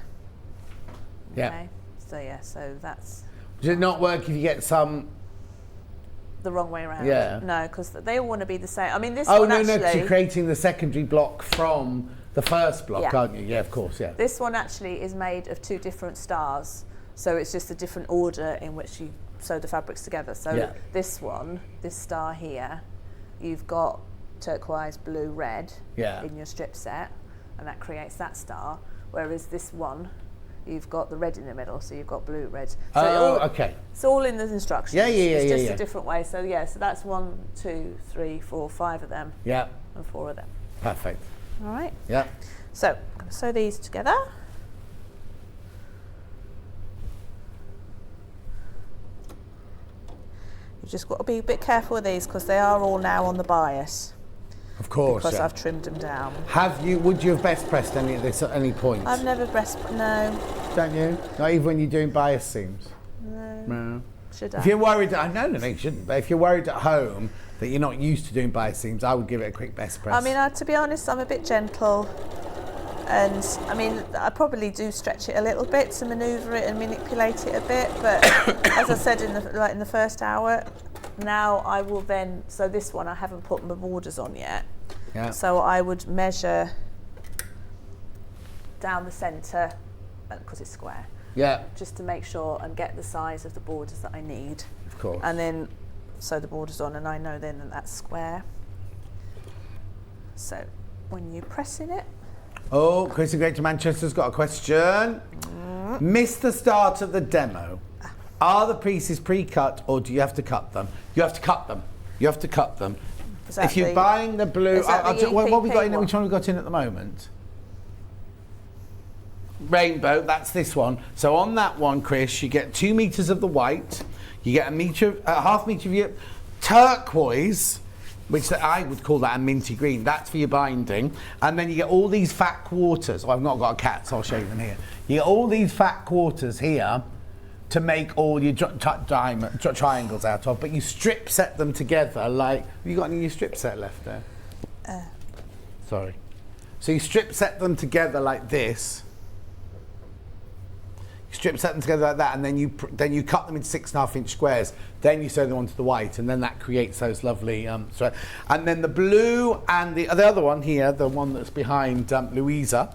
Yeah. Okay? So yeah, so that's Does it not work if you get some? the wrong way around. Yeah. No, because they all want to be the same. I mean, this Oh one no, actually... no, because you're creating the secondary block from the first block, Yeah. aren't you? Yeah, of course, yeah. This one actually is made of 2 different stars, so it's just a different order in which you sew the fabrics together. So Yeah. this one, this star here, you've got turquoise, blue, red Yeah. in your strip set, and that creates that star, whereas this one, you've got the red in the middle, so you've got blue, red. So Oh, okay. it's all in the instructions. Yeah, yeah, yeah, It's yeah, just yeah. a different way. So yeah, so that's 1, 2, 3, 4, 5 of them, Yeah, and 4 of them. perfect. All right. Yeah. So I'm going to sew these together. You've just got to be a bit careful with these because they are all now on the bias Of course. because Yeah. I've trimmed them down. Would you have best pressed any of this at any point? I've never no, Don't you? Not even when you're doing bias seams? no, No. should If I? you're worried, no, you shouldn't. But if you're worried at home that you're not used to doing bias seams, I would give it a quick best press. I mean, to be honest, I'm a bit gentle. And I mean, I probably do stretch it a little bit to manoeuvre it and manipulate it a bit. But as I said in the first hour, now I will then. So this one I haven't put my borders on yet. Yeah. So I would measure down the centre because it's square, Yeah, just to make sure and get the size of the borders that I need, of course. and then sew the borders on, and I know then that that's square. So when you're pressing it. Oh, Chris in Greater Manchester's got a question. Missed the start of the demo. Are the pieces pre-cut or do you have to cut them? You have to cut them. You have to cut them. Is that If you're the- buying the blue, is that the what have we got in? EPP Which one have we got in at the moment? Rainbow. That's this one. So on that one, Chris, you get 2 meters of the white. You get half meter of your turquoise, which I would call that a minty green. That's for your binding. And then you get all these fat quarters. Oh, I've not got a cat, so I'll show you them here. You get all these fat quarters here to make all your triangles out of, but you strip set them together like... Have you got any of your strip set left there? Sorry. So you strip set them together like this. You strip set them together like that, and then you cut them into 6.5-inch squares. Then you sew them onto the white, and then that creates those lovely. And then the blue and the other one here, the one that's behind Louisa.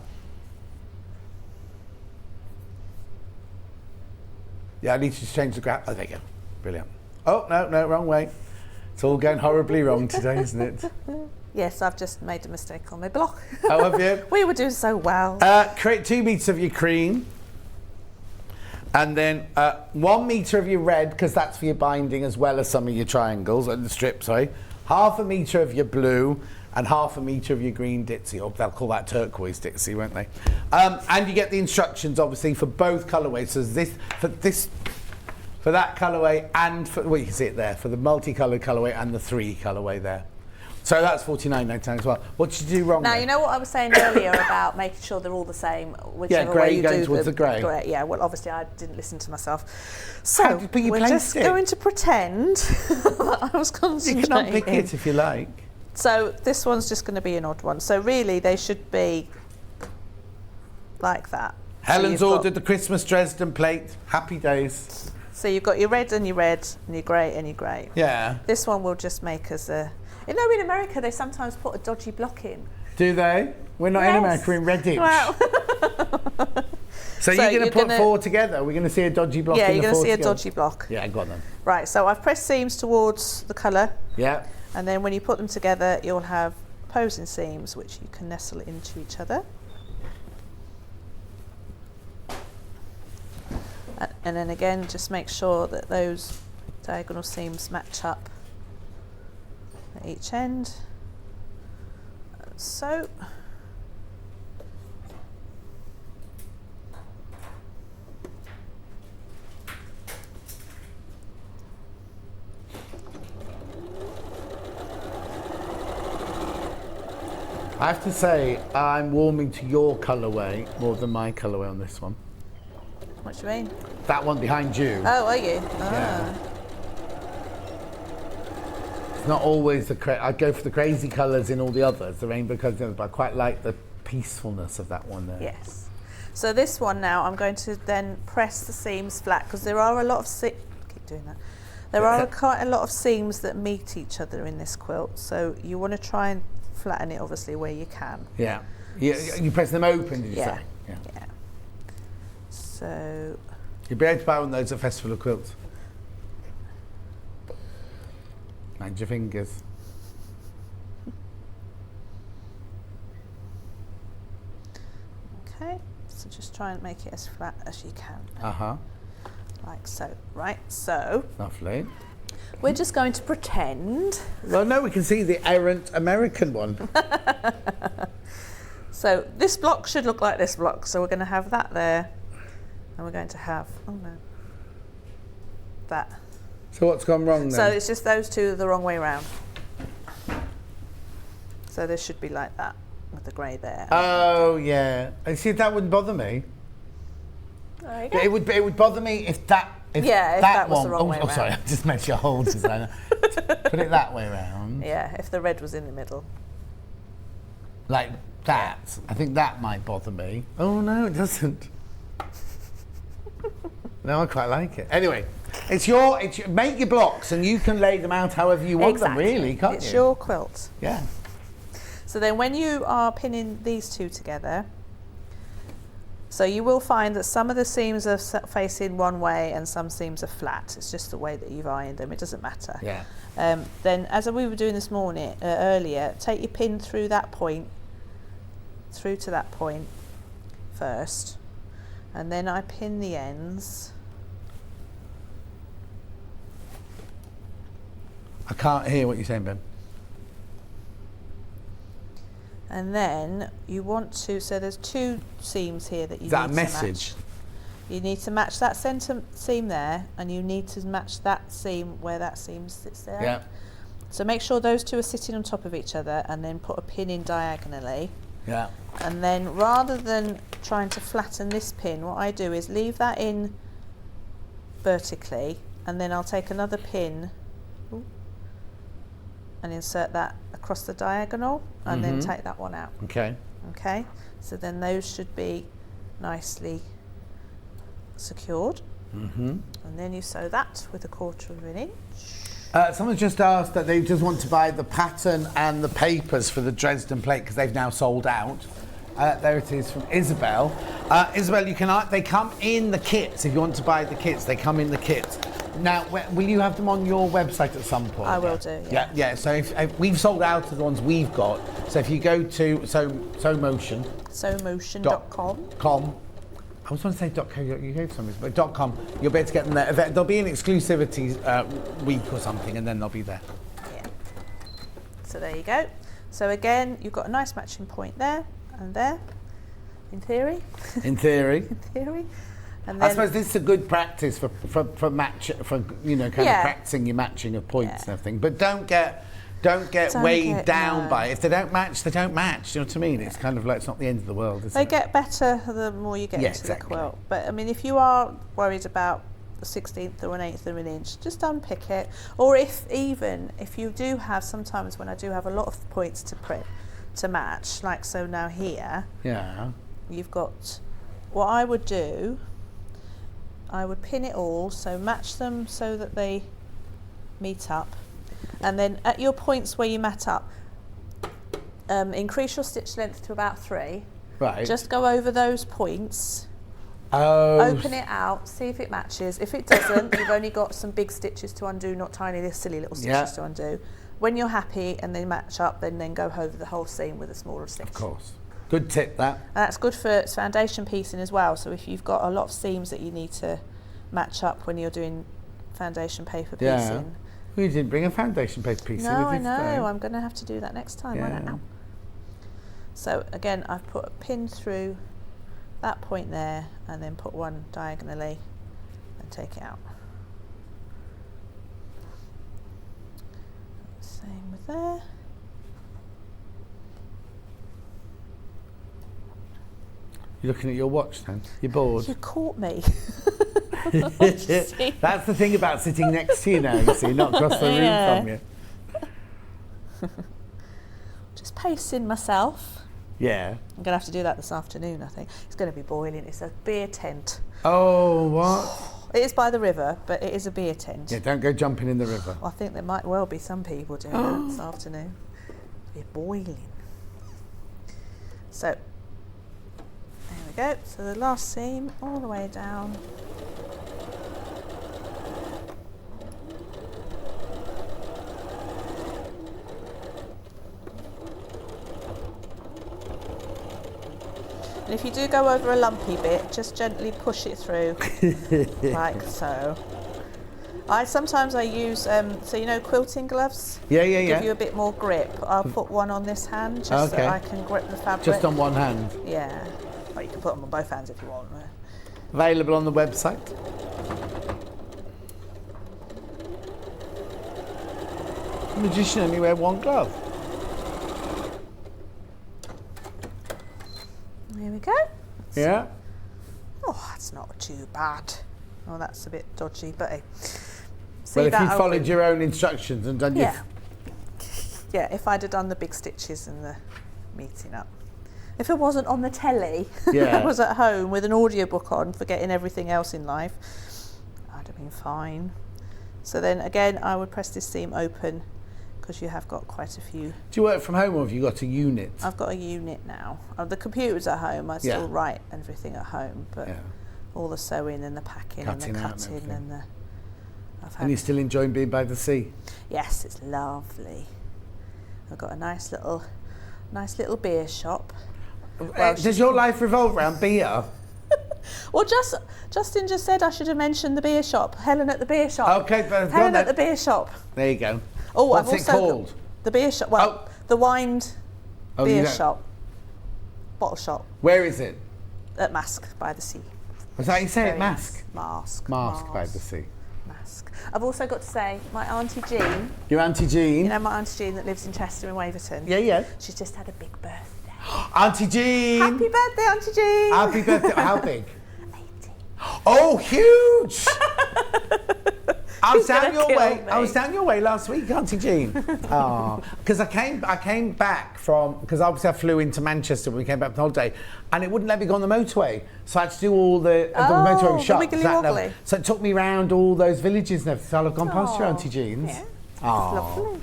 Yeah, I need to change the graph. Oh, there you go. Brilliant. Oh no, wrong way. It's all going horribly wrong today, isn't it? Yes, I've just made a mistake on my block. Oh, have you? We were doing so well. Create 2 meters of your cream. And then 1 meter of your red, because that's for your binding as well as some of your triangles, and the strip, sorry. 1/2 meter of your blue, and 1/2 meter of your green ditzy, or they'll call that turquoise ditzy, won't they? And you get the instructions, obviously, for both colourways. So for that colourway, and for, well, you can see it there, for the multicoloured colourway and the 3 colourway there. So that's $49.99 as well. What did you do wrong Now, there? you know what I was saying earlier about making sure they're all the same, whichever grey way you going do towards the grey. Yeah, well, obviously I didn't listen to myself. So But you we're placed just it. going to pretend that I was You concentrating. can unpick it if you like. So this one's just going to be an odd one. So really they should be like that. Helen's so ordered the Christmas Dresden plate. Happy days. So you've got your red and your grey and your grey. Yeah. This one will just make us a... You know, in America they sometimes put a dodgy block in. Do they? We're not in Yes. America, we're in Redditch. Well, So you're going to put 4 together? We're going to see a dodgy block yeah, in you're the going to 4 see a together? dodgy block. Yeah, I got them. Right, so I've pressed seams towards the colour, Yeah. and then when you put them together, you'll have opposing seams, which you can nestle into each other. And then again, just make sure that those diagonal seams match up at each end. So. I have to say, I'm warming to your colourway more than my colourway on this one. What do you mean? That one behind you. Oh, are you? Yeah. It's not always I'd go for the crazy colours in all the others, the rainbow colours, but I quite like the peacefulness of that one there. Yes. So this one now, I'm going to then press the seams flat because there are a lot of keep doing that. There are quite a lot of seams that meet each other in this quilt, so you want to try and flatten it obviously where you can. Yeah. You press them open, did you say? Yeah. So you'll be able to buy one of those at Festival of Quilts. Mind your fingers. Okay, so just try and make it as flat as you can. Like so. Right, so Lovely. we're just going to pretend. Well, no, we can see the errant American one. So this block should look like this block. So we're going to have that there. And we're going to have, oh no, that. So what's gone wrong then? So it's just those two the wrong way around. So this should be like that with the grey there. Oh, yeah. I see, that wouldn't bother me. There you go. It would bother me if that that was one, the wrong way oh, sorry, around. I just meant your whole designer. Put it that way around. Yeah, if the red was in the middle. Like that. I think that might bother me. Oh, no, it doesn't. No, I quite like it. Anyway, make your blocks and you can lay them out however you want them, really, can't you? It's your quilt. Yeah. So then when you are pinning these two together, so you will find that some of the seams are facing one way and some seams are flat. It's just the way that you've ironed them. It doesn't matter. Yeah. Then, as we were doing this morning, earlier, take your pin through that point, through to that point first, and then I pin the ends. I can't hear what you're saying, Ben. And then you want to, so there's two seams here that you Is that need a message? to match. You need to match that centre seam there, and you need to match that seam where that seam sits there. Yeah. So make sure those two are sitting on top of each other, and then put a pin in diagonally. Yeah. And then rather than trying to flatten this pin, what I do is leave that in vertically, and then I'll take another pin and insert that across the diagonal, and then take that one out. Okay. Okay, so then those should be nicely secured. And then you sew that with 1/4 of an inch. Someone just asked that they just want to buy the pattern and the papers for the Dresden plate because they've now sold out. There it is from Isabel. Isabel, they come in the kits. If you want to buy the kits, they come in the kits. Now, will you have them on your website at some point? I will do, yeah. Yeah. So if we've sold out of the ones we've got. So if you go to sewmotion. Sewmotion.com. I was going to say .co.uk for some reason, but .com, you'll be able to get them there. There'll be an exclusivity week or something, and then they'll be there. Yeah. So there you go. So again, you've got a nice matching point there and there, in theory. In theory. In theory. And then I suppose this is a good practice for practicing your matching of points and everything. But don't get weighed down by it. If they don't match, they don't match. Do you know what I mean? It's kind of like it's not the end of the world, is it? they get better the more you get into the quilt. But I mean, if you are worried about a 1/16 or an 1/8 of an inch, just unpick it. Or if you do have, sometimes when I do have a lot of points to match, like so now here. Yeah. You've got, what I would do, I would pin it all, so match them so that they meet up, and then at your points where you mat up, increase your stitch length to about 3. Right. Just go over those points, Oh. open it out, see if it matches. If it doesn't, you've only got some big stitches to undo, not tiny, silly little stitches to undo, when you're happy and they match up, then go over the whole seam with a smaller stitch. Of course. Good tip, that. And that's good for foundation piecing as well. So if you've got a lot of seams that you need to match up when you're doing foundation paper piecing. We didn't bring a foundation paper piece in No, with I you know. today. I'm going to have to do that next time. I don't know. So again, I've put a pin through that point there and then put one diagonally and take it out. Same with there. You're looking at your watch then? You're bored? You caught me. That's the thing about sitting next to you now, you see, not across the room from you. Just pacing myself. Yeah. I'm going to have to do that this afternoon, I think. It's going to be boiling. It's a beer tent. Oh, what? It is by the river, but it is a beer tent. Yeah, don't go jumping in the river. I think there might well be some people doing that this afternoon. We're boiling. So, there we go. So the last seam all the way down. And if you do go over a lumpy bit, just gently push it through, like so. Sometimes I use, so you know quilting gloves? Yeah. Give you a bit more grip. I'll put one on this hand just so I can grip the fabric. Just on one hand? Yeah. Well, you can put them on both hands if you want. Available on the website. Magician only wear one glove. There we go. Yeah. Oh, that's not too bad. Oh, that's a bit dodgy, but hey. Well, if you followed your own instructions and done your... Yeah, if I'd have done the big stitches and the meeting up. If it wasn't on the telly, I was at home with an audiobook on, forgetting everything else in life, I'd have been fine. So then again, I would press this seam open because you have got quite a few. Do you work from home or have you got a unit? I've got a unit now. The computer's at home. I still write everything at home, but all the sewing and the packing and the cutting and the... And you're still enjoying being by the sea? Yes, it's lovely. I've got a nice little beer shop. Well, does your life revolve around beer? Well, Justin just said I should have mentioned the beer shop. Helen at the beer shop. Okay, but Helen at the beer shop. There you go. Oh, what's I've it also called? The beer shop. Well, the wined beer shop, bottle shop. Where is it? At Mask by the Sea. Was that how you say it? Mask. Mask by the Sea. Mask. I've also got to say, my Auntie Jean. Your Auntie Jean? You know my Auntie Jean that lives in Chester in Waverton? Yeah. She's just had a big birthday. Auntie Jean! Happy birthday, Auntie Jean! Happy birthday. How big? 80. Oh, huge! I was down your way last week, Auntie Jean. Oh, because I came back from, because obviously I flew into Manchester when we came back from holiday, and it wouldn't let me go on the motorway, so I had to do all the motorway was shut. So it took me round all those villages and everything. So I've gone past your Auntie Jean's. Yeah, lovely.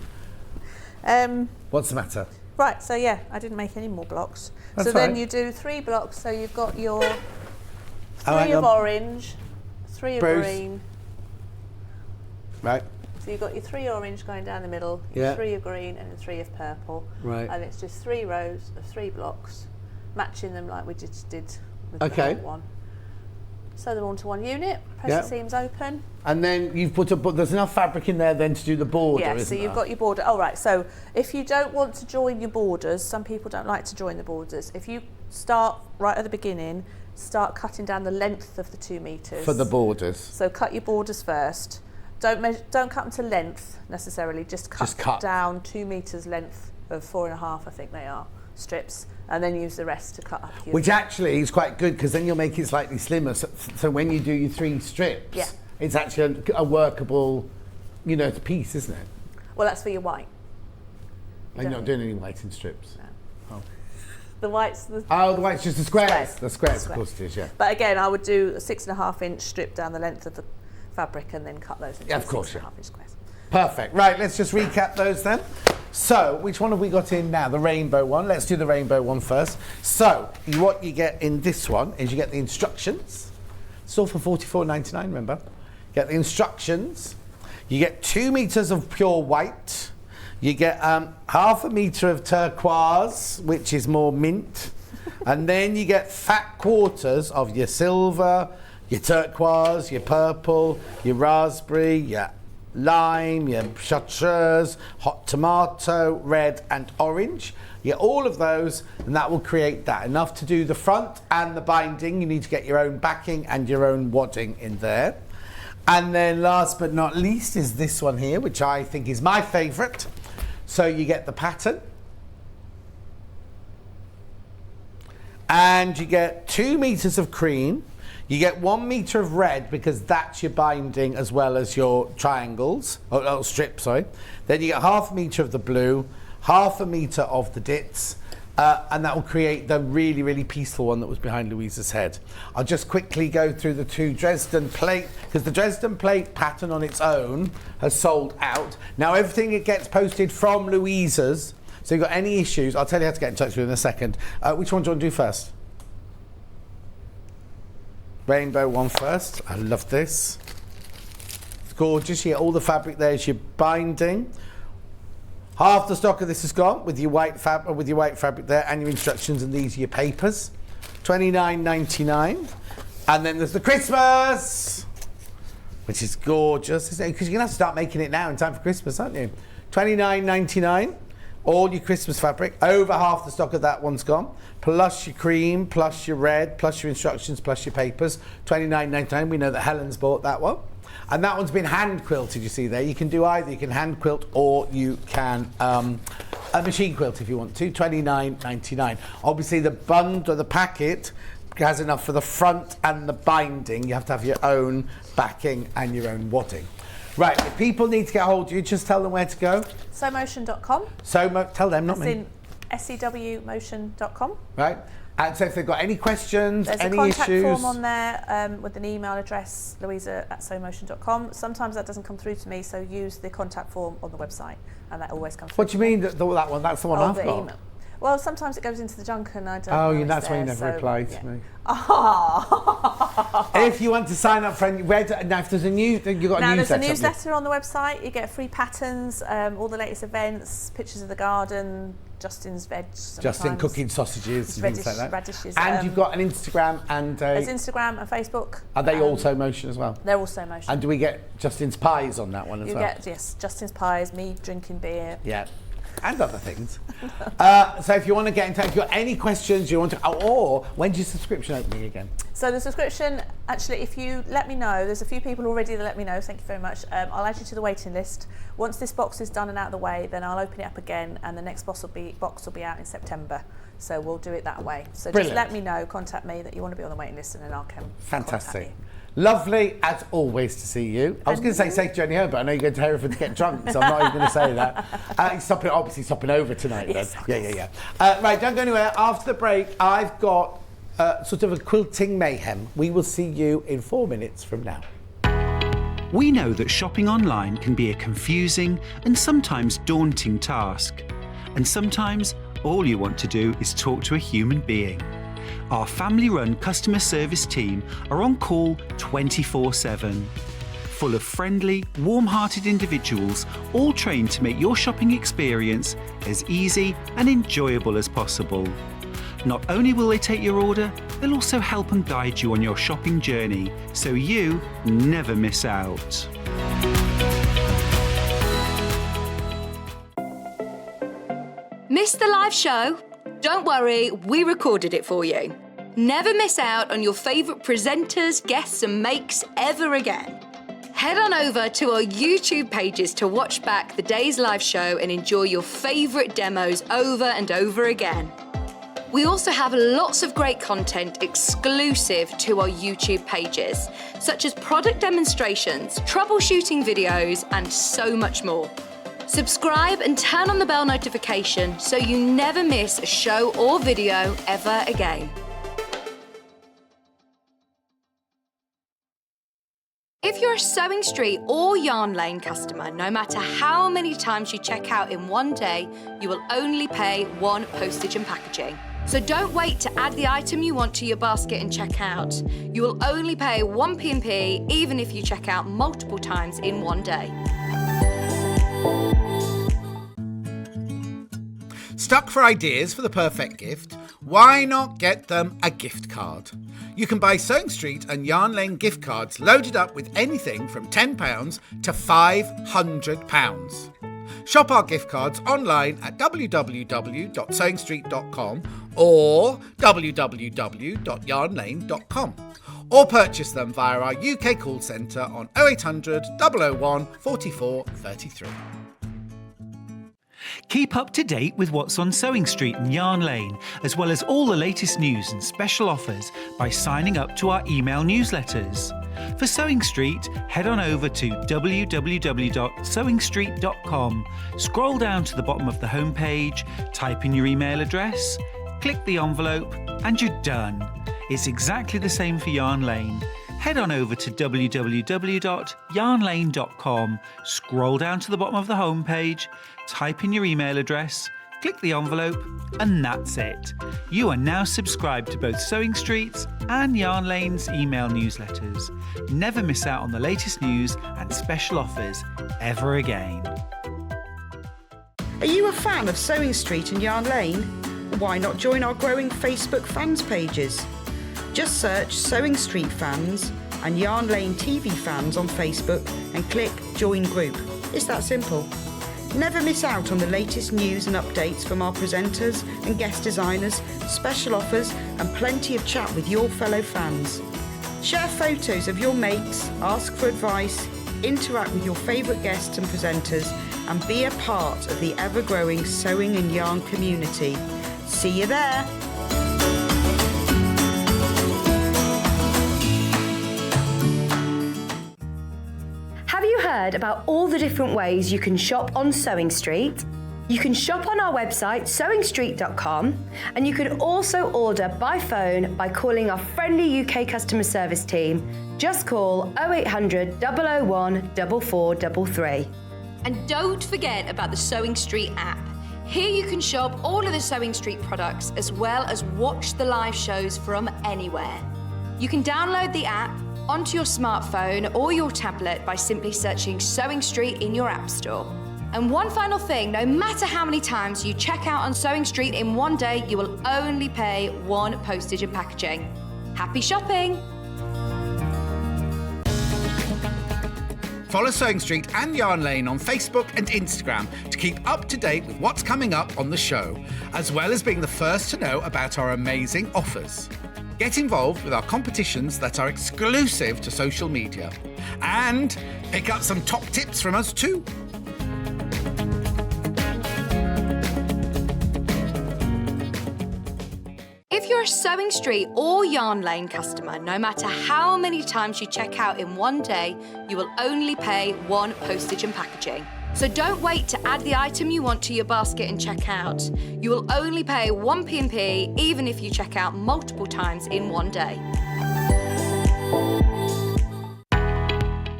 What's the matter? Right, so yeah, I didn't make any more blocks. That's so then you do 3 blocks. So you've got your 3 of orange, 3 of green. Right. So you've got your 3 orange going down the middle, your 3 of green and 3 of purple. Right. And it's just 3 rows of 3 blocks, matching them like we just did with the whole one. Sew them onto one unit, press the seams open. And then you've there's enough fabric in there then to do the border, isn't so you've got your border. Oh, right, so if you don't want to join your borders, some people don't like to join the borders. If you start right at the beginning, start cutting down the length of the 2 metres. For the borders. So cut your borders first. Don't cut them to length necessarily, just cut down 2 metres length of 4.5, I think they are, strips. And then use the rest to cut up your... Which actually is quite good because then you'll make it slightly slimmer. So when you do your 3 strips, it's actually a workable, piece, isn't it? Well, that's for your white. You're not doing any white in strips? No. Oh. The white's... the white's just the squares. The squares, of course it is, yeah. But again, I would do a 6.5-inch strip down the length of the fabric and then cut those into 6.5-inch squares. Perfect. Right, let's just recap those then. So, which one have we got in now? The rainbow one. Let's do the rainbow one first. So, what you get in this one is you get the instructions. It's all for $44.99, remember? You get the instructions. You get 2 meters of pure white. You get half a metre of turquoise, which is more mint. And then you get fat quarters of your silver, your turquoise, your purple, your raspberry, your lime, your chartreuse, hot tomato, red and orange. You get all of those, and that will create that. Enough to do the front and the binding. You need to get your own backing and your own wadding in there. And then last but not least is this one here, which I think is my favourite. So you get the pattern. And you get 2 meters of cream. You get 1 meter of red because that's your binding as well as your triangles, or strips, sorry. Then you get half a meter of the blue, half a meter of the dits, and that will create the really, really peaceful one that was behind Louisa's head. I'll just quickly go through the 2 Dresden plate, because the Dresden plate pattern on its own has sold out. Now everything it gets posted from Louisa's, so if you've got any issues, I'll tell you how to get in touch with you in a second. Which one do you want to do first? Rainbow one first. I love this. It's gorgeous. You get all the fabric there is your binding. Half the stock of this is gone with your white fabric there, and your instructions, and these are your papers. $29.99. And then there's the Christmas, which is gorgeous, isn't it? Because you're gonna have to start making it now in time for Christmas, aren't you? $29.99. All your Christmas fabric. Over half the stock of that one's gone. Plus your cream, plus your red, plus your instructions, plus your papers. $29.99. We know that Helen's bought that one. And that one's been hand quilted, you see there. You can do either. You can hand quilt or you can a machine quilt if you want to. $29.99. Obviously the bund or the packet has enough for the front and the binding. You have to have your own backing and your own wadding. Right, if people need to get hold of you, just tell them where to go. Sewmotion.com. Tell them, not me. SEWmotion.com. Right, and so if they've got any questions, there's any a contact issues, form on there with an email address, louisa@sewmotion.com. Sometimes that doesn't come through to me, so use the contact form on the website, and that always comes through. What do you mean that one? That's the one I've got. Email. Well, sometimes it goes into the junk and I don't know. Oh, that's why you never reply to me. Oh. If you want to sign up for now, if there's a new, you've got a newsletter. Now there's a newsletter on the website. You get free patterns, all the latest events, pictures of the garden, Justin's veg. Justin cooking sausages and things like that. Radishes. And you've got an Instagram and there's Instagram and Facebook. Are they all Sewmotion as well? They're all Sewmotion. And do we get Justin's pies on that one as well? You get, yes, Justin's pies, me drinking beer. Yeah. And other things. So if you want to get in touch, if you've got any questions you want to, or when's your subscription opening again? So the subscription, actually, if you let me know, there's a few people already that let me know, thank you very much. I'll add you to the waiting list. Once this box is done and out of the way, then I'll open it up again, and the next box will be out in September. So we'll do it that way. So Brilliant. Just let me know, contact me that you want to be on the waiting list, and then I'll come. Fantastic. Lovely, as always, to see you. I was going to say safe journey home, but I know you're going to Hereford to get drunk, so I'm not even going to say that. Obviously stopping over tonight, yes, then. Yeah. Right, don't go anywhere. After the break, I've got sort of a quilting mayhem. We will see you in 4 minutes from now. We know that shopping online can be a confusing and sometimes daunting task. And sometimes all you want to do is talk to a human being. Our family-run customer service team are on call 24/7. Full of friendly, warm-hearted individuals, all trained to make your shopping experience as easy and enjoyable as possible. Not only will they take your order, they'll also help and guide you on your shopping journey, so you never miss out. Missed the live show? Don't worry, we recorded it for you. Never miss out on your favourite presenters, guests and makes ever again. Head on over to our YouTube pages to watch back the day's live show and enjoy your favourite demos over and over again. We also have lots of great content exclusive to our YouTube pages, such as product demonstrations, troubleshooting videos, and so much more. Subscribe and turn on the bell notification so you never miss a show or video ever again. If you're a Sewing Street or Yarn Lane customer, no matter how many times you check out in one day, you will only pay one postage and packaging. So don't wait to add the item you want to your basket and check out. You will only pay one P&P even if you check out multiple times in one day. Stuck for ideas for the perfect gift? Why not get them a gift card? You can buy Sewing Street and Yarn Lane gift cards loaded up with anything from £10 to £500. Shop our gift cards online at www.sewingstreet.com or www.yarnlane.com, or purchase them via our UK call centre on 0800 001 44 33. Keep up to date with what's on Sewing Street and Yarn Lane, as well as all the latest news and special offers by signing up to our email newsletters. For Sewing Street, head on over to www.sewingstreet.com, scroll down to the bottom of the homepage, type in your email address, click the envelope, and you're done. It's exactly the same for Yarn Lane. Head on over to www.yarnlane.com, scroll down to the bottom of the homepage, type in your email address, click the envelope, and that's it. You are now subscribed to both Sewing Street's and Yarn Lane's email newsletters. Never miss out on the latest news and special offers ever again. Are you a fan of Sewing Street and Yarn Lane? Why not join our growing Facebook fans pages? Just search Sewing Street Fans and Yarn Lane TV Fans on Facebook and click Join Group. It's that simple. Never miss out on the latest news and updates from our presenters and guest designers, special offers and plenty of chat with your fellow fans. Share photos of your makes, ask for advice, interact with your favourite guests and presenters, and be a part of the ever-growing sewing and yarn community. See you there! Have you heard about all the different ways you can shop on Sewing Street? You can shop on our website sewingstreet.com, and you can also order by phone by calling our friendly UK customer service team. Just call 0800 001 4433. And don't forget about the Sewing Street app. Here you can shop all of the Sewing Street products as well as watch the live shows from anywhere. You can download the app onto your smartphone or your tablet by simply searching Sewing Street in your app store. And one final thing, no matter how many times you check out on Sewing Street in one day, you will only pay one postage and packaging. Happy shopping! Follow Sewing Street and Yarn Lane on Facebook and Instagram to keep up to date with what's coming up on the show, as well as being the first to know about our amazing offers. Get involved with our competitions that are exclusive to social media. And pick up some top tips from us too. If you're a Sewing Street or Yarn Lane customer, no matter how many times you check out in one day, you will only pay one postage and packaging. So don't wait to add the item you want to your basket and check out. You will only pay one P&P even if you check out multiple times in one day.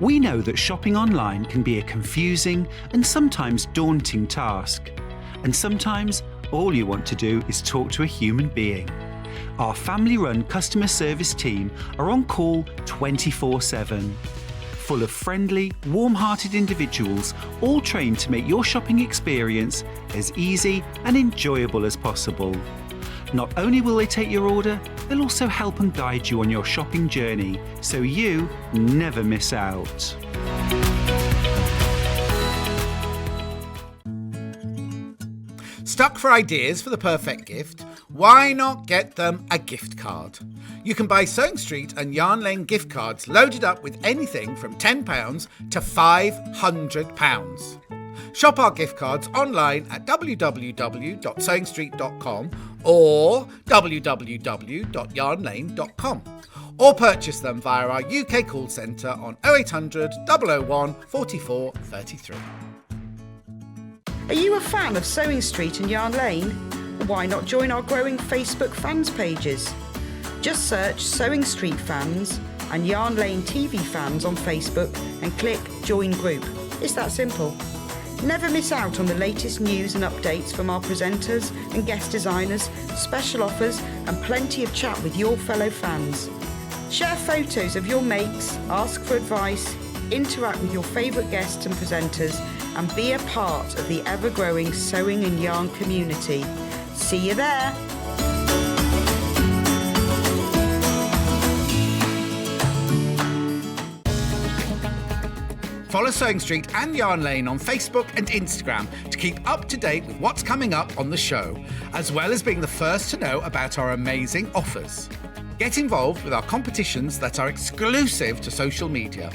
We know that shopping online can be a confusing and sometimes daunting task. And sometimes all you want to do is talk to a human being. Our family-run customer service team are on call 24/7. Full of friendly, warm-hearted individuals, all trained to make your shopping experience as easy and enjoyable as possible. Not only will they take your order, they'll also help and guide you on your shopping journey, so you never miss out. Stuck for ideas for the perfect gift? Why not get them a gift card? You can buy Sewing Street and Yarn Lane gift cards loaded up with anything from £10 to £500. Shop our gift cards online at www.sewingstreet.com or www.yarnlane.com, or purchase them via our UK call centre on 0800 001 44 33. Are you a fan of Sewing Street and Yarn Lane? Why not join our growing Facebook fans pages? Just search Sewing Street Fans and Yarn Lane TV Fans on Facebook and click Join Group. It's that simple. Never miss out on the latest news and updates from our presenters and guest designers, special offers and plenty of chat with your fellow fans. Share photos of your makes, ask for advice, interact with your favourite guests and presenters, and be a part of the ever-growing sewing and yarn community. See you there! Follow Sewing Street and Yarn Lane on Facebook and Instagram to keep up to date with what's coming up on the show, as well as being the first to know about our amazing offers. Get involved with our competitions that are exclusive to social media.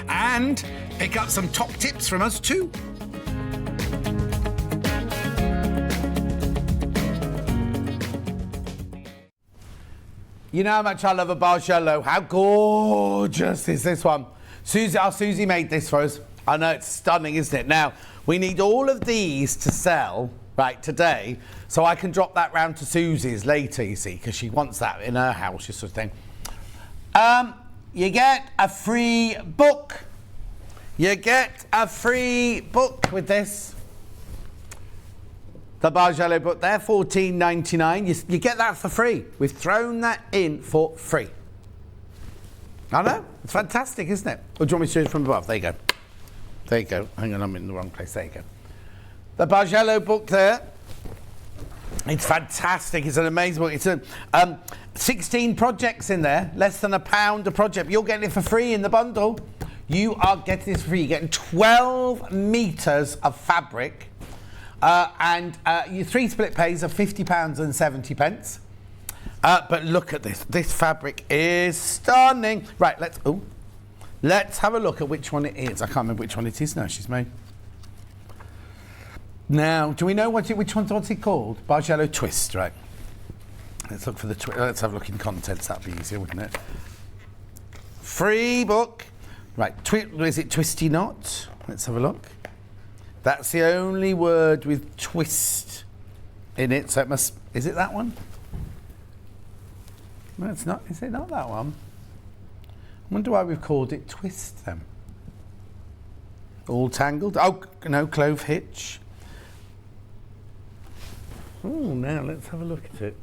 And pick up some top tips from us too. You know how much I love a Bargello. How gorgeous is this one? Susie made this for us. I know, it's stunning, isn't it? Now, we need all of these to sell, right, today, so I can drop that round to Susie's later, you see, because she wants that in her house, this sort of thing. You get a free book. You get a free book with this. The Bargello book there, $14.99. You get that for free. We've thrown that in for free. I know, it's fantastic, isn't it? Or do you want me to do it from above? There you go. There you go. Hang on, I'm in the wrong place. There you go. The Bargello book there. It's fantastic. It's an amazing book. It's 16 projects in there, less than £1 a project. You're getting it for free in the bundle. You are getting this for free. You're getting 12 metres of fabric and your 3 split pays of £50 and 70 pence. But look at this. This fabric is stunning. Right, let's have a look at which one it is. I can't remember which one it is now. She's made. Now, do we know what's it called? Bargello Twist, right? Let's look for the twist. Let's have a look in contents. That'd be easier, wouldn't it? Free book. Right, is it Twisty Knot? Let's have a look. That's the only word with twist in it, so it must. Is it that one? No, it's not. Is it not that one? I wonder why we've called it Twist then. All tangled. Oh, no, Clove Hitch. Oh, now let's have a look at it.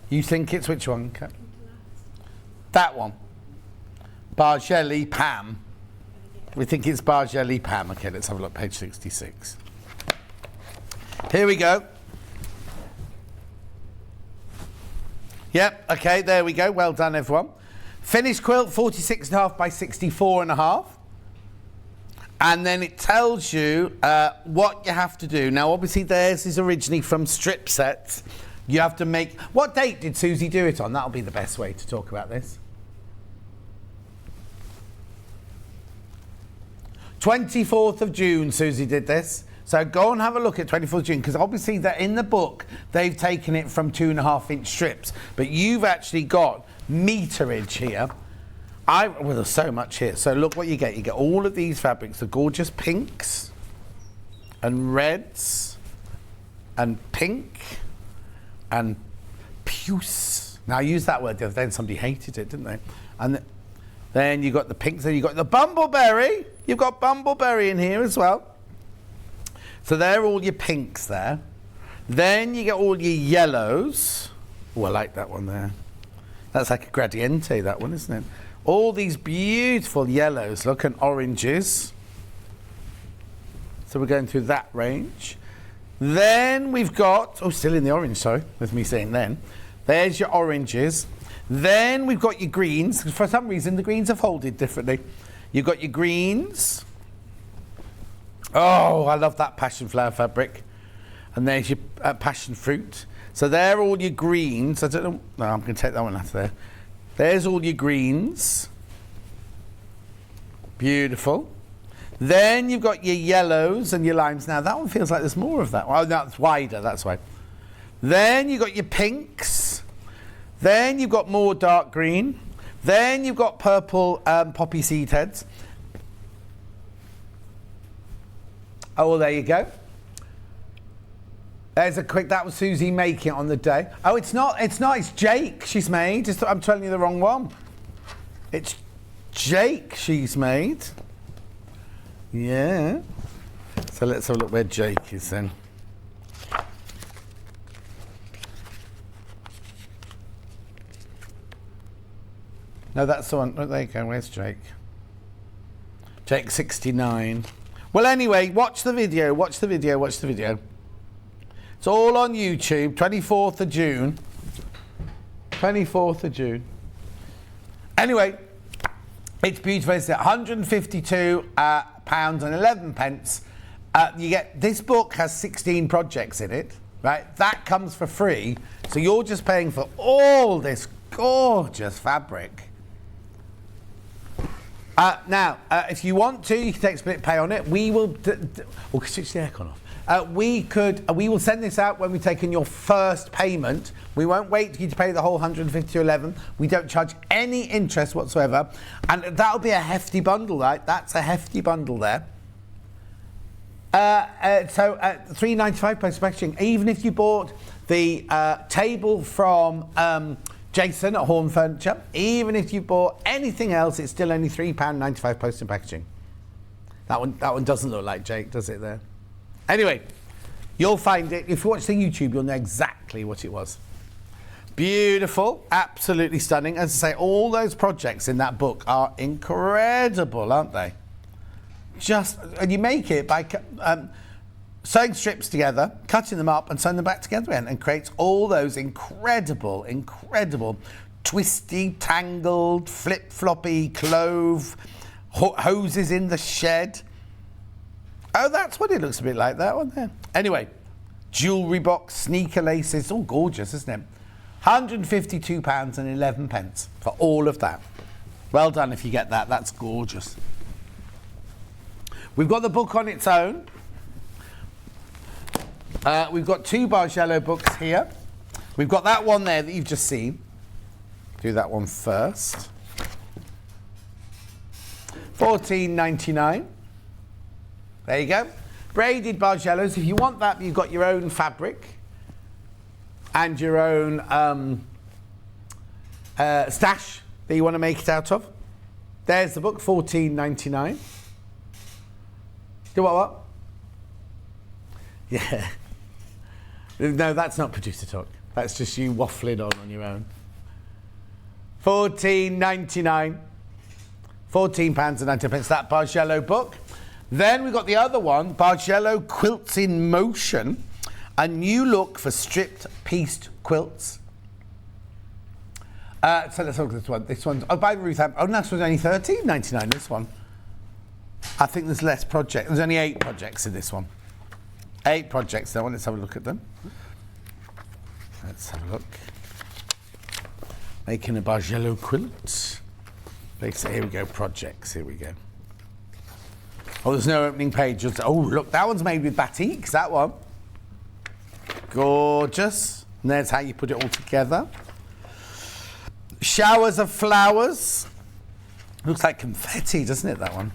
You think it's which one? That one. Bargelli Pam. We think it's Bargelli Pam. Okay, let's have a look. Page 66. Here we go. Yep, okay, there we go. Well done, everyone. Finished quilt, 46.5 by 64.5. And then it tells you what you have to do. Now, obviously, theirs is originally from strip sets. You have to make... What date did Susie do it on? That'll be the best way to talk about this. 24th of June, Susie did this. So go and have a look at 24th of June, because obviously in the book, they've taken it from 2.5-inch strips. But you've actually got meterage here. Well, there's so much here. So look what you get. You get all of these fabrics, the gorgeous pinks and reds and pink and puce. Now, I used that word the other day and somebody hated it, didn't they? And then you got the pinks, then you got the bumbleberry. You've got bumbleberry in here as well. So they're all your pinks there. Then you get all your yellows. Oh, I like that one there. That's like a gradiente, that one, isn't it? All these beautiful yellows, look, and oranges. So we're going through that range. Then we've got, still in the orange, sorry, with me saying then. There's your oranges. Then we've got your greens. For some reason, the greens are folded differently. You've got your greens. Oh, I love that passion flower fabric. And there's your passion fruit. So they're all your greens. I don't know. No, I'm going to take that one out of there. There's all your greens. Beautiful. Then you've got your yellows and your limes. Now, that one feels like there's more of that. Well, no, it's wider, that's why. Then you've got your pinks. Then you've got more dark green. Then you've got purple poppy seed heads. Oh, well, there you go. There's a quick, that was Susie making it on the day. Oh, it's not, it's Jake she's made. I'm telling you the wrong one. It's Jake she's made. Yeah. So let's have a look where Jake is then. No, that's the one. Oh, there you go. Where's Jake? Jake 69. Well, anyway, watch the video. Watch the video. Watch the video. It's all on YouTube. 24th of June. 24th of June. Anyway, it's beautiful. It's 152 pounds and 11 pence. You get this book has 16 projects in it, right? That comes for free, so you're just paying for all this gorgeous fabric. Now, if you want to, you can take split pay on it. We will. Switch the aircon off. We will send this out when we've taken your first payment. We won't wait for you to pay the whole 152.11. We don't charge any interest whatsoever, and that'll be a hefty bundle, right? That's a hefty bundle there. So £3.95 post packaging. Even if you bought the table from Jason at Horn Furniture, even if you bought anything else, it's still only £3.95 post and packaging. That one doesn't look like Jake, does it? There. Anyway, you'll find it. If you watch the YouTube, you'll know exactly what it was. Beautiful, absolutely stunning. As I say, all those projects in that book are incredible, aren't they? And you make it by sewing strips together, cutting them up and sewing them back together again, and creates all those incredible, twisty, tangled, flip-floppy, clove, hoses in the shed. Oh, that's what it looks a bit like, that one there. Anyway, jewellery box, sneaker laces, all gorgeous, isn't it? £152 and 11 pence for all of that. Well done if you get that, that's gorgeous. We've got the book on its own. We've got two Bargello books here. We've got that one there that you've just seen. Do that one first. $14.99. There you go. Braided Bargellos. If you want that, you've got your own fabric and your own stash that you want to make it out of. There's the book, $14.99. Do what? Yeah. No, that's not producer talk. That's just you waffling on your own. £14.99. £14.90. That Bargello book. Then we've got the other one, Bargello Quilts in Motion. A new look for stripped pieced quilts. So let's look at this one. This one's by Ruth. Oh, no, this one's only $13.99. This one. I think there's less projects. There's only 8 projects in this one. 8 projects. Now, let's have a look at them. Let's have a look. Making a Bargello quilt. Here we go. Projects. Here we go. Oh, there's no opening page. Oh, look, that one's made with batiks. That one. Gorgeous. And there's how you put it all together. Showers of flowers. Looks like confetti, doesn't it, that one?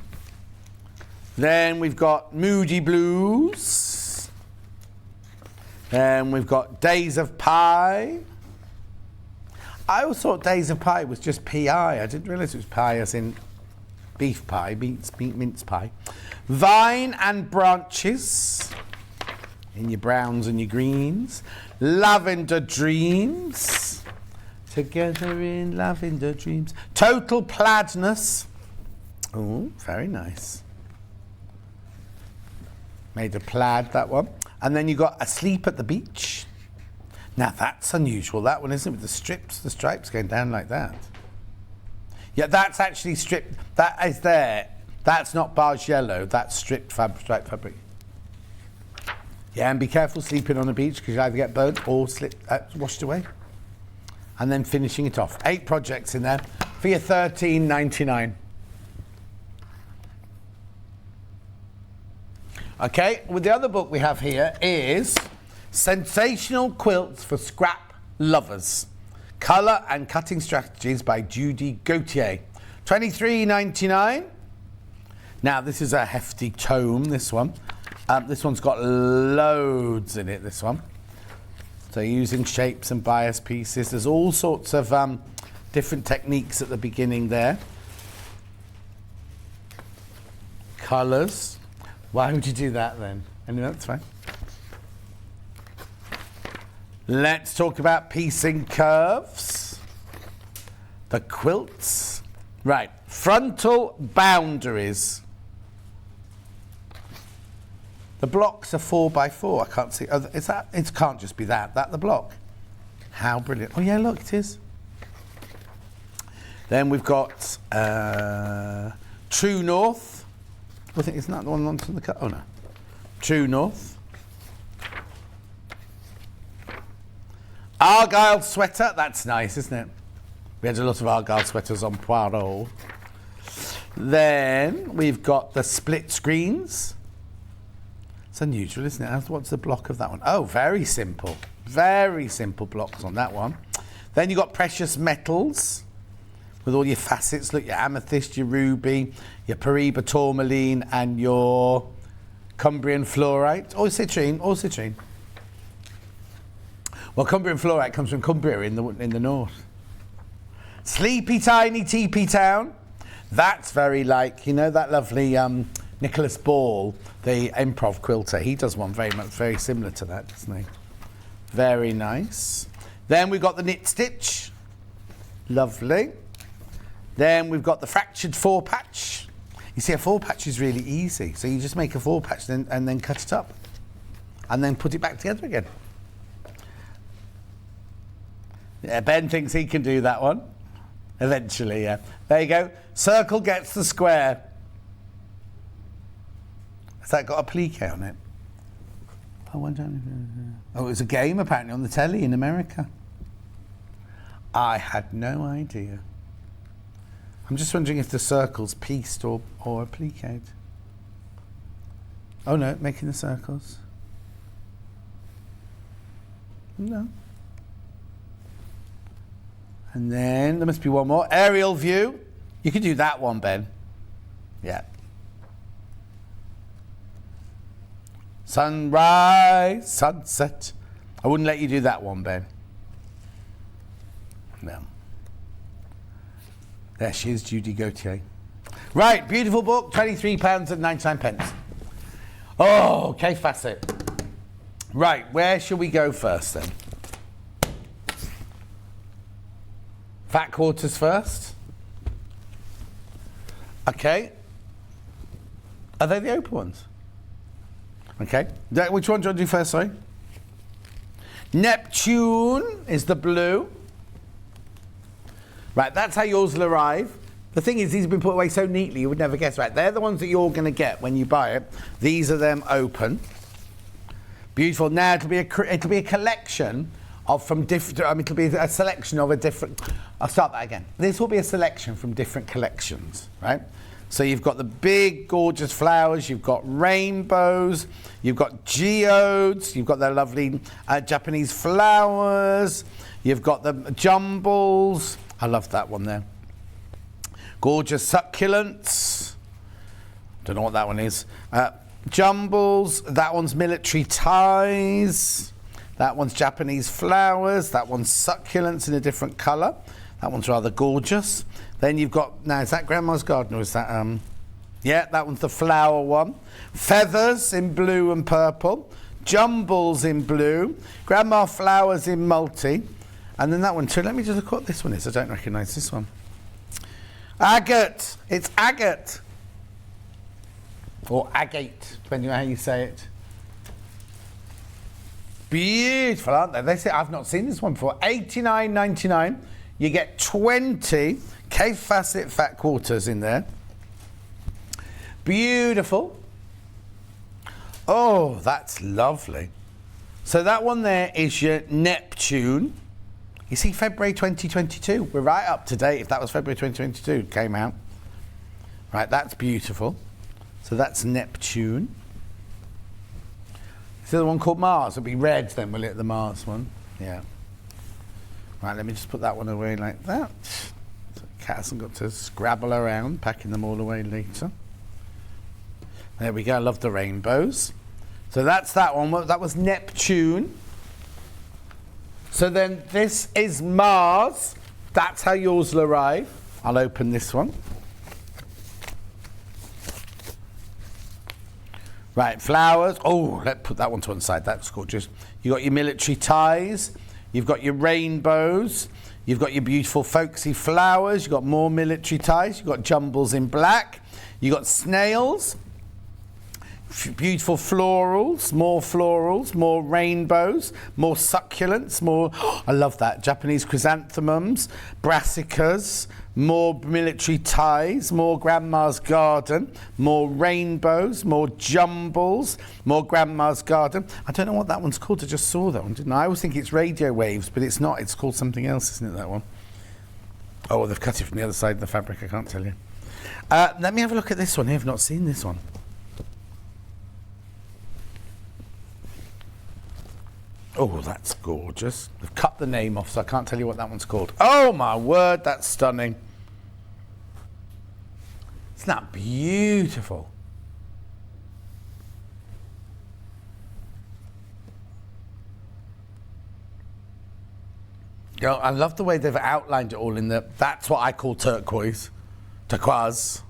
Then we've got Moody Blues. Then we've got Days of Pie. I always thought Days of Pie was just P-I. I didn't realise it was pie as in beef pie, mince pie. Vine and Branches. In your browns and your greens. Lavender Dreams. Together in Lavender Dreams. Total Plaidness. Oh, very nice. Made of plaid, that one. And then you got Asleep at the Beach. Now that's unusual, that one, isn't it? With the stripes going down like that. Yeah, that's actually stripped. That is there. That's not Bargello, that's stripped striped fabric. Yeah, and be careful sleeping on the beach because you either get burnt or washed away. And then finishing it off. 8 projects in there for your $13.99. Okay, well, the other book we have here is Sensational Quilts for Scrap Lovers. Colour and Cutting Strategies by Judy Gautier. $23.99. Now, this is a hefty tome, this one. This one's got loads in it, this one. So using shapes and bias pieces. There's all sorts of different techniques at the beginning there. Colours. Why would you do that then? Anyway, that's fine. Let's talk about piecing curves. The quilts. Right, frontal boundaries. The blocks are 4x4. I can't see. Oh, is that? It can't just be that. That the block. How brilliant. Oh, yeah, look, it is. Then we've got True North. I think isn't that the one on the cut? Oh, no. True North. Argyle sweater. That's nice, isn't it? We had a lot of Argyle sweaters on Poirot. Then we've got the split screens. It's unusual, isn't it? What's the block of that one? Oh, very simple. Very simple blocks on that one. Then you've got precious metals with all your facets. Look, your amethyst, your ruby, your Paraiba tourmaline, and your Cumbrian fluorite. Or citrine, or citrine. Well, Cumbrian fluorite comes from Cumbria in the north. Sleepy Tiny Teepee Town. That's very like, you know, that lovely Nicholas Ball, the improv quilter. He does one very similar to that, doesn't he? Very nice. Then we've got the knit stitch. Lovely. Then we've got the fractured 4-patch. You see, a 4-patch is really easy. So you just make a 4-patch and then cut it up. And then put it back together again. Yeah, Ben thinks he can do that one. Eventually, yeah. There you go. Circle gets the square. Has that got a plique on it? Oh, it was a game apparently on the telly in America. I had no idea. I'm just wondering if the circle's pieced or appliqued. Oh no, making the circles. No. And then there must be one more. Aerial view. You could do that one, Ben. Yeah. Sunrise, sunset. I wouldn't let you do that one, Ben. No. There she is, Judy Gautier. Right, beautiful book, £23.99. Oh, okay, facet. Right, where shall we go first then? Fat quarters first. Okay. Are they the open ones? Okay. Which one do you want to do first, sorry? Neptune is the blue. Right, that's how yours will arrive. The thing is, these have been put away so neatly you would never guess. Right, they're the ones that you're going to get when you buy it. These are them open. Beautiful. Now it'll be a collection of from different. It'll be a selection of a different. I'll start that again. This will be a selection from different collections, right? So you've got the big, gorgeous flowers. You've got rainbows. You've got geodes. You've got their lovely Japanese flowers. You've got the jumbles. I love that one there. Gorgeous succulents. Don't know what that one is. Jumbles. That one's military ties. That one's Japanese flowers. That one's succulents in a different colour. That one's rather gorgeous. Then you've got, now is that Grandma's Garden or is that, yeah, that one's the flower one. Feathers in blue and purple. Jumbles in blue. Grandma Flowers in multi. And then that one too. Let me just look what this one is. I don't recognise this one. Agate. It's agate. Or agate, depending on how you say it. Beautiful, aren't they? They say, I've not seen this one before. $89.99. You get 20 Cave Facet fat quarters in there. Beautiful. Oh, that's lovely. So that one there is your Neptune. You see, February 2022. We're right up to date. If that was February 2022, came out. Right, that's beautiful. So that's Neptune. Is there the one called Mars? It'll be red then, will it, the Mars one? Yeah. Right, let me just put that one away like that. So the cat hasn't got to scrabble around, packing them all away later. There we go, I love the rainbows. So that's that one. That was Neptune. So then this is Mars. That's how yours will arrive. I'll open this one. Right, flowers. Oh, let's put that one to one side. That's gorgeous. You've got your military ties. You've got your rainbows. You've got your beautiful folksy flowers. You've got more military ties. You've got jumbles in black. You've got snails. Beautiful florals, more rainbows, more succulents, more, I love that, Japanese chrysanthemums, brassicas, more military ties, more Grandma's Garden, more rainbows, more jumbles, more Grandma's Garden. I don't know what that one's called, I just saw that one, didn't I? I always think it's radio waves, but it's not, it's called something else, isn't it, that one? Oh, they've cut it from the other side of the fabric, I can't tell you. Let me have a look at this one here, I've not seen this one. Oh, that's gorgeous. They've cut the name off, so I can't tell you what that one's called. Oh, my word, that's stunning. Isn't that beautiful? You know, I love the way they've outlined it all in the... That's what I call turquoise. Turquoise.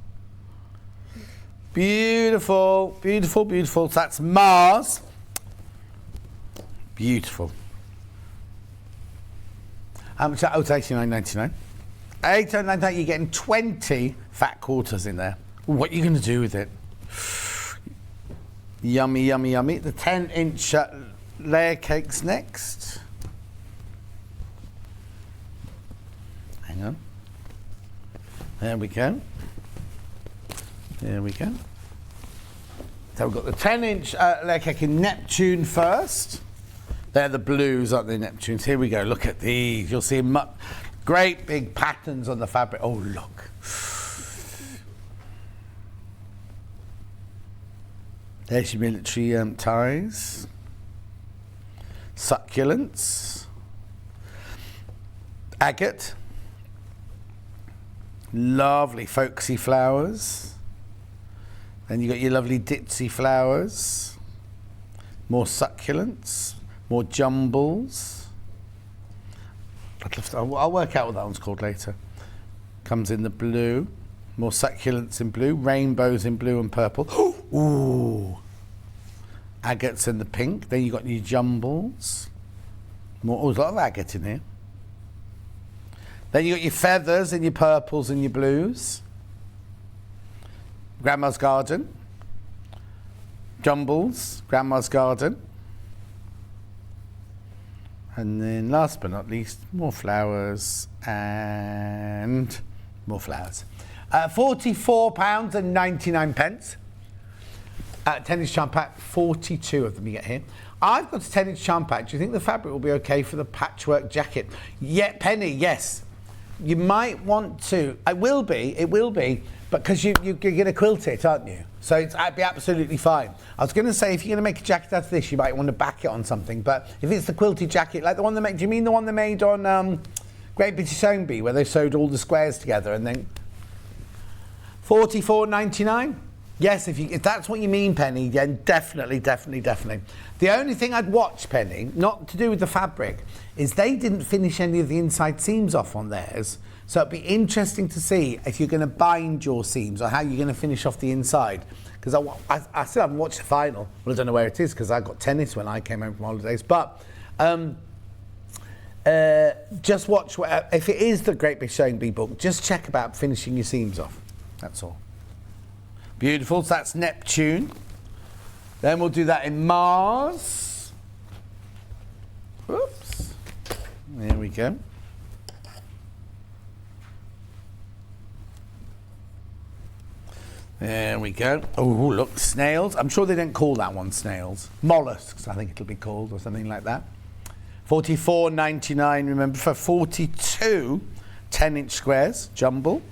Beautiful, beautiful, beautiful. So that's Mars. Beautiful. How much? Oh, it's $89.99. $89.99. You're getting 20 fat quarters in there. What are you going to do with it? Yummy, yummy, yummy. The 10-inch layer cakes next. Hang on. There we go. There we go. So we've got the 10-inch layer cake in Neptune first. They're the blues, aren't they, Neptunes? Here we go. Look at these. You'll see great big patterns on the fabric. Oh, look. There's your military ties. Succulents. Agate. Lovely folksy flowers. Then you got your lovely ditzy flowers. More succulents. More jumbles. I'll work out what that one's called later. Comes in the blue. More succulents in blue. Rainbows in blue and purple. Ooh. Agates in the pink. Then you've got your jumbles. There's a lot of agate in here. Then you've got your feathers and your purples and your blues. Grandma's Garden. Jumbles. Grandma's Garden. And then last but not least, more flowers and more flowers. £44.99. 10-inch charm pack, 42 of them you get here. I've got a 10-inch charm pack. Do you think the fabric will be okay for the patchwork jacket? Yeah, Penny, yes. You might want to. It will be, because you're going to quilt it, aren't you? So it'd be absolutely fine. I was going to say, if you're going to make a jacket out of this, you might want to back it on something. But if it's the quilted jacket, like the one they made, do you mean the one they made on Great British Sewing Bee, where they sewed all the squares together and then... $44.99? Yes, if that's what you mean, Penny, then definitely. The only thing I'd watch, Penny, not to do with the fabric, is they didn't finish any of the inside seams off on theirs. So it'd be interesting to see if you're going to bind your seams or how you're going to finish off the inside. Because I still haven't watched the final. Well, I don't know where it is because I got tennis when I came home from holidays. But just watch, if it is the Great Big Sewing Bee book, just check about finishing your seams off. That's all. Beautiful, so that's Neptune. Then we'll do that in Mars. Whoops. There we go. There we go. Oh, look, snails. I'm sure they don't call that one snails. Mollusks, I think it'll be called, or something like that. $44.99, remember, for 42 10-inch squares, jumble.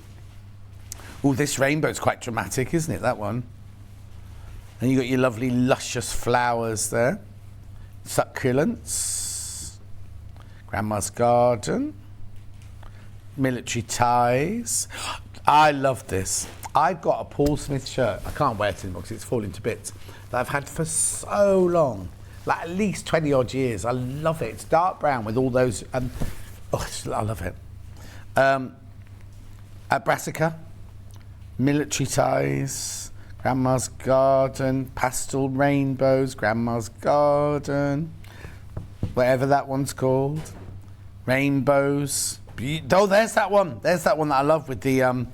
Oh, this rainbow's quite dramatic, isn't it, that one? And you got your lovely luscious flowers there. Succulents. Grandma's Garden. Military ties. I love this. I've got a Paul Smith shirt. I can't wear it anymore because it's falling to bits. That I've had for so long. Like at least 20 odd years. I love it. It's dark brown with all those... I love it. Brassica. Military ties. Grandma's Garden. Pastel rainbows. Grandma's Garden. Whatever that one's called. Rainbows. Oh, there's that one. There's that one that I love with the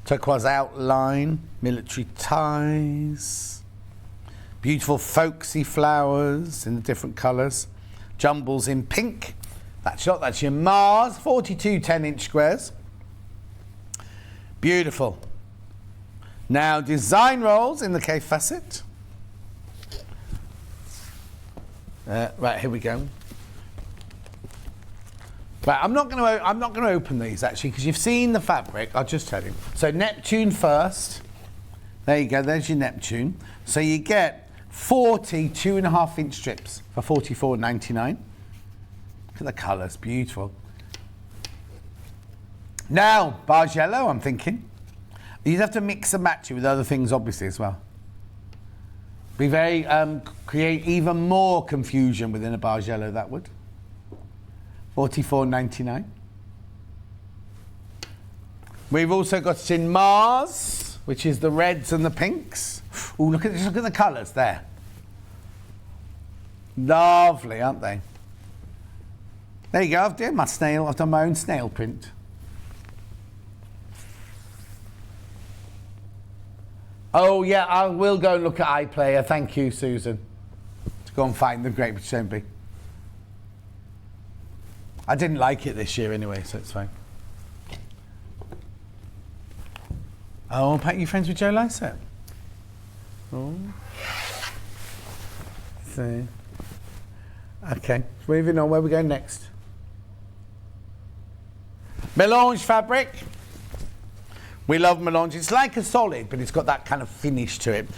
turquoise outline. Military ties. Beautiful folksy flowers in the different colours. Jumbles in pink. That's your Mars, 42 10-inch squares. Beautiful. Now design rolls in the K facet. Right, here we go. Right, I'm not going to open these actually because you've seen the fabric. I'll just tell you. So Neptune first. There you go. There's your Neptune. So you get 40 2.5-inch strips for $44.99. Look at the colours, beautiful. Now barge yellow. I'm thinking you'd have to mix and match it with other things, obviously as well. Be very create even more confusion within a barge yellow. That would. $44.99. We've also got it in Mars, which is the reds and the pinks. Oh, look at the colours there. Lovely, aren't they? There you go. I've done my own snail print. Oh yeah, I will go and look at iPlayer. Thank you, Susan. To go and find the Great British Empire. I didn't like it this year anyway, so it's fine. Oh, Pat, you friends with Joe Lysett? Oh. See. Okay, moving on. Where are we going next? Melange fabric. We love melange. It's like a solid, but it's got that kind of finish to it.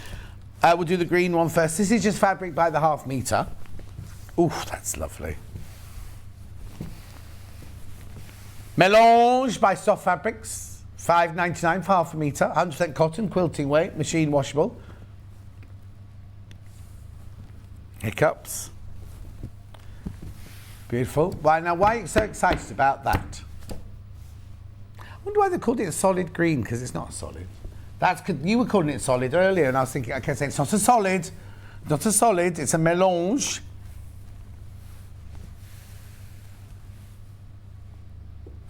We'll do the green one first. This is just fabric by the ½ metre. Ooh, that's lovely. Melange by Soft Fabrics, $5.99 for ½ metre, 100% cotton, quilting weight, machine washable. Hiccups. Beautiful. Right, now why are you so excited about that? I wonder why they called it a solid green, because it's not a solid. You were calling it solid earlier, and I was thinking, okay, so it's not a solid. Not a solid, it's a melange.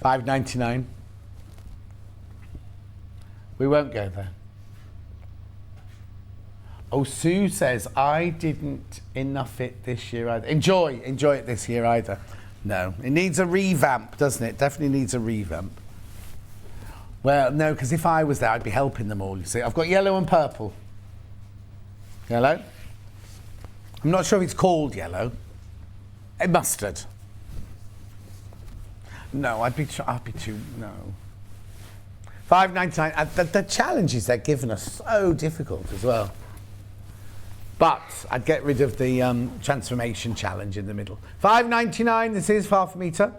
$5.99. We won't go there. Oh, Sue says, I didn't enough it this year either. Enjoy it this year either. No, it needs a revamp, doesn't it? Definitely needs a revamp. Well, no, because if I was there, I'd be helping them all, you see. I've got yellow and purple. Yellow. I'm not sure if it's called yellow. Mustard. No, I'd be too, no. $5.99. The challenges they're giving us so difficult as well. But I'd get rid of the transformation challenge in the middle. $5.99. This is ½ metre.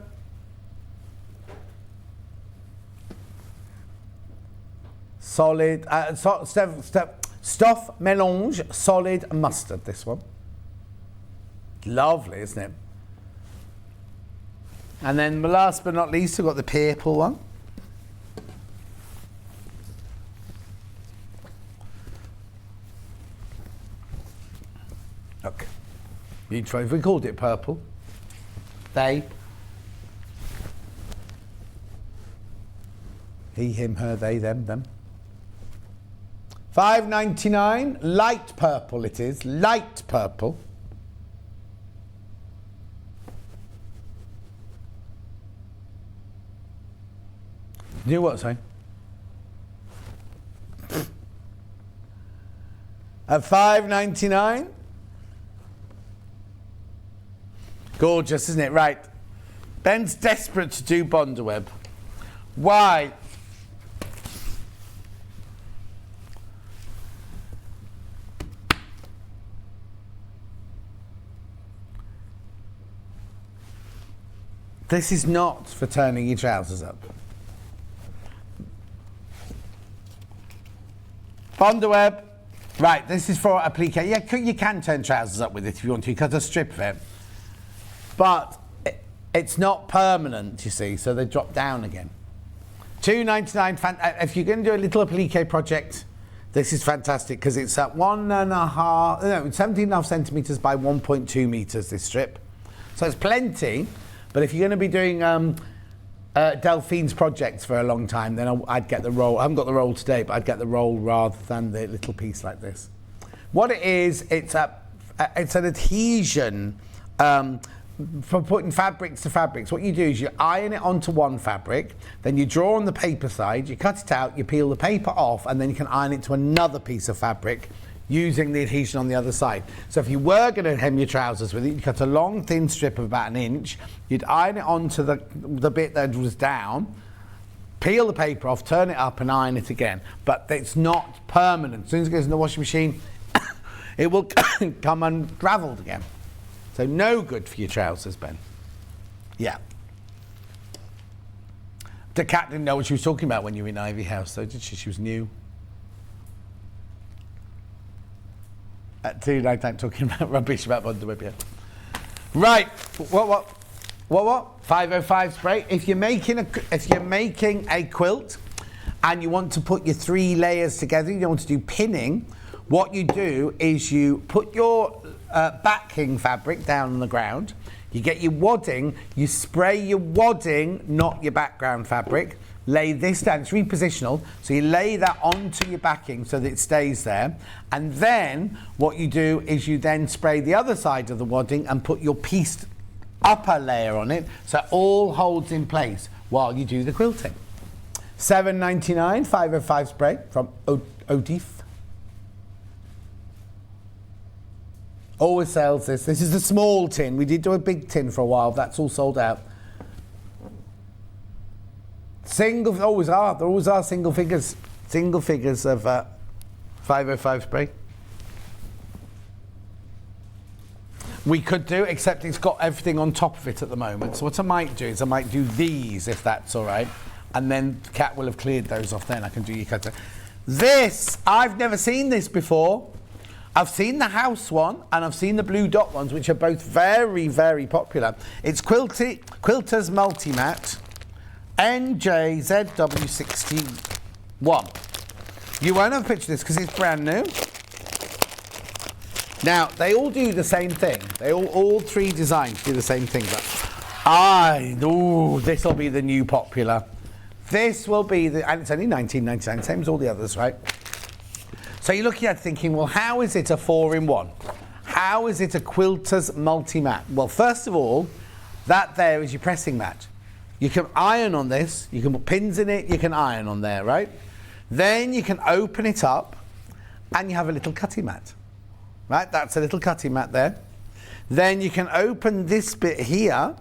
Solid. Stuff melange solid mustard. This one. Lovely, isn't it? And then last but not least, we've got the purple one. Okay. Beautiful. If we called it purple, they, he, him, her, they, them. $5.99, light purple it is, light purple. Do what, sorry? At $5.99. Gorgeous, isn't it? Right. Ben's desperate to do Bondaweb. Why? This is not for turning your trousers up. Bondaweb. Right, this is for applique. Yeah, you can turn trousers up with it if you want to. You cut a strip of it. But it's not permanent, you see, so they drop down again. $2.99. If you're going to do a little applique project, this is fantastic because it's at 17.5 centimetres by 1.2 metres, this strip. So it's plenty, but if you're going to be doing Delphine's projects for a long time, then I'd get the roll. I haven't got the roll today, but I'd get the roll rather than the little piece like this. What it is, it's an adhesion for putting fabrics to fabrics. What you do is you iron it onto one fabric, then you draw on the paper side, you cut it out, you peel the paper off, and then you can iron it to another piece of fabric using the adhesion on the other side. So if you were going to hem your trousers with it, you'd cut a long thin strip of about 1 inch, you'd iron it onto the bit that was down, peel the paper off, turn it up and iron it again. But it's not permanent. As soon as it goes in the washing machine, it will come unraveled again. So no good for your trousers, Ben. Yeah. The cat didn't know what she was talking about when you were in Ivy House, though, did she? She was new. At 2 night time talking about rubbish about underwear. Yeah. Right. What? 505 spray. If you're making a quilt and you want to put your 3 layers together, you don't want to do pinning, what you do is you put your backing fabric down on the ground, you get your wadding, you spray your wadding, not your background fabric, lay this down, it's repositional, so you lay that onto your backing so that it stays there, and then what you do is you then spray the other side of the wadding and put your pieced upper layer on it so it all holds in place while you do the quilting. $7.99 505 spray from Odif. Always sells this. This is the small tin. We did do a big tin for a while. That's all sold out. There always are single figures of 505 spray. We could do, except it's got everything on top of it at the moment. So what I might do is I might do these, if that's all right. And then Kat will have cleared those off then. I can do your cutter. This, I've never seen this before. I've seen the house one and I've seen the blue dot ones, which are both very, very popular. It's Quilter's Multimat NJZW61. You won't have a picture of this because it's brand new. Now, they all do the same thing. All 3 designs do the same thing. But this will be the new popular. This will be and it's only $19.99, same as all the others, right? So you're looking at thinking, well, how is it a 4-in-1? How is it a Quilter's Multi-Mat? Well, first of all, that there is your pressing mat. You can iron on this, you can put pins in it, you can iron on there, right? Then you can open it up and you have a little cutting mat, right? That's a little cutting mat there. Then you can open this bit here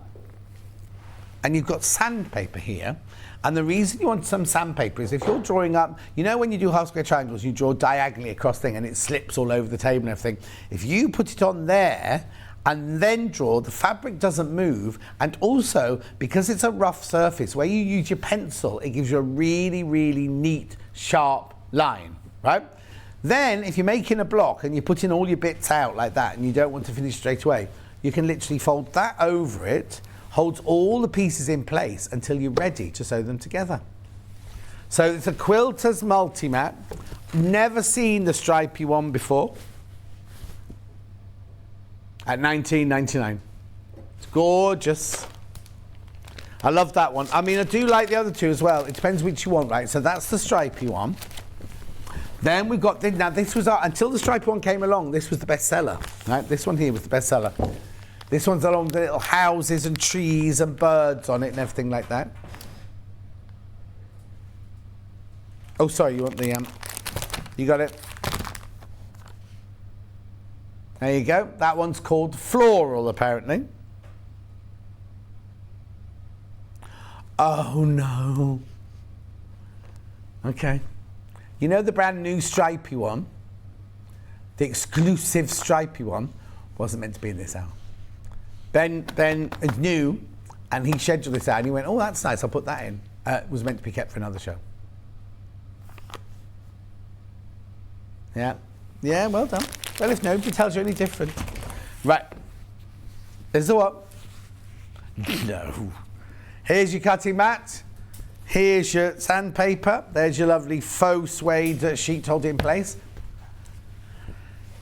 and you've got sandpaper here. And the reason you want some sandpaper is if you're drawing up, you know when you do half square triangles, you draw diagonally across thing and it slips all over the table and everything. If you put it on there and then draw, the fabric doesn't move. And also, because it's a rough surface, where you use your pencil, it gives you a really, really neat, sharp line, right? Then, if you're making a block and you're putting all your bits out like that and you don't want to finish straight away, you can literally fold that over it, holds all the pieces in place until you're ready to sew them together. So it's a Quilter's Multi-Mat. Never seen the stripy one before. At $19.99. It's gorgeous. I love that one. I mean, I do like the other 2 as well. It depends which you want, right? So that's the stripy one. Then we've got, now this was, until the stripy one came along, this was the best seller, right? This one here was the best seller. This one's along the little houses and trees and birds on it and everything like that. Oh, sorry, you want the, you got it. There you go. That one's called Floral, apparently. Oh, no. Okay. You know the brand new stripy one? The exclusive stripy one wasn't meant to be in this out. Ben is new, and he scheduled this out, and he went, oh, that's nice, I'll put that in. It was meant to be kept for another show. Yeah. Yeah, well done. Well, if nobody tells you any different. Right. There's the what? No. Here's your cutting mat. Here's your sandpaper. There's your lovely faux suede sheet hold in place.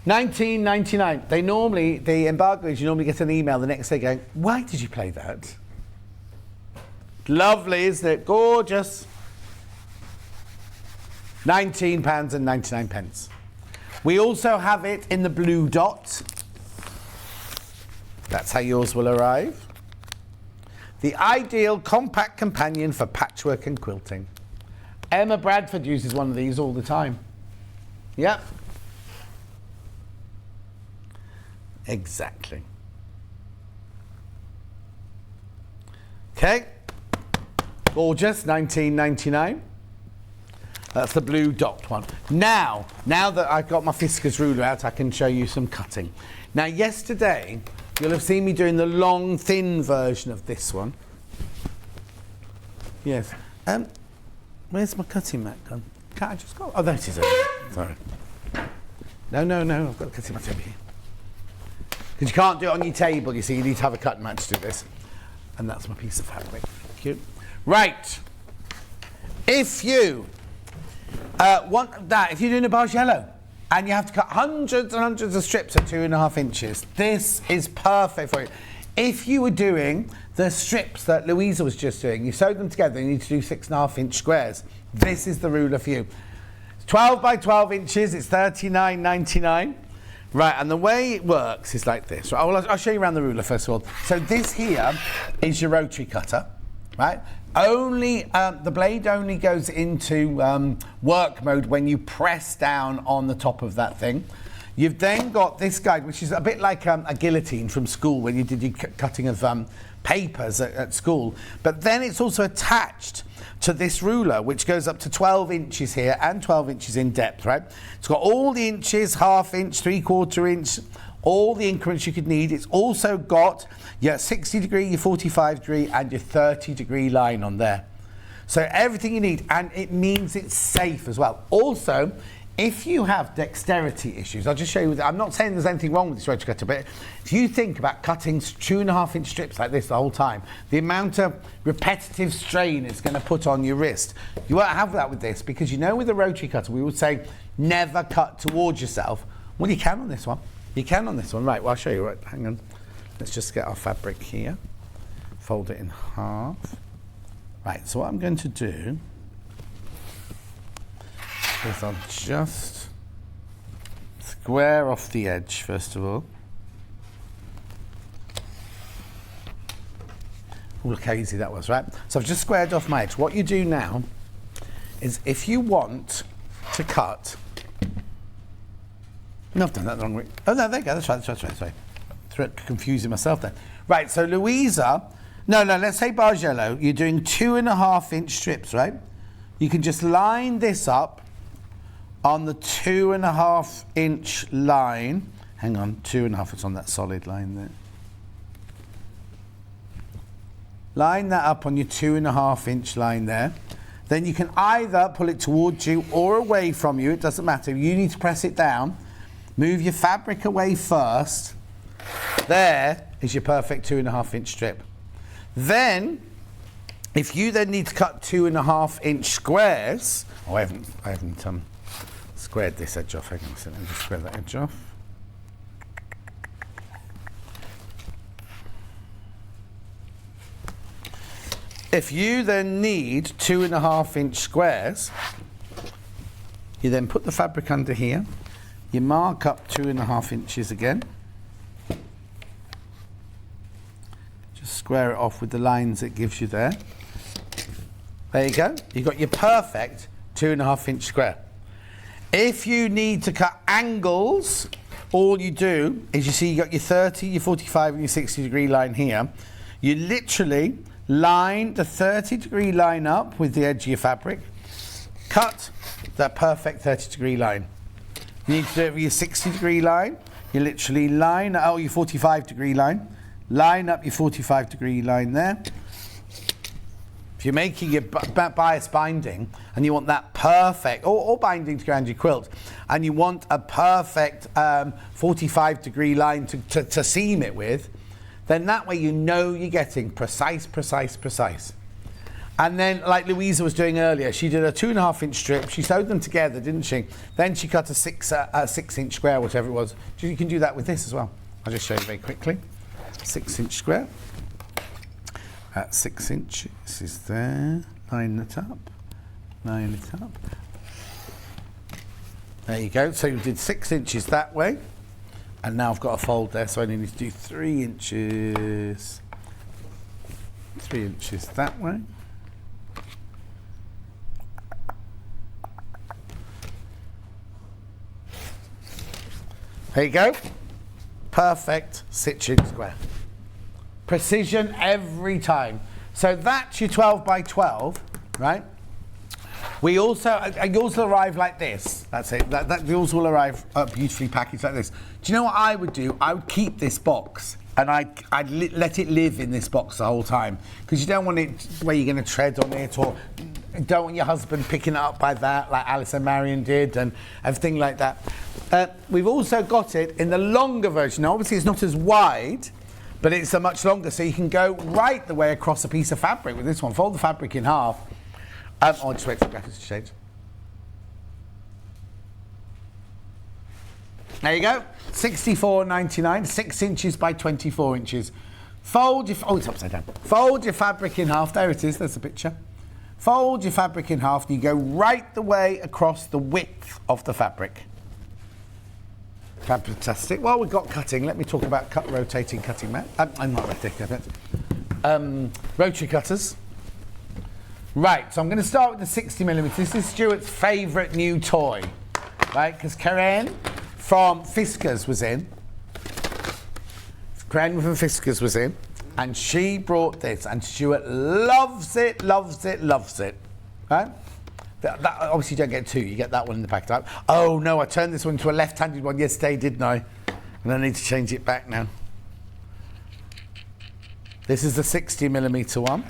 $19.99. The embargo is you normally get an email the next day going, why did you play that? Lovely, isn't it? Gorgeous. £19.99. We also have it in the blue dot. That's how yours will arrive. The ideal compact companion for patchwork and quilting. Emma Bradford uses one of these all the time. Yep. Exactly. Okay. Gorgeous, $19.99. That's the blue dot one. Now that I've got my Fiskars ruler out, I can show you some cutting. Now, yesterday, you'll have seen me doing the long, thin version of this one. Yes. Where's my cutting mat gone? Can't I just go? Oh, there it is. Sorry. No, I've got a cutting mat over here. Because you can't do it on your table, you see. You need to have a cutting mat to do this. And that's my piece of fabric. Thank you. Right. If you want that, if you're doing a Bargello and you have to cut hundreds and hundreds of strips at 2.5 inches, this is perfect for you. If you were doing the strips that Louisa was just doing, you sewed them together, you need to do 6.5 inch squares, this is the ruler for you. It's 12 by 12 inches, it's $39.99. Right, and the way it works is like this. Right, I'll show you around the ruler first of all. So this here is your rotary cutter, right? The blade only goes into work mode when you press down on the top of that thing. You've then got this guide, which is a bit like a guillotine from school when you did your cutting of papers at school. But then it's also attached to this ruler, which goes up to 12 inches here and 12 inches in depth, right? It's got all the inches, 1/2 inch, 3/4 inch, all the increments you could need. It's also got your 60 degree, your 45 degree, and your 30 degree line on there. So everything you need, and it means it's safe as well. Also, if you have dexterity issues, I'll just show you, I'm not saying there's anything wrong with this rotary cutter, but if you think about cutting 2.5 inch strips like this the whole time, the amount of repetitive strain it's going to put on your wrist, you won't have that with this, because you know with a rotary cutter, we would say never cut towards yourself. Well, you can on this one. You can on this one. Right, well, I'll show you. Right, hang on. Let's just get our fabric here. Fold it in half. Right, so what I'm going to do is I'll just square off the edge first of all. Oh, look how easy that was, right? So I've just squared off my edge. What you do now is if you want to cut... No, I've done that the wrong way. Oh, no, there you go. That's right. Confusing myself then. Right, so Louisa... No, let's say Bargello. You're doing 2.5 inch strips, right? You can just line this up on the 2.5 inch line. Hang on, 2.5, it's on that solid line there. Line that up on your 2.5 inch line there. Then you can either pull it towards you or away from you, it doesn't matter. You need to press it down. Move your fabric away first. There is your perfect 2.5 inch strip. Then, if you then need to cut 2.5 inch squares, oh, I haven't squared this edge off. Hang on a second, let me just square that edge off. If you then need 2.5 inch squares, you then put the fabric under here, you mark up 2.5 inches again, just square it off with the lines it gives you there. There you go, you've got your perfect 2.5 inch square. If you need to cut angles, all you do is you see you got your 30, your 45 and your 60 degree line here. You literally line the 30 degree line up with the edge of your fabric, cut that perfect 30 degree line. You need to do it with your 60 degree line. You literally line out your 45 degree line, line up your 45 degree line there. If you're making your bias binding and you want that perfect, or binding to go around your quilt, and you want a perfect 45 degree line to seam it with, then that way you know you're getting precise. And then, like Louisa was doing earlier, she did a 2.5 inch strip, she sewed them together, didn't she? Then she cut a 6 inch square, whatever it was. You can do that with this as well. I'll just show you very quickly. 6 inch square. At 6 inches is there. Line it up. There you go. So you did 6 inches that way. And now I've got a fold there, so I need to do 3 inches. 3 inches that way. There you go. Perfect stitching square. Precision every time. So that's your 12 by 12, right? We also arrive like this. That's it. Yours will arrive beautifully packaged like this. Do you know what I would do? I would keep this box and I'd let it live in this box the whole time, because you don't want it where you're going to tread on it, or don't want your husband picking it up by that, like Alice and Marion did, and everything like that. We've also got it in the longer version. Now, obviously, it's not as wide, but it's a much longer, so you can go right the way across a piece of fabric with this one. Fold the fabric in half. I'll just wait for the graphics to change. There you go. $64.99, 6 inches by 24 inches. Fold your... Oh, it's upside down. Fold your fabric in half. There it is. There's the picture. Fold your fabric in half and you go right the way across the width of the fabric. Fantastic. While we've got cutting, let me talk about rotating cutting mat. I'm not rotating cutting. Rotary cutters. Right, so I'm going to start with the 60mm. This is Stuart's favourite new toy, right? Because Karen from Fiskars was in. Karen from Fiskars was in, and she brought this, and Stuart loves it, loves it, loves it. Right? That obviously you don't get 2, you get that one in the pack. Oh no, I turned this one into a left-handed one yesterday, didn't I? And I need to change it back now. This is the 60mm one.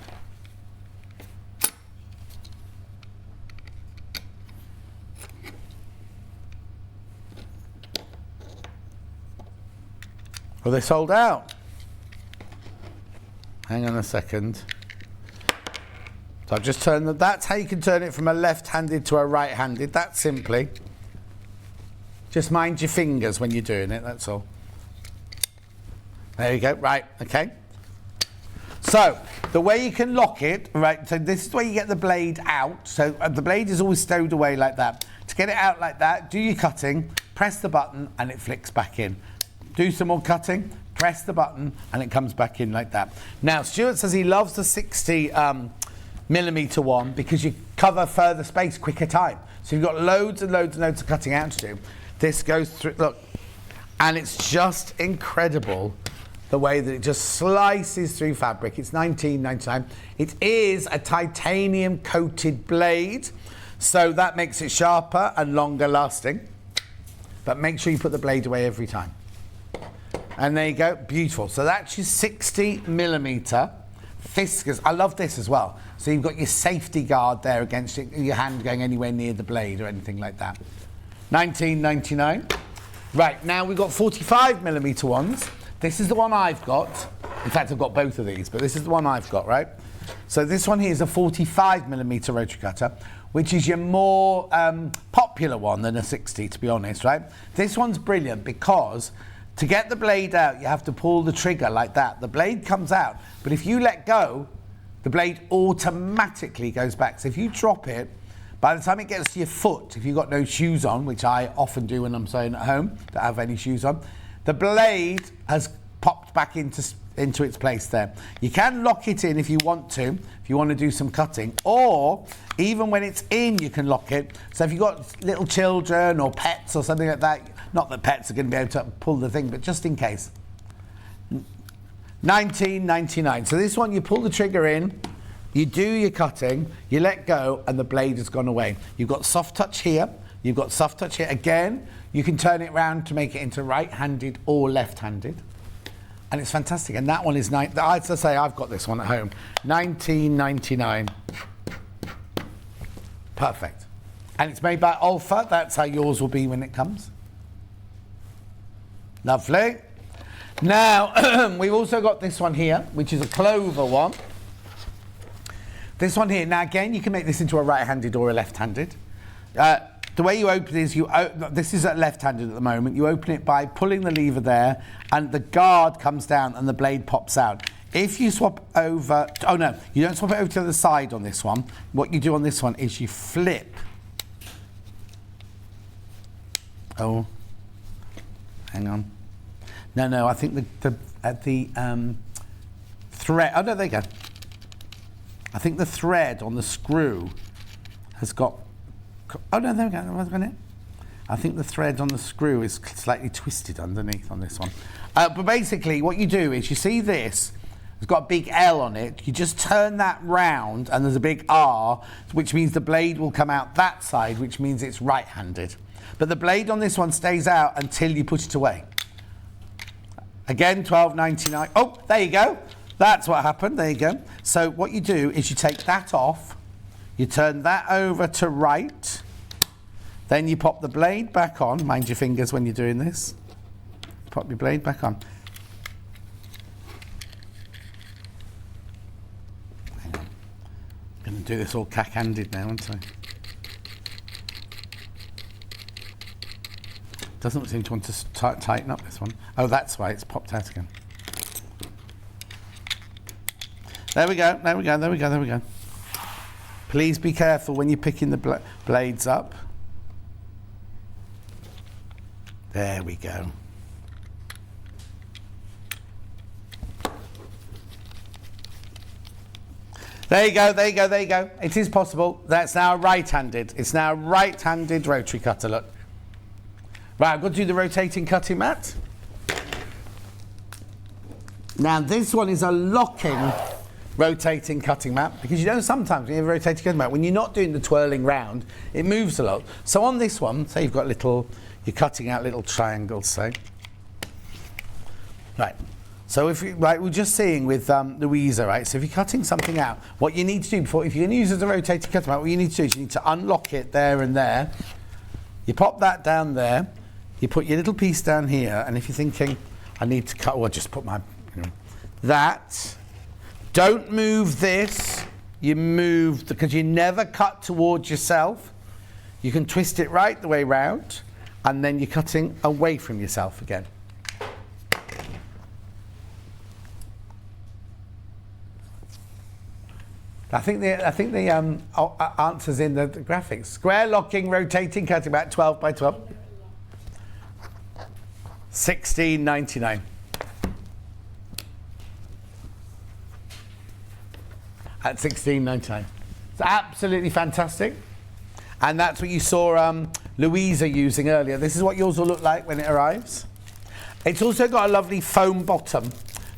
Well, they sold out. Hang on a second. So I've just turned that's how you can turn it from a left-handed to a right-handed. That simply. Just mind your fingers when you're doing it, that's all. There you go, right, okay. So, the way you can lock it, right, so this is where you get the blade out. So the blade is always stowed away like that. To get it out like that, do your cutting, press the button, and it flicks back in. Do some more cutting, press the button, and it comes back in like that. Now, Stuart says he loves the 60mm one because you cover further space, quicker time. So you've got loads and loads and loads of cutting out to do. This goes through, look, and it's just incredible the way that it just slices through fabric. It's $19.99. It is a titanium coated blade, so that makes it sharper and longer lasting. But make sure you put the blade away every time. And there you go, beautiful. So that's your 60mm Fiskars. I love this as well. So you've got your safety guard there against it, your hand going anywhere near the blade or anything like that. $19.99. Right, now we've got 45mm ones. This is the one I've got. In fact, I've got both of these, but this is the one I've got, right? So this one here is a 45mm rotary cutter, which is your more popular one than a 60, to be honest, right? This one's brilliant because to get the blade out, you have to pull the trigger like that. The blade comes out, but if you let go, the blade automatically goes back. So if you drop it, by the time it gets to your foot, if you've got no shoes on, which I often do when I'm sewing at home, don't have any shoes on, the blade has popped back into its place there. You can lock it in if you want to do some cutting, or even when it's in, you can lock it. So if you've got little children or pets or something like that, not that pets are going to be able to pull the thing, but just in case. $19.99. So this one, you pull the trigger in, you do your cutting, you let go, and the blade has gone away. You've got soft touch here, you've got soft touch here. Again, you can turn it around to make it into right-handed or left-handed. And it's fantastic. And that one is, as I say, I've got this one at home. $19.99. Perfect. And it's made by Alpha. That's how yours will be when it comes. Lovely. Now, we've also got this one here, which is a clover one. This one here. Now, again, you can make this into a right-handed or a left-handed. The way you open it is, this is left-handed at the moment. You open it by pulling the lever there, and the guard comes down and the blade pops out. If you swap over, oh no, you don't swap it over to the side on this one. What you do on this one is you flip Oh, hang on. No, I think the thread, oh no, there you go. I think the thread on the screw has got, oh no, there we go, what's on it? I think the thread on the screw is slightly twisted underneath on this one. But basically what you do is you see this, it's got a big L on it, you just turn that round and there's a big R, which means the blade will come out that side, which means it's right-handed. But the blade on this one stays out until you put it away. Again, $12.99. Oh, there you go. That's what happened. There you go. So what you do is you take that off, you turn that over to right, then you pop the blade back on. Mind your fingers when you're doing this. Pop your blade back on. Hang on. I'm going to do this all cack-handed now, aren't I? Doesn't seem to want to tighten up this one. Oh, that's why it's popped out again. There we go, there we go, there we go, there we go. Please be careful when you're picking the blades up. There we go. There you go, there you go, there you go. It is possible. That's now right-handed. It's now a right-handed rotary cutter, look. Right, I've got to do the rotating cutting mat. Now this one is a locking rotating cutting mat, because you know sometimes when you have a rotating cutting mat, when you're not doing the twirling round, it moves a lot. So on this one, say you've got you're cutting out little triangles, say. Right, so if you, right, we're just seeing with Louisa, right, so if you're cutting something out, what you need to do before, if you're going to use it as a rotating cutting mat, what you need to do is you need to unlock it there and there. You pop that down there. You put your little piece down here, and if you're thinking, I need to cut, well, just put my, that. Don't move this. You move, because you never cut towards yourself. You can twist it right the way round, and then you're cutting away from yourself again. I think the answer's in the graphics. Square locking, rotating cutting mat, 12 by 12. $16.99. At $16.99. It's absolutely fantastic. And that's what you saw Louisa using earlier. This is what yours will look like when it arrives. It's also got a lovely foam bottom,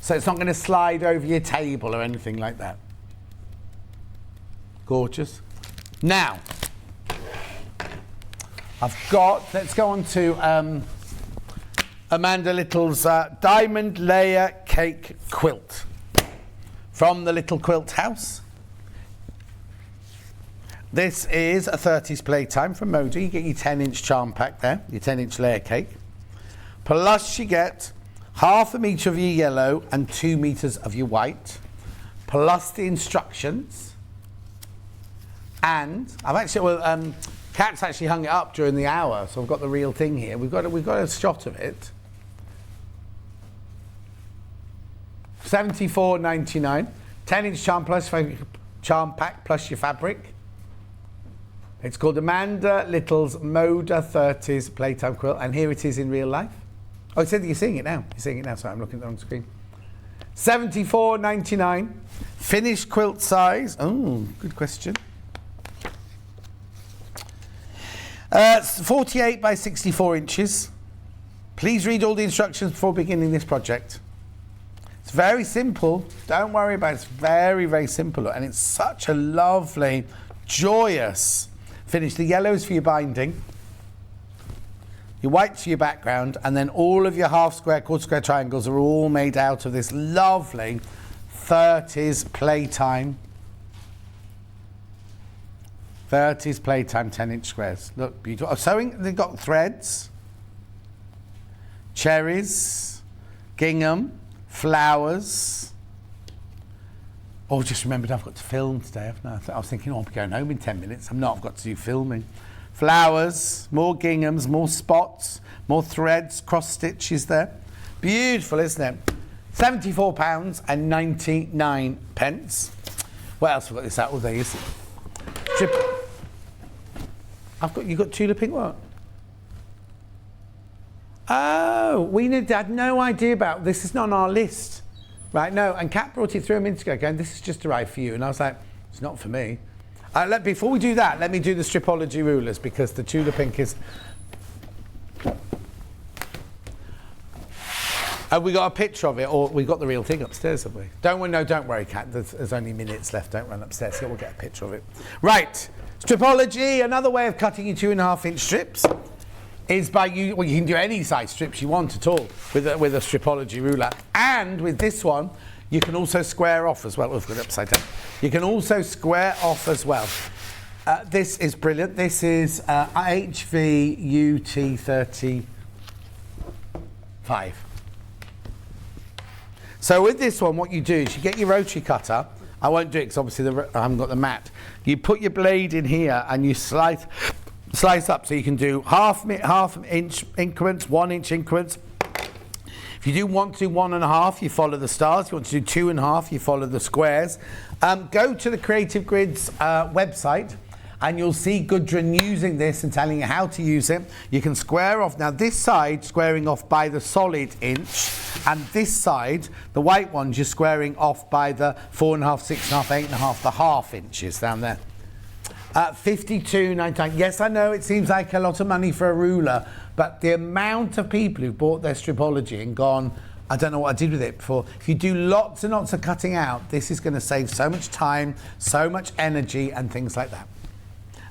so it's not going to slide over your table or anything like that. Gorgeous. Now, let's go on to Amanda Little's Diamond Layer Cake Quilt from the Little Quilt House. This is a 30s playtime from Modi. You get your 10-inch charm pack there, your 10-inch layer cake. Plus you get 1/2 metre of your yellow and 2 meters of your white, plus the instructions. And I've actually, Kat's actually hung it up during the hour, so I've got the real thing here. We've got a shot of it. $74.99. 10-inch charm pack plus your fabric. It's called Amanda Little's Moda 30s Playtime Quilt, and here it is in real life. Oh, it said that you're seeing it now. You're seeing it now, sorry, I'm looking at it on screen. $74.99. Finished quilt size. Oh, good question. 48 by 64 inches. Please read all the instructions before beginning this project. It's very simple. Don't worry about it. It's very, very simple. And it's such a lovely, joyous finish. The yellow is for your binding. Your white's for your background. And then all of your half square, quarter square triangles are all made out of this lovely 30s playtime. 30s playtime 10-inch squares. Look, beautiful. Sewing, they've got threads, cherries, gingham, flowers. Oh, just remembered I've got to film today, haven't I? I was thinking, oh, I'll be going home in 10 minutes. I'm not, I've got to do filming. Flowers, more ginghams, more spots, more threads, cross stitches there. Beautiful, isn't it? £74.99. What else have I got this out of these? You've got tulip pink what? Oh, we had no idea about this. Is not on our list, right? No, and Kat brought it through a minute ago, going, "This is just arrived for you," and I was like, "It's not for me." Before we do that, let me do the Stripology rulers because the Tudor pink is. Have we got a picture of it, or we got the real thing upstairs? Have we? Don't worry, Kat. There's only minutes left. Don't run upstairs. So we'll get a picture of it. Right, Stripology. Another way of cutting your 2.5-inch strips is by you can do any size strips you want at all with a Stripology ruler. And with this one, you can also square off as well. We've got it upside down. You can also square off as well. This is brilliant. This is HVUT35. So with this one, what you do is you get your rotary cutter. I won't do it because obviously I haven't got the mat. You put your blade in here and you slice up, so you can do half inch increments, 1 inch increments. If you want to do 1.5, you follow the stars. If you want to do 2.5, you follow the squares. Go to the Creative Grids website and you'll see Gudrun using this and telling you how to use it. You can square off. Now this side, squaring off by the solid inch, and this side, the white ones, you're squaring off by the 4.5, 6.5, 8.5, the half inches down there. 52.99. Yes, I know it seems like a lot of money for a ruler, but the amount of people who bought their Stripology and gone, I don't know what I did with it before. If you do lots and lots of cutting out, this is going to save so much time, so much energy and things like that.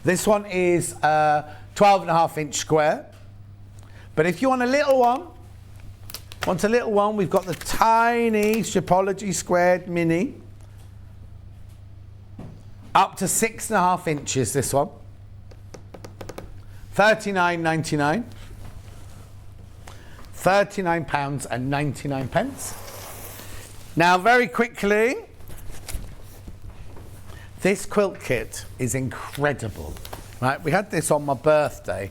This one is 12.5-inch square. But if you want a little one, we've got the tiny Stripology squared mini. Up to 6.5 inches, this one. £39.99. £39.99. Now, very quickly, this quilt kit is incredible. Right, we had this on my birthday.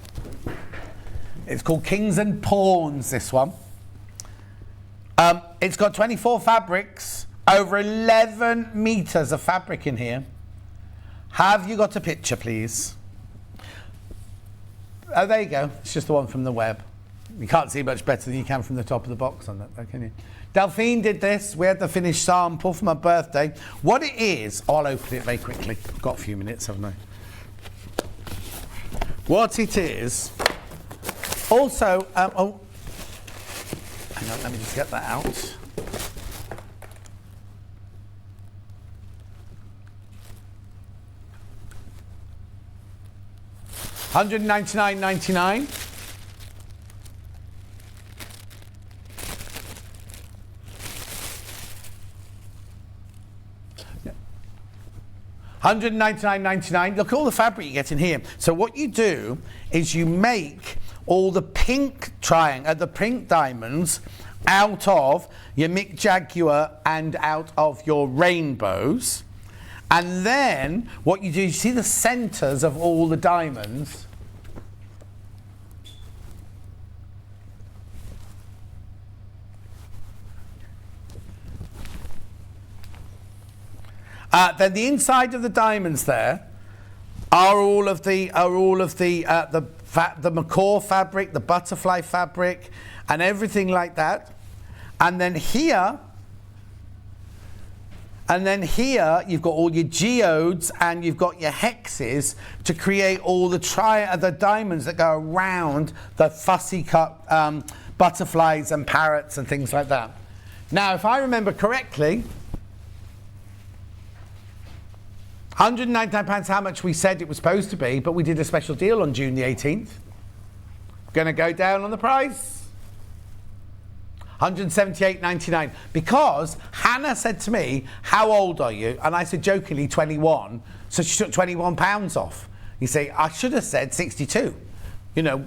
It's called Kings and Pawns, this one. It's got 24 fabrics, over 11 meters of fabric in here. Have you got a picture, please? Oh, there you go. It's just the one from the web. You can't see much better than you can from the top of the box on that, though, can you? Delphine did this. We had the finished sample for my birthday. What it is, I'll open it very quickly. I've got a few minutes, haven't I? What it is, also, hang on, let me just get that out. £199.99. £199.99. Look at all the fabric you get in here. So what you do is you make all the pink the pink diamonds out of your Mick Jaguar and out of your rainbows. And then what you do, you see the centres of all the diamonds. Then the inside of the diamonds there are all of the macaw fabric, the butterfly fabric, and everything like that. And then here you've got all your geodes and you've got your hexes to create all the diamonds that go around the fussy cut butterflies and parrots and things like that. Now, if I remember correctly, £199 how much we said it was supposed to be, but we did a special deal on June the 18th. Going to go down on the price. £178.99, because Hannah said to me, how old are you? And I said jokingly 21, so she took £21 off. You say, I should have said 62, you know,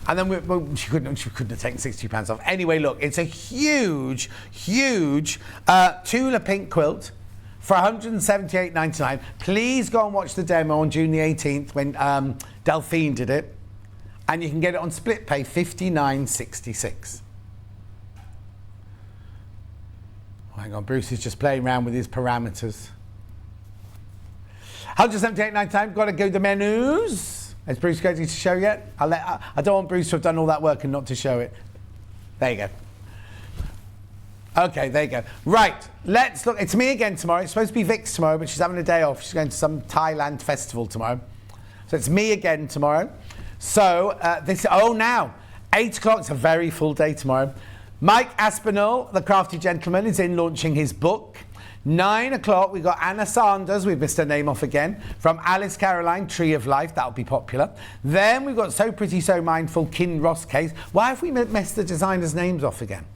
and then she couldn't have taken £62 off. Anyway, look, it's a huge Tula pink quilt for £178.99. Please go and watch the demo on June the 18th when Delphine did it, and you can get it on split pay, $59.66. Hang on, Bruce is just playing around with his parameters. £178.99, got to go to the menus. Is Bruce going to show yet? I don't want Bruce to have done all that work and not to show it. There you go. Okay, there you go. Right, let's look. It's me again tomorrow. It's supposed to be Vic's tomorrow, but she's having a day off. She's going to some Thailand festival tomorrow. So it's me again tomorrow. So now, 8 o'clock, it's a very full day tomorrow. Mike Aspinall, the crafty gentleman, is in launching his book. 9 o'clock, we've got Anna Sanders, we've missed her name off again, from Alice Caroline, Tree of Life, that'll be popular. Then we've got So Pretty, So Mindful, Kinross Case. Why have we messed the designers' names off again?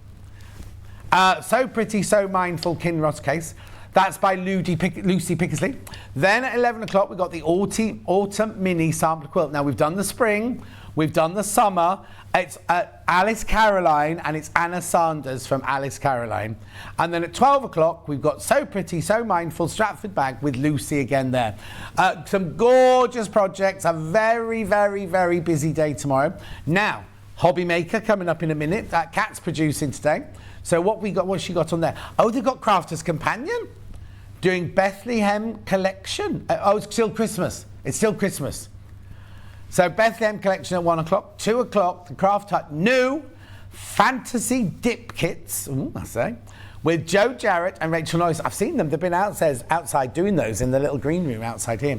So Pretty, So Mindful, Kinross Case. That's by Lucy Pickersley. Then at 11 o'clock, we've got the Autumn Mini Sampler Quilt. Now, we've done the spring, we've done the summer. It's Alice Caroline, and it's Anna Sanders from Alice Caroline. And then at 12 o'clock, we've got So Pretty, So Mindful, Stratford Bag with Lucy again there. Some gorgeous projects, a very, very, very busy day tomorrow. Now, Hobby Maker coming up in a minute. Kat's producing today. So what's she got on there? Oh, they've got Crafter's Companion doing Bethlehem Collection. It's still Christmas. It's still Christmas. So Bethlehem Collection at 1 o'clock. 2 o'clock, the Craft Hut new fantasy dip kits, I say, with Joe Jarrett and Rachel Norris. I've seen them. They've been outside doing those in the little green room outside here.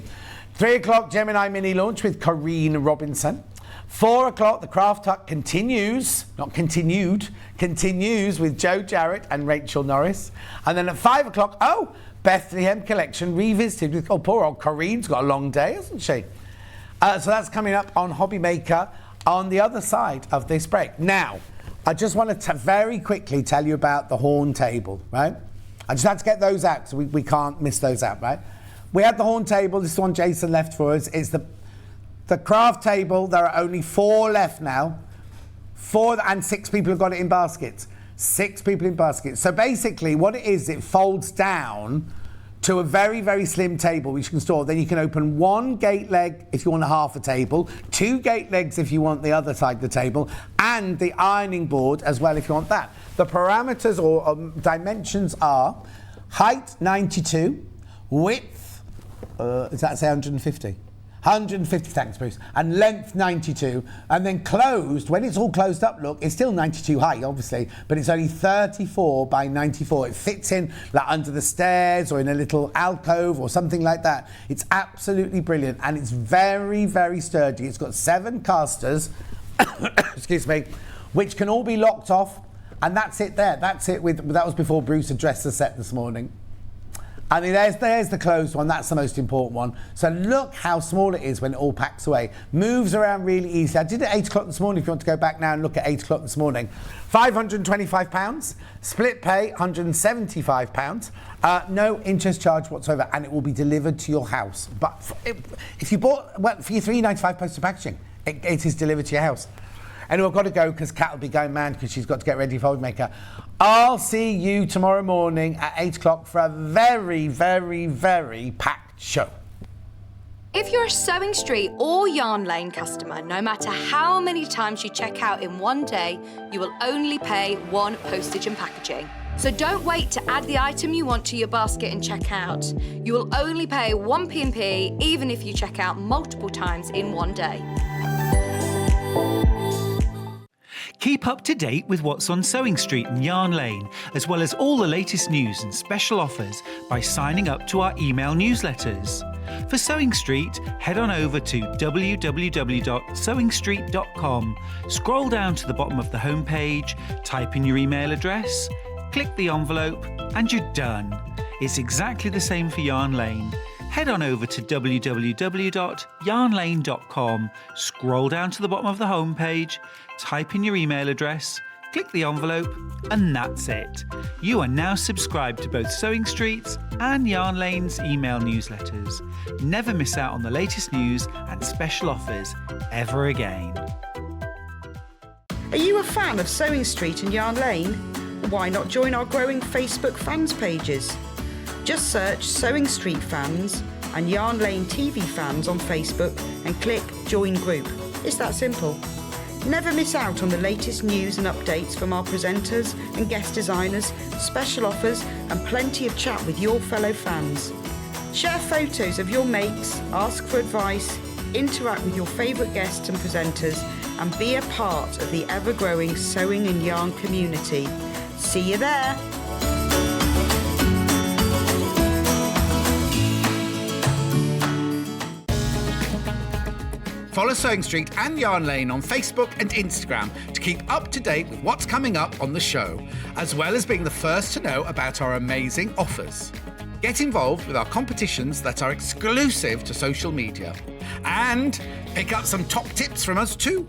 3 o'clock, Gemini Mini Launch with Corrine Robinson. 4 o'clock, the Craft Hut continues with Joe Jarrett and Rachel Norris. And then at 5 o'clock, Bethlehem Collection revisited with, poor old Corrine's got a long day, hasn't she? So that's coming up on Hobby Maker on the other side of this break. Now, I just want to very quickly tell you about the horn table, right? I just had to get those out, so we can't miss those out, right? We had the horn table. This is one Jason left for us. It's the craft table. There are only 4 left now. 4 and 6 people have got it in baskets. 6 people in baskets. So basically what it is, it folds down to a very, very slim table which you can store. Then you can open 1 gate leg if you want a half a table, 2 gate legs if you want the other side of the table, and the ironing board as well if you want that. The parameters or dimensions are height 92, width, does that say 150? 150, thanks Bruce, and length 92, and then closed, when it's all closed up, look, it's still 92 high, obviously, but it's only 34 by 94. It fits in like under the stairs or in a little alcove or something like that. It's absolutely brilliant, and it's very, very sturdy. It's got 7 casters, excuse me, which can all be locked off, and that's it there. That's it. That was before Bruce addressed the set this morning. I mean, there's the closed one. That's the most important one. So look how small it is when it all packs away. Moves around really easily. I did it at 8 o'clock this morning. If you want to go back now and look at 8 o'clock this morning. £525. Split pay, £175. No interest charge whatsoever, and it will be delivered to your house. But if you bought, for your £3.95 postal packaging, it is delivered to your house. Anyway, I've got to go because Kat will be going mad because she's got to get ready for Hobby Maker. I'll see you tomorrow morning at 8 o'clock for a very, very, very packed show. If you're a Sewing Street or Yarn Lane customer, no matter how many times you check out in one day, you will only pay 1 postage and packaging. So don't wait to add the item you want to your basket and check out. You will only pay 1 P&P even if you check out multiple times in one day. Keep up to date with what's on Sewing Street and Yarn Lane, as well as all the latest news and special offers by signing up to our email newsletters. For Sewing Street, head on over to www.sewingstreet.com, scroll down to the bottom of the homepage, type in your email address, click the envelope, and you're done. It's exactly the same for Yarn Lane. Head on over to www.yarnlane.com, scroll down to the bottom of the homepage, type in your email address, click the envelope, and that's it. You are now subscribed to both Sewing Street's and Yarn Lane's email newsletters. Never miss out on the latest news and special offers ever again. Are you a fan of Sewing Street and Yarn Lane? Why not join our growing Facebook fans pages? Just search Sewing Street Fans and Yarn Lane TV Fans on Facebook and click Join Group. It's that simple. Never miss out on the latest news and updates from our presenters and guest designers, special offers and plenty of chat with your fellow fans. Share photos of your makes, ask for advice, interact with your favourite guests and presenters and be a part of the ever-growing sewing and yarn community. See you there! Follow Sewing Street and Yarn Lane on Facebook and Instagram to keep up to date with what's coming up on the show, as well as being the first to know about our amazing offers. Get involved with our competitions that are exclusive to social media. And pick up some top tips from us too.